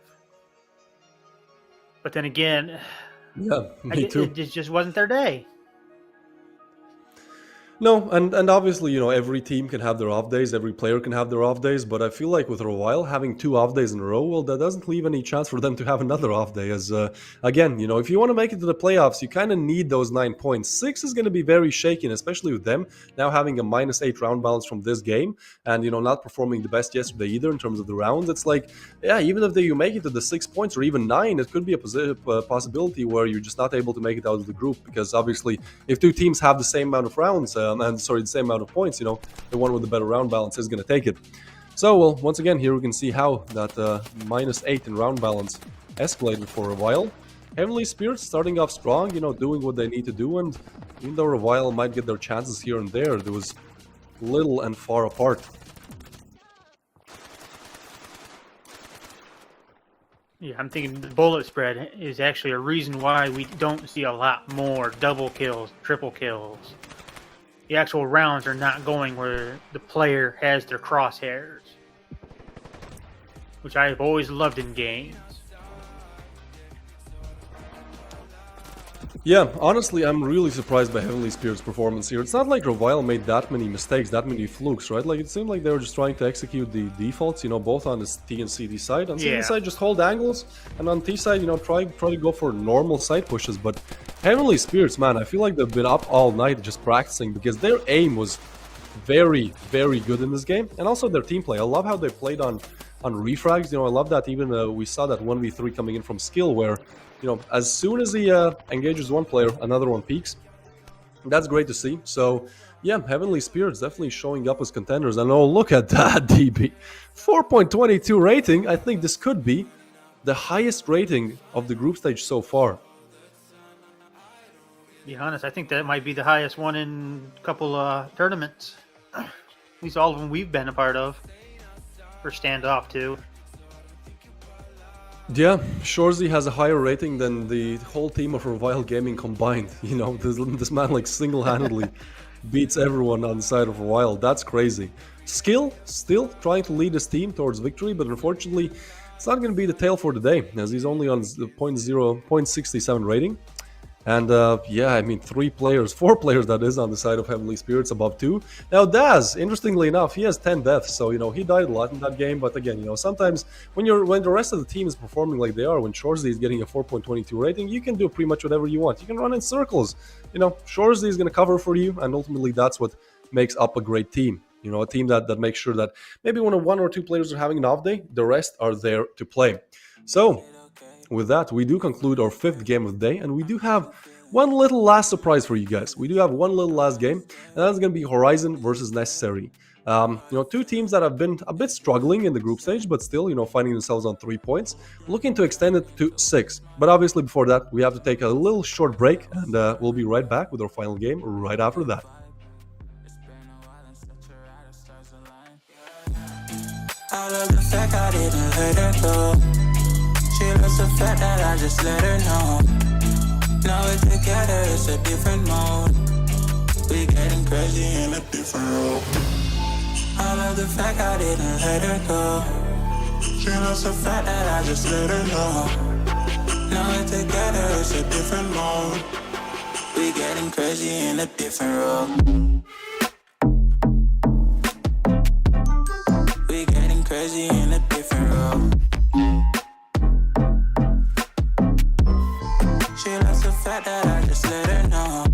But then again, yeah, me too. It just wasn't their day. No, and obviously, every team can have their off days, every player can have their off days, but I feel like with Revile having 2 off days in a row, well, that doesn't leave any chance for them to have another off day, as, again, if you want to make it to the playoffs, you kind of need those 9 points. 6 is going to be very shaky, and especially with them now having a -8 round balance from this game, and, not performing the best yesterday either in terms of the rounds, it's like, yeah, even if you make it to the 6 points or even 9, it could be a possibility where you're just not able to make it out of the group, because obviously, if 2 teams have the same amount of rounds, the same amount of points, the one with the better round balance is going to take it. So, well, once again, here we can see how that -8 in round balance escalated for Revile. Heavenly Spirits starting off strong, doing what they need to do, and even though Revile might get their chances here and there was little and far apart. Yeah, I'm thinking the bullet spread is actually a reason why we don't see a lot more double kills, triple kills. The actual rounds are not going where the player has their crosshairs. which I've always loved in games. Yeah, honestly, I'm really surprised by Heavenly Spirit's performance here. It's not like Revile made that many mistakes, that many flukes, right? Like, it seemed like they were just trying to execute the defaults, both on the T and CD side. On CD Yeah. side, just hold angles, and on T side, try to go for normal side pushes. But Heavenly Spirits, man, I feel like they've been up all night just practicing because their aim was very, very good in this game, and also their team play. I love how they played on refrags. I love that even we saw that 1v3 coming in from skill where as soon as he engages one player, another one peaks. That's great to see. So, yeah, Heavenly Spirits definitely showing up as contenders. And oh, look at that, DB. 4.22 rating. I think this could be the highest rating of the group stage so far. To be honest, I think that might be the highest one in a couple tournaments. At least all of them we've been a part of. For Standoff, too. Yeah, Shorzy has a higher rating than the whole team of Revile Gaming combined. This man like single-handedly beats everyone on the side of Revile. That's crazy. Skill, still trying to lead his team towards victory, but unfortunately, it's not going to be the tale for the day, as he's only on 0.67 rating. And yeah, I mean, 4 players that is on the side of Heavenly Spirits above 2. Now Daz, interestingly enough, he has 10 deaths, so he died a lot in that game. But again, sometimes when the rest of the team is performing like they are, when Shorzy is getting a 4.22 rating, you can do pretty much whatever you want. You can run in circles. Shorzy is going to cover for you, and ultimately that's what makes up a great team. A team that makes sure that maybe when 1 or 2 players are having an off day, the rest are there to play. So with that, we do conclude our 5th game of the day, and we do have one little last surprise for you guys. We do have one little last game, and that's going to be Horizon versus Necessary. 2 teams that have been a bit struggling in the group stage, but still, finding themselves on 3 points, looking to extend it to 6. But obviously, before that, we have to take a little short break, and we'll be right back with our final game right after that. I love the fact I didn't let her go. She loves the fact that I just let her know. Now we're together, it's a different mode. We getting crazy in a different role. I love the fact I didn't let her go. She loves the fact that I just let her know. Now we're together, it's a different mode. We getting crazy in a different role. We getting crazy in a different role. She loves the fact that I just let her know.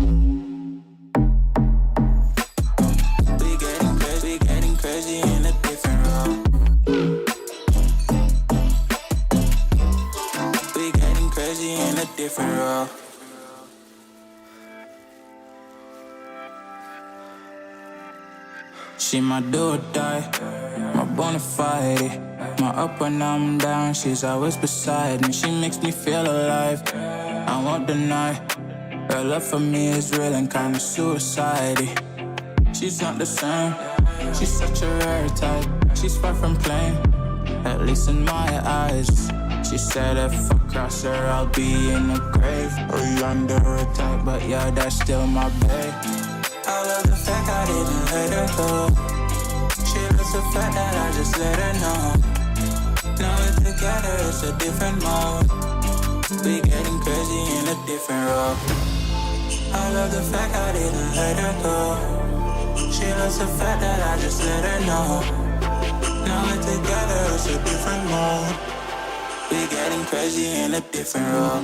We getting crazy in a different role. We getting crazy in a different role. She my do or die, my bona fide. My up when I'm down, she's always beside me. She makes me feel alive, I won't deny. Her love for me is real and kinda suicide-y. She's not the same, she's such a rare type. She's far from plain, at least in my eyes. She said if I cross her, I'll be in the grave or under attack. But yeah, that's still my babe. I love the fact I didn't let her go. She loves the fact that I just let her know. Now we're together, it's a different mode. We getting crazy in a different role. I love the fact I didn't let her go. She loves the fact that I just let her know. Now we're together, it's a different mode. We getting crazy in a different role.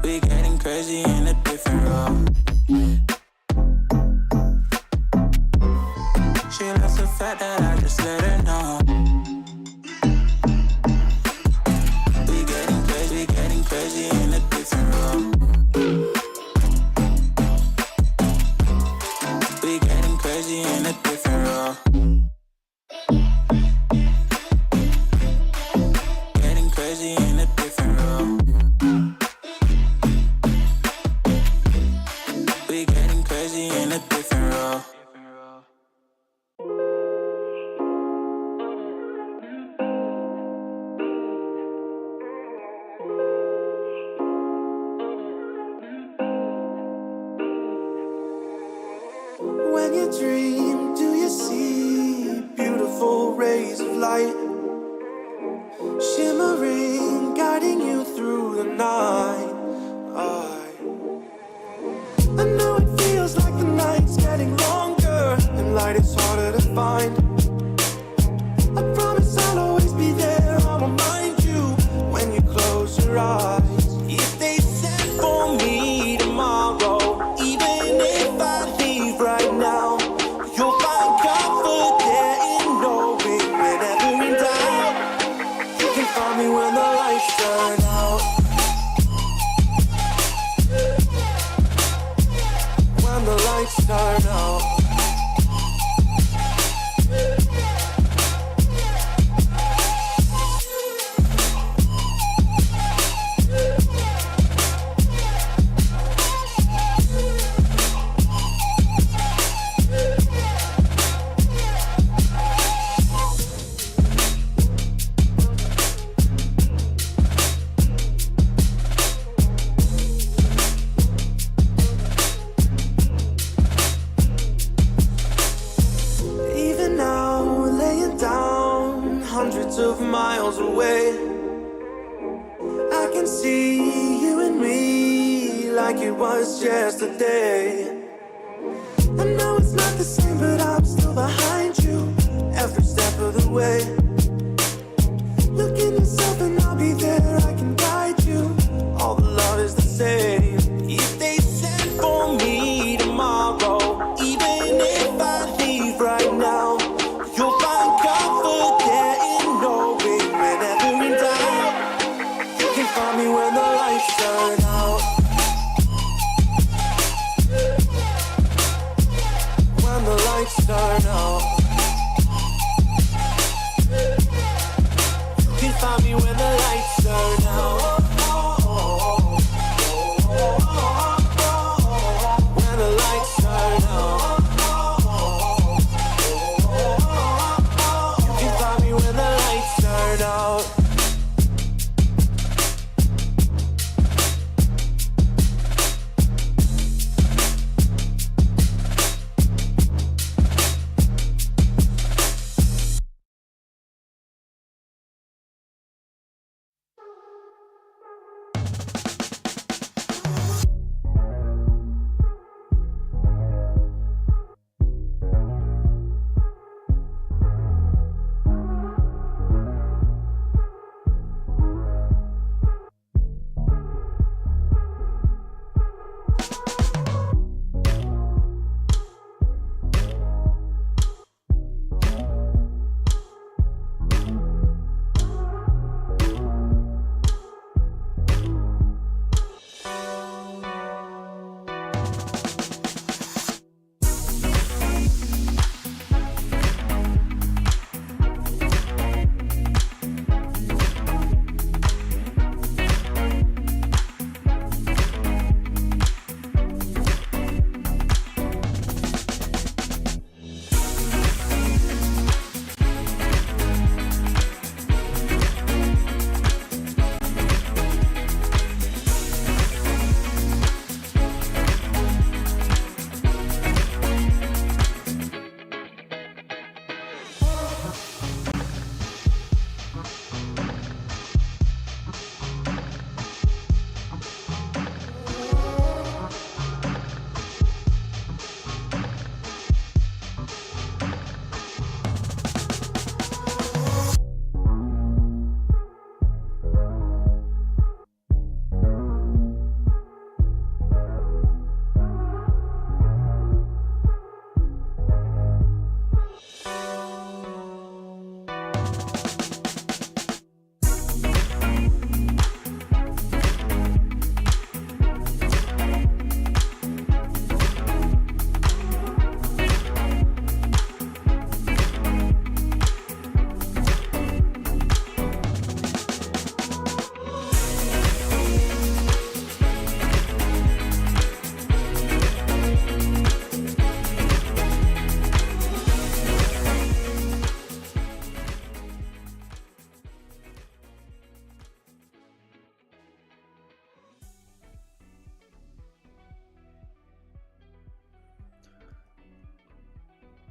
We getting crazy in a different role. She loves the fact that I just let her know. We getting crazy in a different role. We getting crazy in a different role. Getting crazy in a different role. We getting crazy in a different role. When you dream, do you see shimmering, guiding you through the night. I know it feels like the night's getting longer and light is harder to find. I promise I'll always be there. I'll remind you when you close your eyes. If they send for me tomorrow, even if I leave right now, you'll find comfort there in knowing whenever in doubt, you can find me when the lights turn out. When the lights turn out. Even now, laying down hundreds of miles away, I can see you and me like it was yesterday. I know it's not the same, but I'm still behind you every step of the way. Look in yourself and I'll be there, I can guide you. All the love is the same. If they send for me tomorrow, even if I leave right now, you'll find comfort there in knowing whenever in doubt, you can find me when the lights turn out. When the lights turn out, you can find me when the lights turn out. When the lights turn out, you can find me when the lights turn out.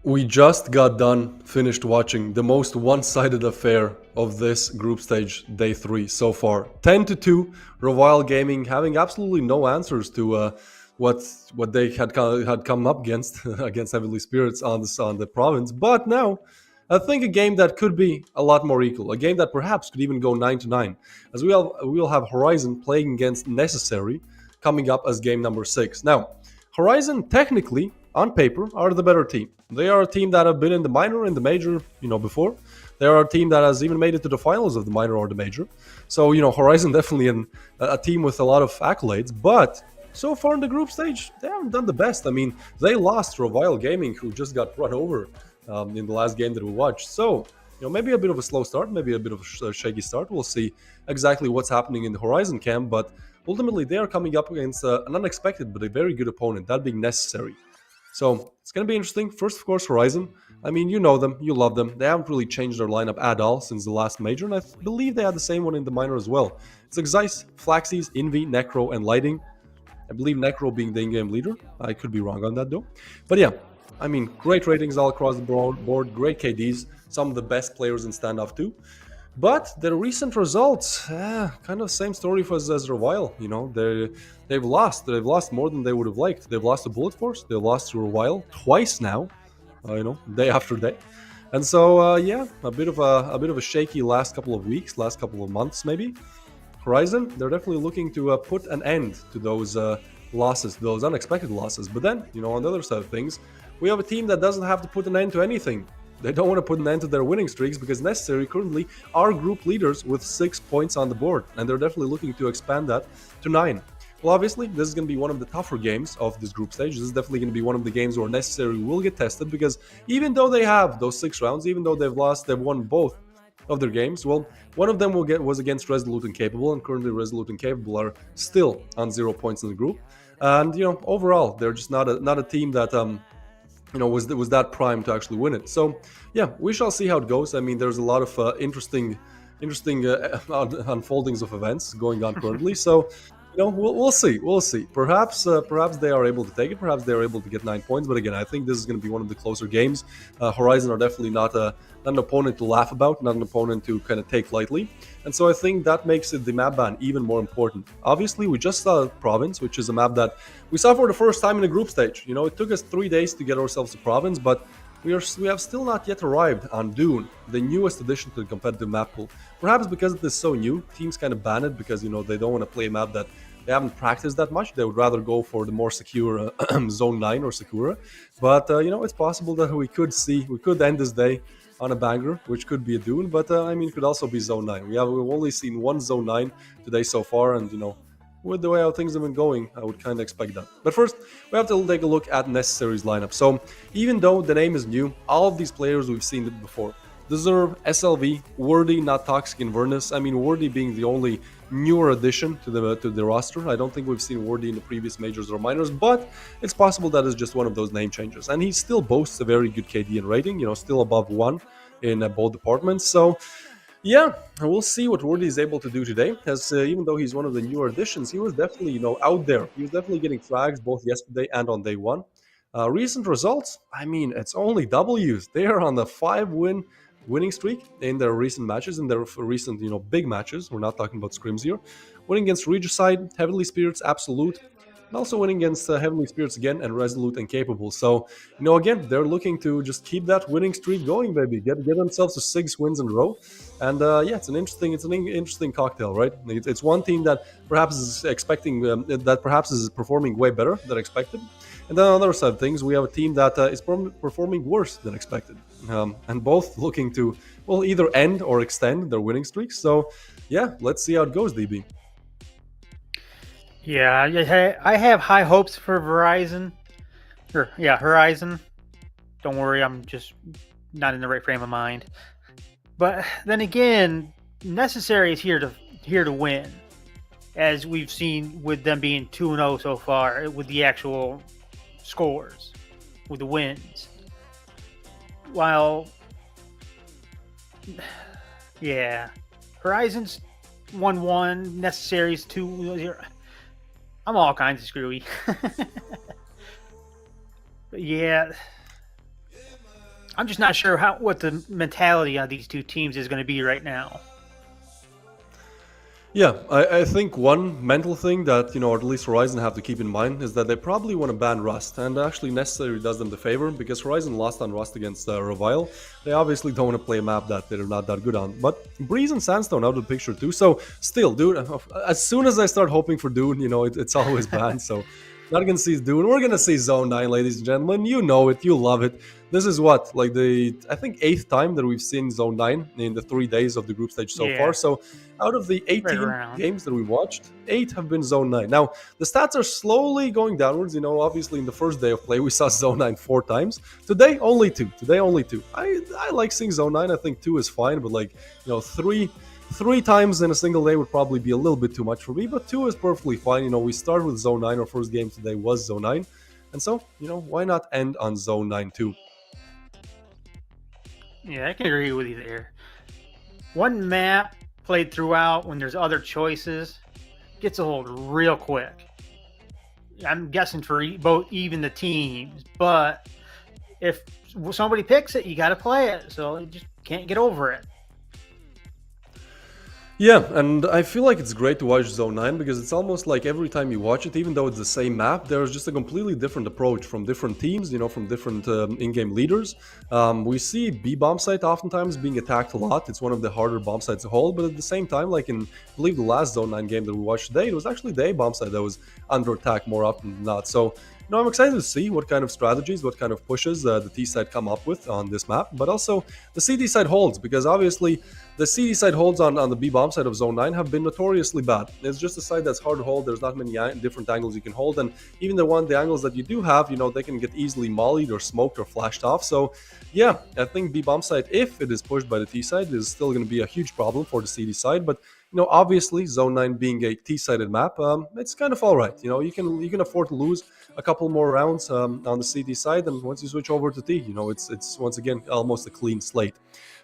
We just got done, finished watching the most one-sided affair of this group stage day 3 so far. 10-2, Revile Gaming having absolutely no answers to what they had come up against against Heavenly Spirits on the province. But now, I think a game that could be a lot more equal, a game that perhaps could even go 9-9, as we'll have Horizon playing against Necessary coming up as game number 6. Now, Horizon technically, on paper, are the better team. They are a team that have been in the minor and the major, before. They are a team that has even made it to the finals of the minor or the major. So, Horizon definitely a team with a lot of accolades. But so far in the group stage, they haven't done the best. I mean, they lost to Revile Gaming, who just got run over in the last game that we watched. So, maybe a bit of a slow start, maybe a bit of a shaky start. We'll see exactly what's happening in the Horizon camp. But ultimately, they are coming up against an unexpected but a very good opponent, that being Necessary. So it's going to be interesting. First, of course, Horizon. I mean, you know them, you love them. They haven't really changed their lineup at all since the last major, and I believe they had the same one in the minor as well. It's Zeiss, Flaxies, Envy, Necro, and Lighting. I believe Necro being the in-game leader. I could be wrong on that, though. But yeah, I mean, great ratings all across the board, great KDs, some of the best players in Standoff too. But the recent results, kind of same story as Revile. They've lost more than they would have liked. They've lost to Bullet Force, they've lost to Revile twice now, day after day. And so yeah, a bit of a shaky last couple of weeks, last couple of months maybe. Horizon, they're definitely looking to put an end to those losses, those unexpected losses. But then, on the other side of things, we have a team that doesn't have to put an end to anything. They don't want to put an end to their winning streaks because Necessary currently are group leaders with 6 points on the board, and they're definitely looking to expand that to 9. Well, obviously, this is going to be one of the tougher games of this group stage. This is definitely going to be one of the games where Necessary will get tested because even though they have those 6 rounds, even though they've won both of their games, well, one of them was against Resolute&Capable, and currently Resolute&Capable are still on 0 points in the group. And, overall, they're just not a team that was that prime to actually win it. So yeah, we shall see how it goes. I mean, there's a lot of interesting unfoldings of events going on currently. So we'll see. Perhaps they are able to take it. Perhaps they are able to get 9 points. But again, I think this is going to be one of the closer games. Horizon are definitely not an opponent to laugh about, not an opponent to kind of take lightly. And so I think that makes the map ban even more important. Obviously, we just saw Province, which is a map that we saw for the first time in the group stage. It took us 3 days to get ourselves to Province, but we have still not yet arrived on Dune, the newest addition to the competitive map pool. Perhaps because it is so new, teams kind of ban it because they don't want to play a map that they haven't practiced that much. They would rather go for the more secure Zone 9 or Sakura. But it's possible that we could end this day on a banger, which could be a Dune, but it could also be Zone 9. We've only seen one Zone 9 today so far, and with the way how things have been going, I would kind of expect that. But first, we have to take a look at Necessary's lineup. So even though the name is new, all of these players we've seen it before. Deserve, SLV, Wordy, Not Toxic, and Vernus. Wordy being the only newer addition to the roster. I don't think we've seen Wordy in the previous majors or minors, but it's possible that is just one of those name changes. And he still boasts a very good KD and rating, still above 1 in both departments. So yeah, we'll see what Wordy is able to do today, as even though he's one of the newer additions, he was definitely, out there. He was definitely getting frags both yesterday and on day 1. Recent results, it's only W's. They are on the 5-win winning streak in their recent matches, in their recent, big matches. We're not talking about scrims here. Winning against Regicide, Heavenly Spirits, Absolute, and also winning against Heavenly Spirits again and Resolute&Capable. So, again, they're looking to just keep that winning streak going, baby. Get themselves to 6 wins in a row. And yeah, it's an interesting cocktail, right? It's one team that perhaps is is performing way better than expected. And then on the other side of things, we have a team that is performing worse than expected. And both looking to, well, either end or extend their winning streaks. So, yeah, let's see how it goes, DB. Yeah, I have high hopes for Horizon. Don't worry, I'm just not in the right frame of mind. But then again, Necessary is here to win, as we've seen with them being 2-0 so far with the actual scores, with the wins. While, yeah, Horizon's 1-1, Necessary's 2-0. I'm all kinds of screwy. But yeah, I'm just not sure what the mentality of these two teams is going to be right now. Yeah, I think one mental thing that, or at least Horizon have to keep in mind is that they probably want to ban Rust, and actually Necessary does them the favor, because Horizon lost on Rust against Revile. They obviously don't want to play a map that they're not that good on, but Breeze and Sandstone out of the picture too, so still, dude, as soon as I start hoping for Dune, it's always banned, so not gonna see Dune, we're gonna see Zone 9, ladies and gentlemen, you know it, you love it. This is what, like I think 8th time that we've seen Zone 9 in the 3 days of the group stage so far, so out of the 18 games that we watched, 8 have been Zone 9. Now, the stats are slowly going downwards, obviously in the first day of play we saw Zone 9 4 times. Today, only 2. I like seeing Zone 9, I think 2 is fine, but like, 3 times in a single day would probably be a little bit too much for me, but 2 is perfectly fine. We start with Zone 9, our first game today was Zone 9, and so, why not end on Zone 9 too? Yeah, I can agree with you there. One map played throughout when there's other choices gets old real quick. I'm guessing for even the teams, but if somebody picks it, you got to play it, so you just can't get over it. Yeah, and I feel like it's great to watch Zone 9 because it's almost like every time you watch it, even though it's the same map, there's just a completely different approach from different teams, from different in-game leaders. We see B bomb site oftentimes being attacked a lot. It's one of the harder bomb sites to hold, but at the same time, like in, I believe the last Zone 9 game that we watched today, it was actually the A bomb site that was under attack more often than not. So, I'm excited to see what kind of strategies, what kind of pushes the T side come up with on this map, but also the CD side holds, because obviously the CD side holds on the B bomb side of Zone 9 have been notoriously bad. It's just a side that's hard to hold. There's not many different angles you can hold, and even the angles that you do have, they can get easily mollied or smoked or flashed off. So yeah, I think B bomb side, if it is pushed by the T side, is still going to be a huge problem for the CD side, but obviously Zone 9 being a T-sided map, it's kind of all right. You can afford to lose a couple more rounds on the CD side, and once you switch over to T, it's once again almost a clean slate.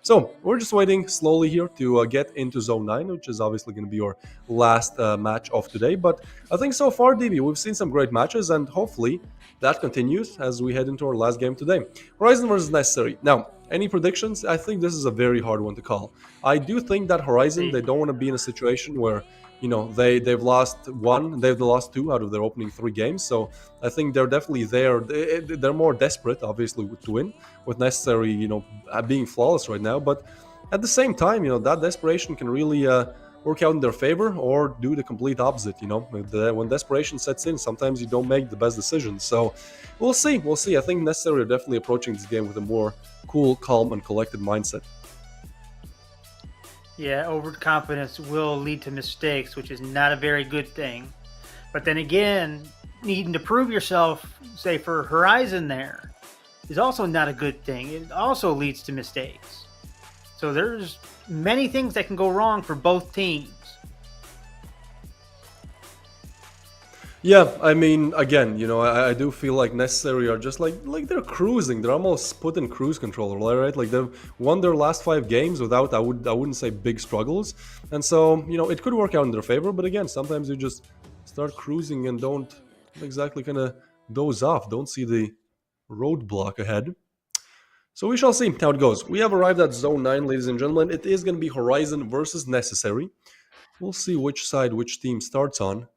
So we're just waiting slowly here to get into Zone 9, which is obviously going to be our last match of today. But I think so far, DB, we've seen some great matches, and hopefully that continues as we head into our last game today. Horizon versus Necessary. Now, any predictions? I think this is a very hard one to call. I do think that Horizon, they don't want to be in a situation where, they've lost 2 out of their opening 3 games. So I think they're definitely there. They're more desperate, obviously, to win, with Necessary, being flawless right now. But at the same time, that desperation can really work out in their favor or do the complete opposite. When desperation sets in, sometimes you don't make the best decisions. So we'll see. I think Necessary are definitely approaching this game with a more cool, calm, and collected mindset. Yeah, overconfidence will lead to mistakes, which is not a very good thing. But then again, needing to prove yourself, say for Horizon there, is also not a good thing. It also leads to mistakes. So there's many things that can go wrong for both teams. Yeah, I mean, again, I do feel like Necessary are just like they're cruising. They're almost put in cruise control, right? Like they've won their last 5 games without, I wouldn't say big struggles. And so, it could work out in their favor. But again, sometimes you just start cruising and don't exactly kind of doze off. Don't see the roadblock ahead. So we shall see how it goes. We have arrived at Zone 9, ladies and gentlemen. It is going to be Horizon versus Necessary. We'll see which side, which team starts on.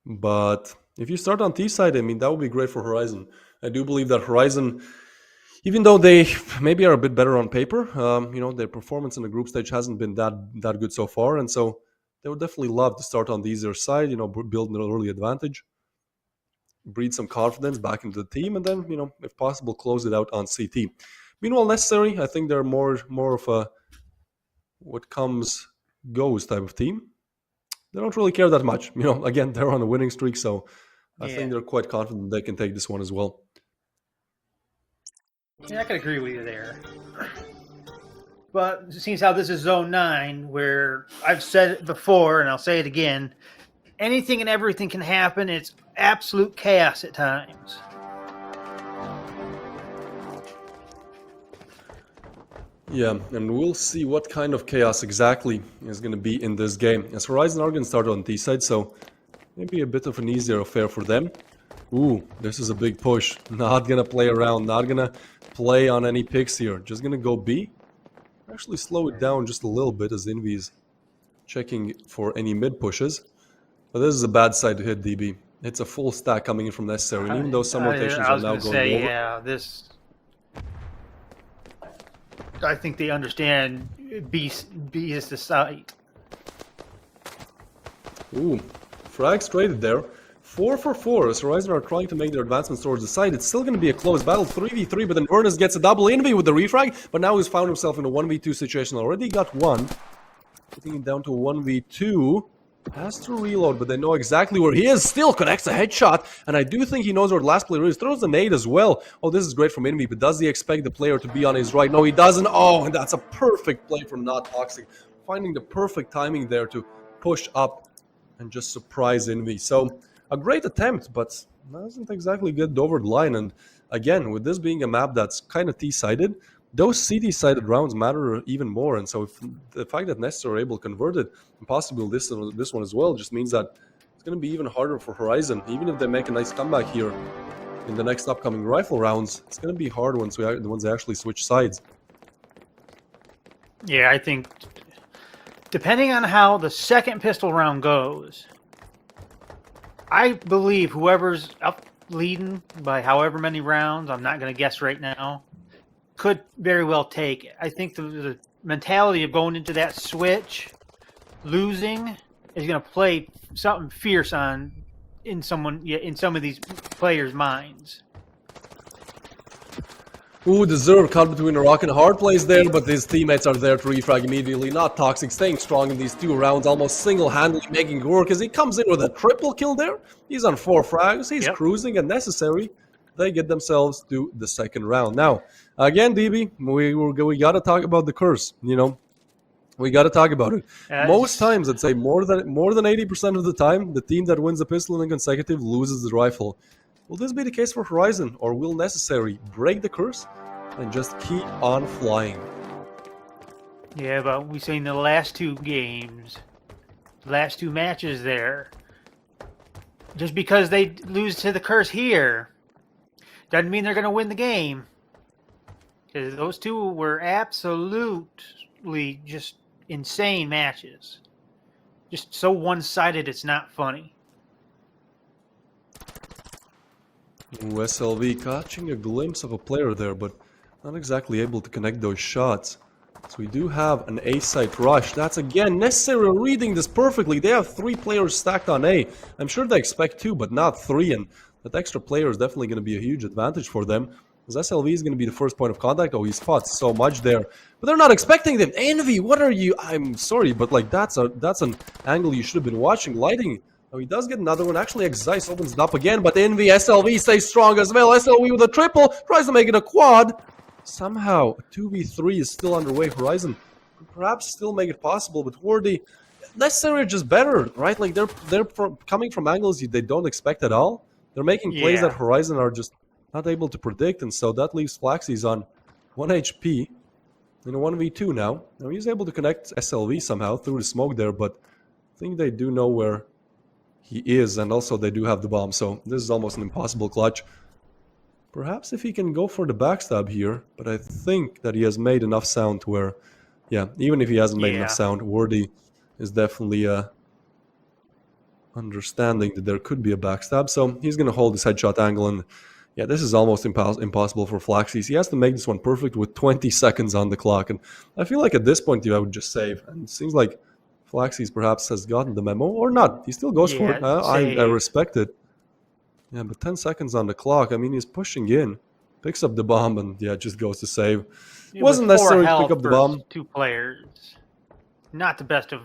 But if you start on T side, I mean, that would be great for Horizon. I do believe that Horizon, even though they maybe are a bit better on paper, their performance in the group stage hasn't been that good so far, and so they would definitely love to start on the easier side, build an early advantage, breed some confidence back into the team, and then, if possible, close it out on CT. Meanwhile, Necessary, I think they're more of a what comes goes type of team. They don't really care that much. Again, they're on a winning streak, so I think they're quite confident they can take this one as well. Yeah, I can agree with you there. But seeing how this is Zone 9, where I've said it before, and I'll say it again, anything and everything can happen. It's absolute chaos at times. Yeah, and we'll see what kind of chaos exactly is going to be in this game. As Horizon are going to start on T side, so maybe a bit of an easier affair for them. Ooh, this is a big push. Not gonna play around. Not gonna play on any picks here. Just gonna go B. Actually slow it down just a little bit as Envy's checking for any mid pushes. But this is a bad side to hit, DB. It's a full stack coming in from necessary. And even though some rotations I are was now gonna going say, over. yeah, this. I think they understand B is the site. Ooh, frags traded there. 4 for 4 as Horizon are trying to make their advancements towards the side. It's still going to be a close battle, 3v3, but then Vernus gets a double Envy with the refrag, but now he's found himself in a 1v2 situation. Already got one. Putting it down to a 1v2. Has to reload, but they know exactly where he is. Still connects a headshot, and I do think he knows where the last player is. Throws a nade as well. Oh, this is great from Envy, but does he expect the player to be on his right? No, he doesn't. Oh, and that's a perfect play from Not Toxic. Finding the perfect timing there to push up and just surprise Envy. So, a great attempt, but doesn't exactly get over the line. And again, with this being a map that's kind of T-sided, those CD-sided rounds matter even more. And so if the fact that Nest are able to convert it, and possibly this one as well, just means that it's going to be even harder for Horizon. Even if they make a nice comeback here in the next upcoming rifle rounds, it's going to be hard once they actually switch sides. Yeah, I think depending on how the second pistol round goes, I believe whoever's up leading by however many rounds, I'm not going to guess right now, could very well take it. I think the mentality of going into that switch, losing, is going to play something fierce in some of these players' minds. Ooh, deserve caught between a rock and a hard place there, but his teammates are there to refrag immediately. Not Toxic, staying strong in these 2 rounds, almost single-handedly making it work as he comes in with a triple kill there. He's on 4 frags, he's cruising, and necessary. They get themselves to the second round. Now, again, DB, we got to talk about the curse. You know, we got to talk about it. Most times, I'd say more than 80% of the time, the team that wins the pistol in consecutive loses the rifle. Will this be the case for Horizon, or will Necessary break the curse and just keep on flying? Yeah, but we've seen the last 2 games, last 2 matches there. Just because they lose to the curse here doesn't mean they're going to win the game. Because those 2 were absolutely just insane matches. Just so one-sided, it's not funny. Ooh, SLV catching a glimpse of a player there, but not exactly able to connect those shots. So we do have an A-site rush. That's again necessary, reading this perfectly. They have 3 players stacked on A. I'm sure they expect 2, but not 3, and that extra player is definitely going to be a huge advantage for them. Because SLV is going to be the first point of contact. Oh, he's fought so much there. But they're not expecting them. Envy, what are you? I'm sorry, but like that's an angle you should have been watching. Lighting. Oh, he does get another one. Actually, Exice opens it up again, but Envy, SLV stays strong as well. SLV with a triple. Tries to make it a quad. Somehow, a 2v3 is still underway. Horizon could perhaps still make it possible, but Wardy, necessary just better, right? Like they're coming from angles they don't expect at all. They're making plays that Horizon are just not able to predict, and so that leaves Flaxies on 1 HP in a 1v2 now. Now he's able to connect SLV somehow through the smoke there, but I think they do know where he is, and also they do have the bomb, so this is almost an impossible clutch. Perhaps if he can go for the backstab here, but I think that he has made enough sound to where, yeah, even if he hasn't made enough sound, Wardy is definitely understanding that there could be a backstab, so he's going to hold his headshot angle, and yeah, this is almost impossible for Flaxies. He has to make this one perfect with 20 seconds on the clock, and I feel like at this point I would just save, and it seems like Flaxies perhaps has gotten the memo, or not. He still goes for it. I respect it. Yeah, but 10 seconds on the clock. I mean, he's pushing in, picks up the bomb, and yeah, just goes to save. It wasn't necessary to pick up the bomb. 2 players, not the best of.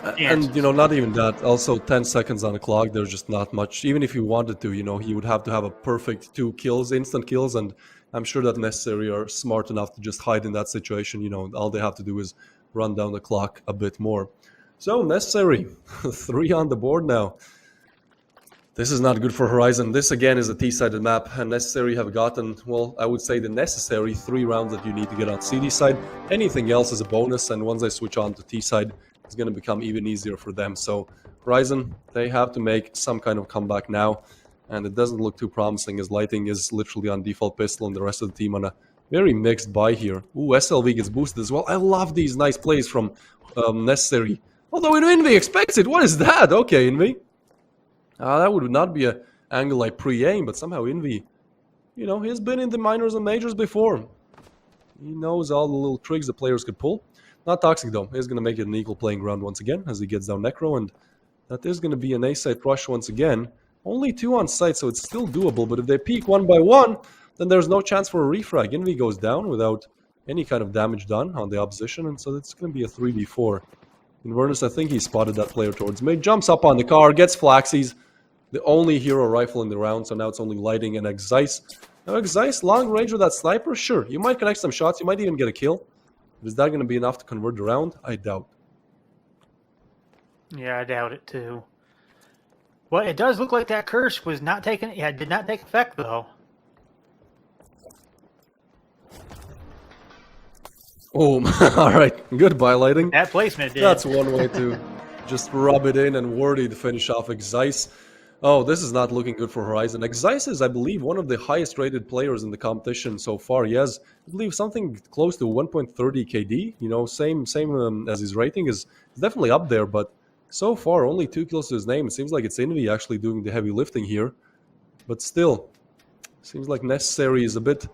And you know, not even that. Also, 10 seconds on the clock. There's just not much. Even if he wanted to, you know, he would have to have a perfect 2 kills, instant kills, and I'm sure that Necessary are smart enough to just hide in that situation. You know, all they have to do is run down the clock a bit more. So Necessary, 3 on the board now. This is not good for Horizon. This again is a T-sided map, and Necessary have gotten, well, I would say the necessary 3 rounds that you need to get on CD side. Anything else is a bonus, and once they switch on to T side, it's going to become even easier for them. So Horizon, they have to make some kind of comeback now. and it doesn't look too promising as Lighting is literally on default pistol and the rest of the team on a very mixed buy here. Ooh, SLV gets boosted as well. I love these nice plays from Necessary. Although Envy expects it. What is that? Okay, Envy. That would not be an angle I pre-aim, but somehow Envy, you know, he's been in the minors and majors before. He knows all the little tricks the players could pull. Not Toxic though. He's going to make it an equal playing ground once again as he gets down Necro, and that is going to be an A-site rush once again. Only 2 on site, so it's still doable, but if they peek 1 by 1, then there's no chance for a refrag. Envy goes down without any kind of damage done on the opposition, and so it's going to be a 3v4. Inverness, I think he spotted that player towards mid, jumps up on the car, gets Flaxies, the only hero rifle in the round, so now it's only Lighting and Exice. Now Exice, long range with that sniper, sure, you might connect some shots, you might even get a kill. But is that going to be enough to convert the round? I doubt. Yeah, I doubt it too. Well, it does look like that curse was not taken. Yeah, it did not take effect though. Oh, all right. Goodbye, Lighting. That placement did. That's one way to just rub it in and worthy to finish off Exice. Oh, this is not looking good for Horizon. Exice is, I believe, one of the highest rated players in the competition so far. He has, I believe, something close to 1.30 KD. You know, same as his rating is definitely up there. But so far, only 2 kills to his name. It seems like it's Envy actually doing the heavy lifting here. But still, seems like Necessary is a bit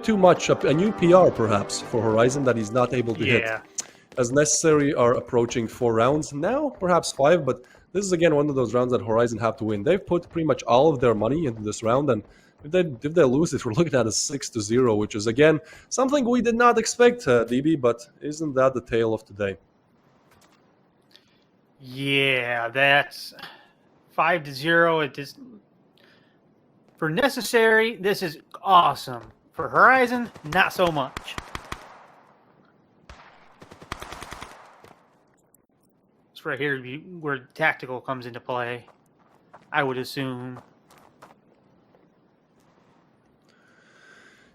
too much. A new PR, perhaps, for Horizon that he's not able to hit. As Necessary are approaching 4 rounds. Now, perhaps 5, but this is, again, one of those rounds that Horizon have to win. They've put pretty much all of their money into this round, and if they lose it, we're looking at a 6-0, which is, again, something we did not expect, DB, but isn't that the tale of today? Yeah, that's 5-0. It is for Necessary. This is awesome. For Horizon, not so much. It's right here where tactical comes into play, I would assume.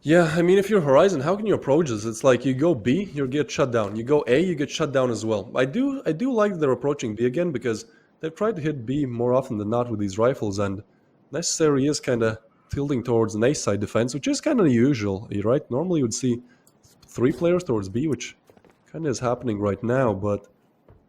Yeah, I mean, if you're Horizon, how can you approach this? It's like you go B, you get shut down. You go A, you get shut down as well. I do like that they're approaching B again because they've tried to hit B more often than not with these rifles, and Necessary is kind of tilting towards an A side defense, which is kind of unusual, right? Normally you would see 3 players towards B, which kind of is happening right now, but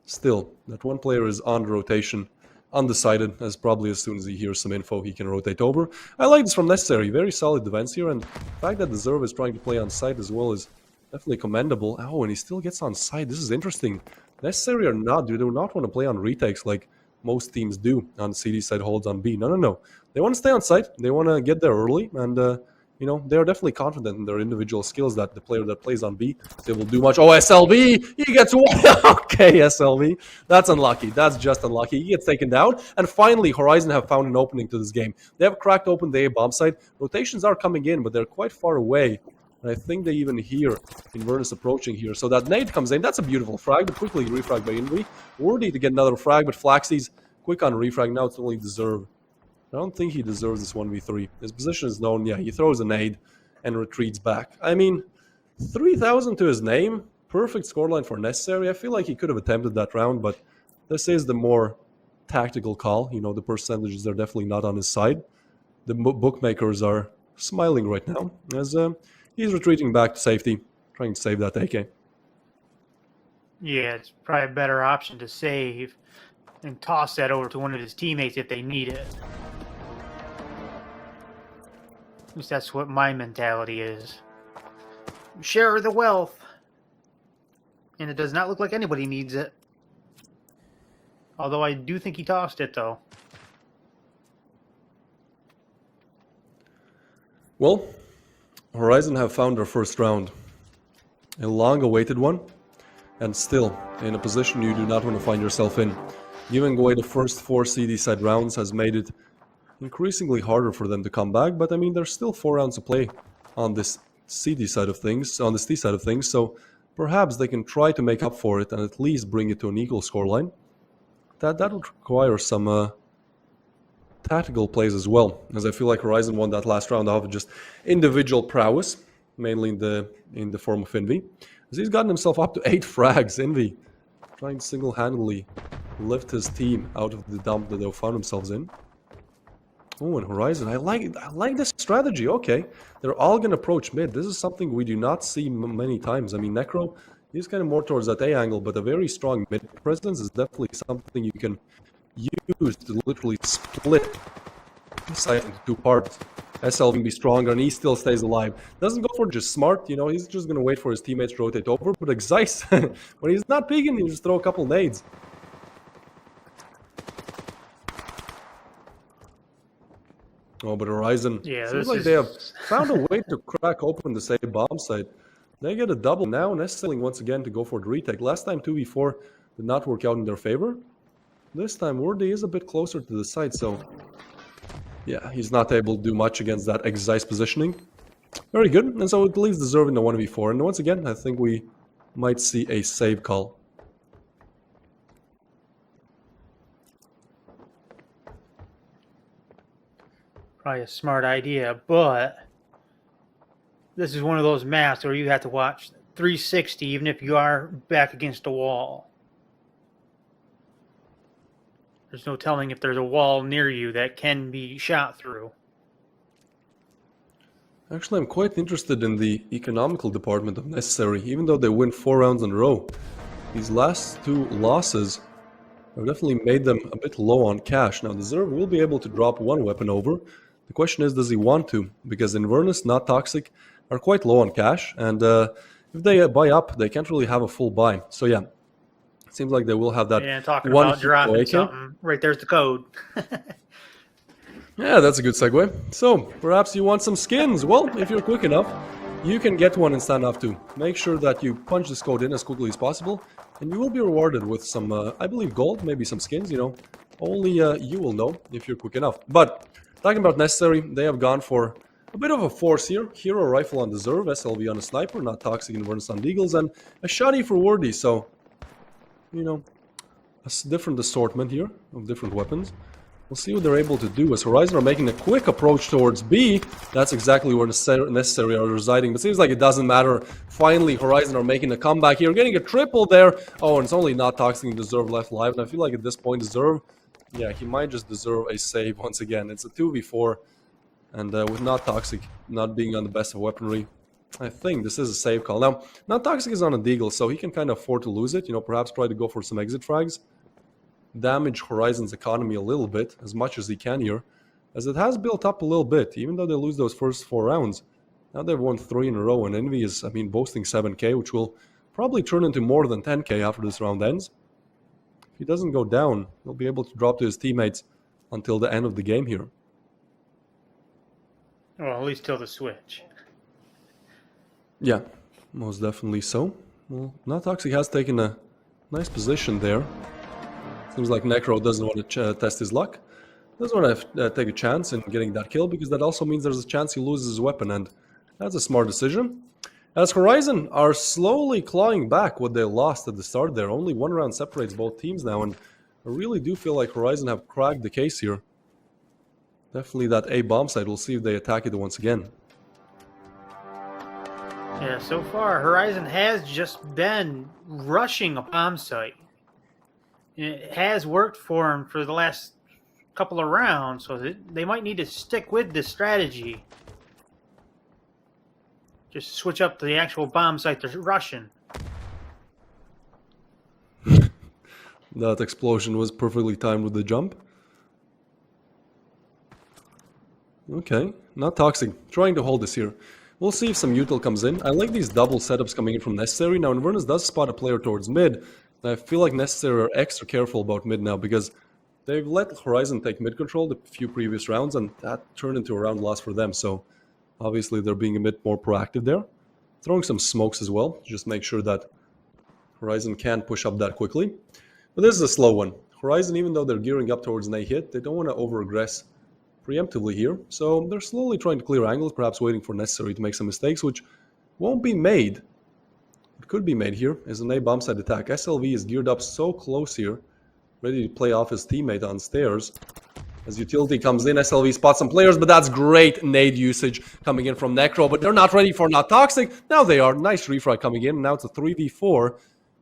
still, that one player is on rotation, undecided, as probably as soon as he hears some info, he can rotate over. I like this from Necessary. Very solid defense here, and the fact that the Zerv is trying to play on site as well is definitely commendable. Oh, and he still gets on site. This is interesting. Necessary or not, do not want to play on retakes like most teams do on CD side holds on B. No. They want to stay on site. They want to get there early, and you know, they're definitely confident in their individual skills that the player that plays on B, they will do much. Oh, SLV! He gets one! Okay, SLV. That's unlucky. That's just unlucky. He gets taken down. And finally, Horizon have found an opening to this game. They have cracked open the A bomb site. Rotations are coming in, but they're quite far away. And I think they even hear Inverness approaching here. So that nade comes in. That's a beautiful frag, but quickly refrag by Envy. Worthy to get another frag, but Flaxy's quick on refrag. Now it's only Deserve. I don't think he deserves this 1v3. His position is known. Yeah, he throws a nade and retreats back. I mean, 3,000 to his name. Perfect scoreline for Necessary. I feel like he could have attempted that round, but this is the more tactical call. You know, the percentages are definitely not on his side. The bookmakers are smiling right now as he's retreating back to safety, trying to save that AK. Yeah, it's probably a better option to save and toss that over to one of his teammates if they need it. At least that's what my mentality is. Share the wealth. And it does not look like anybody needs it. Although I do think he tossed it, though. Well, Horizon have found their first round. A long-awaited one. And still, in a position you do not want to find yourself in. Giving away the first 4 CD side rounds has made it increasingly harder for them to come back, but I mean, there's still 4 rounds to play on this CD side of things, on this T side of things, so perhaps they can try to make up for it and at least bring it to an equal scoreline. That would require some tactical plays as well, as I feel like Horizon won that last round off of just individual prowess, mainly in the form of Envy, as he's gotten himself up to 8 frags. Envy trying to single-handedly lift his team out of the dump that they found themselves in. Oh, and Horizon, I like this strategy. Okay, they're all gonna approach mid. This is something we do not see many times. I mean, Necro, he's kind of more towards that A angle, but a very strong mid presence is definitely something you can use to literally split the site into two parts. SL can be stronger, and he still stays alive. Doesn't go for just smart, you know, he's just gonna wait for his teammates to rotate over, but Zeiss, when he's not peeking, he just throw a couple nades. Oh, but Horizon, Yeah, seems this like is- they have found a way to crack open the same bomb site. They get a double now, Nestling once again to go for the retake. Last time 2v4 did not work out in their favor. This time Wordy is a bit closer to the site, so yeah, he's not able to do much against that Zeiss positioning. Very good, and so it leaves Deserve in the 1v4. And once again, I think we might see a save call. Probably a smart idea, but this is one of those maps where you have to watch 360 even if you are back against a wall. There's no telling if there's a wall near you that can be shot through. Actually, I'm quite interested in the economical department of Necessary, even though they win 4 rounds in a row. These last 2 losses have definitely made them a bit low on cash. Now, Deserve will be able to drop 1 weapon over. The question is, does he want to? Because Inverness, Not Toxic, are quite low on cash, and if they buy up, they can't really have a full buy. So yeah, it seems like they will have that Yeah, talking one about dropping AK. something. Right there's the code. Yeah, that's a good segue. So, perhaps you want some skins. Well, if you're quick enough, you can get one in Standoff too. Make sure that you punch this code in as quickly as possible, and you will be rewarded with some, I believe, gold, maybe some skins, you know. Only you will know if you're quick enough. But, talking about Necessary, they have gone for a bit of a force here. Hero Rifle on Deserve, SLV on a Sniper, Not Toxic and Inverness on Deagles, and a Shoddy for Wordy. So, you know, a different assortment here of different weapons. We'll see what they're able to do as Horizon are making a quick approach towards B. That's exactly where Necessary are residing, but seems like it doesn't matter. Finally, Horizon are making a comeback here, getting a triple there. Oh, and it's only Not Toxic and Deserve left alive, and I feel like at this point Deserve, yeah, he might just deserve a save once again. It's a 2v4, and with Not Toxic not being on the best of weaponry, I think this is a save call. Now, Not Toxic is on a Deagle, so he can kind of afford to lose it, you know, perhaps try to go for some exit frags. Damage Horizon's economy a little bit, as much as he can here, as it has built up a little bit, even though they lose those first 4 rounds. Now they've won 3 in a row, and Envy is, I mean, boasting 7k, which will probably turn into more than 10k after this round ends. If he doesn't go down, he'll be able to drop to his teammates until the end of the game here. Well, at least till the switch. Yeah, most definitely so. Well, Not Toxic has taken a nice position there. Seems like Necro doesn't want to test his luck. Doesn't want to take a chance in getting that kill, because that also means there's a chance he loses his weapon, and that's a smart decision. As Horizon are slowly clawing back what they lost at the start there. Only 1 round separates both teams now, and I really do feel like Horizon have cracked the case here. Definitely that A bomb site. We'll see if they attack it once again. Yeah, so far Horizon has just been rushing a bomb site. It has worked for him for the last couple of rounds, so they might need to stick with this strategy. Just switch up the actual bomb site they're rushing. That explosion was perfectly timed with the jump. Okay, Not Toxic. Trying to hold this here. We'll see if some util comes in. I like these double setups coming in from Necessary. Now, Inverness does spot a player towards mid. I feel like Necessary are extra careful about mid now, because they've let Horizon take mid control the few previous rounds, and that turned into a round loss for them. So obviously they're being a bit more proactive there. Throwing some smokes as well, just make sure that Horizon can't push up that quickly. But this is a slow one. Horizon, even though they're gearing up towards an A hit, they don't want to over-aggress preemptively here. So they're slowly trying to clear angles, perhaps waiting for Necessary to make some mistakes, which won't be made. What could be made here is an A bomb side attack. SLV is geared up so close here, ready to play off his teammate on stairs. As utility comes in, SLV spots some players, but that's great nade usage coming in from Necro, but they're not ready for Not Toxic. Now they are. Nice refrag coming in. Now it's a 3v4,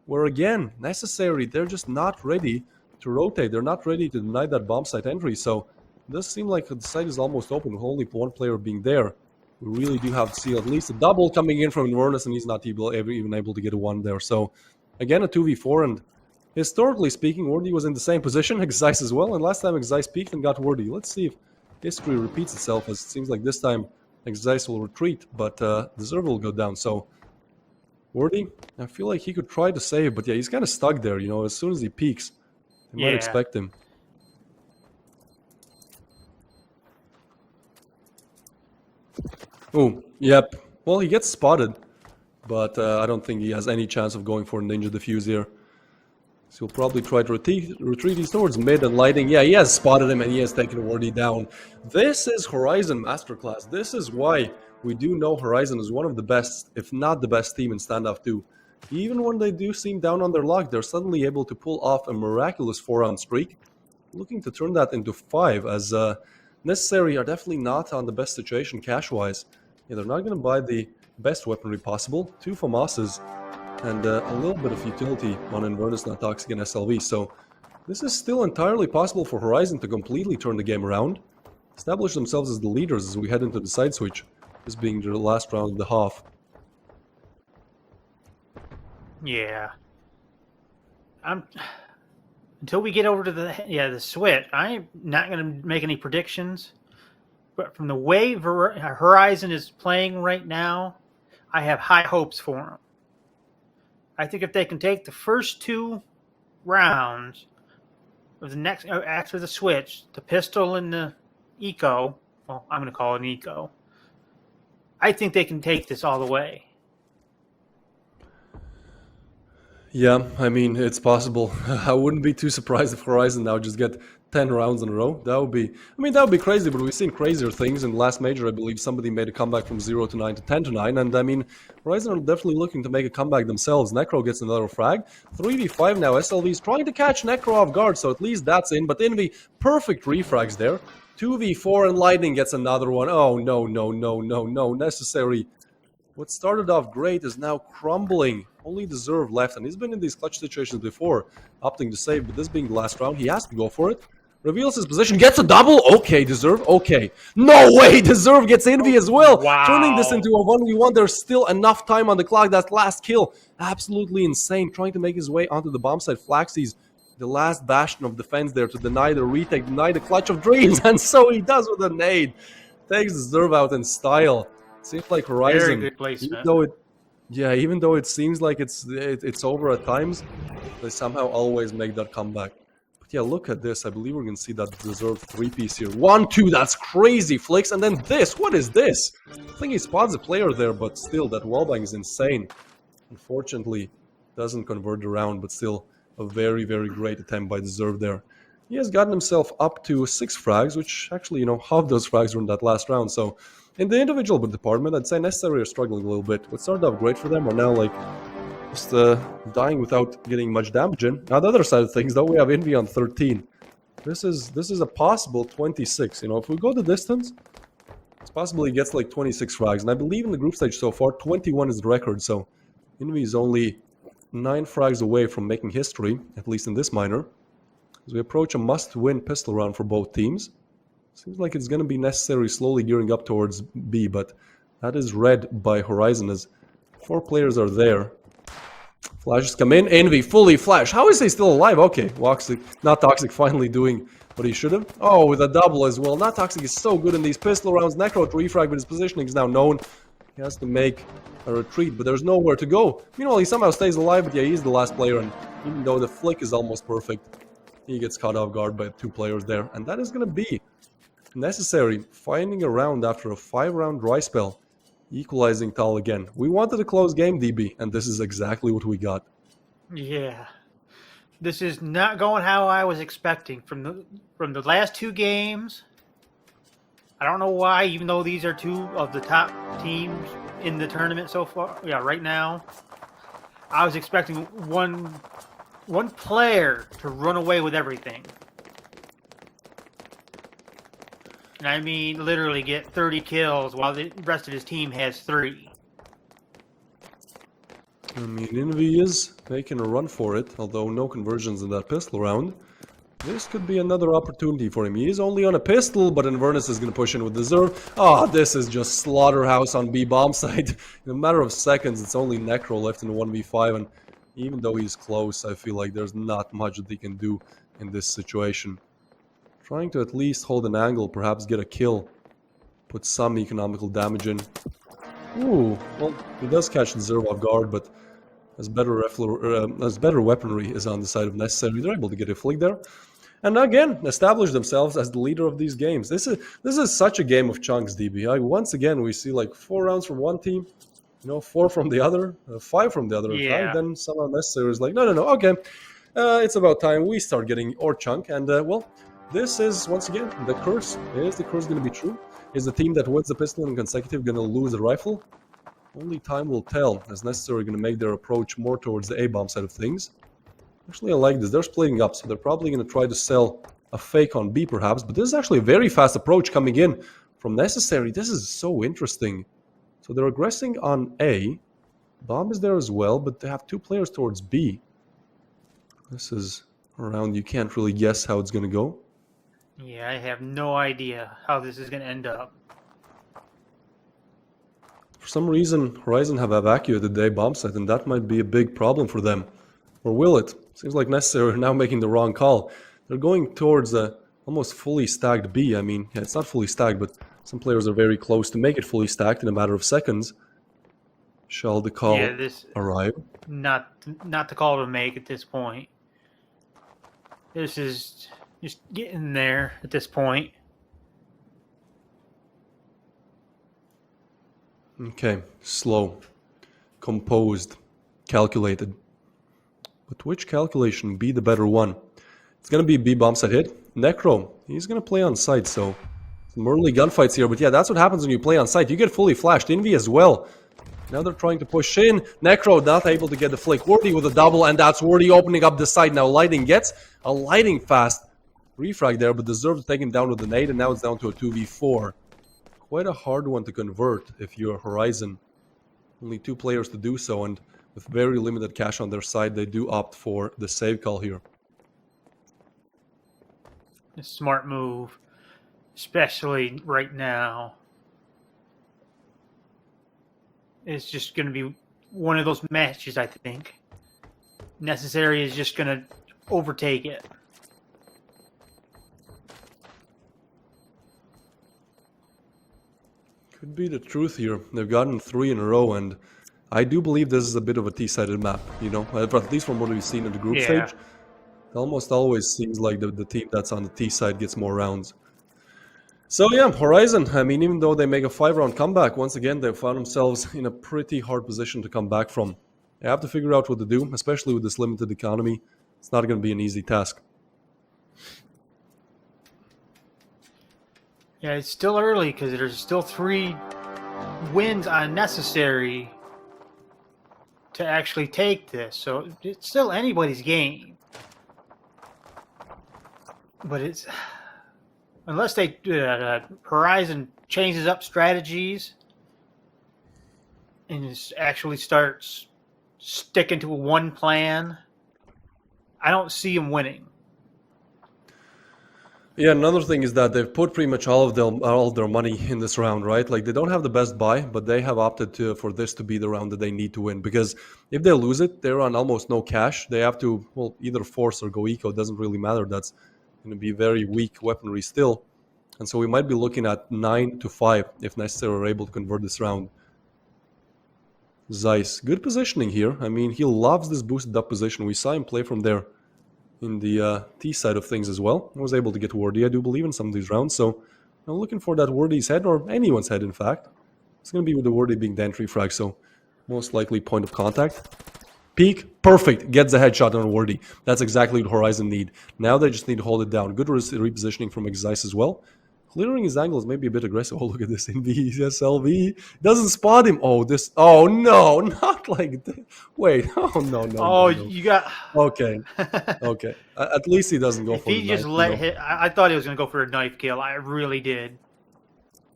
where again, Necessary, they're just not ready to rotate. They're not ready to deny that bomb site entry, so does seem like the site is almost open with only one player being there. We really do have to see at least a double coming in from Inverness, and he's not even able to get a one there. So, again, a 2v4, and historically speaking, Wordy was in the same position, Exice as well, and last time Exice peaked and got Wordy. Let's see if history repeats itself, as it seems like this time Exice will retreat, but Deserve will go down. So, Wordy, I feel like he could try to save, but yeah, he's kind of stuck there, you know, as soon as he peaks, they might expect him. Oh, yep. Well, he gets spotted, but I don't think he has any chance of going for a Ninja Defuse here. So he'll probably try to retreat. He's towards mid and lighting. Yeah, he has spotted him and he has taken Wordy down. This is Horizon Masterclass. This is why we do know Horizon is one of the best, if not the best team in Standoff 2. Even when they do seem down on their luck, they're suddenly able to pull off a miraculous 4-round streak. Looking to turn that into 5, as Necessary are definitely not on the best situation cash-wise. Yeah, they're not going to buy the best weaponry possible. 2 FAMASs and a little bit of utility on Inverness, Not Toxic, and SLV. So this is still entirely possible for Horizon to completely turn the game around, establish themselves as the leaders as we head into the side switch, this being the last round of the half. Yeah. Until we get over to the switch, I'm not going to make any predictions. But from the way Horizon is playing right now, I have high hopes for them. I think if they can take the first 2 rounds of the next after the switch, the pistol and the eco, well, I'm going to call it an eco, I think they can take this all the way. Yeah, I mean, it's possible. I wouldn't be too surprised if Horizon now just get 10 rounds in a row. That would be crazy, but we've seen crazier things. In the last major, I believe somebody made a comeback from 0 to 9 to 10 to 9, and I mean, Horizon are definitely looking to make a comeback themselves. Necro gets another frag. 3v5 now. SLV is trying to catch Necro off guard, so at least that's in, but Envy, perfect refrags there. 2v4 and Lightning gets another one. Oh, no. Necessary. What started off great is now crumbling. Only Deserve left, and he's been in these clutch situations before, opting to save, but this being the last round, he has to go for it. Reveals his position, gets a double. Okay, Deserve, okay. No way, Deserve gets Envy as well. Wow. Turning this into a 1v1. There's still enough time on the clock. That last kill, absolutely insane. Trying to make his way onto the bomb site. Flaxy's the last bastion of defense there to deny the retake, deny the clutch of dreams, and so he does with a nade. Takes Deserve out in style. Seems like Horizon, very good placement. even though it seems like it's over at times, they somehow always make that comeback. But yeah, look at this. I believe we're gonna see that Deserved 3-piece here. 1-2, that's crazy, Flicks. And then this, what is this? I think he spots a player there, but still, that wallbang is insane. Unfortunately, doesn't convert the round, but still a very, very great attempt by Deserved there. He has gotten himself up to 6 frags, which actually, you know, half those frags were in that last round, so in the individual department, I'd say Necessary are struggling a little bit. What started off great for them are now, like, just dying without getting much damage in. Now, the other side of things, though, we have Envy on 13. This is a possible 26. You know, if we go the distance, it's possible he gets, like, 26 frags. And I believe in the group stage so far, 21 is the record. So, Envy is only 9 frags away from making history, at least in this minor. As we approach a must-win pistol round for both teams. Seems like it's going to be Necessary slowly gearing up towards B, but that is read by Horizon as 4 players are there. Flashes come in. Envy fully flash. How is he still alive? Okay, Not Toxic finally doing what he should have. Oh, with a double as well. Not Toxic is so good in these pistol rounds. Necro to refrag, but his positioning is now known. He has to make a retreat, but there's nowhere to go. Meanwhile, he somehow stays alive, but yeah, he's the last player, and even though the flick is almost perfect, he gets caught off guard by 2 players there, and that is going to be Necessary, finding a round after a 5-round dry spell, equalizing Tal again. We wanted a close game, DB, and this is exactly what we got. Yeah. This is not going how I was expecting from the last 2 games. I don't know why, even though these are 2 of the top teams in the tournament so far. Yeah, right now. I was expecting one player to run away with everything. And I mean, literally get 30 kills while the rest of his team has 3. I mean, Envy is making a run for it, although no conversions in that pistol round. This could be another opportunity for him. He is only on a pistol, but Inverness is going to push in with Deserve. Ah, this is just slaughterhouse on B bomb site. In a matter of seconds, it's only Necro left in the 1v5, and even though he's close, I feel like there's not much that he can do in this situation. Trying to at least hold an angle, perhaps get a kill, put some economical damage in. Ooh, well, he does catch Deserve off guard, but as better weaponry is on the side of Necessary, they're able to get a flick there. And again, establish themselves as the leader of these games. This is such a game of chunks, DB. Once again, we see like 4 rounds from one team, 4 from the other, 5 from the other. Yeah. Then somehow Necessary is like, no, okay. It's about time we start getting our chunk. And, well, this is, once again, the curse. Is the curse going to be true? Is the team that wins the pistol in consecutive going to lose the rifle? Only time will tell, as Necessary going to make their approach more towards the A-bomb side of things. Actually, I like this. They're splitting up, so they're probably going to try to sell a fake on B, perhaps. But this is actually a very fast approach coming in from Necessary. This is so interesting. So they're aggressing on A. Bomb is there as well, but they have 2 players towards B. This is a round you can't really guess how it's going to go. Yeah, I have no idea how this is going to end up. For some reason, Horizon have evacuated the A bomb site, and that might be a big problem for them. Or will it? Seems like Necessary are now making the wrong call. They're going towards a almost fully stacked B. I mean, yeah, it's not fully stacked, but some players are very close to make it fully stacked in a matter of seconds. Shall the call arrive? Not the call to make at this point. This is just getting there at this point. Okay, slow, composed, calculated. But which calculation be the better one? It's going to be B bomb site hit. Necro, he's going to play on site, so some early gunfights here. But yeah, that's what happens when you play on site. You get fully flashed. Envy as well. Now they're trying to push in. Necro not able to get the flick. Wordy with a double, and that's Wordy opening up the side. Now Lighting gets a Lighting fast refrag there, but deserves to take him down with the nade, and now it's down to a 2v4. Quite a hard one to convert if you're Horizon. Only 2 players to do so, and with very limited cash on their side, they do opt for the save call here. A smart move, especially right now. It's just going to be one of those matches, I think. Necessary is just going to overtake it. Could be the truth here. They've gotten 3 in a row, and I do believe this is a bit of a T-sided map, at least from what we've seen in the group stage. It almost always seems like the team that's on the T side gets more rounds. So yeah, Horizon, I mean, even though they make a 5-round comeback, once again, they found themselves in a pretty hard position to come back from. They have to figure out what to do, especially with this limited economy. It's not going to be an easy task. Yeah, it's still early because there's still 3 wins unnecessary to actually take this. So it's still anybody's game. But it's... Unless they Horizon changes up strategies and actually starts sticking to one plan, I don't see them winning. Yeah, another thing is that they've put pretty much all of their money in this round, right? Like, they don't have the best buy, but they have opted for this to be the round that they need to win. Because if they lose it, they're on almost no cash. They have to, well, either force or go eco. It doesn't really matter. That's going to be very weak weaponry still. And so we might be looking at 9-5 if necessary are able to convert this round. Zeiss, good positioning here. I mean, he loves this boosted up position. We saw him play from there in the T side of things as well. I was able to get Wordy, I do believe, in some of these rounds. So I'm looking for that Wordy's head, or anyone's head, in fact. It's going to be with the Wordy being the entry frag, so most likely point of contact. Peek, perfect, gets the headshot on Wordy. That's exactly what Horizon need. Now they just need to hold it down. Good repositioning from Zeiss as well. Clearing his angles may be a bit aggressive. Oh, look at this in SLV. Doesn't spot him. Oh, this. Oh, no, not like that. Wait. Oh, no. Oh, you got. Okay. Okay. At least he doesn't go if for he the just knife, let hit. I thought he was going to go for a knife kill. I really did.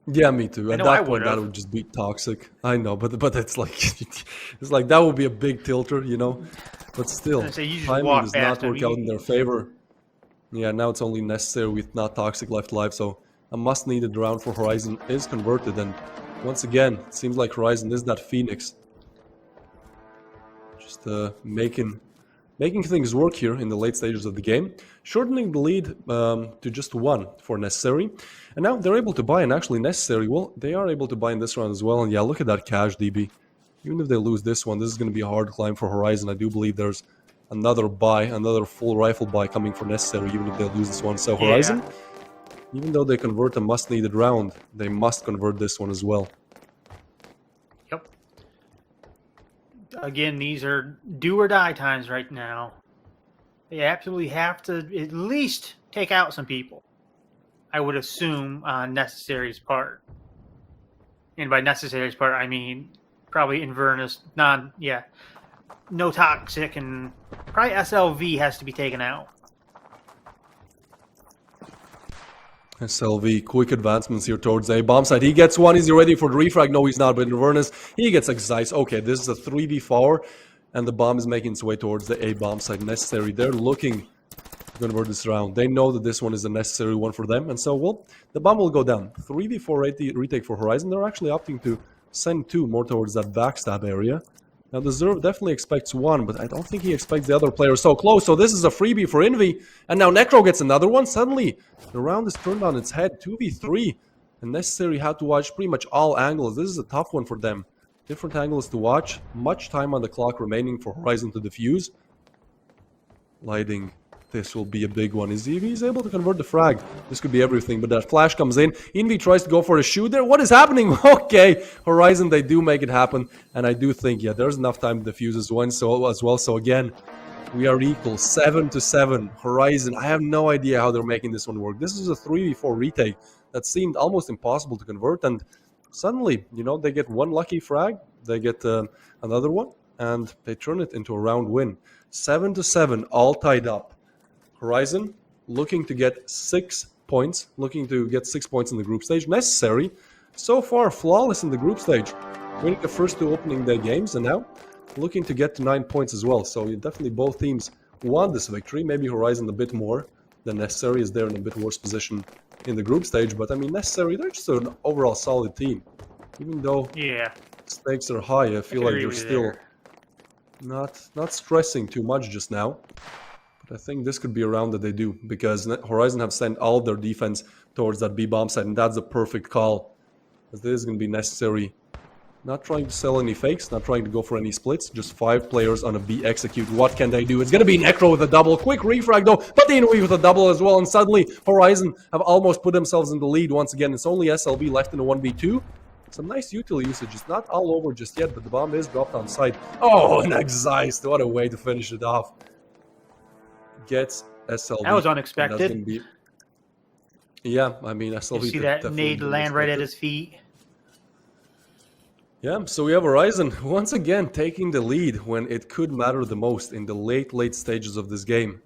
Yeah, me too. At know that I point, that would've. would just be toxic. I know, but it's like it's like that would be a big tilter, But still, I say you just timing walk does past not him. work out in their favor. Yeah, now it's only necessary with not toxic left alive, so a must-needed round for Horizon is converted, and once again, it seems like Horizon is that Phoenix. Just making things work here in the late stages of the game, shortening the lead to just 1 for necessary. And now they're able to buy, and actually necessary, well, they are able to buy in this round as well. And yeah, look at that cash, DB. Even if they lose this one, this is going to be a hard climb for Horizon. I do believe there's another buy, another full rifle buy coming for necessary, even if they lose this one. So Horizon, even though they convert a must-needed round, they must convert this one as well. Yep. Again, these are do or die times right now. They absolutely have to at least take out some people, I would assume, on Necessary's part. And by Necessary's part, I mean probably Inverness, no toxic, and probably SLV has to be taken out. SLV, quick advancements here towards A bomb site. He gets one. Is he ready for the refrag? No, he's not. But Inverness, he gets excised. Okay, this is a 3v4, and the bomb is making its way towards the A bomb site. Necessary. They're looking to convert this round. They know that this one is a necessary one for them, and so, well, the bomb will go down. 3v4 retake for Horizon. They're actually opting to send 2 more towards that backstab area. Now, the Zerv definitely expects 1, but I don't think he expects the other player so close. So this is a freebie for Envy. And now Necro gets another one. Suddenly, the round is turned on its head. 2v3. And Necessary had to watch pretty much all angles. This is a tough one for them. Different angles to watch. Much time on the clock remaining for Horizon to defuse. Lighting. This will be a big one. He's able to convert the frag. This could be everything, but that flash comes in. Envy tries to go for a shoot there. What is happening? Okay, Horizon, they do make it happen, and I do think, yeah, there's enough time to defuse as well. So again, we are equal, 7-7. Horizon, I have no idea how they're making this one work. This is a 3v4 retake that seemed almost impossible to convert, and suddenly, you know, they get one lucky frag, they get another one, and they turn it into a round win. 7-7, all tied up. Horizon looking to get 6 points, looking to get 6 points in the group stage. Necessary, so far flawless in the group stage, winning the first 2 opening day games, and now looking to get to 9 points as well. So definitely both teams want this victory. Maybe Horizon a bit more than Necessary, is there in a bit worse position in the group stage. But I mean, Necessary, they're just an overall solid team. Even though stakes are high, I feel like they're still not stressing too much just now. But I think this could be a round that they do, because Horizon have sent all of their defense towards that B bomb site, and that's the perfect call. Because this is going to be Necessary. Not trying to sell any fakes, not trying to go for any splits, just 5 players on a B execute. What can they do? It's going to be Necro with a double. Quick refrag though, but the Inui with a double as well, and suddenly Horizon have almost put themselves in the lead once again. It's only SLV left in a 1v2. Some nice util usage. It's not all over just yet, but the bomb is dropped on site. Oh, and excised. What a way to finish it off. Gets SLV. That was unexpected. Yeah, I mean, SLV. You see that nade land right at his feet. Yeah, so we have Horizon once again taking the lead when it could matter the most in the late stages of this game.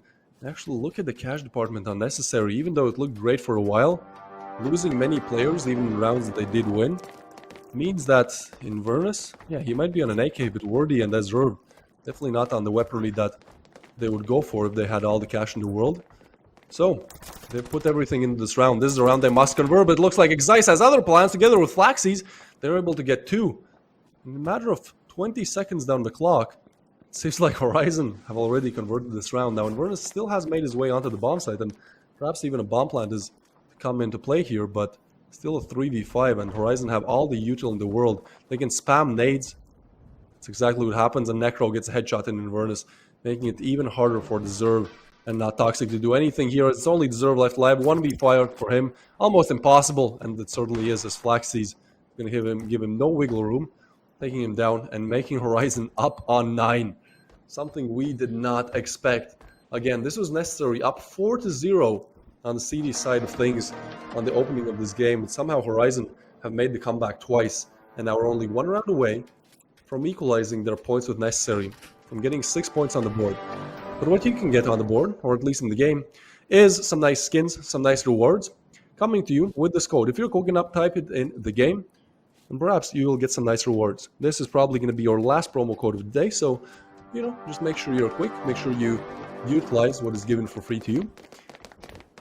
Actually, look at the cash department on Necessary. Even though it looked great for a while, losing many players, even in rounds that they did win, means that Inverness, yeah, he might be on an AK, but Wordy and Ezreal definitely not on the weaponry that they would go for if they had all the cash in the world. So, they put everything into this round. This is a round they must convert, but it looks like Excice has other plans. Together with Flaxies, they're able to get 2. In a matter of 20 seconds down the clock, it seems like Horizon have already converted this round. Now, Inverness still has made his way onto the bomb site, and perhaps even a bomb plant is come into play here, but still a 3v5, and Horizon have all the util in the world. They can spam nades. That's exactly what happens, and Necro gets a headshot in Inverness, making it even harder for Deserve and Not Toxic to do anything here. It's only Deserve left alive. 1v5 for him, almost impossible, and it certainly is, as Flaxies going to give him no wiggle room, taking him down and making Horizon up on 9. Something we did not expect. Again, this was Necessary, up 4-0 on the CD side of things on the opening of this game. But somehow Horizon have made the comeback twice, and now we're only 1 round away from equalizing their points with Necessary, from getting 6 points on the board. But what you can get on the board, or at least in the game, is some nice skins, some nice rewards coming to you with this code. If you're Coconut, type it in the game, and perhaps you will get some nice rewards. This is probably going to be your last promo code of the day, so, you know, just make sure you're quick, make sure you utilize what is given for free to you.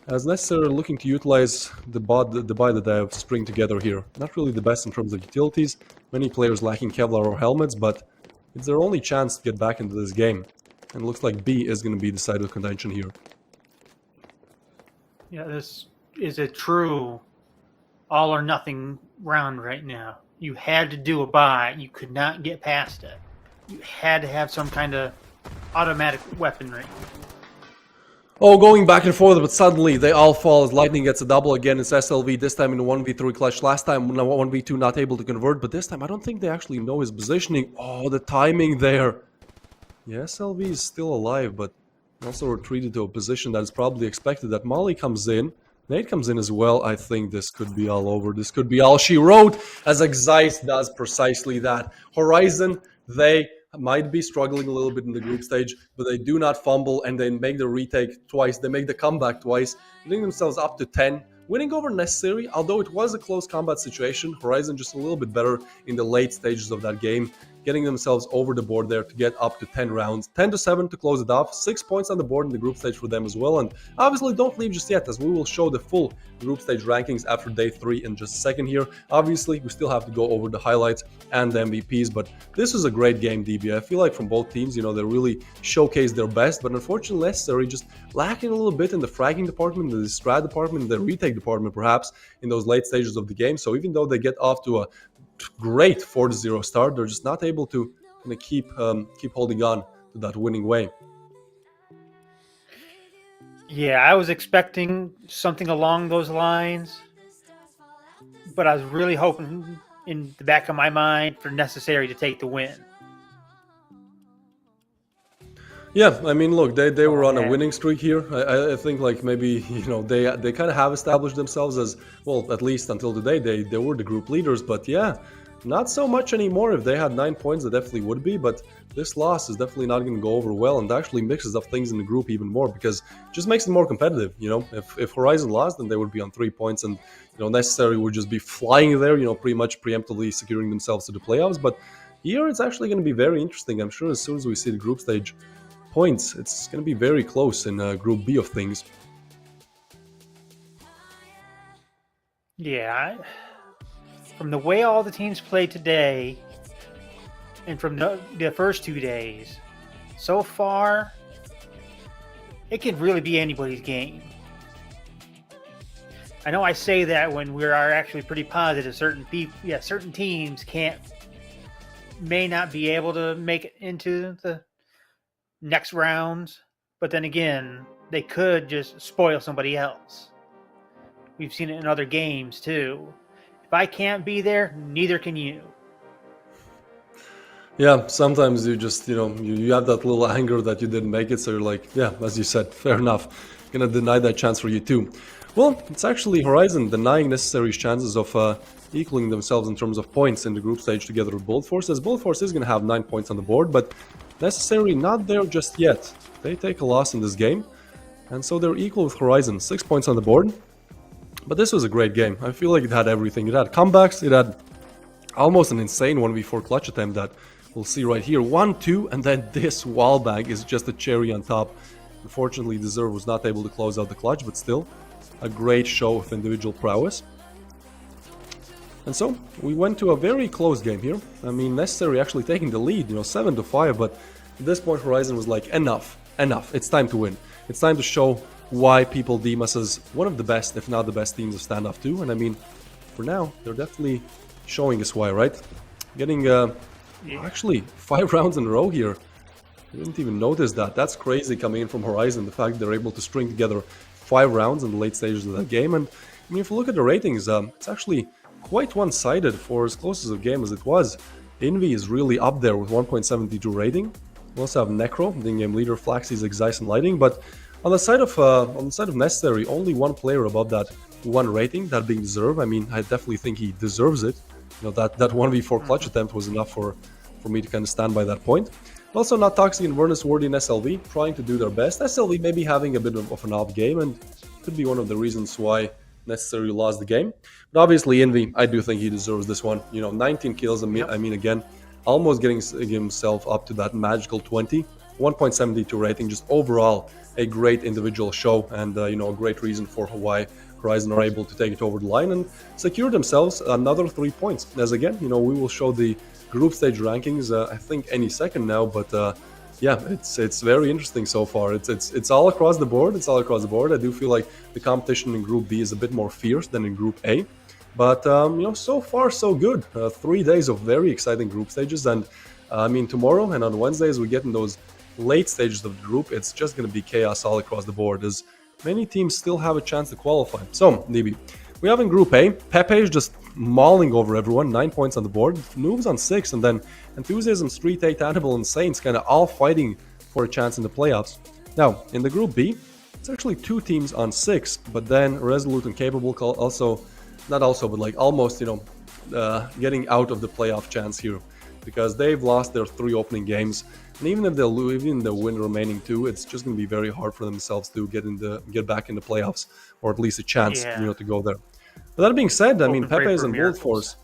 as Necessary looking to utilize the buy that they have string together here. Not really the best in terms of utilities. Many players lacking Kevlar or helmets, but it's their only chance to get back into this game. And it looks like B is going to be the side of contention here. Yeah, this is a true all or nothing round right now. You had to do a buy. You could not get past it. You had to have some kind of automatic weaponry. Oh, going back and forth, but suddenly they all fall as Lightning gets a double again. It's SLV, this time in a 1v3 clutch. Last time, 1v2 not able to convert, but this time I don't think they actually know his positioning. Oh, the timing there. Yeah, SLV is still alive, but also retreated to a position that is probably expected. That Molly comes in. Nate comes in as well. I think this could be all over. This could be all she wrote, as Exice does precisely that. Horizon, they might be struggling a little bit in the group stage, but they do not fumble, and they make the retake twice. They make the comeback twice, getting themselves up to 10. Winning over Necessary, although it was a close combat situation. Horizon just a little bit better in the late stages of that game, getting themselves over the board there to get up to 10 rounds. 10-7 to close it off. 6 points on the board in the group stage for them as well. And obviously don't leave just yet, as we will show the full group stage rankings after day 3 in just a second here. Obviously, we still have to go over the highlights and the MVPs, but this was a great game, DB. I feel like from both teams, you know, they really showcased their best, but unfortunately Necessary just lacking a little bit in the fragging department, the strat department, the retake department perhaps in those late stages of the game. So even though they get off to a great 4-0 start, they're just not able to kind of keep holding on to that winning way. Yeah, I was expecting something along those lines, but I was really hoping in the back of my mind for Necessary to take the win. Yeah, I mean, look, they were on a winning streak here. I think like maybe, you know, they kind of have established themselves as, well, at least until today, they were the group leaders. But yeah, not so much anymore. If they had 9 points, they definitely would be. But this loss is definitely not going to go over well, and actually mixes up things in the group even more, because it just makes it more competitive. You know, if Horizon lost, then they would be on 3 points, and, you know, Necessary would just be flying there, you know, pretty much preemptively securing themselves to the playoffs. But here it's actually going to be very interesting. I'm sure as soon as we see the group stage points, it's going to be very close in Group B of things. Yeah, from the way all the teams played today, and from the first 2 days, so far, it could really be anybody's game. I know I say that when we are actually pretty positive. Certain teams may not be able to make it into the next rounds, but then again, they could just spoil somebody else. We've seen it in other games too. If I can't be there, neither can you. Yeah, sometimes you just, you know, you have that little anger that you didn't make it, so you're like, yeah, as you said, fair enough. Gonna deny that chance for you too. Well, it's actually Horizon denying Necessary's chances of equaling themselves in terms of points in the group stage together with Bolt Force, as Bolt Force is gonna have 9 points on the board, but Necessary not there just yet. They take a loss in this game, and so they're equal with Horizon, 6 points on the board. But this was a great game. I feel like it had everything. It had comebacks, it had almost an insane 1v4 clutch attempt that we'll see right here. 1-2, and then this wall bag is just a cherry on top. Unfortunately, Deserve was not able to close out the clutch, but still a great show of individual prowess. And so we went to a very close game here. I mean, Necessary actually taking the lead, you know, 7-5, but at this point Horizon was like, enough, it's time to win. It's time to show why people deem us as one of the best, if not the best teams of Standoff 2. And I mean, for now, they're definitely showing us why, right? Getting actually 5 rounds in a row here. I didn't even notice that. That's crazy coming in from Horizon, the fact that they're able to string together 5 rounds in the late stages of that game. And I mean, if you look at the ratings, it's actually quite one-sided for as close as a game as it was. Envy is really up there with 1.72 rating. We also have Necro, the in-game leader, Flaxy's, Exice, and Lighting, but on the side of Necessary, only one player above that 1 rating, that being Deserve. I mean, I definitely think he deserves it. You know, that 1v4 clutch attempt was enough for me to kind of stand by that point. Also, Not Toxic and Vernus Worthy in SLV, trying to do their best. SLV maybe having a bit of an off game, and could be one of the reasons why Necessary lost the game. But obviously, Envy, I do think he deserves this one. You know, 19 kills, I mean, again, almost getting himself up to that magical 20. 1.72 rating, just overall a great individual show, and you know, a great reason for why Horizon are able to take it over the line and secure themselves another 3 points. As again, you know, we will show the group stage rankings I think any second now, but yeah, it's very interesting so far. It's all across the board. It's all across the board. I do feel like the competition in Group B is a bit more fierce than in Group A, but you know, so far so good. 3 days of very exciting group stages, and I mean, tomorrow and on Wednesday, as we get in those late stages of the group, it's just going to be chaos all across the board, as many teams still have a chance to qualify. So, DB, we have in Group A, Pepe is just mauling over everyone, 9 points on the board, Noobs on 6, and then Enthusiasm, STREETEIGHT, Anable, and Saints kind of all fighting for a chance in the playoffs. Now, in the Group B, it's actually 2 teams on 6, but then Resolute&Capable also, not also, but like almost, you know, getting out of the playoff chance here, because they've lost their 3 opening games, and even if they'll win the remaining 2, it's just going to be very hard for themselves to get back in the playoffs, or at least a chance, you know, to go there. But that being said, I mean, Pepes and Bolt Force,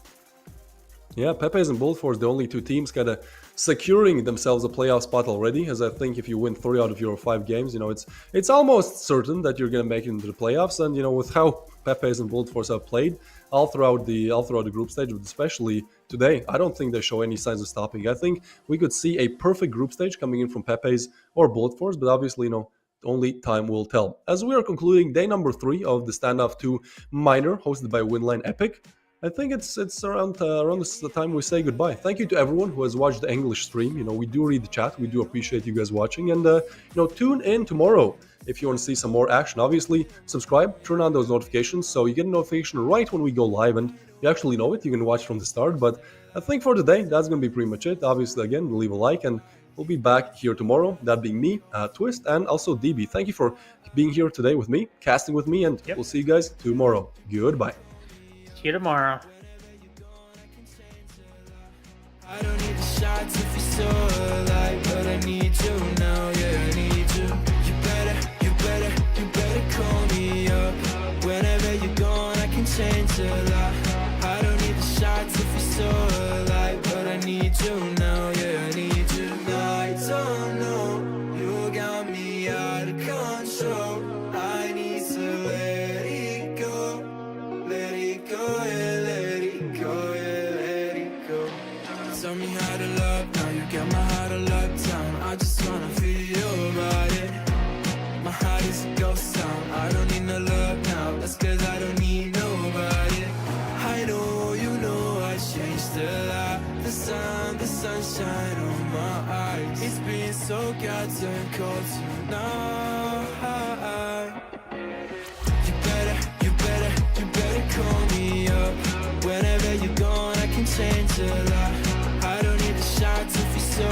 yeah, Pepes and Bolt Force, the only 2 teams kind of securing themselves a playoff spot already, as I think if you win 3 out of your 5 games, you know, it's almost certain that you're going to make it into the playoffs. And you know, with how Pepes and Bolt Force have played all throughout the group stage, but especially today, I don't think they show any signs of stopping. I think we could see a perfect group stage coming in from Pepes or Bolt Force, but obviously, you know, only time will tell. As we are concluding day number 3 of the Standoff 2 Minor, hosted by WINLINE EPIC, I think it's around the time we say goodbye. Thank you to everyone who has watched the English stream. You know, we do read the chat. We do appreciate you guys watching, and you know, tune in tomorrow if you want to see some more action. Obviously, subscribe, turn on those notifications so you get a notification right when we go live, and you actually know it. You can watch from the start. But I think for today, that's going to be pretty much it. Obviously, again, leave a like, and we'll be back here tomorrow. That being me, Twist, and also DB. Thank you for being here today with me, casting with me, and we'll see you guys tomorrow. Goodbye. See you tomorrow. I don't need the shots if you're so alive, but I need you now, yeah, I need you. You better call me up. Whenever you're gone, I can change a lot. I don't need the shots if you're so alive, but I need you now, yeah, I need you. I don't know, you got me out of control. I need to let it go, yeah, let it go, yeah, let it go. Tell me how to love, now you got my heart all lockdown. I just wanna feel your body. My heart is a ghost town. I don't need no love now, that's cause I don't need nobody. I know, you know I changed a lot. The sunshine on my eyes. It's been so goddamn cold tonight. You better call me up. Whenever you're gone, I can change a lot. I don't need the shots if you're so